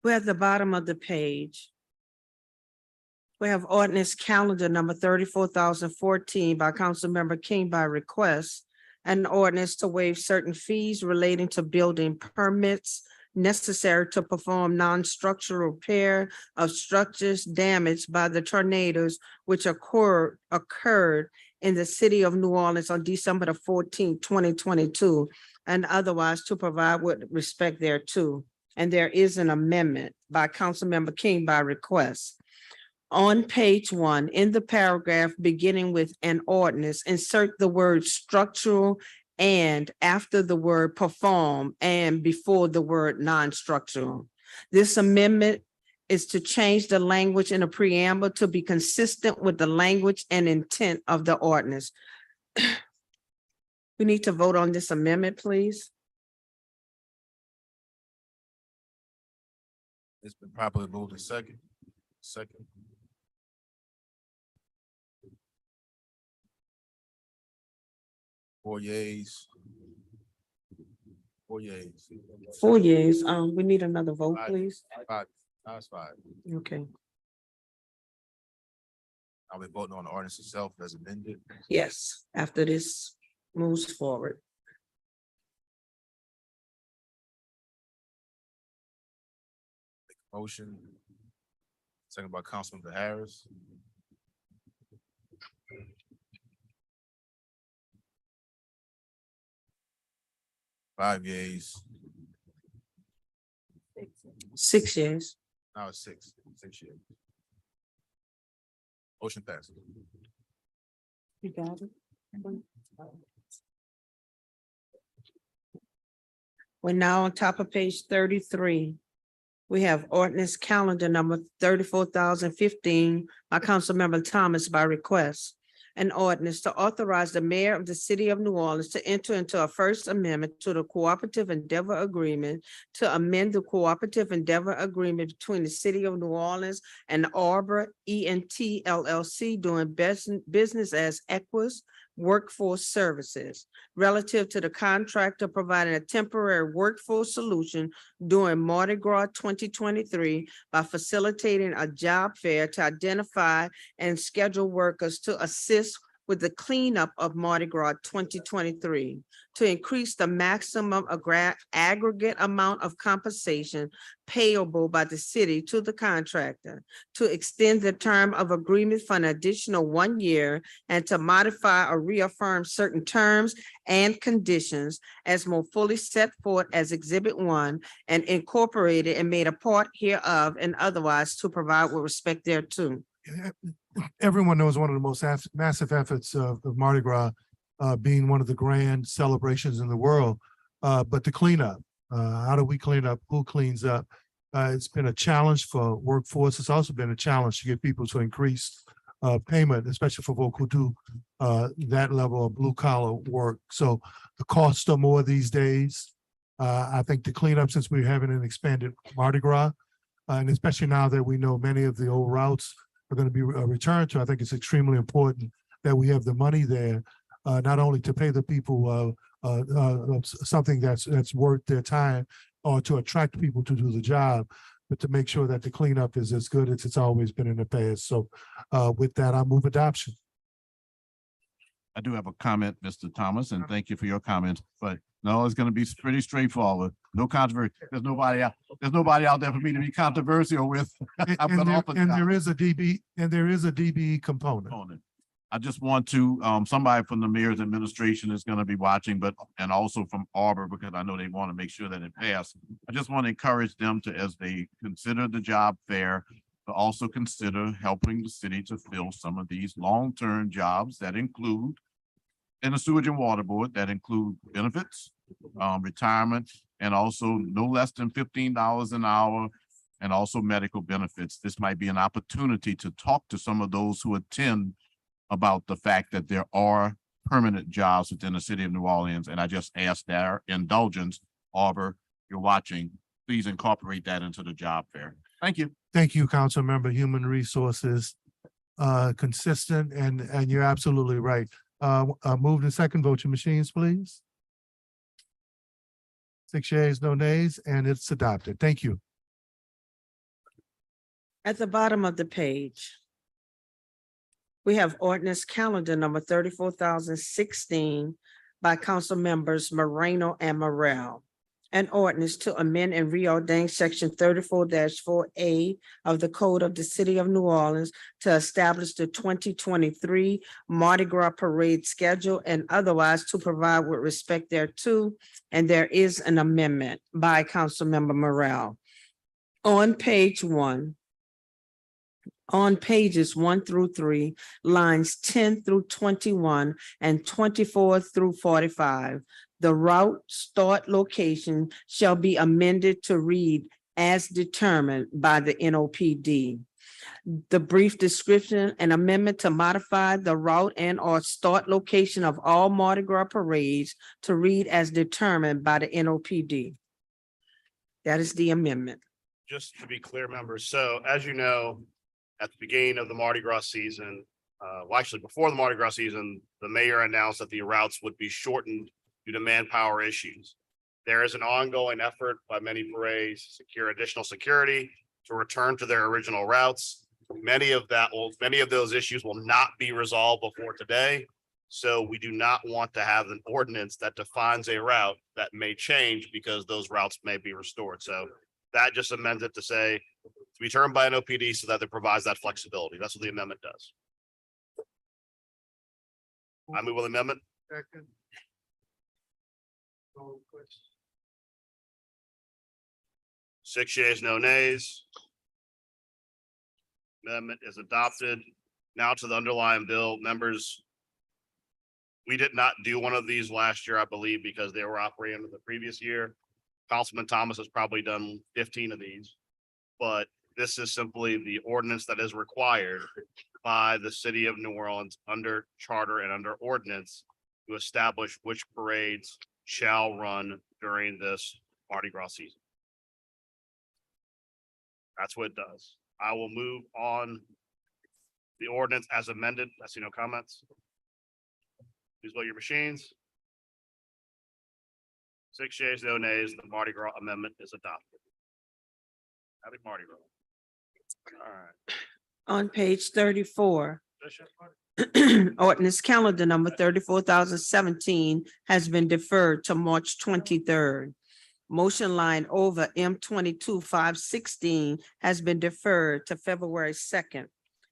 We're at the bottom of the page. We have ordinance calendar number 34,014 by Councilmember King by request. An ordinance to waive certain fees relating to building permits necessary to perform non-structural repair of structures damaged by the tornadoes which occurred in the city of New Orleans on December the 14th, 2022, and otherwise to provide with respect thereto. And there is an amendment by Councilmember King by request. On page 1, in the paragraph beginning with an ordinance, insert the word structural and after the word perform and before the word non-structural. This amendment is to change the language in a preamble to be consistent with the language and intent of the ordinance. We need to vote on this amendment, please. It's been properly moved in second. 4 yeas. 4 yeas. 4 yeas. We need another vote, please. That's 5. Okay. Are we voting on the ordinance itself as amended? Yes, after this moves forward. Motion. Second by Councilman Harris. Five yeas. 6 years. Now it's 6 years. Motion passes. You got it. We're now on top of page 33. We have ordinance calendar number 34,015 by Councilmember Thomas by request. An ordinance to authorize the mayor of the city of New Orleans to enter into a first amendment to the cooperative endeavor agreement to amend the cooperative endeavor agreement between the city of New Orleans and Arbor ENT LLC doing business as Equus Workforce Services relative to the contractor providing a temporary workforce solution during Mardi Gras 2023 by facilitating a job fair to identify and schedule workers to assist with the cleanup of Mardi Gras 2023 to increase the maximum aggregate amount of compensation payable by the city to the contractor, to extend the term of agreement for an additional 1 year, and to modify or reaffirm certain terms and conditions as more fully set forth as Exhibit 1 and incorporated and made a part hereof and otherwise to provide with respect thereto. Everyone knows one of the most massive efforts of Mardi Gras being one of the grand celebrations in the world. But the cleanup, how do we clean up? Who cleans up? It's been a challenge for workforce. It's also been a challenge to get people to increase payment, especially for folk who do that level of blue collar work. So the costs are more these days. I think the cleanup, since we're having an expanded Mardi Gras, and especially now that we know many of the old routes are going to be returned to, I think it's extremely important that we have the money there, not only to pay the people something that's worth their time or to attract people to do the job, but to make sure that the cleanup is as good as it's always been in the past. So with that, I move adoption. I do have a comment, Mr. Thomas, and thank you for your comment, but no, it's gonna be pretty straightforward. No controversy. There's nobody out there for me to be controversial with. And there is a DBE component. I just want to, somebody from the mayor's administration is gonna be watching, and also from Arbor, because I know they want to make sure that it passes. I just want to encourage them to, as they consider the job fair, to also consider helping the city to fill some of these long-term jobs that include in the sewage and water board, that include benefits, retirement, and also no less than $15 an hour, and also medical benefits. This might be an opportunity to talk to some of those who attend about the fact that there are permanent jobs within the city of New Orleans. And I just ask their indulgence. Arbor, you're watching, please incorporate that into the job fair. Thank you. Thank you, Council Member. Human Resources, consistent, and you're absolutely right. Move the second, vote your machines, please. 6 yeas, no nays, and it's adopted. Thank you. At the bottom of the page, we have ordinance calendar number 34,016 by council members Moreno and Morel. An ordinance to amend and reordain section 34-4A of the Code of the City of New Orleans to establish the 2023 Mardi Gras parade schedule and otherwise to provide with respect thereto. And there is an amendment by Councilmember Morel. On page 1, on pages 1 through 3, lines 10 through 21 and 24 through 45, the route start location shall be amended to read as determined by the NOPD. The brief description and amendment to modify the route and or start location of all Mardi Gras parades to read as determined by the NOPD. That is the amendment. Just to be clear, members, so as you know, at the beginning of the Mardi Gras season, well, actually before the Mardi Gras season, the mayor announced that the routes would be shortened due to manpower issues. There is an ongoing effort by many parades to secure additional security to return to their original routes. Many of those issues will not be resolved before today. So we do not want to have an ordinance that defines a route that may change because those routes may be restored. So that just amends it to say to be turned by an OPD so that it provides that flexibility. That's what the amendment does. I move with amendment. Second. 6 yeas, no nays. Amendment is adopted. Now to the underlying bill, members. We did not do one of these last year, I believe, because they were operating the previous year. Councilman Thomas has probably done 15 of these, but this is simply the ordinance that is required by the city of New Orleans under charter and under ordinance to establish which parades shall run during this Mardi Gras season. That's what it does. I will move on the ordinance as amended. I see no comments. Please vote your machines. 6 yeas, no nays. The Mardi Gras amendment is adopted. Happy Mardi Gras. All right. On page 34, Ordinance calendar number 34,017 has been deferred to March 23rd. Motion line over M 22-516 has been deferred to February 2nd.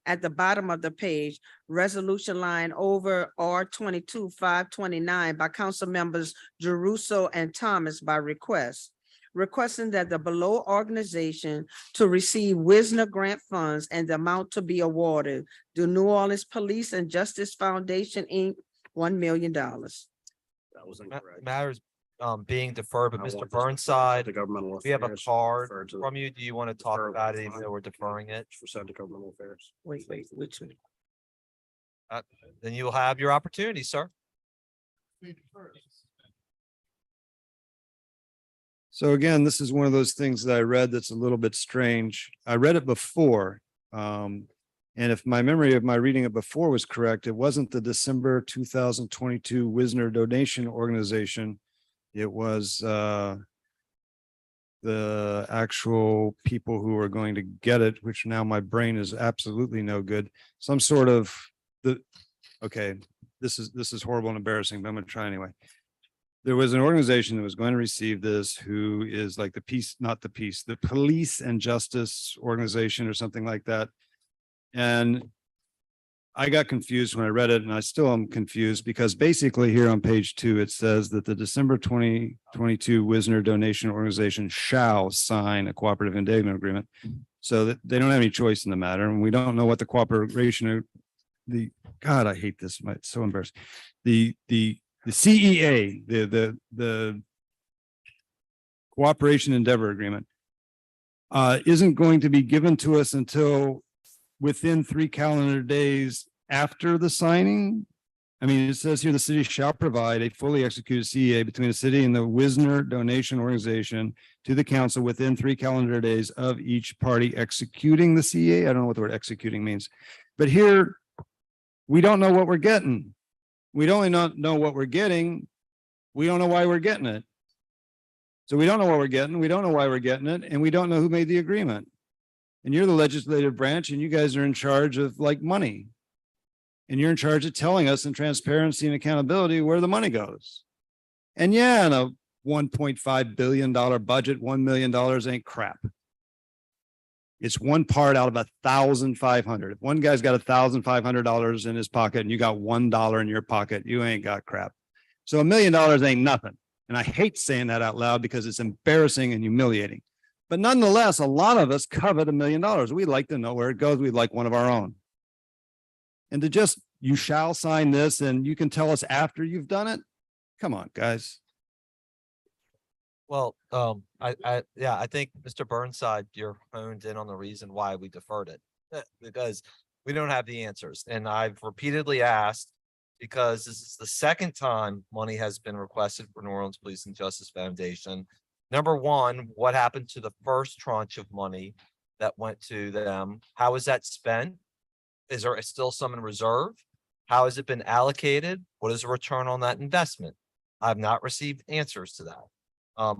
At the bottom of the page, resolution line over R 22-529 by council members Jeruso and Thomas by request, requesting that the below organization to receive Wisner grant funds and the amount to be awarded, the New Orleans Police and Justice Foundation, Inc., $1 million. That was incorrect. Matters being deferred, but I Mr. want this Burnside, to governmental we have a affairs, card referred to from you. Do you want to talk about it even though we're deferring it? For sent to governmental affairs. Wait, which one? Then you'll have your opportunity, sir. So again, this is one of those things that I read that's a little bit strange. I read it before. And if my memory of my reading it before was correct, it wasn't the December 2022 Wisner donation organization. It was the actual people who are going to get it, which now my brain is absolutely no good. Some sort of okay, this is horrible and embarrassing, but I'm gonna try anyway. There was an organization that was going to receive this, who is like the Police and Justice Organization or something like that. And I got confused when I read it, and I still am confused because basically here on page 2, it says that the December 2022 Wisner Donation Organization shall sign a cooperative enablement agreement. So that they don't have any choice in the matter, and we don't know what the cooperation, God, I hate this. It's so embarrassing. The CEA, the Cooperation Endeavor Agreement, isn't going to be given to us until within 3 calendar days after the signing. I mean, it says here, the city shall provide a fully executed CEA between the city and the Wisner Donation Organization to the council within 3 calendar days of each party executing the CEA. I don't know what the word executing means, but here we don't know what we're getting. We don't know what we're getting. We don't know why we're getting it. So we don't know what we're getting. We don't know why we're getting it. And we don't know who made the agreement. And you're the legislative branch, and you guys are in charge of like money. And you're in charge of telling us in transparency and accountability where the money goes. And yeah, in a $1.5 billion budget, $1 million ain't crap. It's one part out of 1,500. If one guy's got $1,500 in his pocket and you got $1 in your pocket, you ain't got crap. So $1 million ain't nothing. And I hate saying that out loud because it's embarrassing and humiliating. But nonetheless, a lot of us covet $1 million. We'd like to know where it goes. We'd like one of our own. And to just, you shall sign this and you can tell us after you've done it. Come on, guys. Well, I think Mr. Burnside, you're honed in on the reason why we deferred it. Because we don't have the answers. And I've repeatedly asked, because this is the second time money has been requested for New Orleans Police and Justice Foundation. Number one, what happened to the first tranche of money that went to them? How is that spent? Is there still some in reserve? How has it been allocated? What is the return on that investment? I've not received answers to that.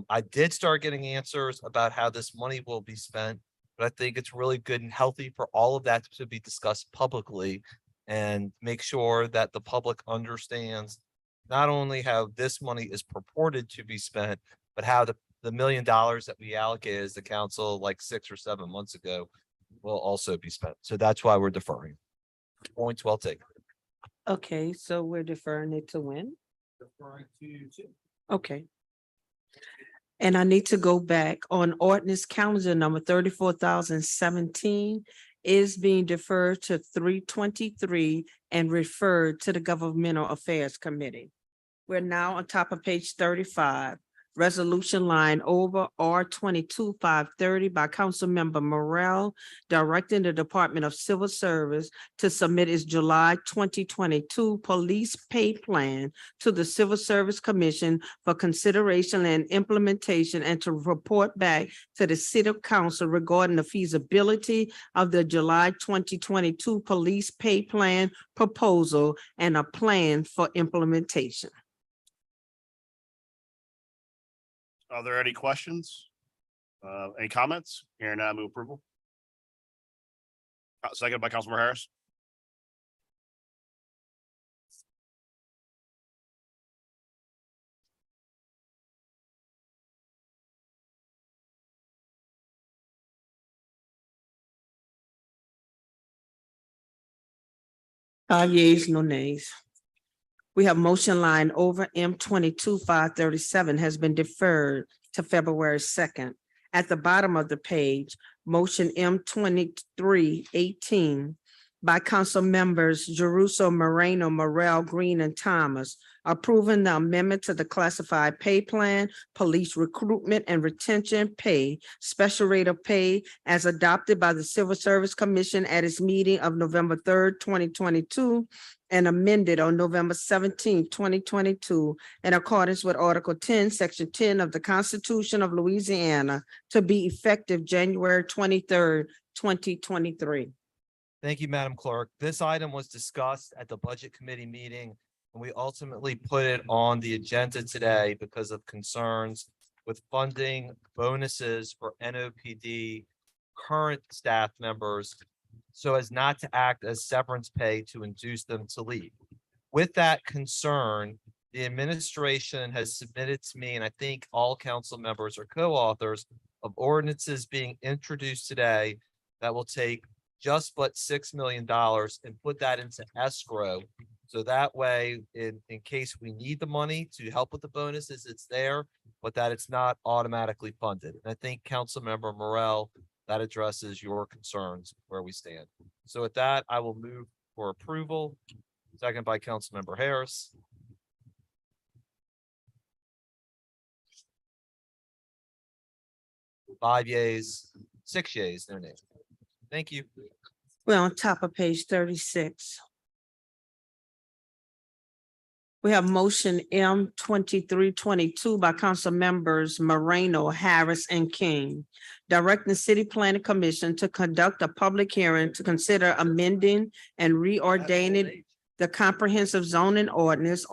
I did start getting answers about how this money will be spent, but I think it's really good and healthy for all of that to be discussed publicly and make sure that the public understands not only how this money is purported to be spent, but how the $1 million that we allocated as the council like 6 or 7 months ago will also be spent. So that's why we're deferring. Points well taken. Okay, so we're deferring it to when? Okay. And I need to go back on ordinance calendar number 34,017 is being deferred to 3/23 and referred to the Governmental Affairs Committee. We're now on top of page 35. Resolution line over R 22-530 by Councilmember Morrell, directing the Department of Civil Service to submit its July 2022 police pay plan to the Civil Service Commission for consideration and implementation, and to report back to the City Council regarding the feasibility of the July 2022 police pay plan proposal and a plan for implementation. Are there any questions? Any comments? Here now, move approval. Second by Councilmember Harris. 5 yeas, no nays. We have motion line over M 22-537 has been deferred to February 2nd. At the bottom of the page, motion M 23-18 by council members Jeruso, Moreno, Morel, Green, and Thomas, approving the amendment to the classified pay plan, police recruitment and retention pay, special rate of pay as adopted by the Civil Service Commission at its meeting of November 3rd, 2022, and amended on November 17th, 2022, in accordance with Article 10, Section 10 of the Constitution of Louisiana, to be effective January 23rd, 2023. Thank you, Madam Clerk. This item was discussed at the Budget Committee meeting, and we ultimately put it on the agenda today because of concerns with funding bonuses for NOPD current staff members so as not to act as severance pay to induce them to leave. With that concern, the administration has submitted to me, and I think all council members are co-authors of ordinances being introduced today that will take just but $6 million and put that into escrow. So that way, in case we need the money to help with the bonuses, it's there, but that it's not automatically funded. And I think Councilmember Morel, that addresses your concerns where we stand. So with that, I will move for approval. Second by Councilmember Harris. Five yeas, 6 yeas, no nays. Thank you. We're on top of page 36. We have motion M 2322 by council members Moreno, Harris, and King, directing the City Planning Commission to conduct a public hearing to consider amending and reordaining the comprehensive zoning ordinance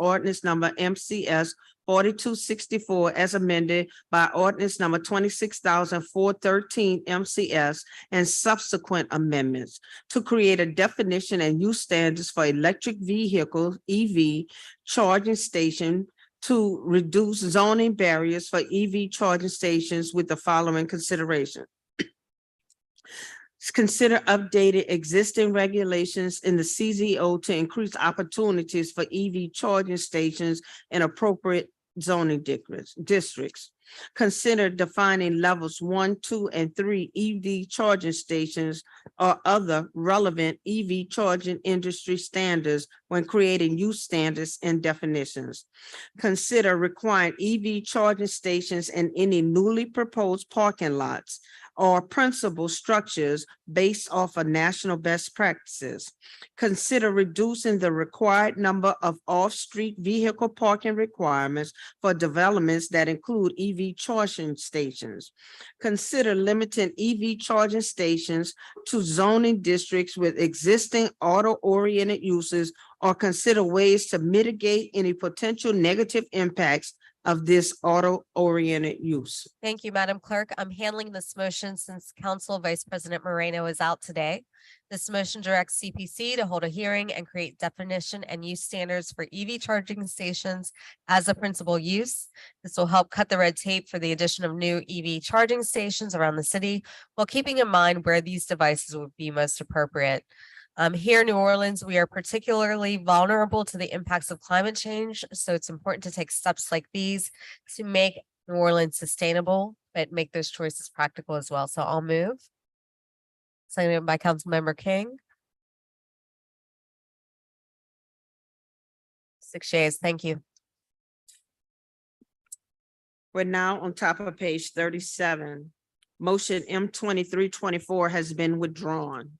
number MCS 4264 as amended by ordinance number 26,413 MCS and subsequent amendments to create a definition and use standards for electric vehicle EV charging station, to reduce zoning barriers for EV charging stations with the following consideration. Consider updated existing regulations in the CZO to increase opportunities for EV charging stations in appropriate zoning districts. Consider defining levels 1, 2, and 3 EV charging stations or other relevant EV charging industry standards when creating use standards and definitions. Consider requiring EV charging stations in any newly proposed parking lots or principal structures based off of national best practices. Consider reducing the required number of off-street vehicle parking requirements for developments that include EV charging stations. Consider limiting EV charging stations to zoning districts with existing auto-oriented uses, or consider ways to mitigate any potential negative impacts of this auto-oriented use. Thank you, Madam Clerk. I'm handling this motion since Council Vice President Moreno is out today. This motion directs CPC to hold a hearing and create definition and use standards for EV charging stations as a principal use. This will help cut the red tape for the addition of new EV charging stations around the city, while keeping in mind where these devices would be most appropriate. Here in New Orleans, we are particularly vulnerable to the impacts of climate change, so it's important to take steps like these to make New Orleans sustainable, but make those choices practical as well. So I'll move. Seconded by Councilmember King. 6 yeas, thank you. We're now on top of page 37. Motion M 2324 has been withdrawn.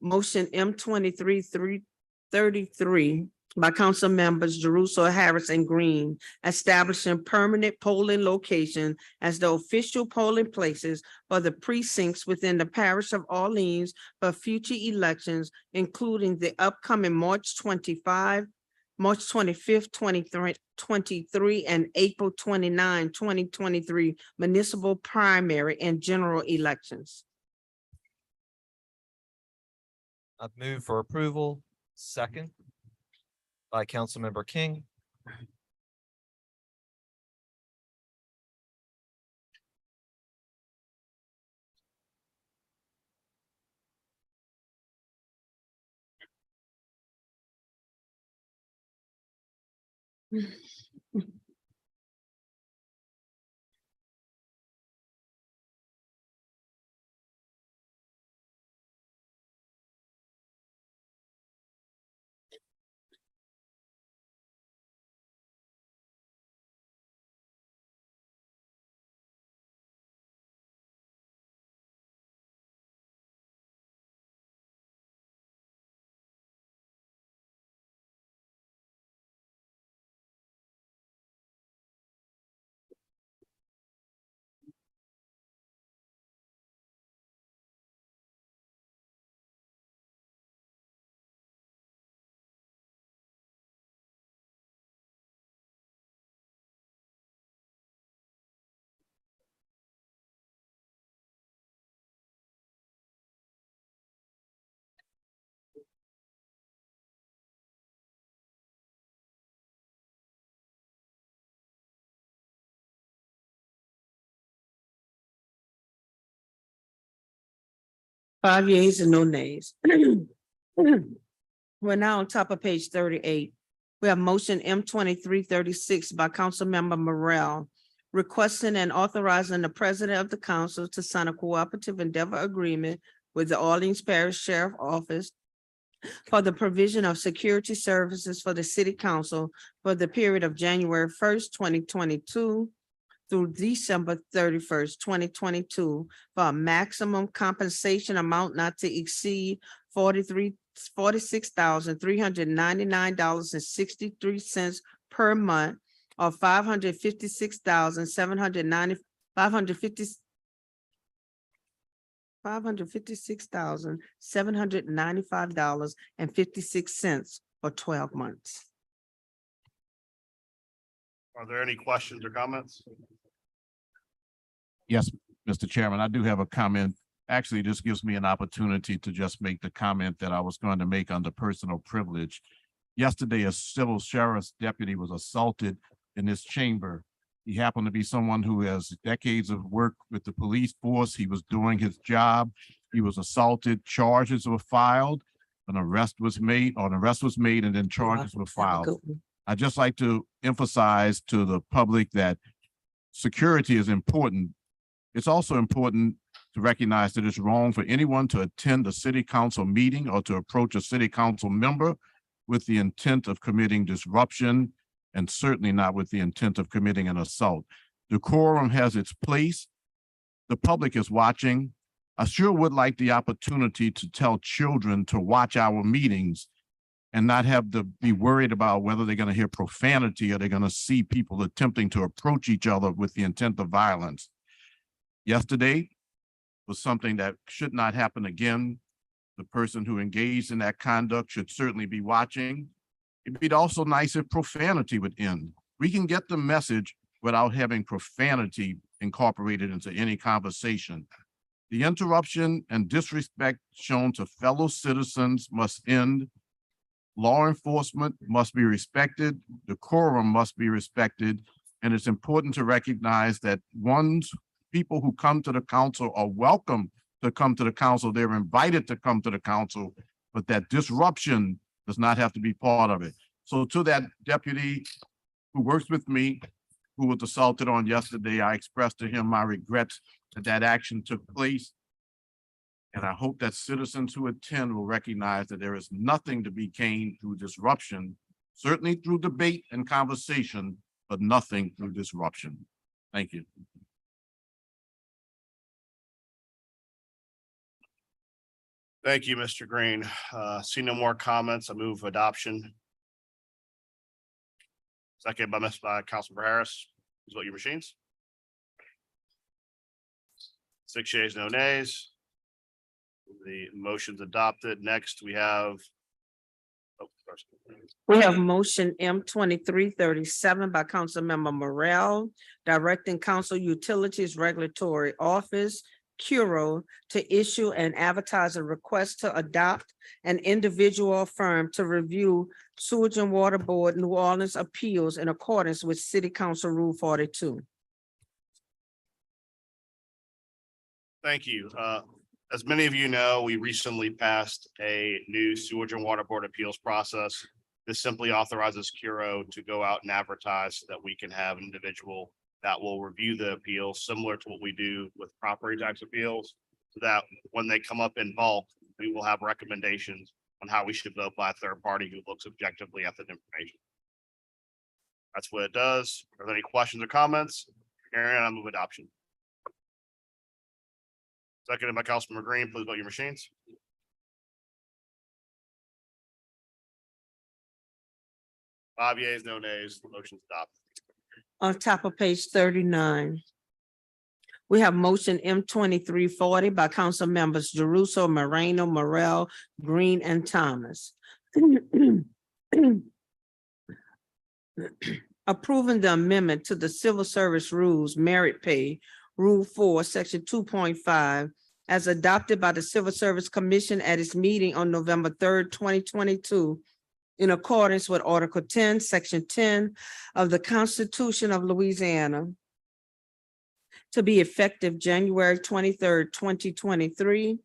Motion M 2333 by council members Jeruso, Harris, and Green, establishing permanent polling location as the official polling places for the precincts within the parish of Orleans for future elections, including the upcoming March 25, March 25th, 2023, and April 29, 2023 municipal primary and general elections. I've moved for approval. Second by Councilmember King. Five yeas and no nays. We're now on top of page 38. We have motion M 2336 by Councilmember Morrell, requesting and authorizing the president of the council to sign a cooperative endeavor agreement with the Orleans Parish Sheriff Office for the provision of security services for the city council for the period of January 1st, 2022 through December 31st, 2022, for a maximum compensation amount not to exceed $46,399.63 per month, or $556,795.56 for 12 months. Are there any questions or comments? Yes, Mr. Chairman, I do have a comment. Actually, this gives me an opportunity to just make the comment that I was going to make under personal privilege. Yesterday, a civil sheriff's deputy was assaulted in this chamber. He happened to be someone who has decades of work with the police force. He was doing his job. He was assaulted, charges were filed, an arrest was made, and then charges were filed. I'd just like to emphasize to the public that security is important. It's also important to recognize that it's wrong for anyone to attend a city council meeting or to approach a city council member with the intent of committing disruption, and certainly not with the intent of committing an assault. Decorum has its place. The public is watching. I sure would like the opportunity to tell children to watch our meetings and not have to be worried about whether they're going to hear profanity or they're going to see people attempting to approach each other with the intent of violence. Yesterday was something that should not happen again. The person who engaged in that conduct should certainly be watching. It'd be also nice if profanity would end. We can get the message without having profanity incorporated into any conversation. The interruption and disrespect shown to fellow citizens must end. Law enforcement must be respected, decorum must be respected, and it's important to recognize that people who come to the council are welcome to come to the council. They're invited to come to the council, but that disruption does not have to be part of it. So to that deputy who works with me, who was assaulted on yesterday, I expressed to him my regrets that that action took place. And I hope that citizens who attend will recognize that there is nothing to be gained through disruption, certainly through debate and conversation, but nothing through disruption. Thank you. Thank you, Mr. Green. See no more comments. I move adoption. Second by Councilmember Harris. Please vote your machines. 6 yeas, no nays. The motion's adopted. Next, we have. We have motion M 2337 by Councilmember Morrell, directing Council Utilities Regulatory Office, CURO, to issue and advertise a request to adopt an individual firm to review Sewage and Water Board New Orleans appeals in accordance with City Council Rule 42. Thank you. As many of you know, we recently passed a new Sewage and Water Board appeals process. This simply authorizes Curo to go out and advertise so that we can have an individual that will review the appeal, similar to what we do with property tax appeals. So that when they come up in bulk, we will have recommendations on how we should vote by a third party who looks objectively at the information. That's what it does. Are there any questions or comments? Hearing, I move adoption. Seconded by Councilmember Green. Please vote your machines. Five yeas, no nays. The motion's adopted. On top of page 39. We have motion M 2340 by council members Jeruso, Moreno, Morel, Green, and Thomas. Approving the amendment to the civil service rules merit pay, Rule 4, Section 2.5, as adopted by the Civil Service Commission at its meeting on November 3rd, 2022, in accordance with Article 10, Section 10 of the Constitution of Louisiana, to be effective January 23rd, 2023.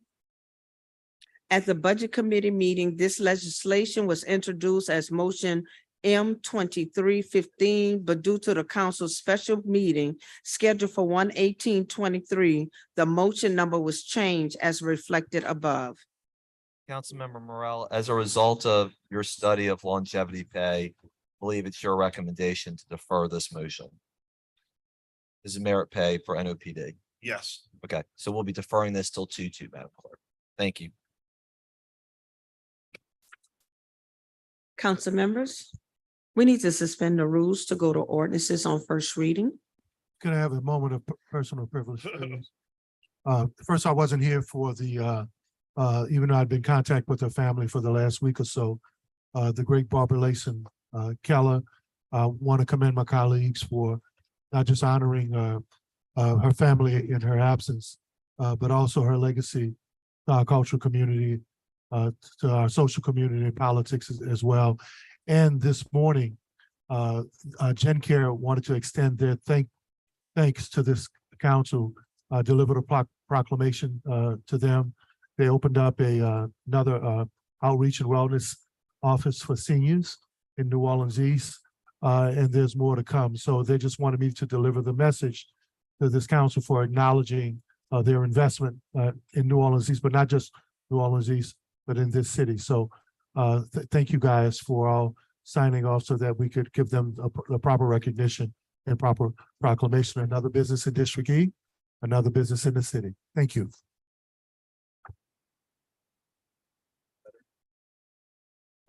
At the Budget Committee meeting, this legislation was introduced as motion M 2315, but due to the council's special meeting scheduled for 1/18/23, the motion number was changed as reflected above. Councilmember Morel, as a result of your study of longevity pay, I believe it's your recommendation to defer this motion. This is merit pay for NOPD. Yes. Okay, so we'll be deferring this till 2/2, Madam Clerk. Thank you. Council members, we need to suspend the rules to go to ordinances on first reading. Can I have a moment of personal privilege, please? First, I wasn't here for the, even though I'd been in contact with her family for the last week or so, the great Barbara Layson Keller. I want to commend my colleagues for not just honoring her family in her absence, but also her legacy to our cultural community, to our social community and politics as well. And this morning, GenCare wanted to extend their thanks to this council, delivered a proclamation to them. They opened up another outreach and wellness office for seniors in New Orleans East, and there's more to come. So they just wanted me to deliver the message to this council for acknowledging their investment in New Orleans East, but not just New Orleans East, but in this city. So thank you guys for all signing off so that we could give them a proper recognition and proper proclamation. Another business in District E, another business in the city. Thank you.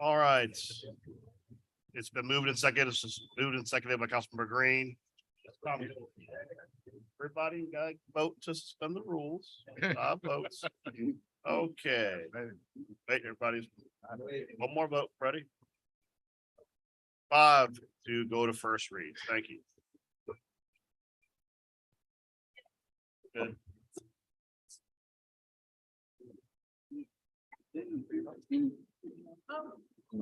All right. It's been moved and seconded. It's moved and seconded by Councilmember Green. Everybody got to vote to suspend the rules. 5 votes. Okay. Wait, everybody's one more vote, Freddie. 5 to go to first read. Thank you. Good.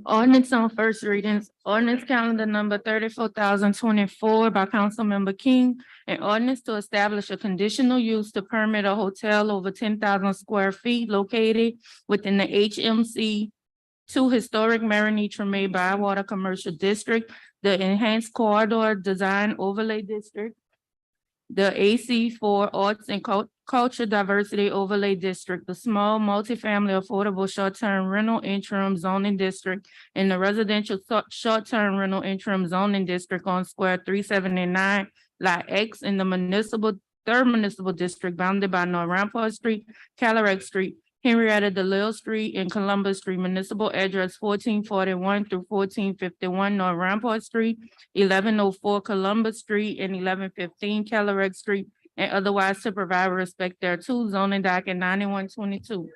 Ordinance on first readings, ordinance calendar number 34,024 by Councilmember King. An ordinance to establish a conditional use to permit a hotel over 10,000 square feet located within the HMC 2 Historic Marigny Treme Bywater Commercial District, the Enhanced Corridor Design Overlay District, the AC4 Arts and Culture Diversity Overlay District, the Small Multifamily Affordable Short-Term Rental Interim Zoning District, and the Residential Short-Term Rental Interim Zoning District on Square 379, Lot X in the Third Municipal District bounded by North Rampart Street, Calarac Street, Henrietta DeLille Street, and Columbus Street, municipal address 1441 through 1451 North Rampart Street, 1104 Columbus Street, and 1115 Calarac Street, and otherwise to provide respect thereto, zoning docket 9122.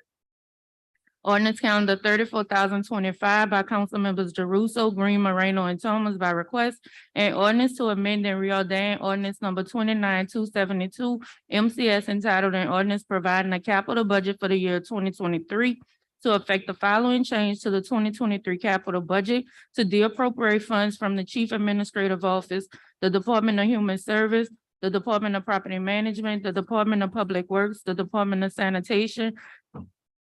Ordinance calendar 34,025 by council members Jeruso, Green, Moreno, and Thomas by request, and ordinance to amend and reordain ordinance number 29,272 MCS entitled an ordinance providing a capital budget for the year 2023 to affect the following change to the 2023 capital budget to de-appropriate funds from the Chief Administrative Office, the Department of Human Service, the Department of Property Management, the Department of Public Works, the Department of Sanitation,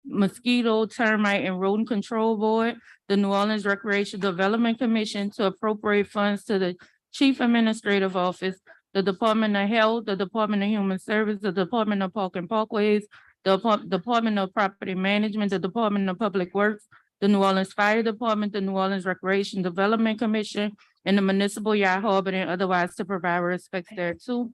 Mosquito, Termite, and Rodent Control Board, the New Orleans Recreation Development Commission to appropriate funds to the Chief Administrative Office, the Department of Health, the Department of Human Service, the Department of Park and Parkways, the Department of Property Management, the Department of Public Works, the New Orleans Fire Department, the New Orleans Recreation Development Commission, and the Municipal Yacht Harbor and otherwise to provide respects thereto.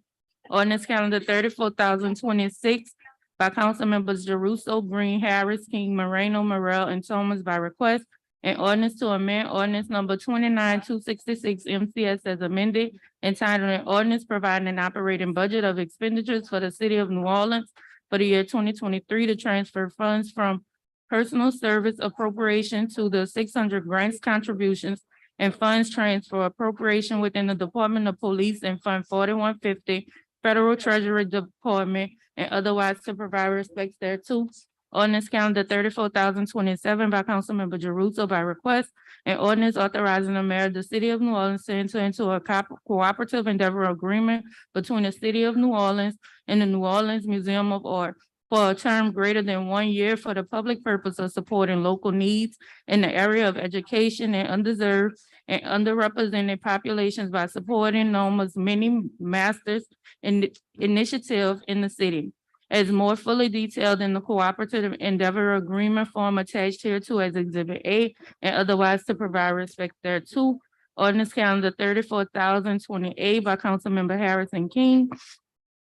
Ordinance calendar 34,026 by council members Jeruso, Green, Harris, King, Moreno, Morel, and Thomas by request. An ordinance to amend ordinance number 29-266 MCS as amended, entitled an ordinance providing an operating budget of expenditures for the city of New Orleans for the year 2023 to transfer funds from personal service appropriation to the 600 grants contributions and funds transfer appropriation within the Department of Police and Fund 4150, Federal Treasury Department, and otherwise to provide respects thereto. Ordinance calendar 34,027 by Councilmember Jeruso by request. An ordinance authorizing the mayor of the city of New Orleans to enter into a cooperative endeavor agreement between the city of New Orleans and the New Orleans Museum of Art for a term greater than 1 year for the public purpose of supporting local needs in the area of education and undeserved and underrepresented populations by supporting NOMA's many masters initiative in the city, as more fully detailed in the cooperative endeavor agreement form attached hereto as Exhibit A, and otherwise to provide respect thereto. Ordinance calendar 34,028 by Councilmember Harrison King.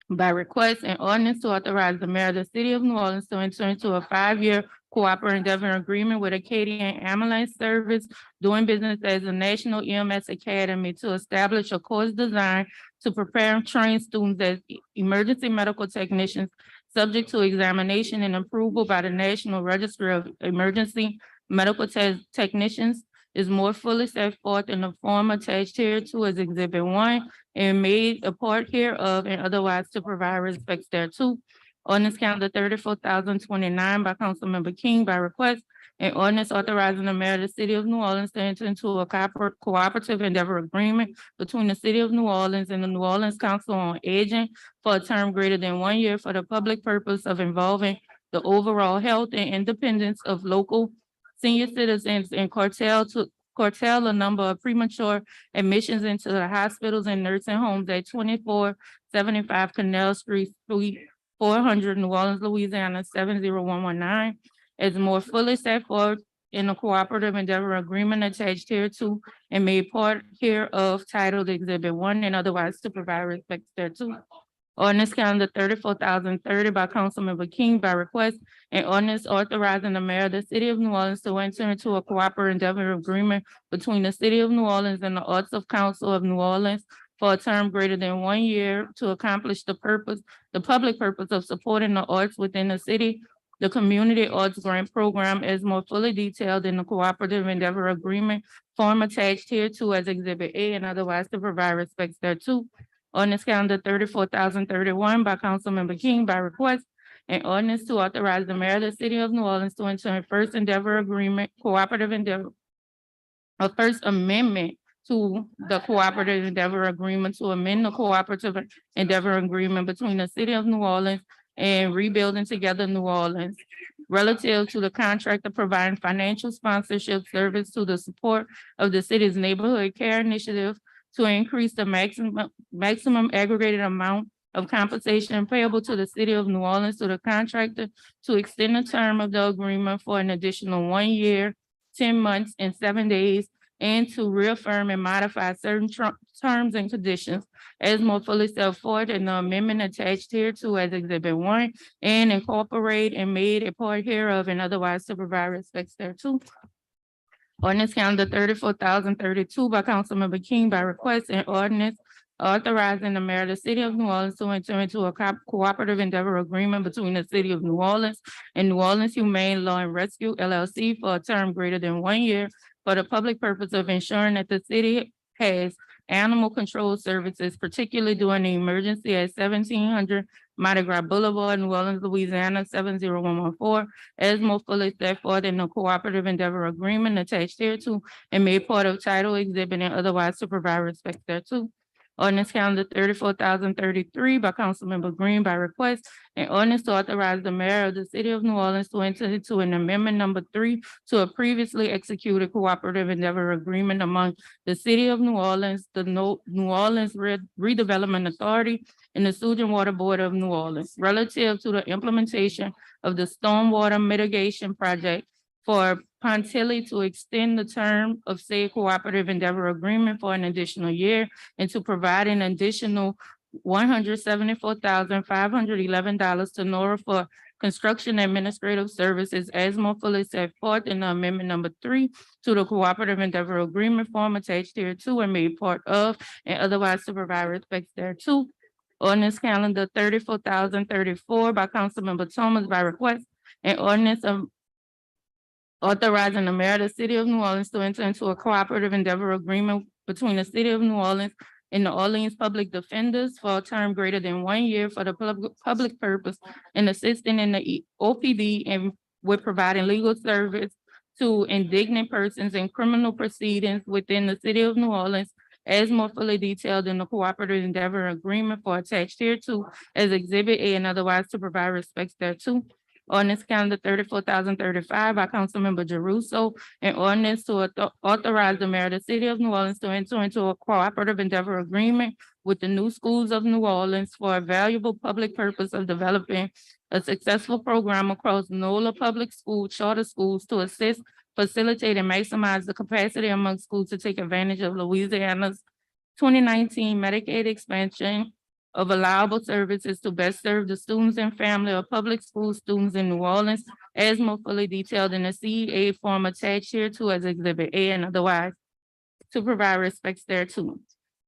By request, an ordinance to authorize the mayor of the city of New Orleans to enter into a 5-year cooperative endeavor agreement with Acadian Ambulance Service doing business as a National EMS Academy to establish a course designed to prepare and train students as emergency medical technicians, subject to examination and approval by the National Registry of Emergency Medical Technicians, is more fully set forth in the form attached hereto as Exhibit 1 and made a part hereof and otherwise to provide respects thereto. Ordinance calendar 34,029 by Councilmember King by request. An ordinance authorizing the mayor of the city of New Orleans to enter into a cooperative endeavor agreement between the city of New Orleans and the New Orleans Council on Aging for a term greater than 1 year for the public purpose of involving the overall health and independence of local senior citizens and curtail a number of premature admissions into the hospitals and nursing homes at 2475 Canal Street, Suite 400, New Orleans, Louisiana, 70119, as more fully set forth in a cooperative endeavor agreement attached hereto and made part hereof titled Exhibit 1 and otherwise to provide respect thereto. Ordinance calendar 34,030 by Councilmember King by request. An ordinance authorizing the mayor of the city of New Orleans to enter into a cooperative endeavor agreement between the city of New Orleans and the Arts of Council of New Orleans for a term greater than 1 year to accomplish the public purpose of supporting the arts within the city. The Community Arts Grant Program is more fully detailed in the cooperative endeavor agreement form attached hereto as Exhibit A and otherwise to provide respects thereto. Ordinance calendar 34,031 by Councilmember King by request. An ordinance to authorize the mayor of the city of New Orleans to enter a first endeavor agreement, cooperative endeavor, a first amendment to the cooperative endeavor agreement to amend the cooperative endeavor agreement between the city of New Orleans and Rebuilding Together New Orleans relative to the contract of providing financial sponsorship service to the support of the city's neighborhood care initiative to increase the maximum aggregated amount of compensation payable to the city of New Orleans to the contractor to extend the term of the agreement for an additional 1 year, 10 months, and 7 days, and to reaffirm and modify certain terms and conditions as more fully set forth in the amendment attached hereto as Exhibit 1 and incorporate and made a part hereof and otherwise to provide respects thereto. Ordinance calendar 34,032 by Councilmember King by request, and ordinance authorizing the mayor of the city of New Orleans to enter into a cooperative endeavor agreement between the city of New Orleans and New Orleans Humane Law and Rescue LLC for a term greater than 1 year for the public purpose of ensuring that the city has animal control services, particularly during the emergency at 1700 Mardi Gras Boulevard, New Orleans, Louisiana, 70114, as more fully set forth in the cooperative endeavor agreement attached thereto and made part of title exhibit and otherwise to provide respect thereto. Ordinance calendar 34,033 by Councilmember Green by request. An ordinance to authorize the mayor of the city of New Orleans to enter into an amendment number 3 to a previously executed cooperative endeavor agreement among the city of New Orleans, the New Orleans Redevelopment Authority, and the Sewage and Water Board of New Orleans relative to the implementation of the stormwater mitigation project for Pontilli to extend the term of said cooperative endeavor agreement for an additional year and to provide an additional $174,511 to Nora for construction administrative services as more fully set forth in the amendment number 3 to the cooperative endeavor agreement form attached here to and made part of and otherwise to provide respects thereto. Ordinance calendar 34,034 by Councilmember Thomas by request. An ordinance of authorizing the mayor of the city of New Orleans to enter into a cooperative endeavor agreement between the city of New Orleans and the Orleans Public Defenders for a term greater than 1 year for the public purpose and assisting in the OPD and with providing legal service to indignant persons in criminal proceedings within the city of New Orleans as more fully detailed in the cooperative endeavor agreement for attached hereto as Exhibit A and otherwise to provide respects thereto. Ordinance calendar 34,035 by Councilmember Jeruso, an ordinance to authorize the mayor of the city of New Orleans to enter into a cooperative endeavor agreement with the new schools of New Orleans for a valuable public purpose of developing a successful program across NOLA public school charter schools to assist, facilitate, and maximize the capacity among schools to take advantage of Louisiana's 2019 Medicaid expansion of allowable services to best serve the students and family of public school students in New Orleans as more fully detailed in the CEA form attached here to as Exhibit A and otherwise to provide respects thereto.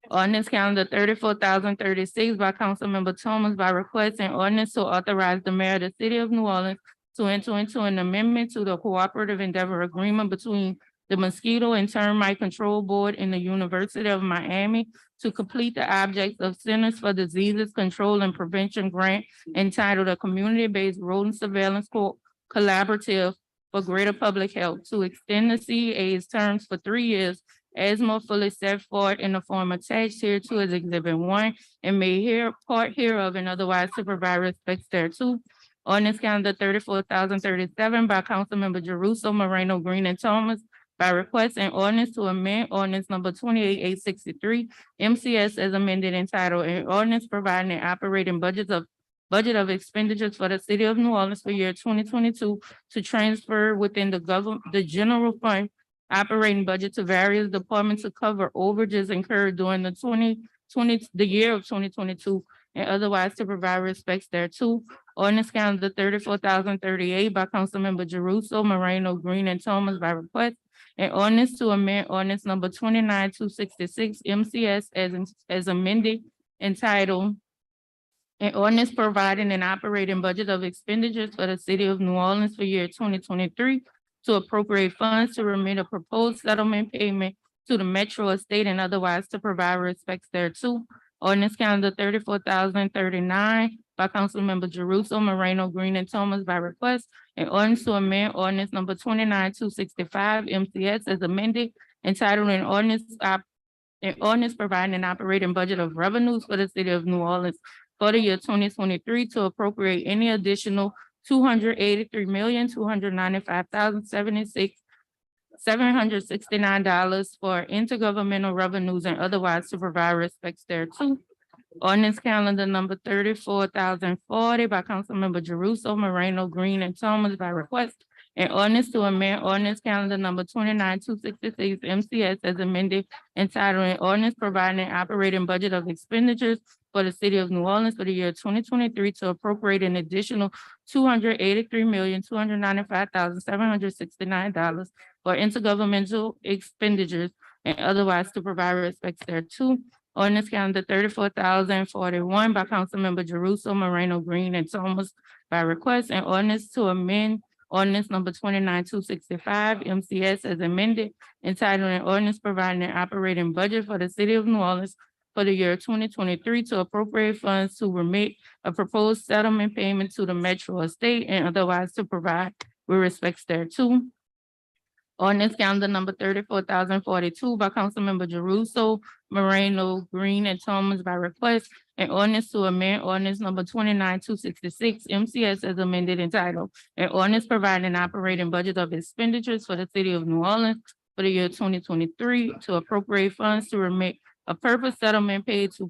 Ordinance calendar 34,036 by Councilmember Thomas by request and ordinance to authorize the mayor of the city of New Orleans to enter into an amendment to the cooperative endeavor agreement between the Mosquito and Termite Control Board and the University of Miami to complete the objects of Centers for Diseases Control and Prevention grant entitled a Community-Based Rodent Surveillance Collaborative for Greater Public Health to extend the CEA's terms for 3 years as more fully set forth in the form attached here to as Exhibit 1 and made here part hereof and otherwise to provide respects thereto. Ordinance calendar 34,037 by Councilmember Jeruso, Moreno, Green, and Thomas by request and ordinance to amend ordinance number 28,863 MCS as amended entitled an ordinance providing an operating budget of expenditures for the city of New Orleans for year 2022 to transfer within the general fund operating budget to various departments to cover overages incurred during the year of 2022 and otherwise to provide respects thereto. Ordinance calendar 34,038 by Councilmember Jeruso, Moreno, Green, and Thomas by request. An ordinance to amend ordinance number 29,266 MCS as amended entitled an ordinance providing an operating budget of expenditures for the city of New Orleans for year 2023 to appropriate funds to remit a proposed settlement payment to the Metro Estate and otherwise to provide respects thereto. Ordinance calendar 34,039 by Councilmember Jeruso, Moreno, Green, and Thomas by request. An ordinance to amend ordinance number 29,265 MCS as amended entitled an ordinance providing an operating budget of revenues for the city of New Orleans for the year 2023 to appropriate any additional $283,295,769 for intergovernmental revenues and otherwise to provide respects thereto. Ordinance calendar number 34,040 by Councilmember Jeruso, Moreno, Green, and Thomas by request. An ordinance to amend ordinance calendar number 29,266 MCS as amended entitled an ordinance providing an operating budget of expenditures for the city of New Orleans for the year 2023 to appropriate an additional $283,295,769 for intergovernmental expenditures and otherwise to provide respects thereto. Ordinance calendar 34,041 by Councilmember Jeruso, Moreno, Green, and Thomas by request, and ordinance to amend ordinance number 29,265 MCS as amended entitled an ordinance providing an operating budget for the city of New Orleans for the year 2023 to appropriate funds to remit a proposed settlement payment to the Metro Estate and otherwise to provide with respects thereto. Ordinance calendar number 34,042 by Councilmember Jeruso, Moreno, Green, and Thomas by request. An ordinance to amend ordinance number 29,266 MCS as amended entitled. An ordinance providing an operating budget of expenditures for the city of New Orleans for the year 2023 to appropriate funds to remit a purpose settlement paid to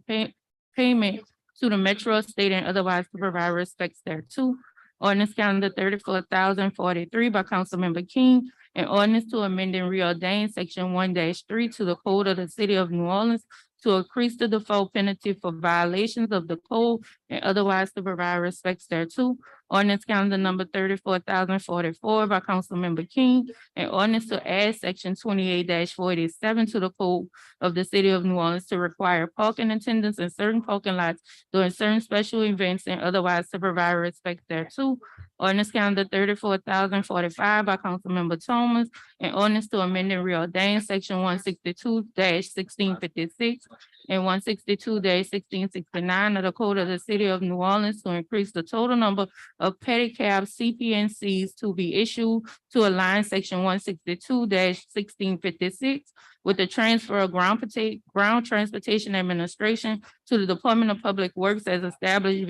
payment to the Metro State and otherwise to provide respects thereto. Ordinance calendar 34,043 by Councilmember King. An ordinance to amend and reordain section 1-3 to the code of the city of New Orleans to increase the default penalty for violations of the code and otherwise to provide respects thereto. Ordinance calendar number 34,044 by Councilmember King. An ordinance to add section 28-47 to the code of the city of New Orleans to require parking attendants in certain parking lots during certain special events and otherwise to provide respect thereto. Ordinance calendar 34,045 by Councilmember Thomas. An ordinance to amend and reordain section 162-1656 and 162-1669 of the code of the city of New Orleans to increase the total number of pedicab CPNCs to be issued to align section 162-1656 with the transfer of ground transportation administration to the Department of Public Works as established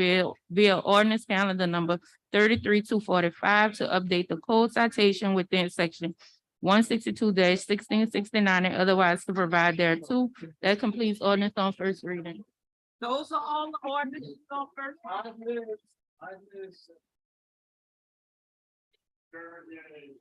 via ordinance calendar number 33-245 to update the code citation within section 162-1669 and otherwise to provide thereto. That completes ordinance on first reading. Those are all the ordinances on first. Everybody